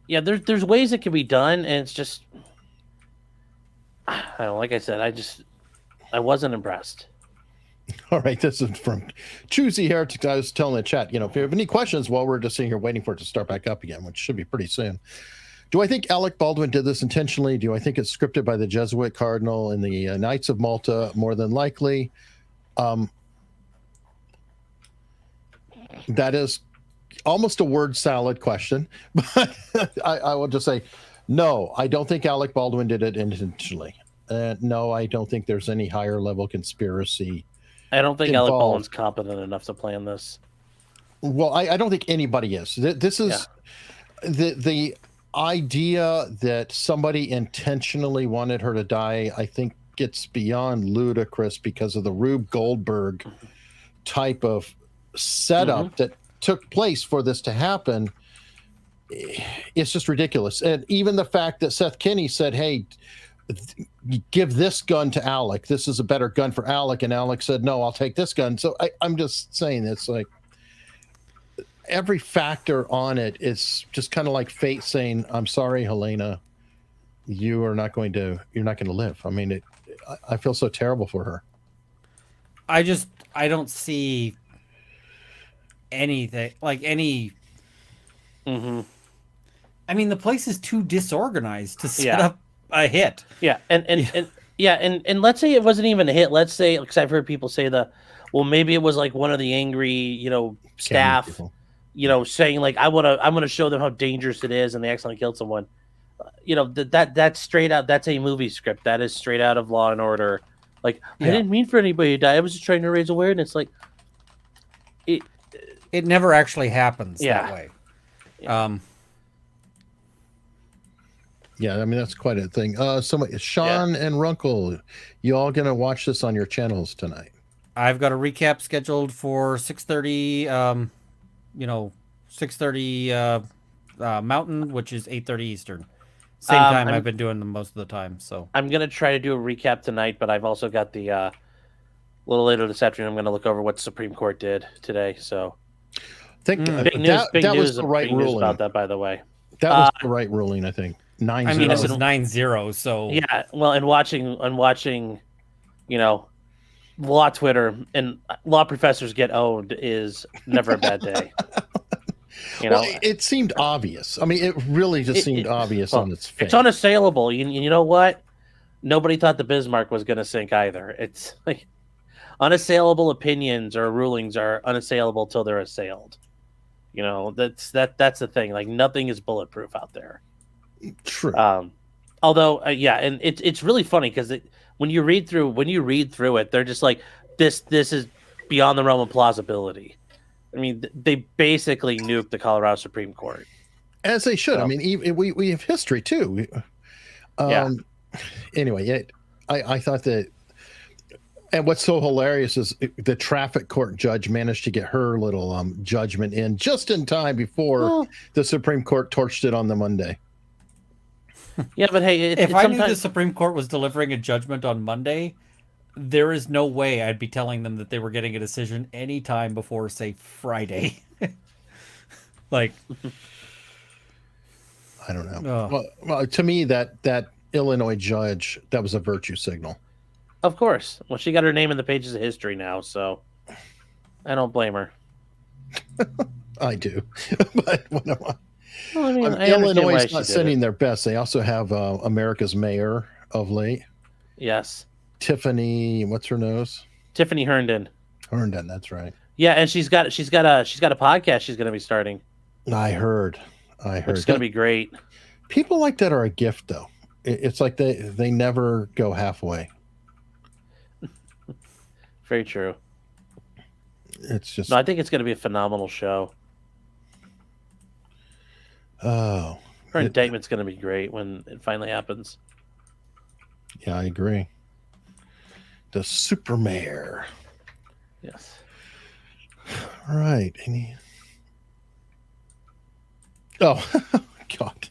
There's ways it can be done, and it's just, I don't know, like I said, I wasn't impressed. All right, this is from Choosy Heretics. I was telling the chat, if you have any questions while we're just sitting here waiting for it to start back up again, which should be pretty soon. Do I think Alec Baldwin did this intentionally? Do I think it's scripted by the Jesuit Cardinal and the Knights of Malta? More than likely. That is almost a word salad question, but I will just say, no, I don't think Alec Baldwin did it intentionally. No, I don't think there's any higher level conspiracy. I don't think involved. Alec Baldwin's competent enough to plan this. Well, I don't think anybody is. This is the idea that somebody intentionally wanted her to die. I think gets beyond ludicrous because of the Rube Goldberg type of setup that took place for this to happen. It's just ridiculous. And even the fact that Seth Kenny said, hey, give this gun to Alec. This is a better gun for Alec. And Alec said, no, I'll take this gun. So I'm just saying it's like every factor on it is just kind of like fate saying, I'm sorry, Halyna, you're not going to live. I mean, I feel so terrible for her. I don't see anything like any. I mean, the place is too disorganized to set up a hit. Yeah, and let's say it wasn't even a hit. Let's say, because I've heard people say maybe it was like one of the angry, staff, saying like, I'm gonna show them how dangerous it is, and they accidentally killed someone. That's straight out. That's a movie script. That is straight out of Law and Order. Like, I didn't mean for anybody to die. I was just trying to raise awareness. Like, it never actually happens that way. Yeah, I mean, that's quite a thing. Sean and Runkle, you all gonna watch this on your channels tonight? I've got a recap scheduled for 6:30. 6:30 Mountain, which is 8:30 Eastern. Same time I've been doing them most of the time. So I'm gonna try to do a recap tonight, but I've also got the a little later this afternoon. I'm gonna look over what the Supreme Court did today. So big news was the right ruling about that, by the way. That was the right ruling, I think. 9-0. I mean, it was 9-0. So yeah, well, and watching, law Twitter and law professors get owned is never a bad day. Well, it seemed obvious. I mean, it really just seemed obvious on its face. It's unassailable. You know what? Nobody thought the Bismarck was going to sink either. It's like unassailable opinions or rulings are unassailable till they're assailed. That's the thing. Like, nothing is bulletproof out there. True. Although, and it's really funny because when you read through it, they're just like, this is beyond the realm of plausibility. I mean, they basically nuked the Colorado Supreme Court, as they should. So, I mean, we have history too. Anyway, I thought that, and what's so hilarious is the traffic court judge managed to get her little judgment in just in time before the Supreme Court torched it on the Monday. Yeah, but hey, if I knew the Supreme Court was delivering a judgment on Monday, there is no way I'd be telling them that they were getting a decision anytime before, say, Friday. Like, I don't know. Well, to me, that Illinois judge, that was a virtue signal. Of course. Well, she got her name in the pages of history now, so I don't blame her. I do, but what I mean, Illinois is not sending their best. They also have America's mayor of late. Yes. Tiffany, what's her nose? Tiffany Herndon. Herndon, that's right. Yeah, and she's got a podcast she's going to be starting. I heard. It's going to be great. People like that are a gift, though. It's like they never go halfway. Very true. It's just. No, I think it's going to be a phenomenal show. Oh. Her indictment's going to be great when it finally happens. Yeah, I agree. The super mayor. Yes. All right. Oh, God.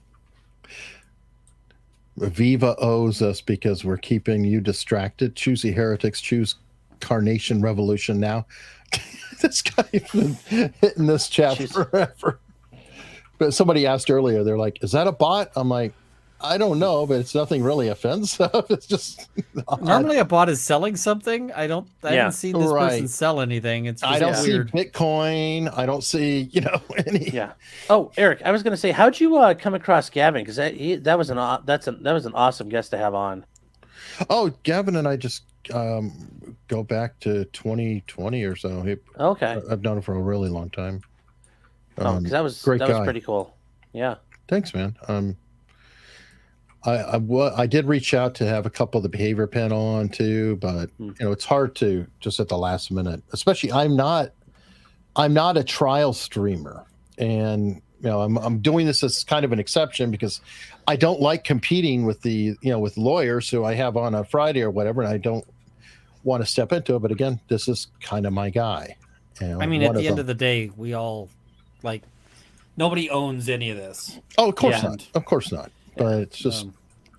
Viva owes us because we're keeping you distracted. Choosy heretics choose Carnation Revolution now. This guy's been hitting this chat forever. But somebody asked earlier, they're like, is that a bot? I'm like, I don't know, but it's nothing really offensive. It's just Normally a bot is selling something. I haven't seen this person sell anything. It's just I don't weird. see Bitcoin. I don't see, any. Yeah. Oh, Eric, I was going to say, how'd you come across Gavin? Because that was an awesome guest to have on. Oh, Gavin and I just go back to 2020 or so. Okay. I've known him for a really long time. Because that was pretty cool. Yeah. Thanks, man. I did reach out to have a couple of the behavior panel on too, but it's hard to just at the last minute. Especially, I'm not a trial streamer, and I'm doing this as kind of an exception because I don't like competing with with lawyers who I have on a Friday or whatever, and I don't want to step into it. But again, this is kind of my guy. I mean, at the end of the day, we all nobody owns any of this. Oh, of course not. Of course not. But it's just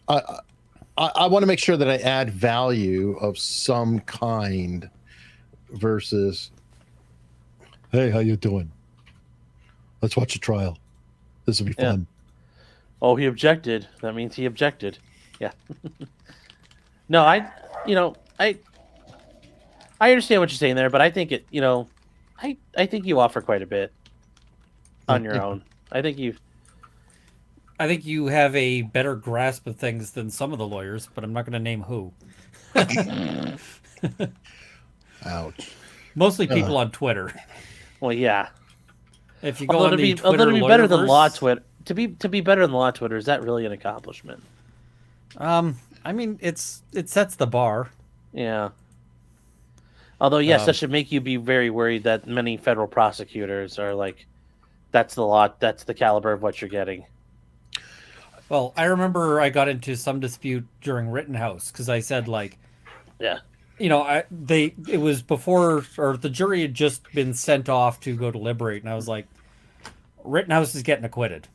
I want to make sure that I add value of some kind versus, hey, how you doing? Let's watch a trial. This will be fun. Oh, he objected. That means he objected. Yeah. No, I understand what you're saying there, but I think I think you offer quite a bit on your own. I think you have a better grasp of things than some of the lawyers, but I'm not going to name who. Ouch. Mostly people on Twitter. Well, yeah. If you go on the Twitter to be better than law Twitter, to be better than law Twitter, is that really an accomplishment? I mean, it sets the bar. Yeah. Although, yes, that should make you be very worried that many federal prosecutors are like, that's the caliber of what you're getting. Well, I remember I got into some dispute during Rittenhouse because I said it was before, or the jury had just been sent off to go deliberate, and I was like, Rittenhouse is getting acquitted,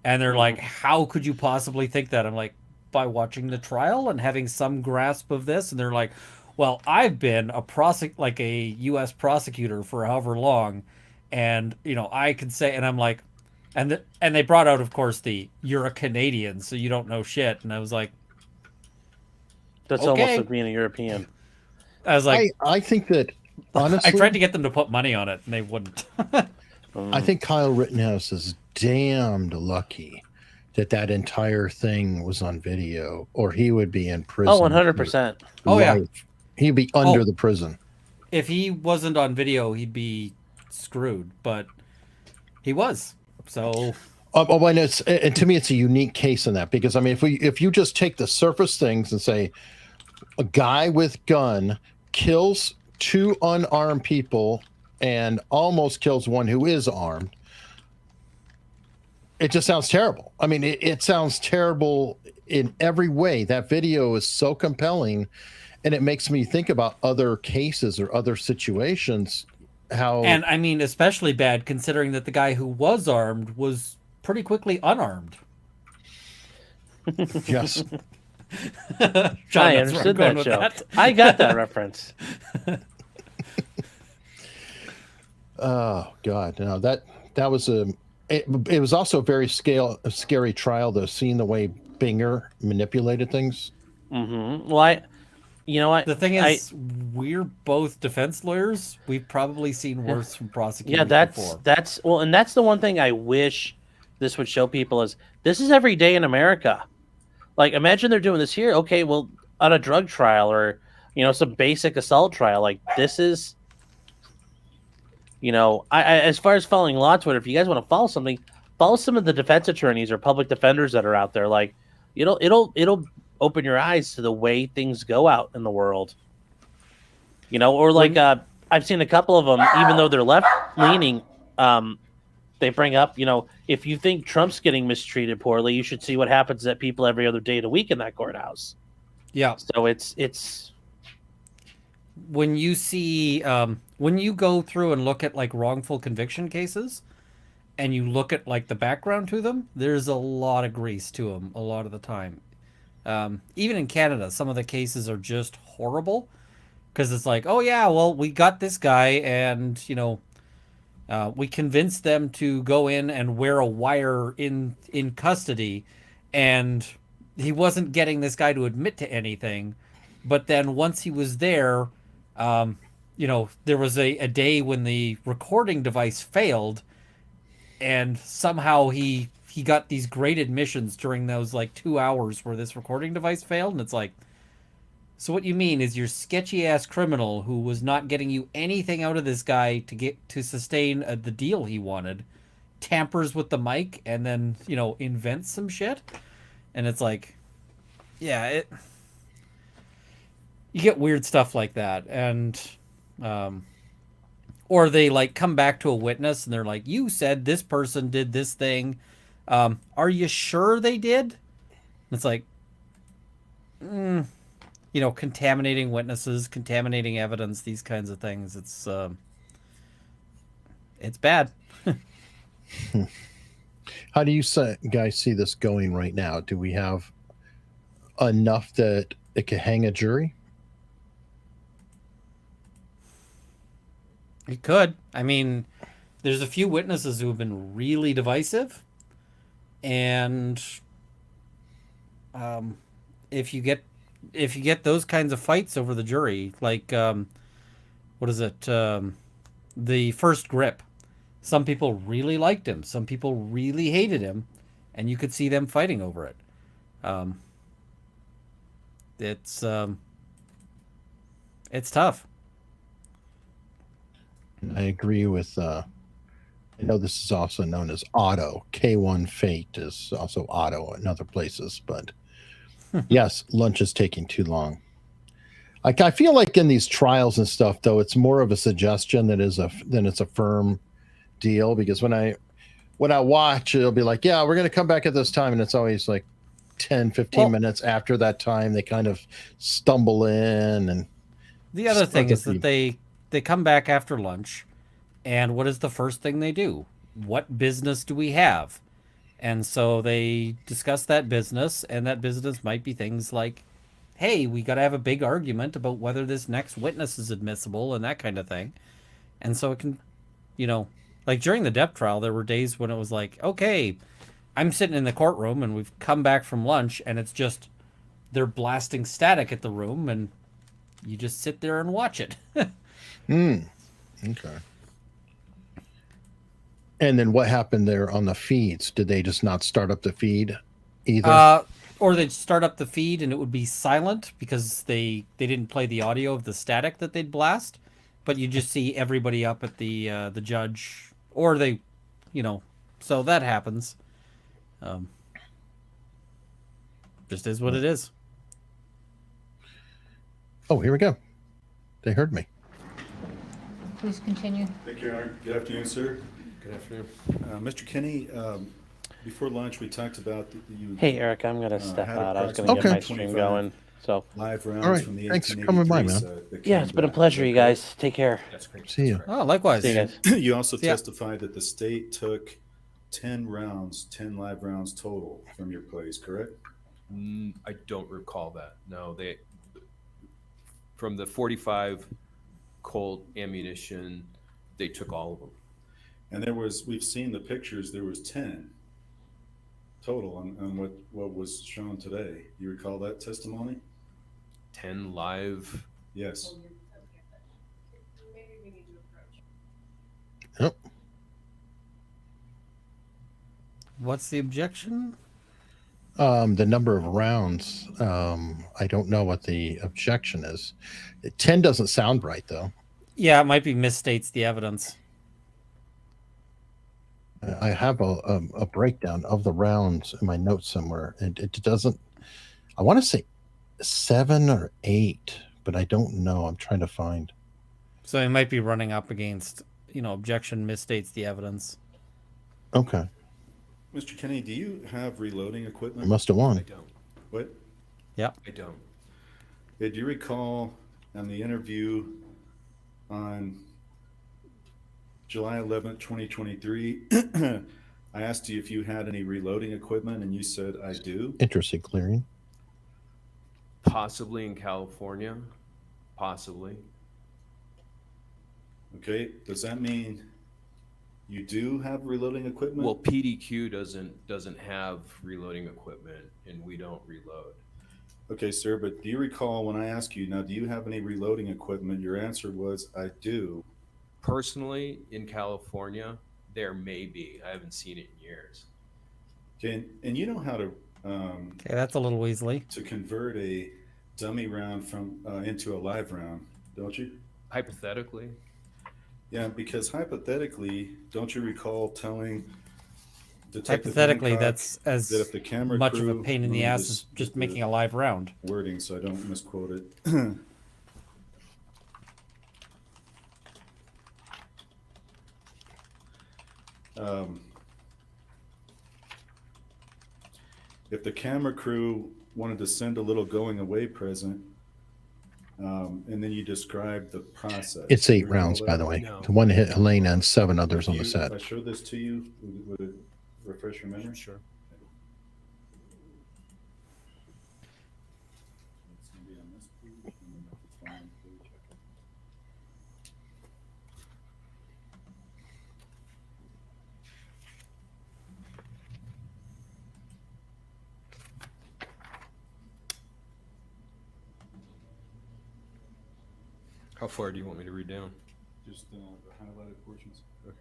and they're like, how could you possibly think that? I'm like, by watching the trial and having some grasp of this, and they're like, well, I've been a U.S. prosecutor for however long, and I could say, and I'm like. And they brought out, of course, you're a Canadian, so you don't know shit. And I was like, that's almost like being a European. I was like, I think that honestly, I tried to get them to put money on it, and they wouldn't. I think Kyle Rittenhouse is damned lucky that entire thing was on video, or he would be in prison. Oh, 100%. Oh, yeah. He'd be under the prison. If he wasn't on video, he'd be screwed, but he was. So, and to me, it's a unique case in that, because I mean, if you just take the surface things and say a guy with gun kills 2 unarmed people and almost kills one who is armed, it just sounds terrible. I mean, it sounds terrible in every way. That video is so compelling, and it makes me think about other cases or other situations. And I mean, especially bad considering that the guy who was armed was pretty quickly unarmed. Yes. John, I understood that joke. I got that reference. Oh God, no, that was it was also a very scary trial, though, seeing the way Binger manipulated things. Mm-hmm. Well, the thing is, we're both defense lawyers. We've probably seen worse from prosecutors. Yeah, before. that's the one thing I wish this would show people is this is every day in America. Like, imagine they're doing this here. Okay, well, on a drug trial or some basic assault trial, like this is. As far as following law Twitter, if you guys want to follow something, follow some of the defense attorneys or public defenders that are out there. Like, it'll open your eyes to the way things go out in the world. Or like I've seen a couple of them, even though they're left leaning, they bring up, if you think Trump's getting mistreated poorly, you should see what happens at people every other day of the week in that courthouse. Yeah. So it's when you see when you go through and look at like wrongful conviction cases and you look at like the background to them, there's a lot of grease to them a lot of the time. Even in Canada, some of the cases are just horrible because it's like, oh yeah, well, we got this guy and we convinced them to go in and wear a wire in custody, and he wasn't getting this guy to admit to anything. But then once he was there, there was a day when the recording device failed, and somehow he got these great admissions during those like 2 hours where this recording device failed. And it's like, so what you mean is your sketchy ass criminal who was not getting you anything out of this guy to sustain the deal he wanted, tampers with the mic and then, invents some shit. And it's like, yeah, you get weird stuff like that. And, or they like come back to a witness and they're like, you said this person did this thing. Are you sure they did? And it's like, contaminating witnesses, contaminating evidence, these kinds of things. It's bad. How do you guys see this going right now? Do we have enough that it could hang a jury? It could. I mean, there's a few witnesses who have been really divisive, and if you get those kinds of fights over the jury, like what is it? The first grip. Some people really liked him. Some people really hated him, and you could see them fighting over it. It's tough. I agree with. I know this is also known as Otto. K1 Fate is also Otto in other places, but yes, lunch is taking too long. Like I feel like in these trials and stuff, though, it's more of a suggestion than it's a firm deal. Because when I watch, it'll be like, yeah, we're going to come back at this time, and it's always like 10, 15 minutes after that time they kind of stumble in. And the other thing is that they come back after lunch, and what is the first thing they do? What business do we have? And so they discuss that business, and that business might be things like, hey, we got to have a big argument about whether this next witness is admissible and that kind of thing. And so it can, like during the Depp trial, there were days when it was like, okay, I'm sitting in the courtroom and we've come back from lunch, and it's just, they're blasting static at the room, and you just sit there and watch it. Okay. And then what happened there on the feeds? Did they just not start up the feed either? Or they'd start up the feed and it would be silent because they didn't play the audio of the static that they'd blast, but you just see everybody up at the judge, or they, so that happens. Just is what it is. Oh, here we go. They heard me. Please continue. Thank you, Aaron. Good afternoon, sir. Good afternoon. Mr. Kenney, before lunch, we talked about you. Hey, Eric, I'm gonna step had out. I was gonna get my stream 25 going. So live rounds All right. from the Thanks for coming by, man. 1883s, that yeah, came it's been a back. pleasure, you guys. Take care. That's great. See you. Oh, likewise. See you guys. You also Yeah. testified that the state took 10 live rounds total from your place, correct? I don't recall that. No, from the 45 Colt ammunition, they took all of them. And we've seen the pictures, there was 10 total on what was shown today. You recall that testimony? 10 live. Yes. Yep. What's the objection? The number of rounds. I don't know what the objection is. 10 doesn't sound right, though. Yeah, it might be misstates the evidence. I have a breakdown of the rounds in my notes somewhere, and it doesn't. I want to say 7 or 8, but I don't know. I'm trying to find. So it might be running up against, objection misstates the evidence. Okay. Mr. Kenney, do you have reloading equipment? I must have won. I don't. What? Yeah. I don't. Did you recall on the interview on July 11th, 2023, I asked you if you had any reloading equipment, and you said, I do. Interesting clearing. Possibly in California. Possibly. Okay. Does that mean you do have reloading equipment? Well, PDQ doesn't have reloading equipment, and we don't reload. Okay, sir, but do you recall when I asked you, now, do you have any reloading equipment? Your answer was, I do. Personally, in California, there may be. I haven't seen it in years. Okay, and you know how to Okay, that's a little Weasley. to convert a dummy round from into a live round, don't you? Hypothetically. Yeah, because hypothetically, don't you recall telling Detective Hypothetically, Hancock that's as that if the camera much of a crew- pain in let the me ass as just get making a live round. wording so I don't misquote it. If the camera crew wanted to send a little going away present, and then you describe the process. It's Do you 8 recall rounds, by that? the way. One hit Halyna and 7 others on the If set. I showed this to you, would it refresh your memory? Sure. It's gonna be on this page, and then the final page. How far do you want me to read down? Just the highlighted portions. Okay.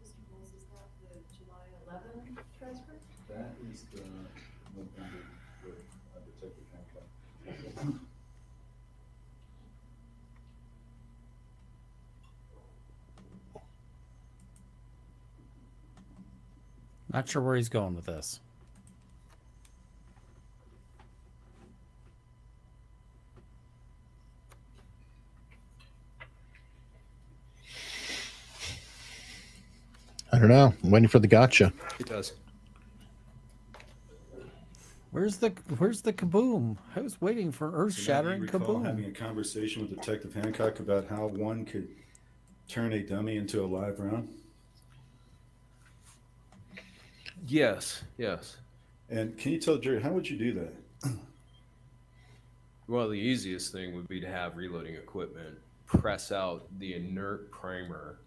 Mr. Bowles, is that the July 11 transcript? That is the November with Detective Hancock. Not sure where he's going with this. I don't know. I'm waiting for the gotcha. It does. Where's the kaboom? I was waiting for earth-shattering Do you recall kaboom. having a conversation with Detective Hancock about how one could turn a dummy into a live round? Yes, yes. And can you tell Jerry, how would you do that? Well, the easiest thing would be to have reloading equipment, press out the inert primer.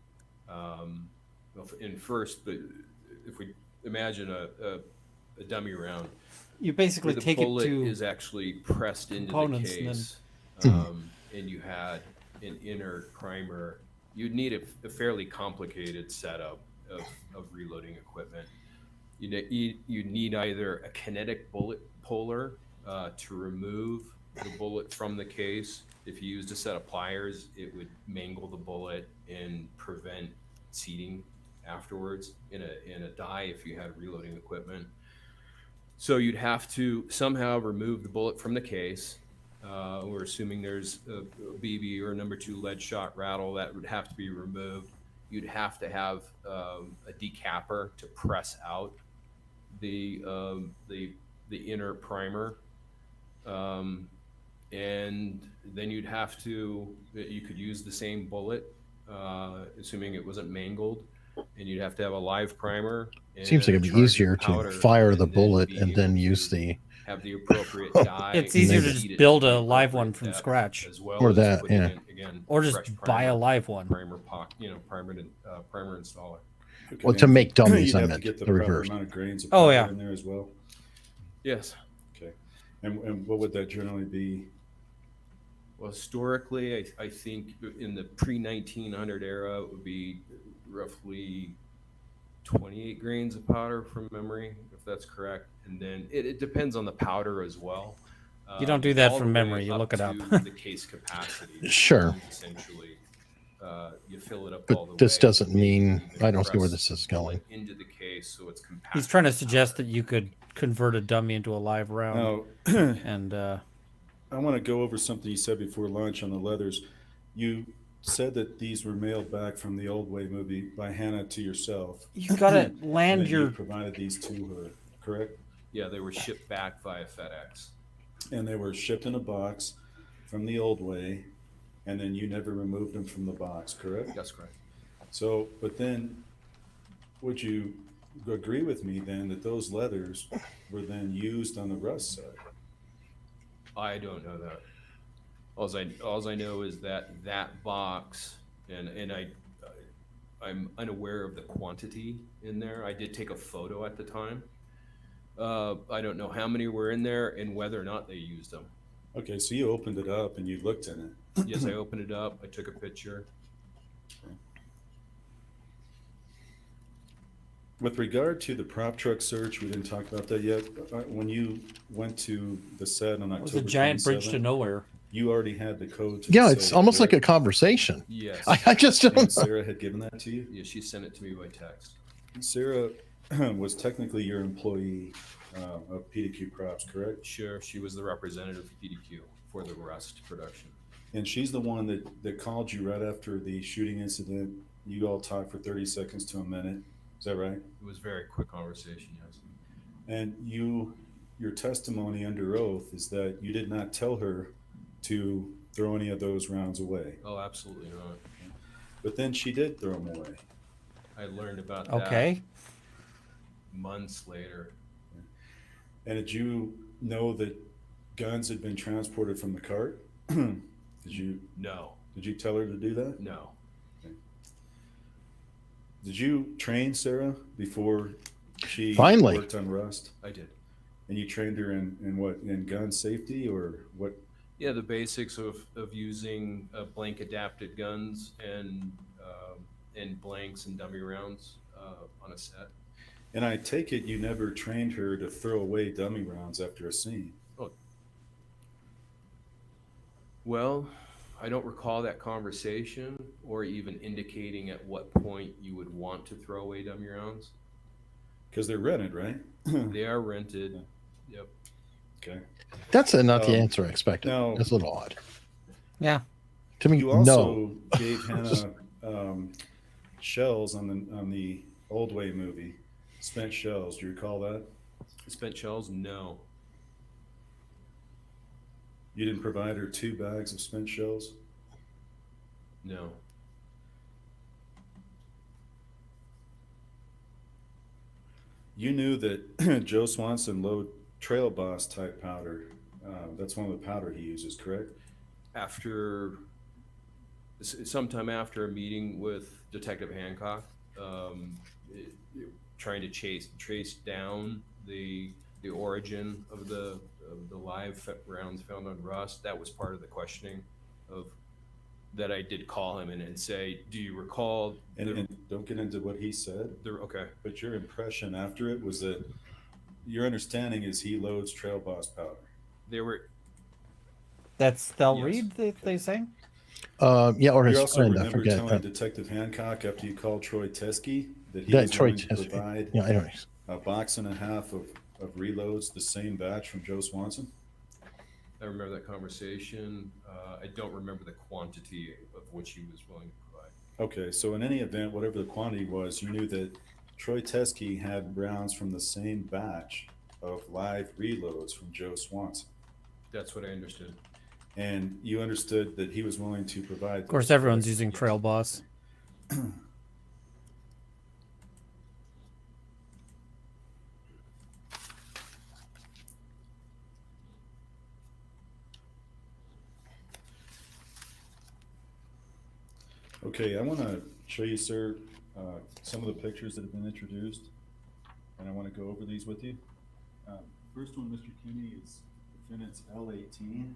In first, but if we imagine a dummy round, You basically where the take it bullet to is actually pressed into the components and case, and you had an inert primer, you'd need a fairly complicated setup of reloading equipment. You need either a kinetic bullet puller to remove the bullet from the case. If you used a set of pliers, it would mangle the bullet and prevent seating afterwards in a die if you had reloading equipment. So you'd have to somehow remove the bullet from the case. We're assuming there's a BB or a number 2 lead shot rattle that would have to be removed. You'd have to have a decapper to press out the inner primer, and then you could use the same bullet, assuming it wasn't mangled, and you'd have to have a live primer. Seems like it'd be easier to fire the bullet and then use the. Have the appropriate dye. It's easier to just build a live one from scratch, as well or as that, putting yeah. in, again, or just fresh buy a primer, live one. primer installer. Well, to make dummies, You'd I have to meant get the the proper reverse. amount of grains of Oh, powder yeah. in there as well. Yes. Okay. And what would that generally be? Well, historically, I think in the pre-1900 era, it would be roughly 28 grains of powder from memory, if that's correct. And then it depends on the powder as well. You don't do that all from the way memory, you look it up. to the case capacity. Sure. Essentially, you fill it up all the But this way. doesn't mean You I don't see where press this is the going. bullet into the case, so it's compact. He's trying to suggest that you could convert a dummy into a live round. Now, And I want to go over something you said before lunch on the leathers. You said that these were mailed back from the Old Way movie by Hannah to yourself. you gotta And land then you your. provided these to her, correct? Yeah, they were shipped back via FedEx. And they were shipped in a box from the Old Way, and then you never removed them from the box, correct? That's correct. So, but then, would you agree with me then that those leathers were then used on the Rust side? I don't know that. Alls I know is that box, and I'm unaware of the quantity in there. I did take a photo at the time. I don't know how many were in there and whether or not they used them. Okay, so you opened it up and you looked in it. Yes, I opened it up. I took a picture. With regard to the prop truck search, we didn't talk about that yet. When you went to the set on October, It was a giant bridge to 27th, nowhere. You already had the code to Yeah, the it's safe, almost like correct? a conversation. Yes. I just don't know. And Sarah had given that to you? Yeah, she sent it to me by text. Sarah was technically your employee of PDQ Props, correct? Sure, she was the representative for PDQ for the Rust production. And she's the one that called you right after the shooting incident. You all talked for 30 seconds to a minute. Is that right? It was a very quick conversation, yes. And your testimony under oath is that you did not tell her to throw any of those rounds away. Oh, absolutely not. But then she did throw them away. I learned about that months later. And did you know that guns had been transported from the cart? Did you? No. Did you tell her to do that? No. Okay. Did you train Sarah before she Finally. worked on Rust? I did. And you trained her in what? In gun safety or what? Yeah, the basics of using blank adapted guns and blanks and dummy rounds on a set. And I take it you never trained her to throw away dummy rounds after a scene. Oh. Well, I don't recall that conversation or even indicating at what point you would want to throw away dummy rounds. Because they're rented, right? They are rented. Yep. Okay. That's not the answer I expected. Now, That's a little odd. Yeah. To me, you also no. gave Hannah shells on the Old Way movie, spent shells. Do you recall that? Spent shells? No. You didn't provide her 2 bags of spent shells? No. You knew that Joe Swanson loaded Trail Boss type powder. That's one of the powder he uses, correct? Sometime after a meeting with Detective Hancock, trying to trace down the origin of the live rounds found on Rust, that was part of the questioning of that. I did call him and say, do you recall? And don't get into what he said. Okay. But your impression after it was that your understanding is he loads Trail Boss powder. That's They'll Reed, they say? Yeah, or his you also friend. I remember forget. telling Detective Hancock after you called Troy Teskey that he Yeah, was Troy going to Teskey. provide Yeah, anyways. a box and a half of reloads, the same batch from Joe Swanson? I remember that conversation. I don't remember the quantity of which he was willing to provide. Okay, so in any event, whatever the quantity was, you knew that Troy Teskey had rounds from the same batch of live reloads from Joe Swanson. That's what I understood. And you understood that he was willing to provide. Of course, everyone's using Trail Boss. Okay, I want to show you, sir, some of the pictures that have been introduced, and I want to go over these with you. First one, Mr. Kenney, is defendant's L18,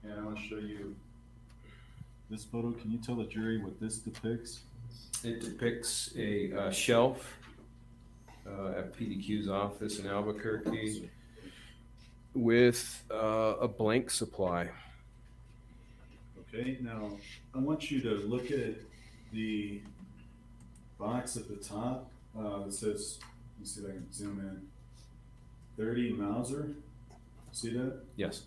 and I want to show you this photo. Can you tell the jury what this depicts? It depicts a shelf at PDQ's office in Albuquerque with a blank supply. Okay, now I want you to look at the box at the top that says, let me see if I can zoom in, 30 Mauser. See that? Yes.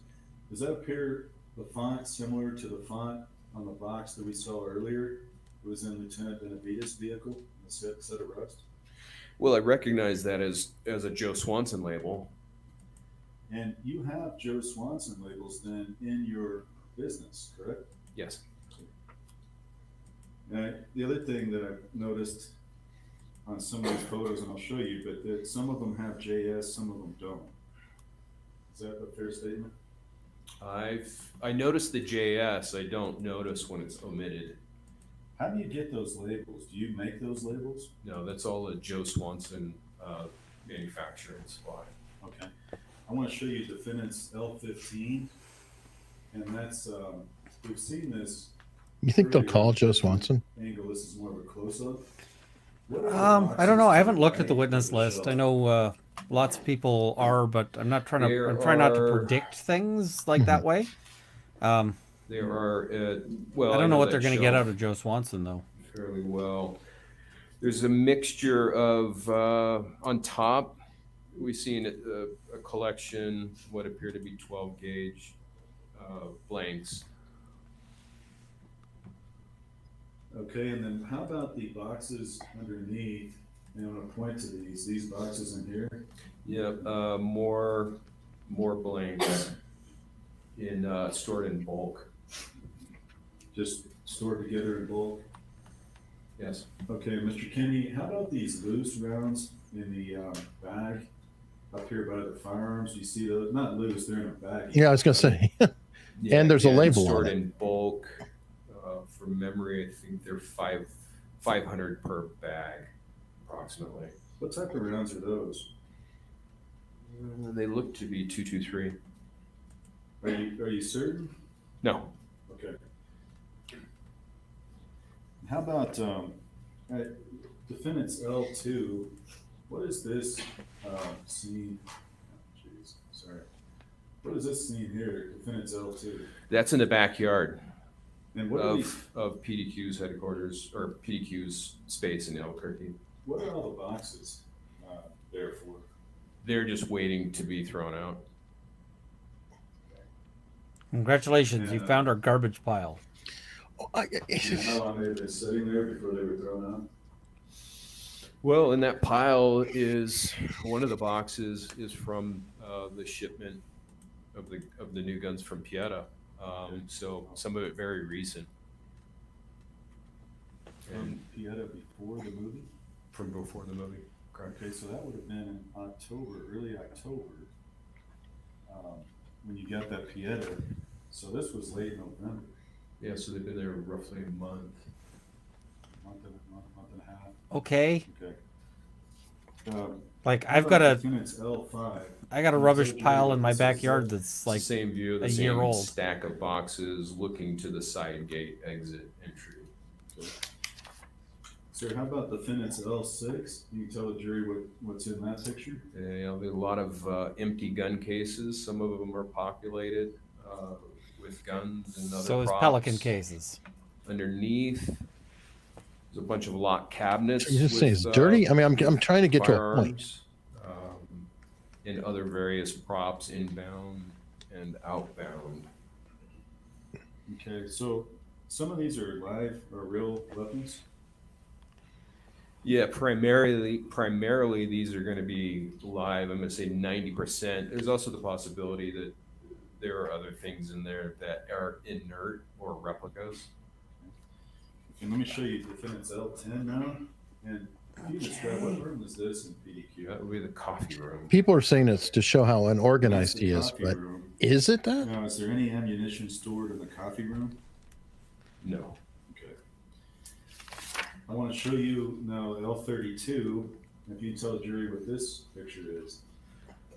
Does that appear the font similar to the font on the box that we saw earlier? It was in Lieutenant Benavides' vehicle, the set of Rust. Well, I recognize that as a Joe Swanson label. And you have Joe Swanson labels then in your business, correct? Yes. Now, the other thing that I've noticed on some of these photos, and I'll show you, but that some of them have JS, some of them don't. Is that a fair statement? I noticed the JS. I don't notice when it's omitted. How do you get those labels? Do you make those labels? No, that's all a Joe Swanson manufacturing supply. Okay. I want to show you defendant's L15, and that's we've seen this. You think they'll earlier call on Joe different Swanson? Angle. This is more of a close-up. I don't know. I haven't looked at the witness list. I know lots of people are, but I'm not trying to. I'm trying not to predict things like that way. There are, well, I don't know what that they're going to get shelf out of Joe Swanson though. fairly well. There's a mixture of on top. We've seen a collection, what appear to be 12 gauge blanks. Okay, and then how about the boxes underneath? And I'm going to point to these boxes in here. Yeah, more blanks in stored in bulk. Just stored together in bulk? Yes. Okay, Mr. Kenney, how about these loose rounds in the bag up here by the firearms? You see those? Not loose, they're in a bag. Yeah, I was going to say. And there's a label on stored it. in bulk. From memory, I think they're 500 per bag, approximately. What type of rounds are those? They look to be 223. Are you certain? No. Okay. How about defendant's L2? What is this scene? Oh, jeez, sorry. What is this scene here? Defendant's L2. That's in the backyard And what of PDQ's headquarters, or PDQ's space in Albuquerque. What are all the boxes there for? They're just waiting to be thrown out. Congratulations, you found our garbage pile. How long have they been sitting there before they were thrown out? Well, in that pile is one of the boxes is from the shipment of the new guns from Pieta. So some of it very recent. From Pieta before the movie? From before the movie, correct. Okay, so that would have been in October, early October, when you got that Pieta. So this was late November. Yeah, so they've been there roughly a month. Month and a half. Okay. Okay. Like I've got a L5. I got a rubbish pile in my backyard that's like same view, a the year same old. stack of boxes looking to the side gate exit entry. Okay. Sir, how about defendant's L6? You can tell the jury what's in that picture? There's a lot of empty gun cases. Some of them are populated with guns and other So is props. Pelican cases. Underneath, there's a bunch of locked cabinets. You just say with, it's dirty. I mean, I'm trying to get to a point. firearms, and other various props inbound and outbound. Okay, so some of these are live or real weapons? Yeah, primarily these are going to be live. I'm going to say 90%. There's also the possibility that there are other things in there that are inert or replicas. Okay, let me show you defendant's L10 now. And can you describe what room is this in PDQ? That would be the coffee room. People are saying it's to show how unorganized he is, but is it that? Now, is there any ammunition stored in the coffee room? No. Okay. I want to show you now L32. If you tell the jury what this picture is.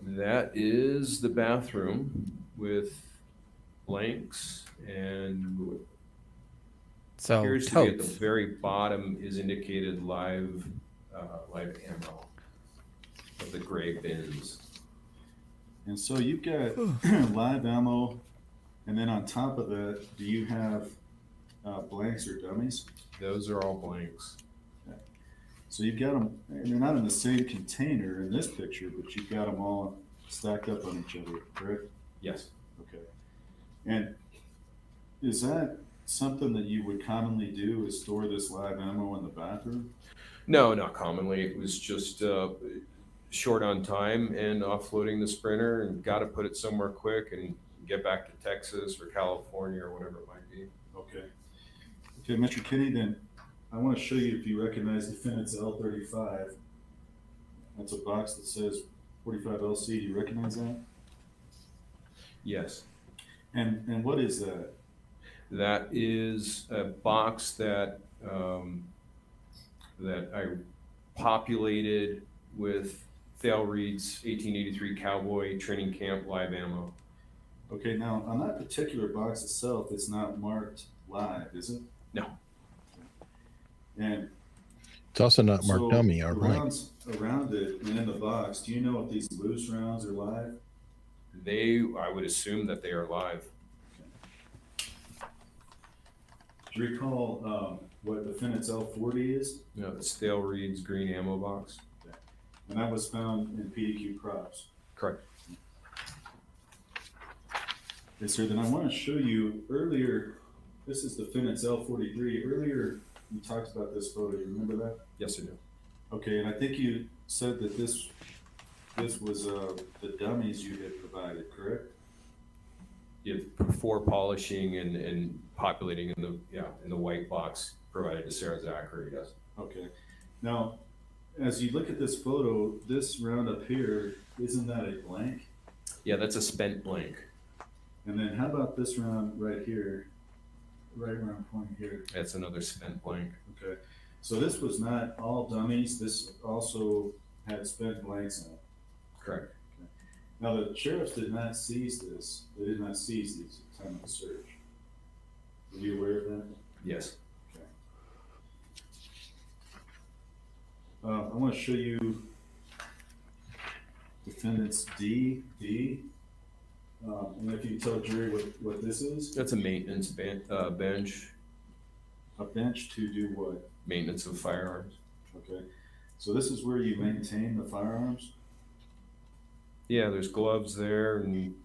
That is the bathroom with blanks, and So appears to be at the totes. very bottom is indicated live ammo of the gray bins. And so you've got live ammo, and then on top of that, do you have blanks or dummies? Those are all blanks. Okay. So you've got them, and they're not in the same container in this picture, but you've got them all stacked up on each other, correct? Yes. Okay. And is that something that you would commonly do, is store this live ammo in the bathroom? No, not commonly. It was just short on time and offloading the Sprinter, and got to put it somewhere quick and get back to Texas or California or whatever it might be. Okay. Okay, Mr. Kenney, then I want to show you if you recognize defendant's L35. That's a box that says 45 LC. Do you recognize that? Yes. And what is that? That is a box that that I populated with Thale Reed's 1883 Cowboy Training Camp live ammo. Okay, now on that particular box itself, it's not marked live, is it? No. And It's also not marked so dummy or the blank. rounds around it and in the box, do you know if these loose rounds are live? I would assume that they are live. Do you recall what defendant's L40 is? No, it's Thale Reed's green ammo box. Okay. And that was found in PDQ props. Correct. Yes, sir. Then I want to show you earlier. This is defendant's L43. Earlier, you talked about this photo. You remember that? Yes, I do. Okay, and I think you said that this was the dummies you had provided, correct? Yeah, before polishing and populating in the white box provided to Sarah Zachary. Yes. Okay. Now, as you look at this photo, this round up here, isn't that a blank? Yeah, that's a spent blank. And then how about this round right here, right where I'm pointing here? That's another spent blank. Okay. So this was not all dummies. This also had spent blanks in it. Correct. Okay. Now the sheriffs did not seize this. They did not seize these at the time of the search. Were you aware of that? Yes. Okay. I want to show you defendants D. And if you can tell the jury what this is? That's a maintenance bench. A bench to do what? Maintenance of firearms. Okay. So this is where you maintain the firearms? Yeah, there's gloves there, and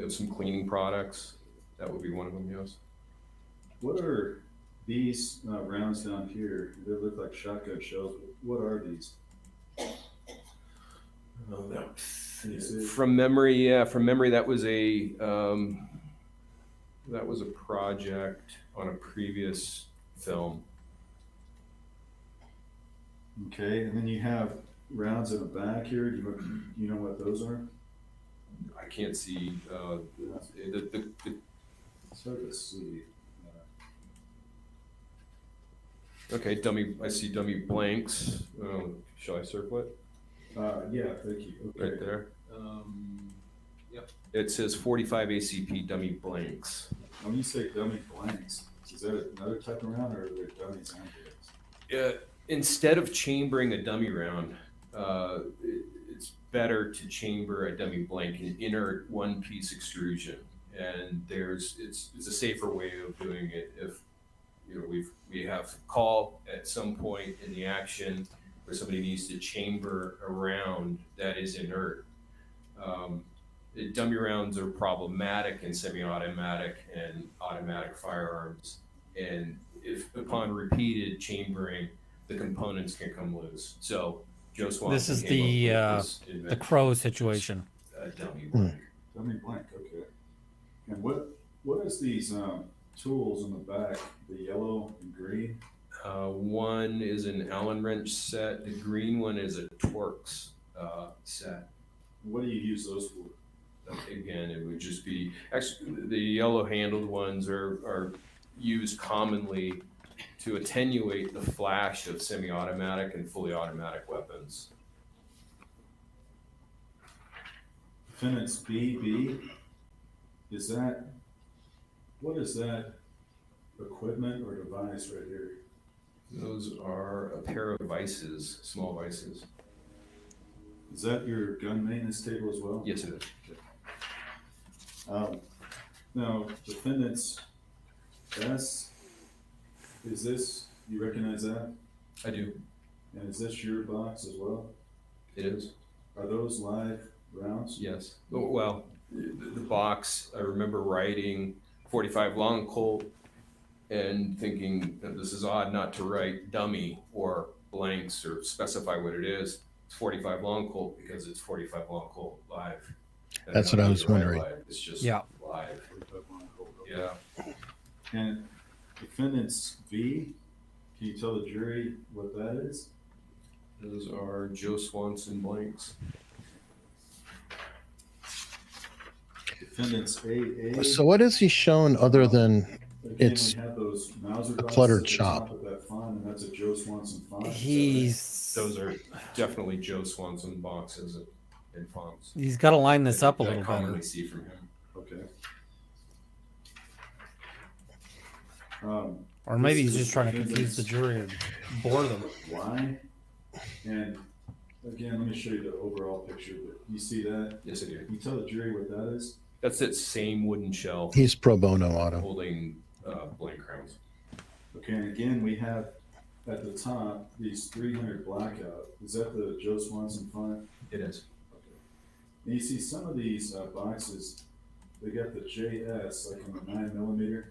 some cleaning products. That would be one of them. Yes. What are these rounds down here? They look like shotgun shells. What are these? From memory, that was a project on a previous film. Okay, and then you have rounds in the back here. Do you know what those are? I can't see. It's hard to see. Okay, dummy. I see dummy blanks. Shall I circle it? Yeah, thank you. Okay. Right there. Yep. It says 45 ACP dummy blanks. When you say dummy blanks, is that another type of round, or are there dummies and blanks? Instead of chambering a dummy round, it's better to chamber a dummy blank in inert one-piece extrusion, and it's a safer way of doing it. If we have call at some point in the action where somebody needs to chamber a round that is inert. Dummy rounds are problematic in semi-automatic and automatic firearms, and if upon repeated chambering, the components can come loose. So Joe Swanson. This is the crow situation. Dummy blank. Dummy blank. Okay. And what is these tools in the back? The yellow and green. One is an Allen wrench set. The green one is a Torx set. What do you use those for? Again, it would just be actually the yellow handled ones are used commonly to attenuate the flash of semi-automatic and fully automatic weapons. Defendant's BB. What is that equipment or device right here? Those are a pair of vices, small vices. Is that your gun maintenance table as well? Yes, it is. Okay. Now, defendant's S, is this, you recognize that? I do. And is this your box as well? It is. Are those live rounds? Yes. Well, the box, I remember writing 45 long Colt and thinking that this is odd not to write dummy or blanks or specify what it is. It's 45 long Colt because it's 45 long Colt live. And That's what I was wondering. Live. It's just live. 45 long Colt. Okay. Yeah. And defendant's V, can you tell the jury what that is? Those are Joe Swanson blanks. defendants AA. So what is he shown other than Again, it's we have those Mauser a boxes cluttered at the shop? top of that font, and that's a Joe Swanson font. Those are definitely Joe Swanson boxes and fonts. He's got to line this up a that I little commonly better. see from him. Okay. Or maybe this he's is just trying to confuse the jury and bore them. Why? And again, let me show you the overall picture. But you see that? Yes, I do. Can you tell the jury what that is? That's that same wooden shelf. He's pro bono auto. Holding blank crowns. Okay, and again, we have at the top these 300 blackout. Is that the Joe Swanson font? It is. Okay. And you see some of these boxes, they got the JS like on the 9mm.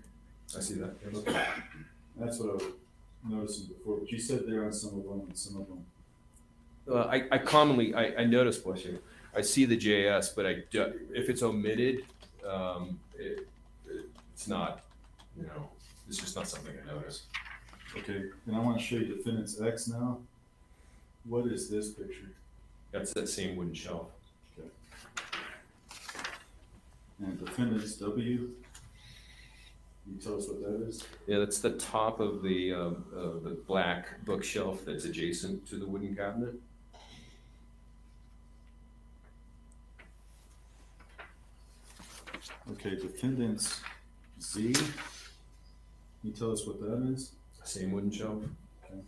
I see that. Yes. Okay. That's what I was noticing before, but you said they're on some of them and some of them. I commonly notice, bless you, I see the JS, but if it's omitted, it's not, it's just not something I notice. Okay, and I want to show you defendants X now. What is this picture? That's that same wooden shelf. Okay. And defendants W. Can you tell us what that is? Yeah, that's the top of the black bookshelf that's adjacent to the wooden cabinet. Okay, defendants Z. Can you tell us what that is? Same wooden shelf. Okay.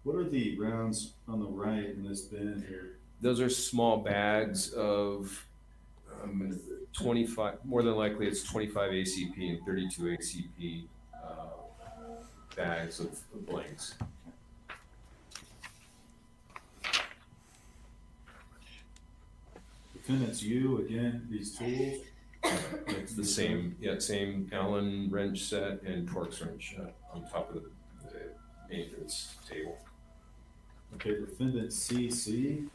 What are the rounds on the right in this bin here? Those are small bags of 25, more than likely it's 25 ACP and 32 ACP bags of blanks. Defendants U, again, these tools. It's the same, same Allen wrench set and Torx wrench on top of the maintenance table. Okay, defendant CC.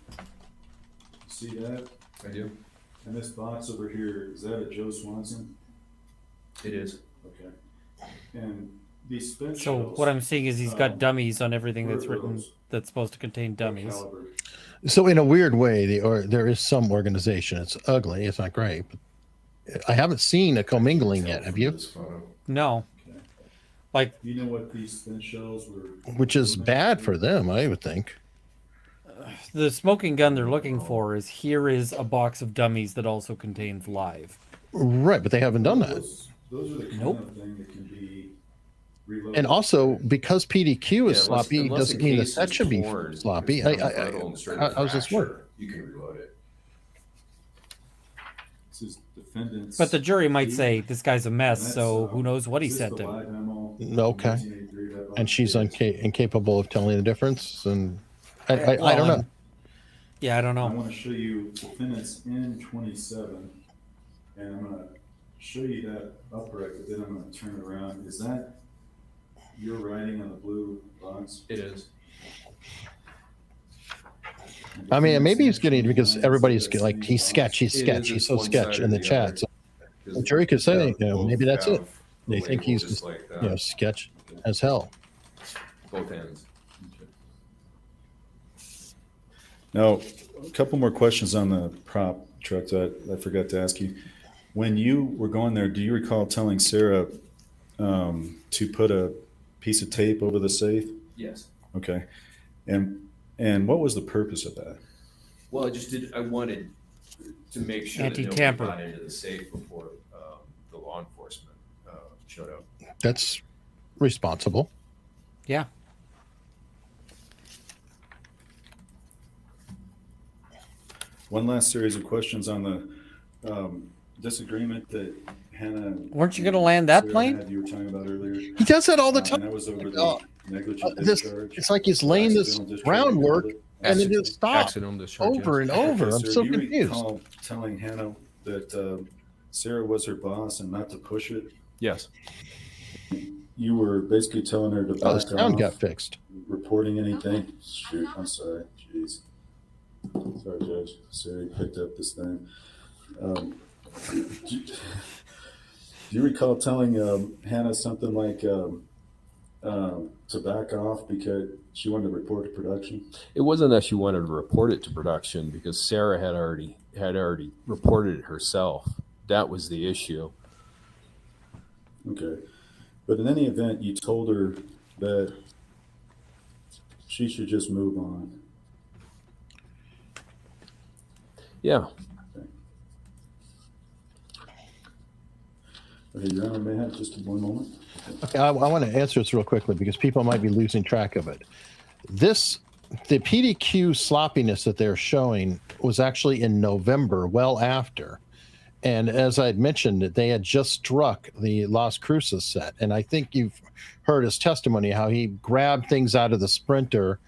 See that? I do. And this box over here, is that a Joe Swanson? It is. Okay. And these spent So shells, what I'm seeing is he's got dummies on everything that's where are written those? that's supposed to contain dummies. caliber? So in a weird way, there is some organization. It's ugly. It's not great. But I haven't seen a commingling yet. Have you? No. Okay. Like, You know what these spent shells were? Which is bad for them, I would think. the smoking gun they're looking for is here is a box of dummies that also contains live. Right, but they haven't done that. Those are the kind Nope. of thing that can be reloaded. And also, because PDQ is Yeah, sloppy, unless doesn't the mean that case that is should be torn, sloppy. if it becomes brittle and straight How's this fracture, work? You can reload it. This is defendants. But the jury might D. say this guy's a mess, That's, so who knows what he is this sent the him. live memo from Okay. 1983 that And she's incapable of telling the difference. And I Well, don't know. Yeah, I don't I know. want to show you defendants N27, and I'm going to show you that upright, but then I'm going to turn it around. Is that your writing on the blue box? It is. And I mean, maybe he's defendants getting it because N29 everybody's is that like, same he's box? sketch, he's It sketch, is, he's it's so one sketch side in or the the chat. other. So Because the jury could say, both maybe that's it. have the They think label he's just just, like that. sketch as hell. Both ends. Now, a couple more questions on the prop truck that I forgot to ask you. When you were going there, do you recall telling Sarah to put a piece of tape over the safe? Yes. Okay. And what was the purpose of that? Well, I wanted to make sure that nobody Anti-tamper. got into the safe before the law enforcement showed up. That's responsible. Yeah. One last series of questions on the disagreement that Hannah. Weren't you gonna land that Sarah plane? had, you were talking about earlier. He does that all the And time. that was over the negligent This, discharge. it's like he's laying this accidental discharge, groundwork you called it. and it just stops Accidental discharge, over yes. and over. Okay, I'm sir, so do you confused. recall telling Hannah that Sarah was her boss and not to push it? Yes. You were basically telling her to Oh, the back sound off, got fixed. reporting anything. Shoot, I'm sorry. Jeez. Sorry, Judge. Siri picked up this thing. Do you recall telling Hannah something like to back off because she wanted to report to production? It wasn't that she wanted to report it to production because Sarah had already reported it herself That was the issue. Okay. But in any event, you told her that she should just move on. Yeah. Okay, Your Honor, may I have just one moment? Okay, I want to answer this real quickly because people might be losing track of it. The PDQ sloppiness that they're showing was actually in November, well after. And as I had mentioned, they had just struck the Las Cruces set. And I think you've heard his testimony, how he grabbed things out of the Sprinter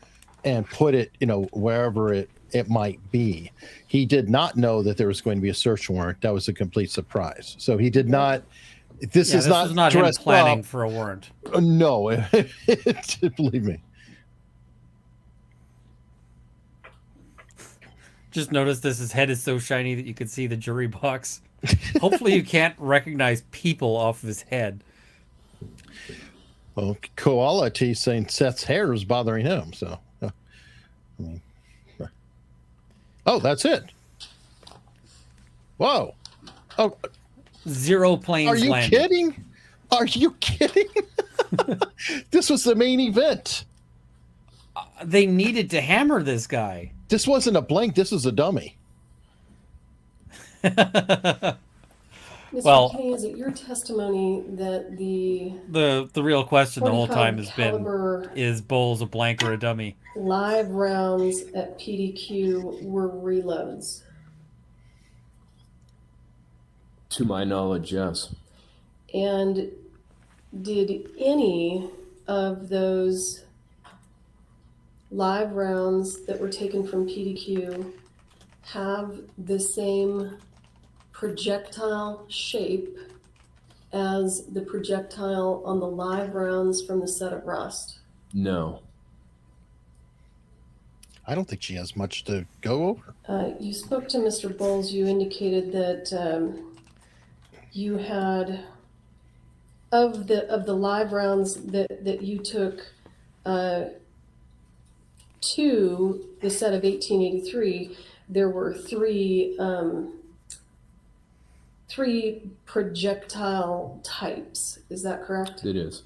and put it, wherever it might be. He did not know that there was going to be a search warrant. That was a complete surprise. So he did not. This is not him dressed planning up. for a warrant. No, believe me. Just notice this. His head is so shiny that you can see the jury box. Hopefully you can't recognize people off of his head. Well, Koala T saying Seth's hair is bothering him. So, oh, that's it. Whoa. Oh, 0 planes are you landed. kidding? Are you kidding? This was the main event. They needed to hammer this guy. This wasn't a blank. This is a dummy. Mr. Well, Kenney, is it your testimony that the real question the whole 45 time has caliber been, is Bowles a blank or a dummy? live rounds at PDQ were reloads? To my knowledge, yes. And did any of those live rounds that were taken from PDQ have the same projectile shape as the projectile on the live rounds from the set of Rust? No. I don't think she has much to go over. You spoke to Mr. Bowles. You indicated that you had of the live rounds that you took to the set of 1883. There were three projectile types. Is that correct? It is.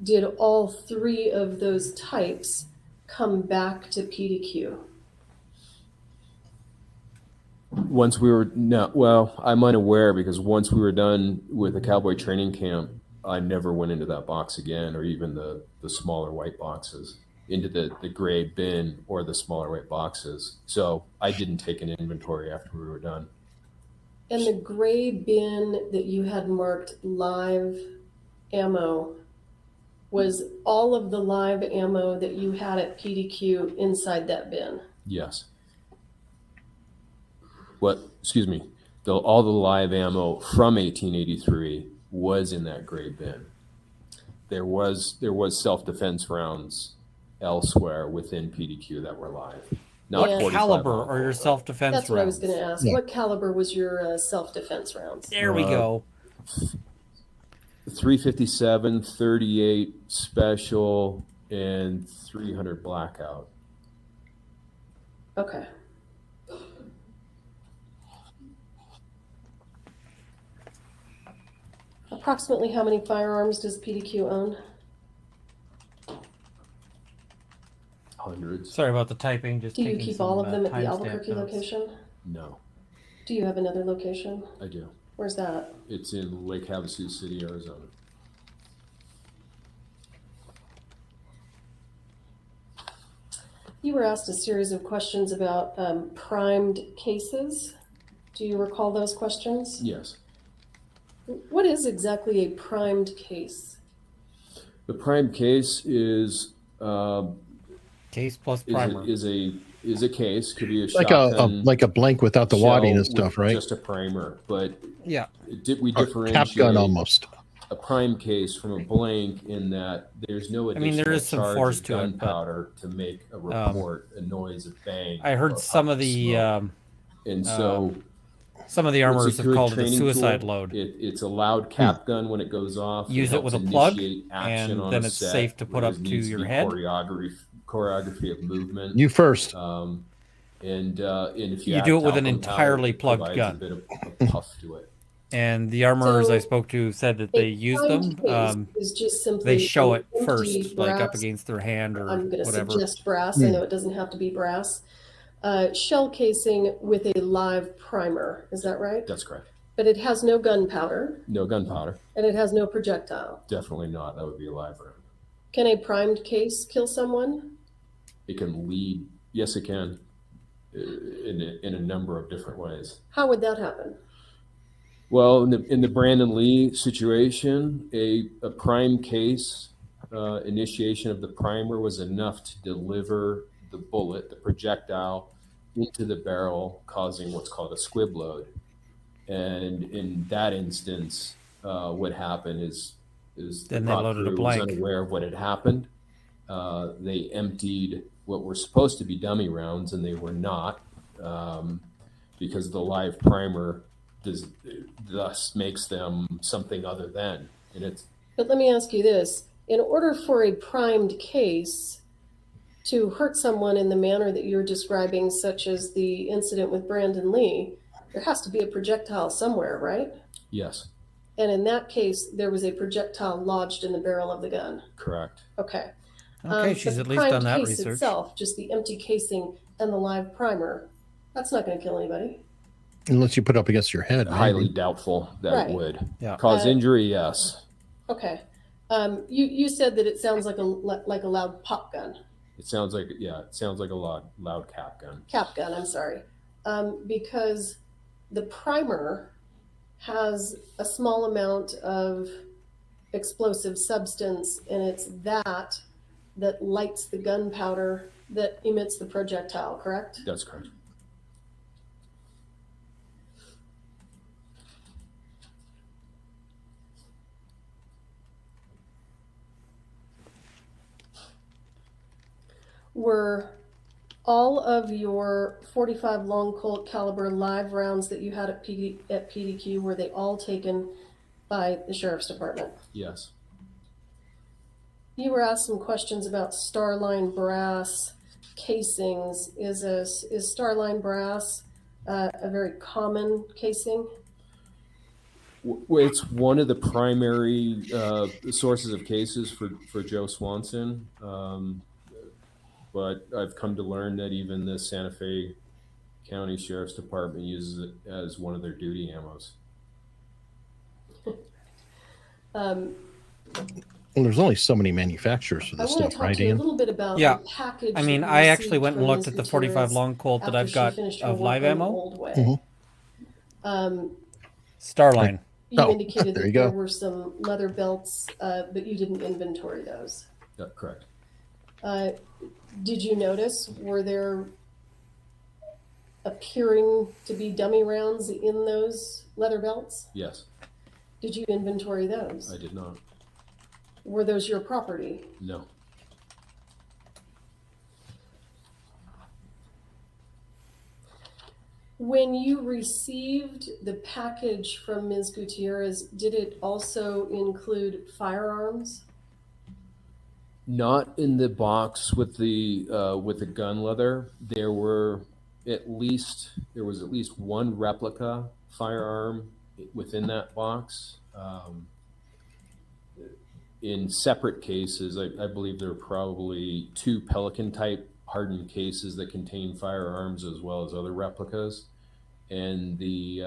Did all three of those types come back to PDQ? Once we were I'm unaware because once we were done with the cowboy training camp, I never went into that box again, or even the smaller white boxes, into the gray bin or the smaller white boxes. So I didn't take an inventory after we were done. And the gray bin that you had marked live ammo, was all of the live ammo that you had at PDQ inside that bin? Yes. All the live ammo from 1883 was in that gray bin. There was self-defense rounds elsewhere within PDQ that were live. Not What 45 caliber are your self-defense rounds? That's what I was going to ask. Yeah. What caliber was your self-defense rounds? There we go. 357, 38 special, and 300 blackout. Okay. Approximately how many firearms does PDQ own? Hundreds. Sorry about the typing. Just Do you taking keep some, all of them at the timestamp Albuquerque notes. location? No, Do you have another location? I do. Where's that? It's in Lake Havasu City, Arizona. You were asked a series of questions about primed cases. Do you recall those questions? Yes. What is exactly a primed case? The prime case is Case plus primer. is a case, could be a Like shotgun like a blank without the wadding and shell stuff, with right? Just a primer, but Yeah. we Or differentiate cap gun almost. a prime case from a blank in that there's no additional mean, there is some charge force of to it, but, gunpowder to make a report, a noise of bang. I heard or some puff of the smoke. And so some of the it's a armors have good called it a training suicide tool. load. It's a loud cap gun when it goes off. Use it with helps a plug, initiate action and on then a it's set safe to put where up there to needs your be head. choreography of movement. You first. And if You do it with an talcum powder, entirely it plugged provides gun. a bit of a puff to it. And the armorers I So spoke to said that a they used primed them. case is just simply They show an it empty first, like up brass. against their hand or I'm going to whatever. suggest brass. I know it doesn't have to be brass. Shell casing with a live primer. Is that right? That's correct. But it has no gunpowder. No gunpowder. And it has no projectile. Definitely not. That would be a live round. Can a primed case kill someone? It can lead. Yes, it can. In a number of different ways. How would that happen? Well, in the Brandon Lee situation, a prime case initiation of the primer was enough to deliver the bullet, the projectile, into the barrel, causing what's called a squib load. And in that instance, what happened is Then the they prop loaded a crew was blank. unaware of what had happened. They emptied what were supposed to be dummy rounds, and they were not, because the live primer thus makes them something other than. And it's. But let me ask you this. In order for a primed case to hurt someone in the manner that you're describing, such as the incident with Brandon Lee, there has to be a projectile somewhere, right? Yes. And in that case, there was a projectile lodged in the barrel of the gun. Correct. Okay. Okay, she's but at the least done primed that case research. itself, just the empty casing and the live primer, that's not going to kill anybody. Unless you put up against your head. Highly maybe. doubtful that Right. it would. Yeah. Cause injury, yes. Okay. You said that it sounds like a loud pop gun. It sounds like a loud cap gun. Cap gun, I'm sorry. Because the primer has a small amount of explosive substance, and it's that lights the gunpowder that emits the projectile, correct? That's correct. Were all of your 45 long Colt caliber live rounds that you had at PDQ, were they all taken by the Sheriff's Department? Yes. You were asked some questions about Starline brass casings. Is Starline brass a very common casing? It's one of the primary sources of cases for Joe Swanson. But I've come to learn that even the Santa Fe County Sheriff's Department uses it as one of their duty ammos. Well, there's only so many manufacturers for I this want to stuff, talk right, to you a Ian? little bit about Yeah. the package. I mean, that you I actually received went and from looked Ms. at the 45 Gutierrez long Colt that after I've she got finished her of work live on the ammo. old way. Starline. You Oh, indicated there that you go. there were some leather belts, but you didn't inventory those. Yeah, correct. Did you notice, were there appearing to be dummy rounds in those leather belts? Yes. Did you inventory those? I did not. Were those your property? No. When you received the package from Ms. Gutierrez, did it also include firearms? Not in the box with the gun leather. There was at least one replica firearm within that box. In separate cases, I believe there are probably 2 Pelican type hardened cases that contain firearms as well as other replicas. And the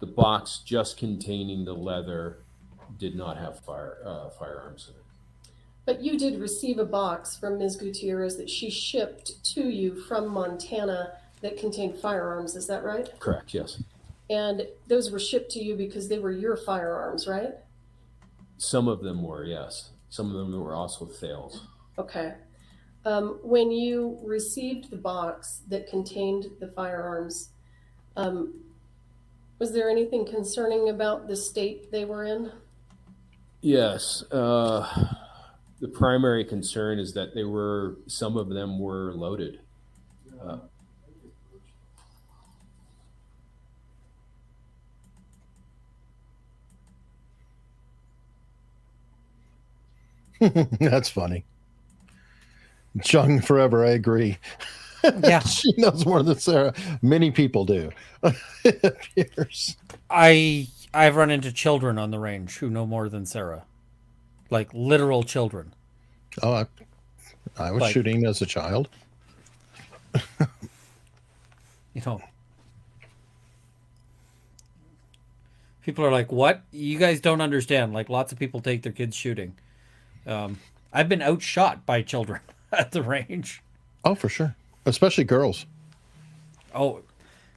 box just containing the leather did not have firearms in it. But you did receive a box from Ms. Gutierrez that she shipped to you from Montana that contained firearms, is that right? Correct, yes. And those were shipped to you because they were your firearms, right? Some of them were, yes. Some of them were also Thales. Okay. When you received the box that contained the firearms, was there anything concerning about the state they were in? Yes. The primary concern is that some of them were loaded. That's funny. Chung forever, I agree. Yeah. She knows more than Sarah. Many people do. It appears. I've run into children on the range who know more than Sarah. Like literal children. Oh, I was shooting as a child. You know, people are like, what? You guys don't understand. Like, lots of people take their kids shooting. I've been outshot by children at the range. Oh, for sure. Especially girls. Oh,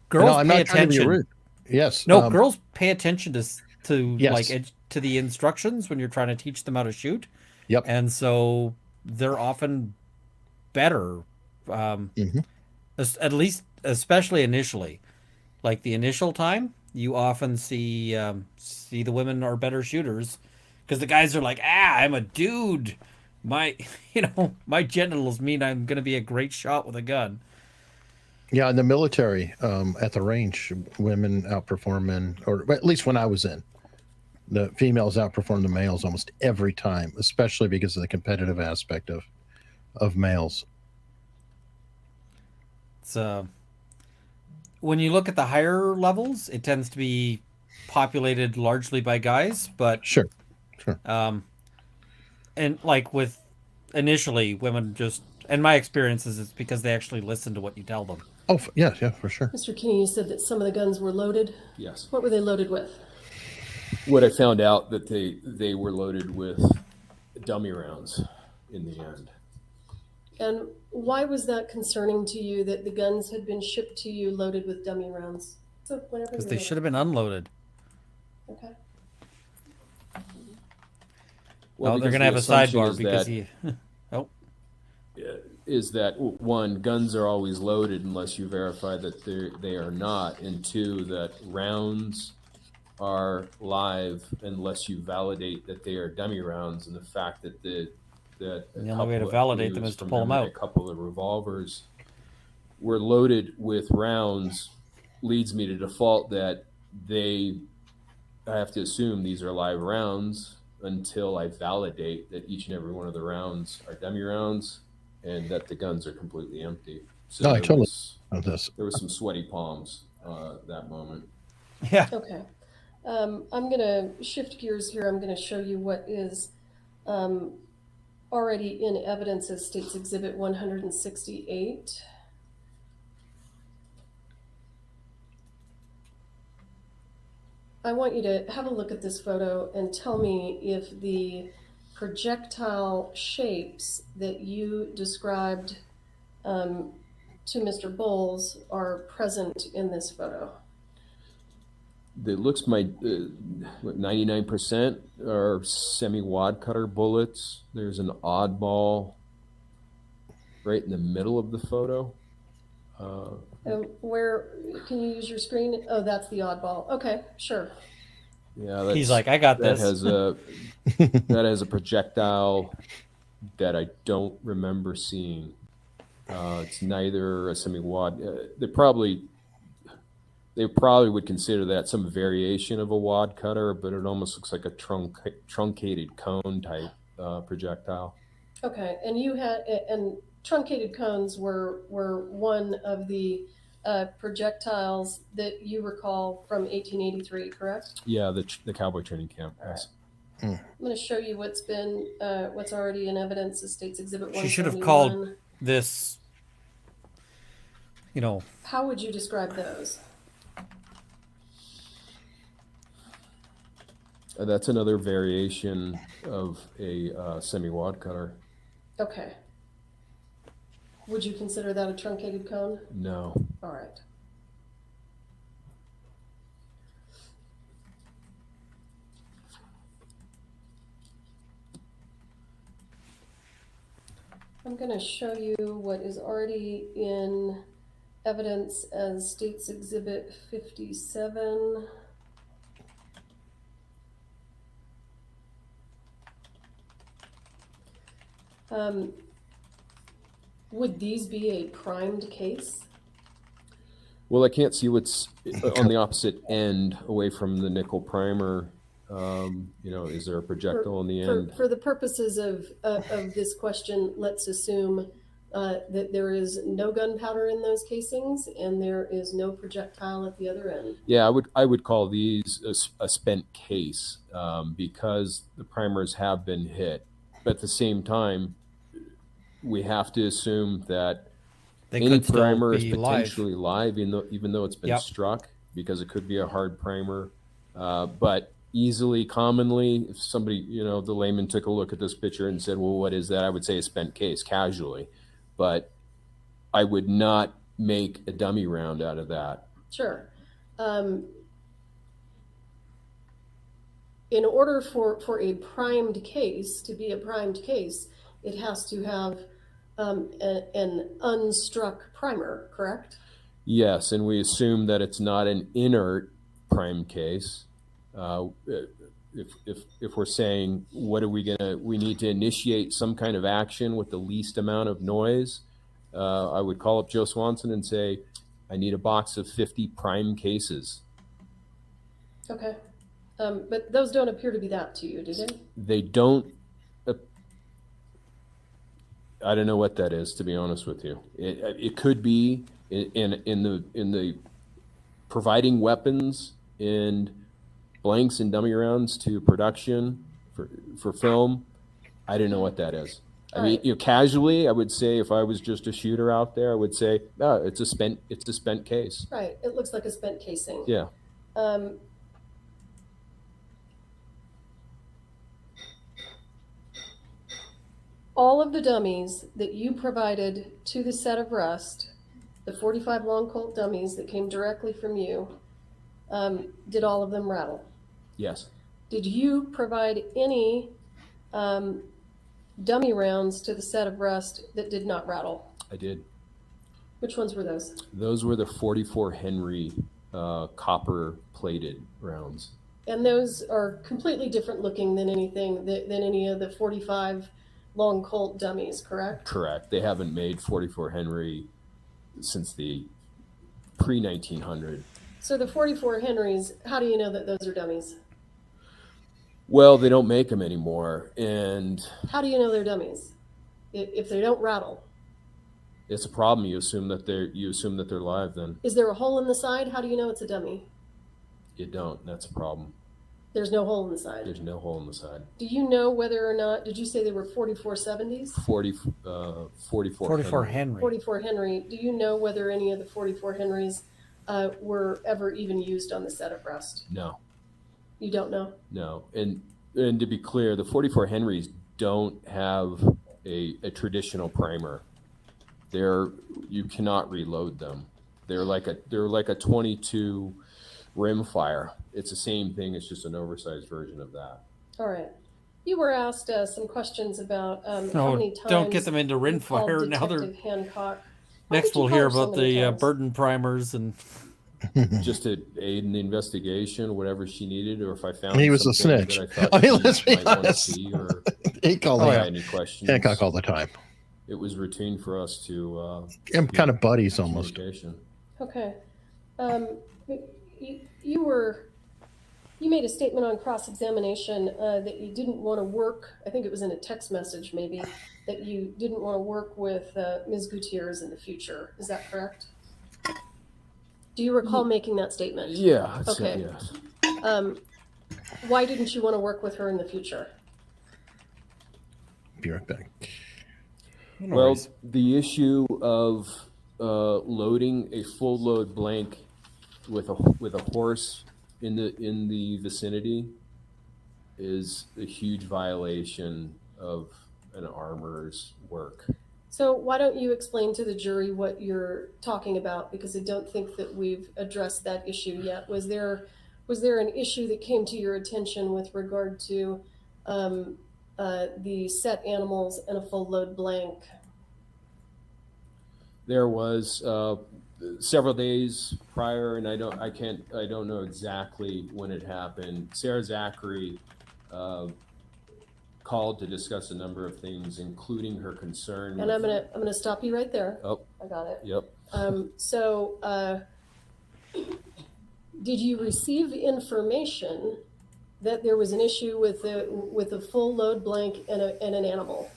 girls I'm pay not trying to be attention. rude. Yes. No, girls pay attention to Yes. to the instructions when you're trying to teach them how to shoot. Yep. And so they're often better, at least, especially initially. Like the initial time, you often see the women are better shooters because the guys are like, I'm a dude. My genitals mean I'm going to be a great shot with a gun. Yeah, in the military, at the range, women outperform men, or at least when I was in, the females outperform the males almost every time, especially because of the competitive aspect of males. So when you look at the higher levels, it tends to be populated largely by guys, but sure. And like with initially women just, and my experience is it's because they actually listen to what you tell them. Oh, yeah, for sure. Mr. Kenney, you said that some of the guns were loaded. Yes. What were they loaded with? What I found out that they were loaded with dummy rounds in the end. And why was that concerning to you that the guns had been shipped to you loaded with dummy rounds? So whenever Because you're they ready. should have been unloaded. Okay. Well, they're because going to have the a assumption sidebar is because that- he. Oh. Is that one, guns are always loaded unless you verify that they are not, and two, that rounds are live unless you validate that they are dummy rounds, and the fact that The only way to validate them is to pull them out. A couple of revolvers were loaded with rounds leads me to default that I have to assume these are live rounds until I validate that each and every one of the rounds are dummy rounds and that the guns are completely empty. So No, I totally there know this. was some sweaty palms that moment. Yeah. Okay. I'm going to shift gears here. I'm going to show you what is already in evidence as State's Exhibit 168. I want you to have a look at this photo and tell me if the projectile shapes that you described to Mr. Bowles are present in this photo. It looks 99% are semi-wad cutter bullets. There's an oddball right in the middle of the photo. Where can you use your screen? Oh, that's the oddball. Okay, sure. Yeah, He's like, I got that this. That has a projectile that I don't remember seeing. It's neither a semi-wad. They probably would consider that some variation of a wad cutter, but it almost looks like a truncated cone type projectile. Okay, and you had and truncated cones were one of the projectiles that you recall from 1883, correct? Yeah, the cowboy training camp. Yes. I'm going to show you what's already in evidence as State's Exhibit 171. She should have called this, How would you describe those? That's another variation of a semi-wad cutter. Okay. Would you consider that a truncated cone? No. All right. I'm going to show you what is already in evidence as State's Exhibit 57. Would these be a primed case? Well, I can't see what's on the opposite end away from the nickel primer. Is there a projectile on the end? For the purposes of this question, let's assume that there is no gunpowder in those casings and there is no projectile at the other end. Yeah, I would call these a spent case because the primers have been hit. But at the same time, we have to assume that any primer is potentially live, even though it's been struck, because it could be a hard primer. But easily, commonly, if somebody, the layman took a look at this picture and said, well, what is that? I would say a spent case casually. But I would not make a dummy round out of that. Sure. In order for a primed case to be a primed case, it has to have an unstruck primer, correct? Yes, and we assume that it's not an inert prime case. If we're saying, we need to initiate some kind of action with the least amount of noise, I would call up Joe Swanson and say, I need a box of 50 prime cases. Okay. But those don't appear to be that to you, do they? They don't. I don't know what that is, to be honest with you. It could be in the providing weapons and blanks and dummy rounds to production for film. I don't know what that is. I mean, casually, I would say, if I was just a shooter out there, I would say, it's a spent case. Right. It looks like a spent casing. Yeah. All of the dummies that you provided to the set of Rust, the 45 long Colt dummies that came directly from you, did all of them rattle? Yes. Did you provide any dummy rounds to the set of Rust that did not rattle? I did. Which ones were those? Those were the 44 Henry copper plated rounds. And those are completely different looking than any of the 45 long Colt dummies, correct? Correct. They haven't made 44 Henry since the pre-1900. So the 44 Henrys, how do you know that those are dummies? Well, they don't make them anymore, and how do you know they're dummies if they don't rattle? It's a problem. You assume that they're live. Then is there a hole in the side? How do you know it's a dummy? You don't. That's a problem. There's no hole in the side. There's no hole in the side. Do you know whether or not? Did you say they were 4470s? 44 Henry. 44 Henry. Do you know whether any of the 44 Henrys were ever even used on the set of Rust? No. You don't know? No. And to be clear, the 44 Henrys don't have a traditional primer. You cannot reload them. They're like a 22 rimfire. It's the same thing. It's just an oversized version of that. All right. You were asked some questions about how many times. Don't get them into rimfire. Now they're Hancock. Next, we'll hear about the Burton primers and. Just to aid in the investigation, whatever she needed, or if I found he was a snitch. I mean, let's be honest. He called any questions. Hancock all the time. It was routine for us to. I'm kind of buddies almost. Okay. You made a statement on cross-examination that you didn't want to work. I think it was in a text message, maybe, that you didn't want to work with Ms. Gutierrez in the future. Is that correct? Do you recall making that statement? Yeah. Okay. Yes. Why didn't you want to work with her in the future? Be right back. Well, the issue of loading a full load blank with a horse in the vicinity is a huge violation of an armorer's work. So why don't you explain to the jury what you're talking about? Because I don't think that we've addressed that issue yet. Was there an issue that came to your attention with regard to the set animals and a full load blank? There was several days prior, and I don't know exactly when it happened. Sarah Zachary called to discuss a number of things, including her concern. And I'm gonna stop you right there. Oh, I got it. Yep. Did you receive information that there was an issue with a full load blank and an animal?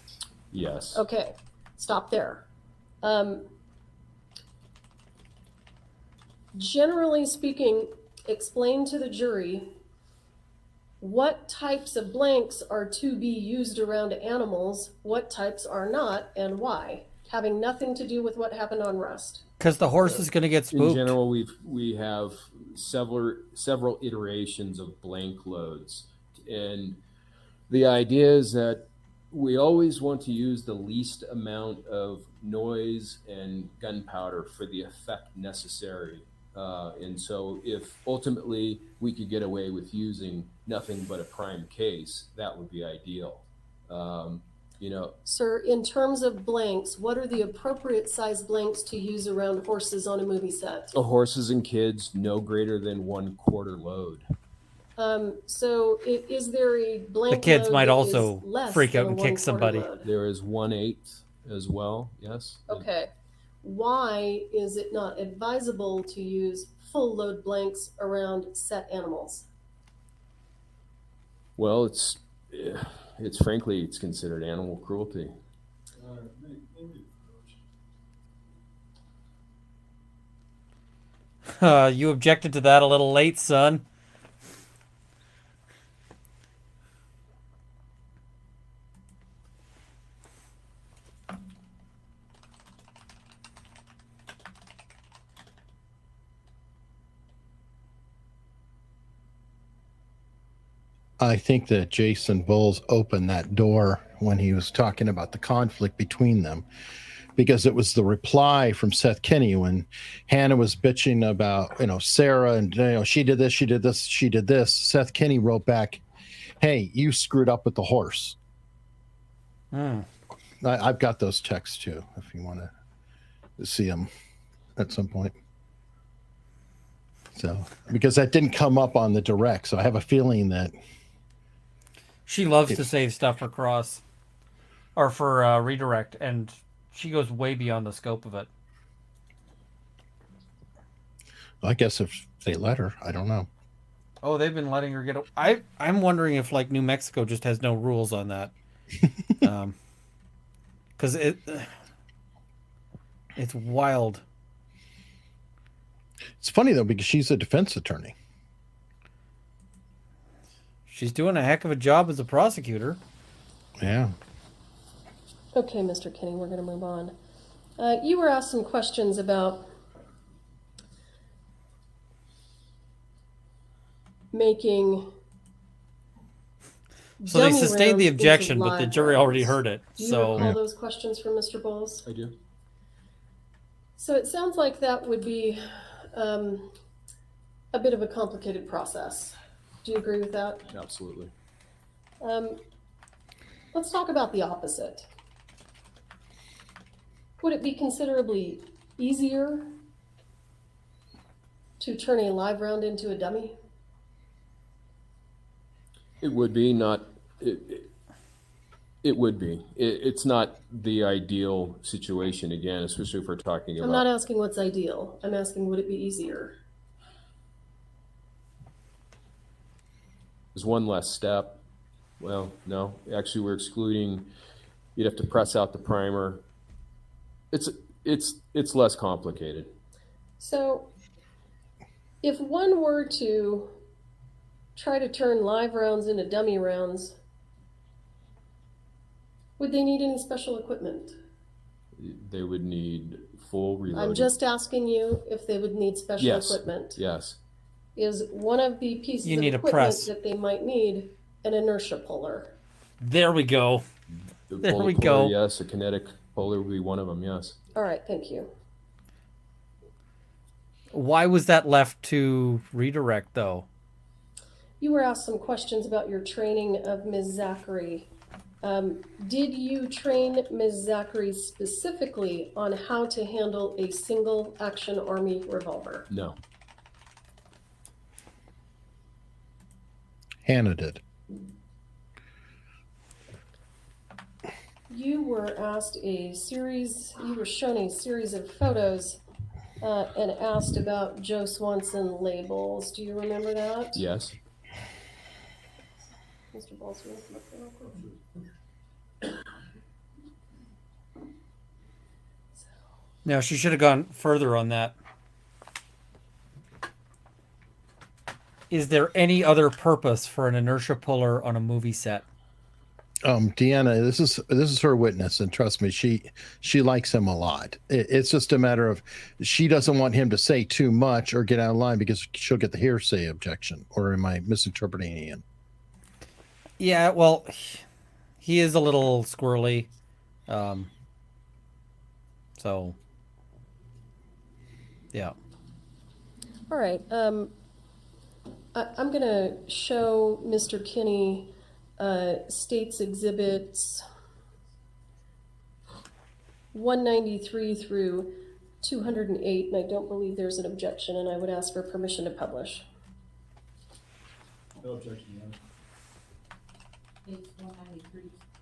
Yes. Okay, stop there. Generally speaking, explain to the jury what types of blanks are to be used around animals, what types are not, and why, having nothing to do with what happened on Rust. Because the horse is going to get spooked. In general, we have several iterations of blank loads, and the idea is that we always want to use the least amount of noise and gunpowder for the effect necessary. And so if ultimately we could get away with using nothing but a prime case, that would be ideal. Sir, in terms of blanks, what are the appropriate size blanks to use around horses on a movie set? Horses and kids, no greater than 1/4 load. So is there a blank The kids load might that also is less freak than out a and kick 1/4 somebody. load? There is 1/8 as well, yes. Okay. Why is it not advisable to use full load blanks around set animals? Well, it's frankly, it's considered animal cruelty. You objected to that a little late, son. I think that Jason Bowles opened that door when he was talking about the conflict between them, because it was the reply from Seth Kenny when Hannah was bitching about, Sarah and, she did this, she did this, she did this. Seth Kenny wrote back, hey, you screwed up with the horse. I've got those texts too, if you want to see them at some point. So, because that didn't come up on the direct, so I have a feeling that she loves to save stuff for cross or for redirect, and she goes way beyond the scope of it. I guess if they let her, I don't know. Oh, they've been letting her get. I'm wondering if like New Mexico just has no rules on that, because it's wild. It's funny though, because she's a defense attorney. She's doing a heck of a job as a prosecutor. Yeah. Okay, Mr. Kenney, we're going to move on. You were asked some questions about making. So they dummy sustained the rounds objection, into but the live jury already rounds. heard it. Do you So recall those questions from Mr. Bowles? I do. So it sounds like that would be a bit of a complicated process. Do you agree with that? Absolutely. Let's talk about the opposite. Would it be considerably easier to turn a live round into a dummy? It would be not. It would be. It's not the ideal situation, again, especially if we're talking about. I'm not asking what's ideal. I'm asking, would it be easier? There's one less step. Well, no, actually, we're excluding. You'd have to press out the primer. It's less complicated. So, if one were to try to turn live rounds into dummy rounds, would they need any special equipment? They would need full reloading. I'm just asking you if they would need special equipment. Yes. Is one of the pieces You of need a equipment press. that they might need an inertia puller? there we go. The There polar we puller, go. yes, a kinetic puller would be one of them. Yes. All right, thank you. Why was that left to redirect, though? You were asked some questions about your training of Ms. Zachary. Did you train Ms. Zachary specifically on how to handle a single action army revolver? No. Hannah did. You were shown a series of photos and asked about Joe Swanson labels. Do you remember that? Yes. Mr. Balls, you want to come up there real quick? Now, she should have gone further on that. Is there any other purpose for an inertia puller on a movie set? Deanna, this is her witness, and trust me, she likes him a lot. It's just a matter of she doesn't want him to say too much or get out of line because she'll get the hearsay objection. Or am I misinterpreting Ian? Yeah, well, he is a little squirrely. So, yeah. All right. I'm going to show Mr. Kenney States Exhibits 193 through 208, and I don't believe there's an objection, and I would ask for permission to publish. No objection, Your Honor.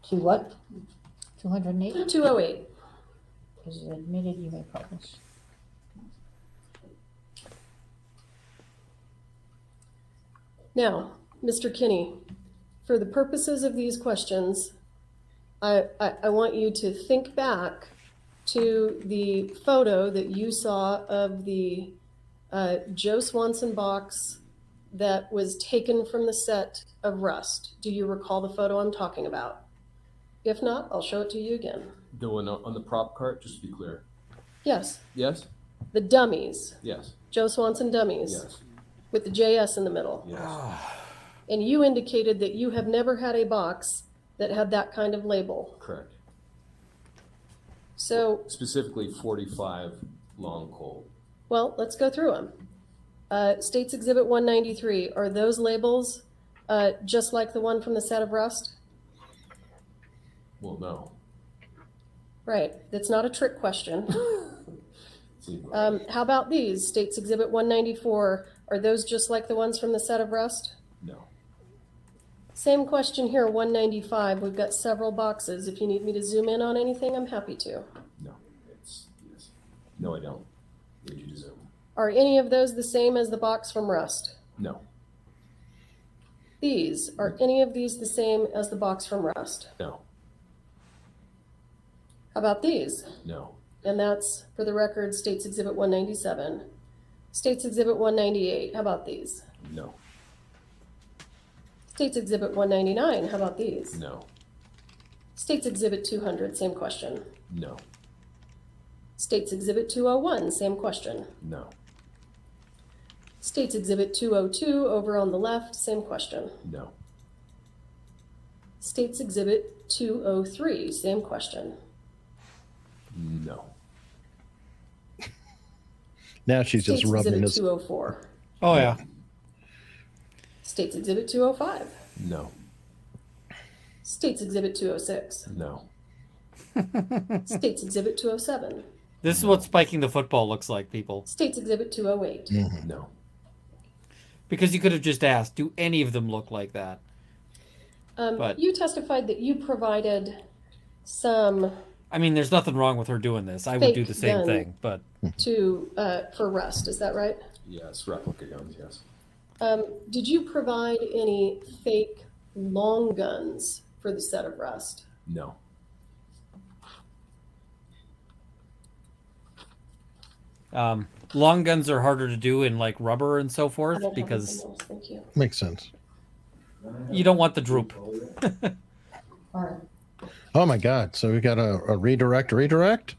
To what? 208? 208. Is admitted, you may publish. Now, Mr. Kenney, for the purposes of these questions, I want you to think back to the photo that you saw of the Joe Swanson box that was taken from the set of Rust. Do you recall the photo I'm talking about? If not, I'll show it to you again. The one on the prop cart, just to be clear. Yes. Yes? The dummies. Yes. Joe Swanson dummies. Yes. With the JS in the middle. Yes. And you indicated that you have never had a box that had that kind of label. Correct. So, Specifically 45 long cold. well, let's go through them. States Exhibit 193, are those labels just like the one from the set of Rust? Well, no. Right, that's not a trick question. How about these? States Exhibit 194, are those just like the ones from the set of Rust? No. Same question here, 195. We've got several boxes. If you need me to zoom in on anything, I'm happy to. No. Yes. No, I don't. Need you to zoom. Are any of those the same as the box from Rust? No. These, are any of these the same as the box from Rust? No. How about these? No. And that's, for the record, States Exhibit 197. States Exhibit 198, how about these? No. States Exhibit 199, how about these? No. States Exhibit 200, same question. No. States Exhibit 201, same question. No. States Exhibit 202, over on the left, same question. No. States Exhibit 203, same question. No. Now she's just States rubbing Exhibit his. 204. Oh, yeah. States Exhibit 205. No. States Exhibit 206. No. States Exhibit 207. This is what spiking the football looks like, people. States Exhibit 208. No. Because you could have just asked, do any of them look like that? But You testified that you provided some I mean, there's nothing wrong with her doing this. I would do the fake same gun thing, but to for Rust, is that right? Yes. Replica guns, yes. Did you provide any fake long guns for the set of Rust? No. long guns are harder to do in like rubber and so I forth don't have because anything else, thank you. Makes sense. you don't want the droop. Oh my God! So we got a redirect.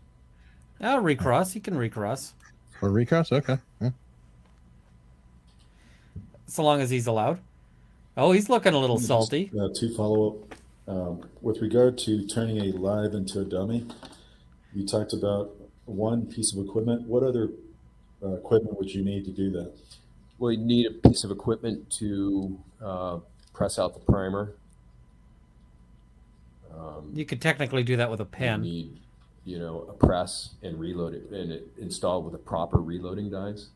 I'll recross. You can recross. Or recross? Okay. Yeah. So long as he's allowed. Oh, he's looking a little salty. Two follow-up. With regard to turning a live into a dummy, you talked about one piece of equipment. What other equipment would you need to do that? Well, you need a piece of equipment to press out the primer. You could technically do that with a pen. You need, a press and reload it, and it installed with a proper reloading dice.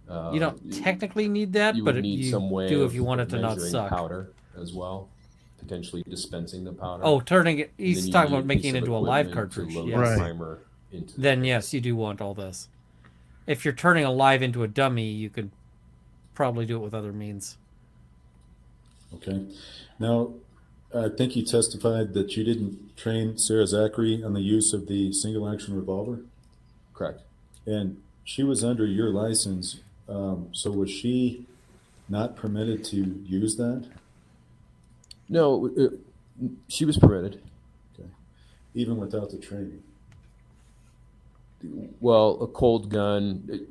You don't technically need that, you but would need you some way do of if you want it to not measuring suck. powder as well, potentially dispensing the powder. Oh, turning it. And then He's you talking need about a making piece it of into a live equipment to cartridge. load Yes. the primer into the Then yes, you do want all this. If you're turning a live into a dummy, you could probably do it with other means. Okay. Now, I think you testified that you didn't train Sarah Zachary on the use of the single action revolver. Correct. And she was under your license. So was she not permitted to use that? No, she was permitted. Okay. Even without the training? Well, a cold gun,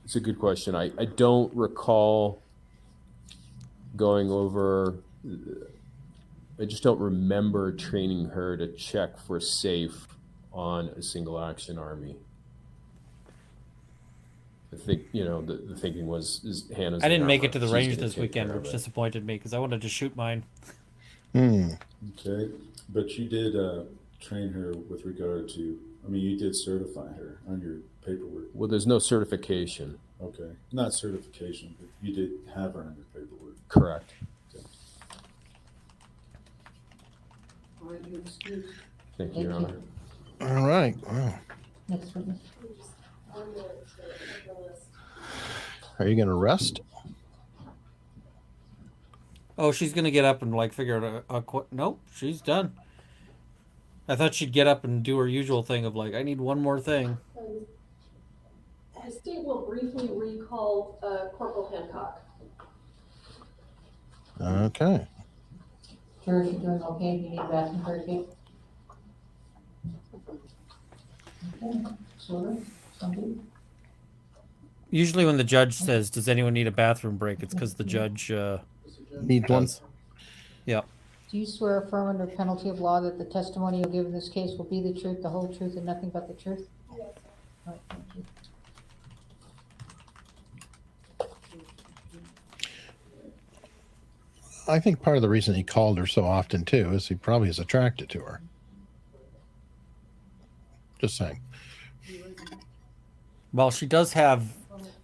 it's a good question. I don't recall going over, I just don't remember training her to check for safe on a single action army. I think, you know, the thinking was is Hannah's. I didn't the make armor. it to the She's range gonna this take weekend, care of which it. disappointed me because I wanted to shoot mine. Okay. But you did train her with regard to, I mean, you did certify her on your paperwork. Well, there's no certification. Okay. Not certification, but you did have her on your paperwork. Correct. Okay. Thank you, Your Honor. All right. Wow. Next witness. Are you going to rest? Oh, she's gonna get up and like figure out nope, she's done. I thought she'd get up and do her usual thing of like, I need one more thing. The state will briefly recall Corporal Hancock. Okay. George, you doing okay? Do you need a bathroom break? Okay. Sorry. Somebody? Usually when the judge says, does anyone need a bathroom break, it's because the judge Need one. Yeah. Do you swear affirm under penalty of law that the testimony you'll give in this case will be the truth, the whole truth, and nothing but the truth? Yes. All right, thank you. I think part of the reason he called her so often too is he probably is attracted to her. Just saying. Well, she does have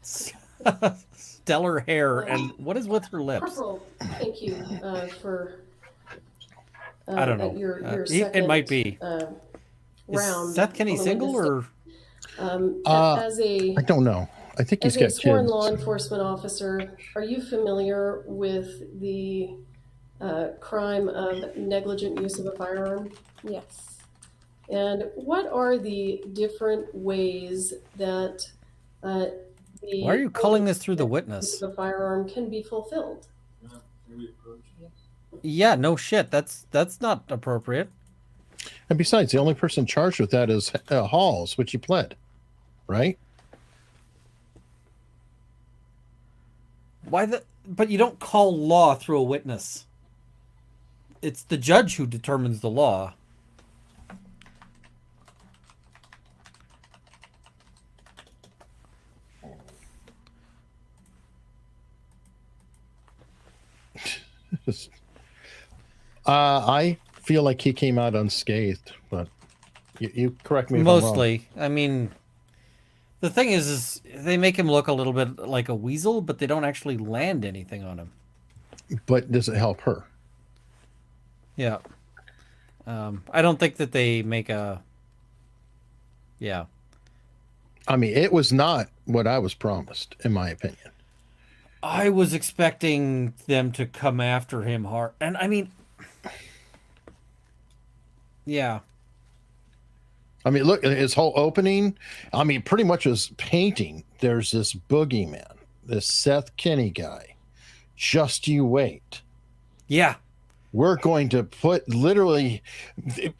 stellar hair, and what is with her lips? Corporal, thank you for. I don't know. Your It might be. Round. Is Seth Kenny single or? As a I don't know. I think he's as a got sworn kids. law enforcement officer, are you familiar with the crime of negligent use of a firearm? Yes. And what are the different ways that the Why are you calling this through the use witness? of a firearm can be fulfilled? Yeah, no shit. That's not appropriate. And besides, the only person charged with that is Halls, which he pled, right? Why the? But you don't call law through a witness. It's the judge who determines the law. I feel like he came out unscathed, but you correct me if I'm wrong. Mostly. I mean, the thing is they make him look a little bit like a weasel, but they don't actually land anything on him. But does it help her? Yeah. I don't think that they make a. Yeah. I mean, it was not what I was promised, in my opinion. I was expecting them to come after him hard. And I mean, yeah. I mean, look, his whole opening, I mean, pretty much was painting. There's this boogeyman, this Seth Kenny guy. Just you wait. Yeah. We're going to put literally,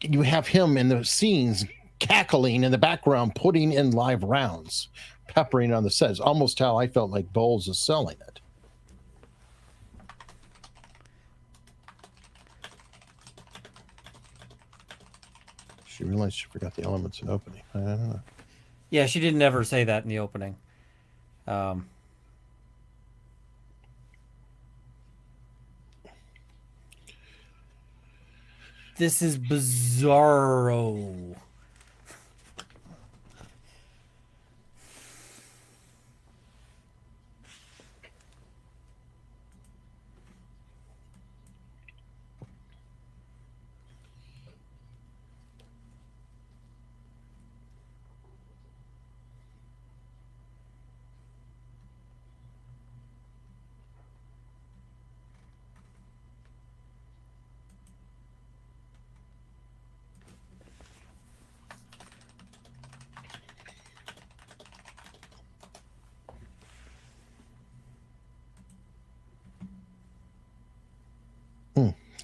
you have him in the scenes cackling in the background, putting in live rounds, peppering on the set. It's almost how I felt like Bowles is selling it. She realized she forgot the elements in opening. I don't know. Yeah, she didn't ever say that in the opening. This is bizarro.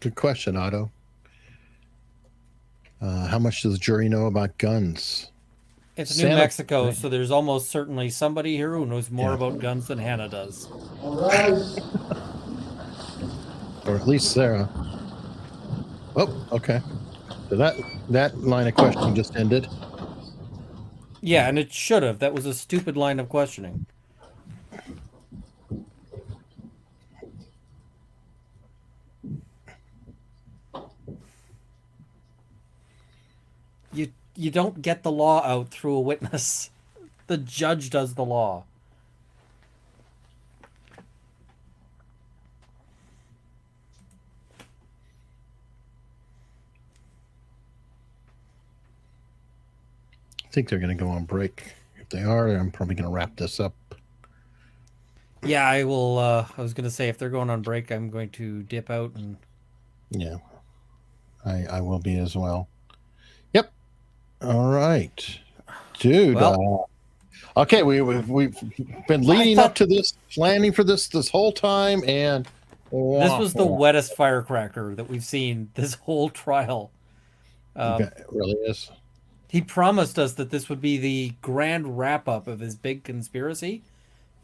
Good question, Otto. How much does the jury know about guns? It's New Mexico, so there's almost certainly somebody here who knows more about guns than Hannah does. Or at least Sarah. Oh, okay. So that line of questioning just ended. Yeah, and it should have. That was a stupid line of questioning. You don't get the law out through a witness. The judge does the law. I think they're going to go on break. If they are, I'm probably going to wrap this up. Yeah, I will. I was going to say, if they're going on break, I'm going to dip out and. Yeah, I will be as well. Yep. All right, dude. Well, okay, we've been leading up to this, planning for this whole time, and this was the wettest firecracker that we've seen this whole trial. It really is. He promised us that this would be the grand wrap up of his big conspiracy,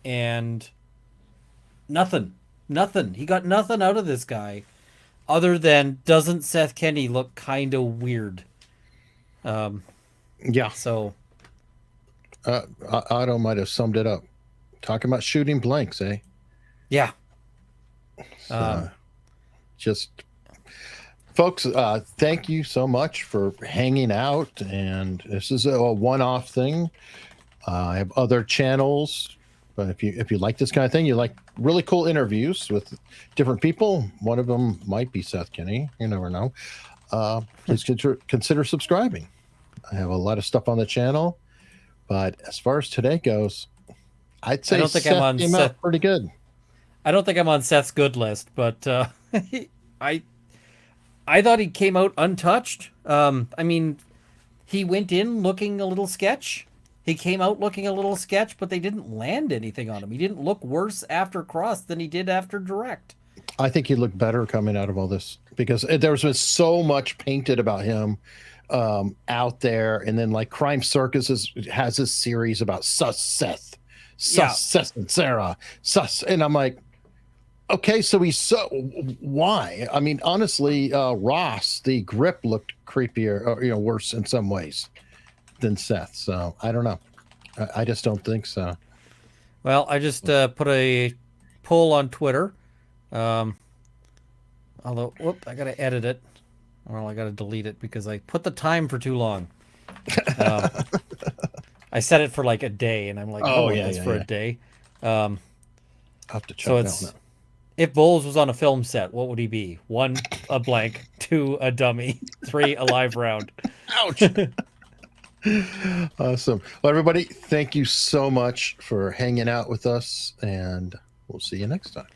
and nothing. He got nothing out of this guy, other than doesn't Seth Kenny look kind of weird? Yeah. So, Otto might have summed it up. Talking about shooting blanks, eh? Yeah. Just, folks, thank you so much for hanging out. And this is a one-off thing. I have other channels, but if you like this kind of thing, you like really cool interviews with different people. One of them might be Seth Kenny. You never know. Please consider subscribing. I have a lot of stuff on the channel, but as far as today goes, I'd say Seth came out pretty good. I don't think I'm on Seth's good list, but I thought he came out untouched. I mean, he went in looking a little sketch. He came out looking a little sketch, but they didn't land anything on him. He didn't look worse after cross than he did after direct. I think he looked better coming out of all this because there's been so much painted about him out there. And then like Crime Circus has this series about Seth and Sarah, and I'm like, okay, so why? I mean, honestly, Ross, the grip looked creepier, or, worse in some ways than Seth. So I don't know. I just don't think so. Well, I just put a poll on Twitter. Although, I got to edit it. Well, I got to delete it because I put the time for too long. I set it for like a day, and I'm like, a day. I'll have to check so it's, if Bowles was on a film set, what would he be? 1, a blank. 2, a dummy. 3, a live round. Ouch. Awesome. Well, everybody, thank you so much for hanging out with us, and we'll see you next time.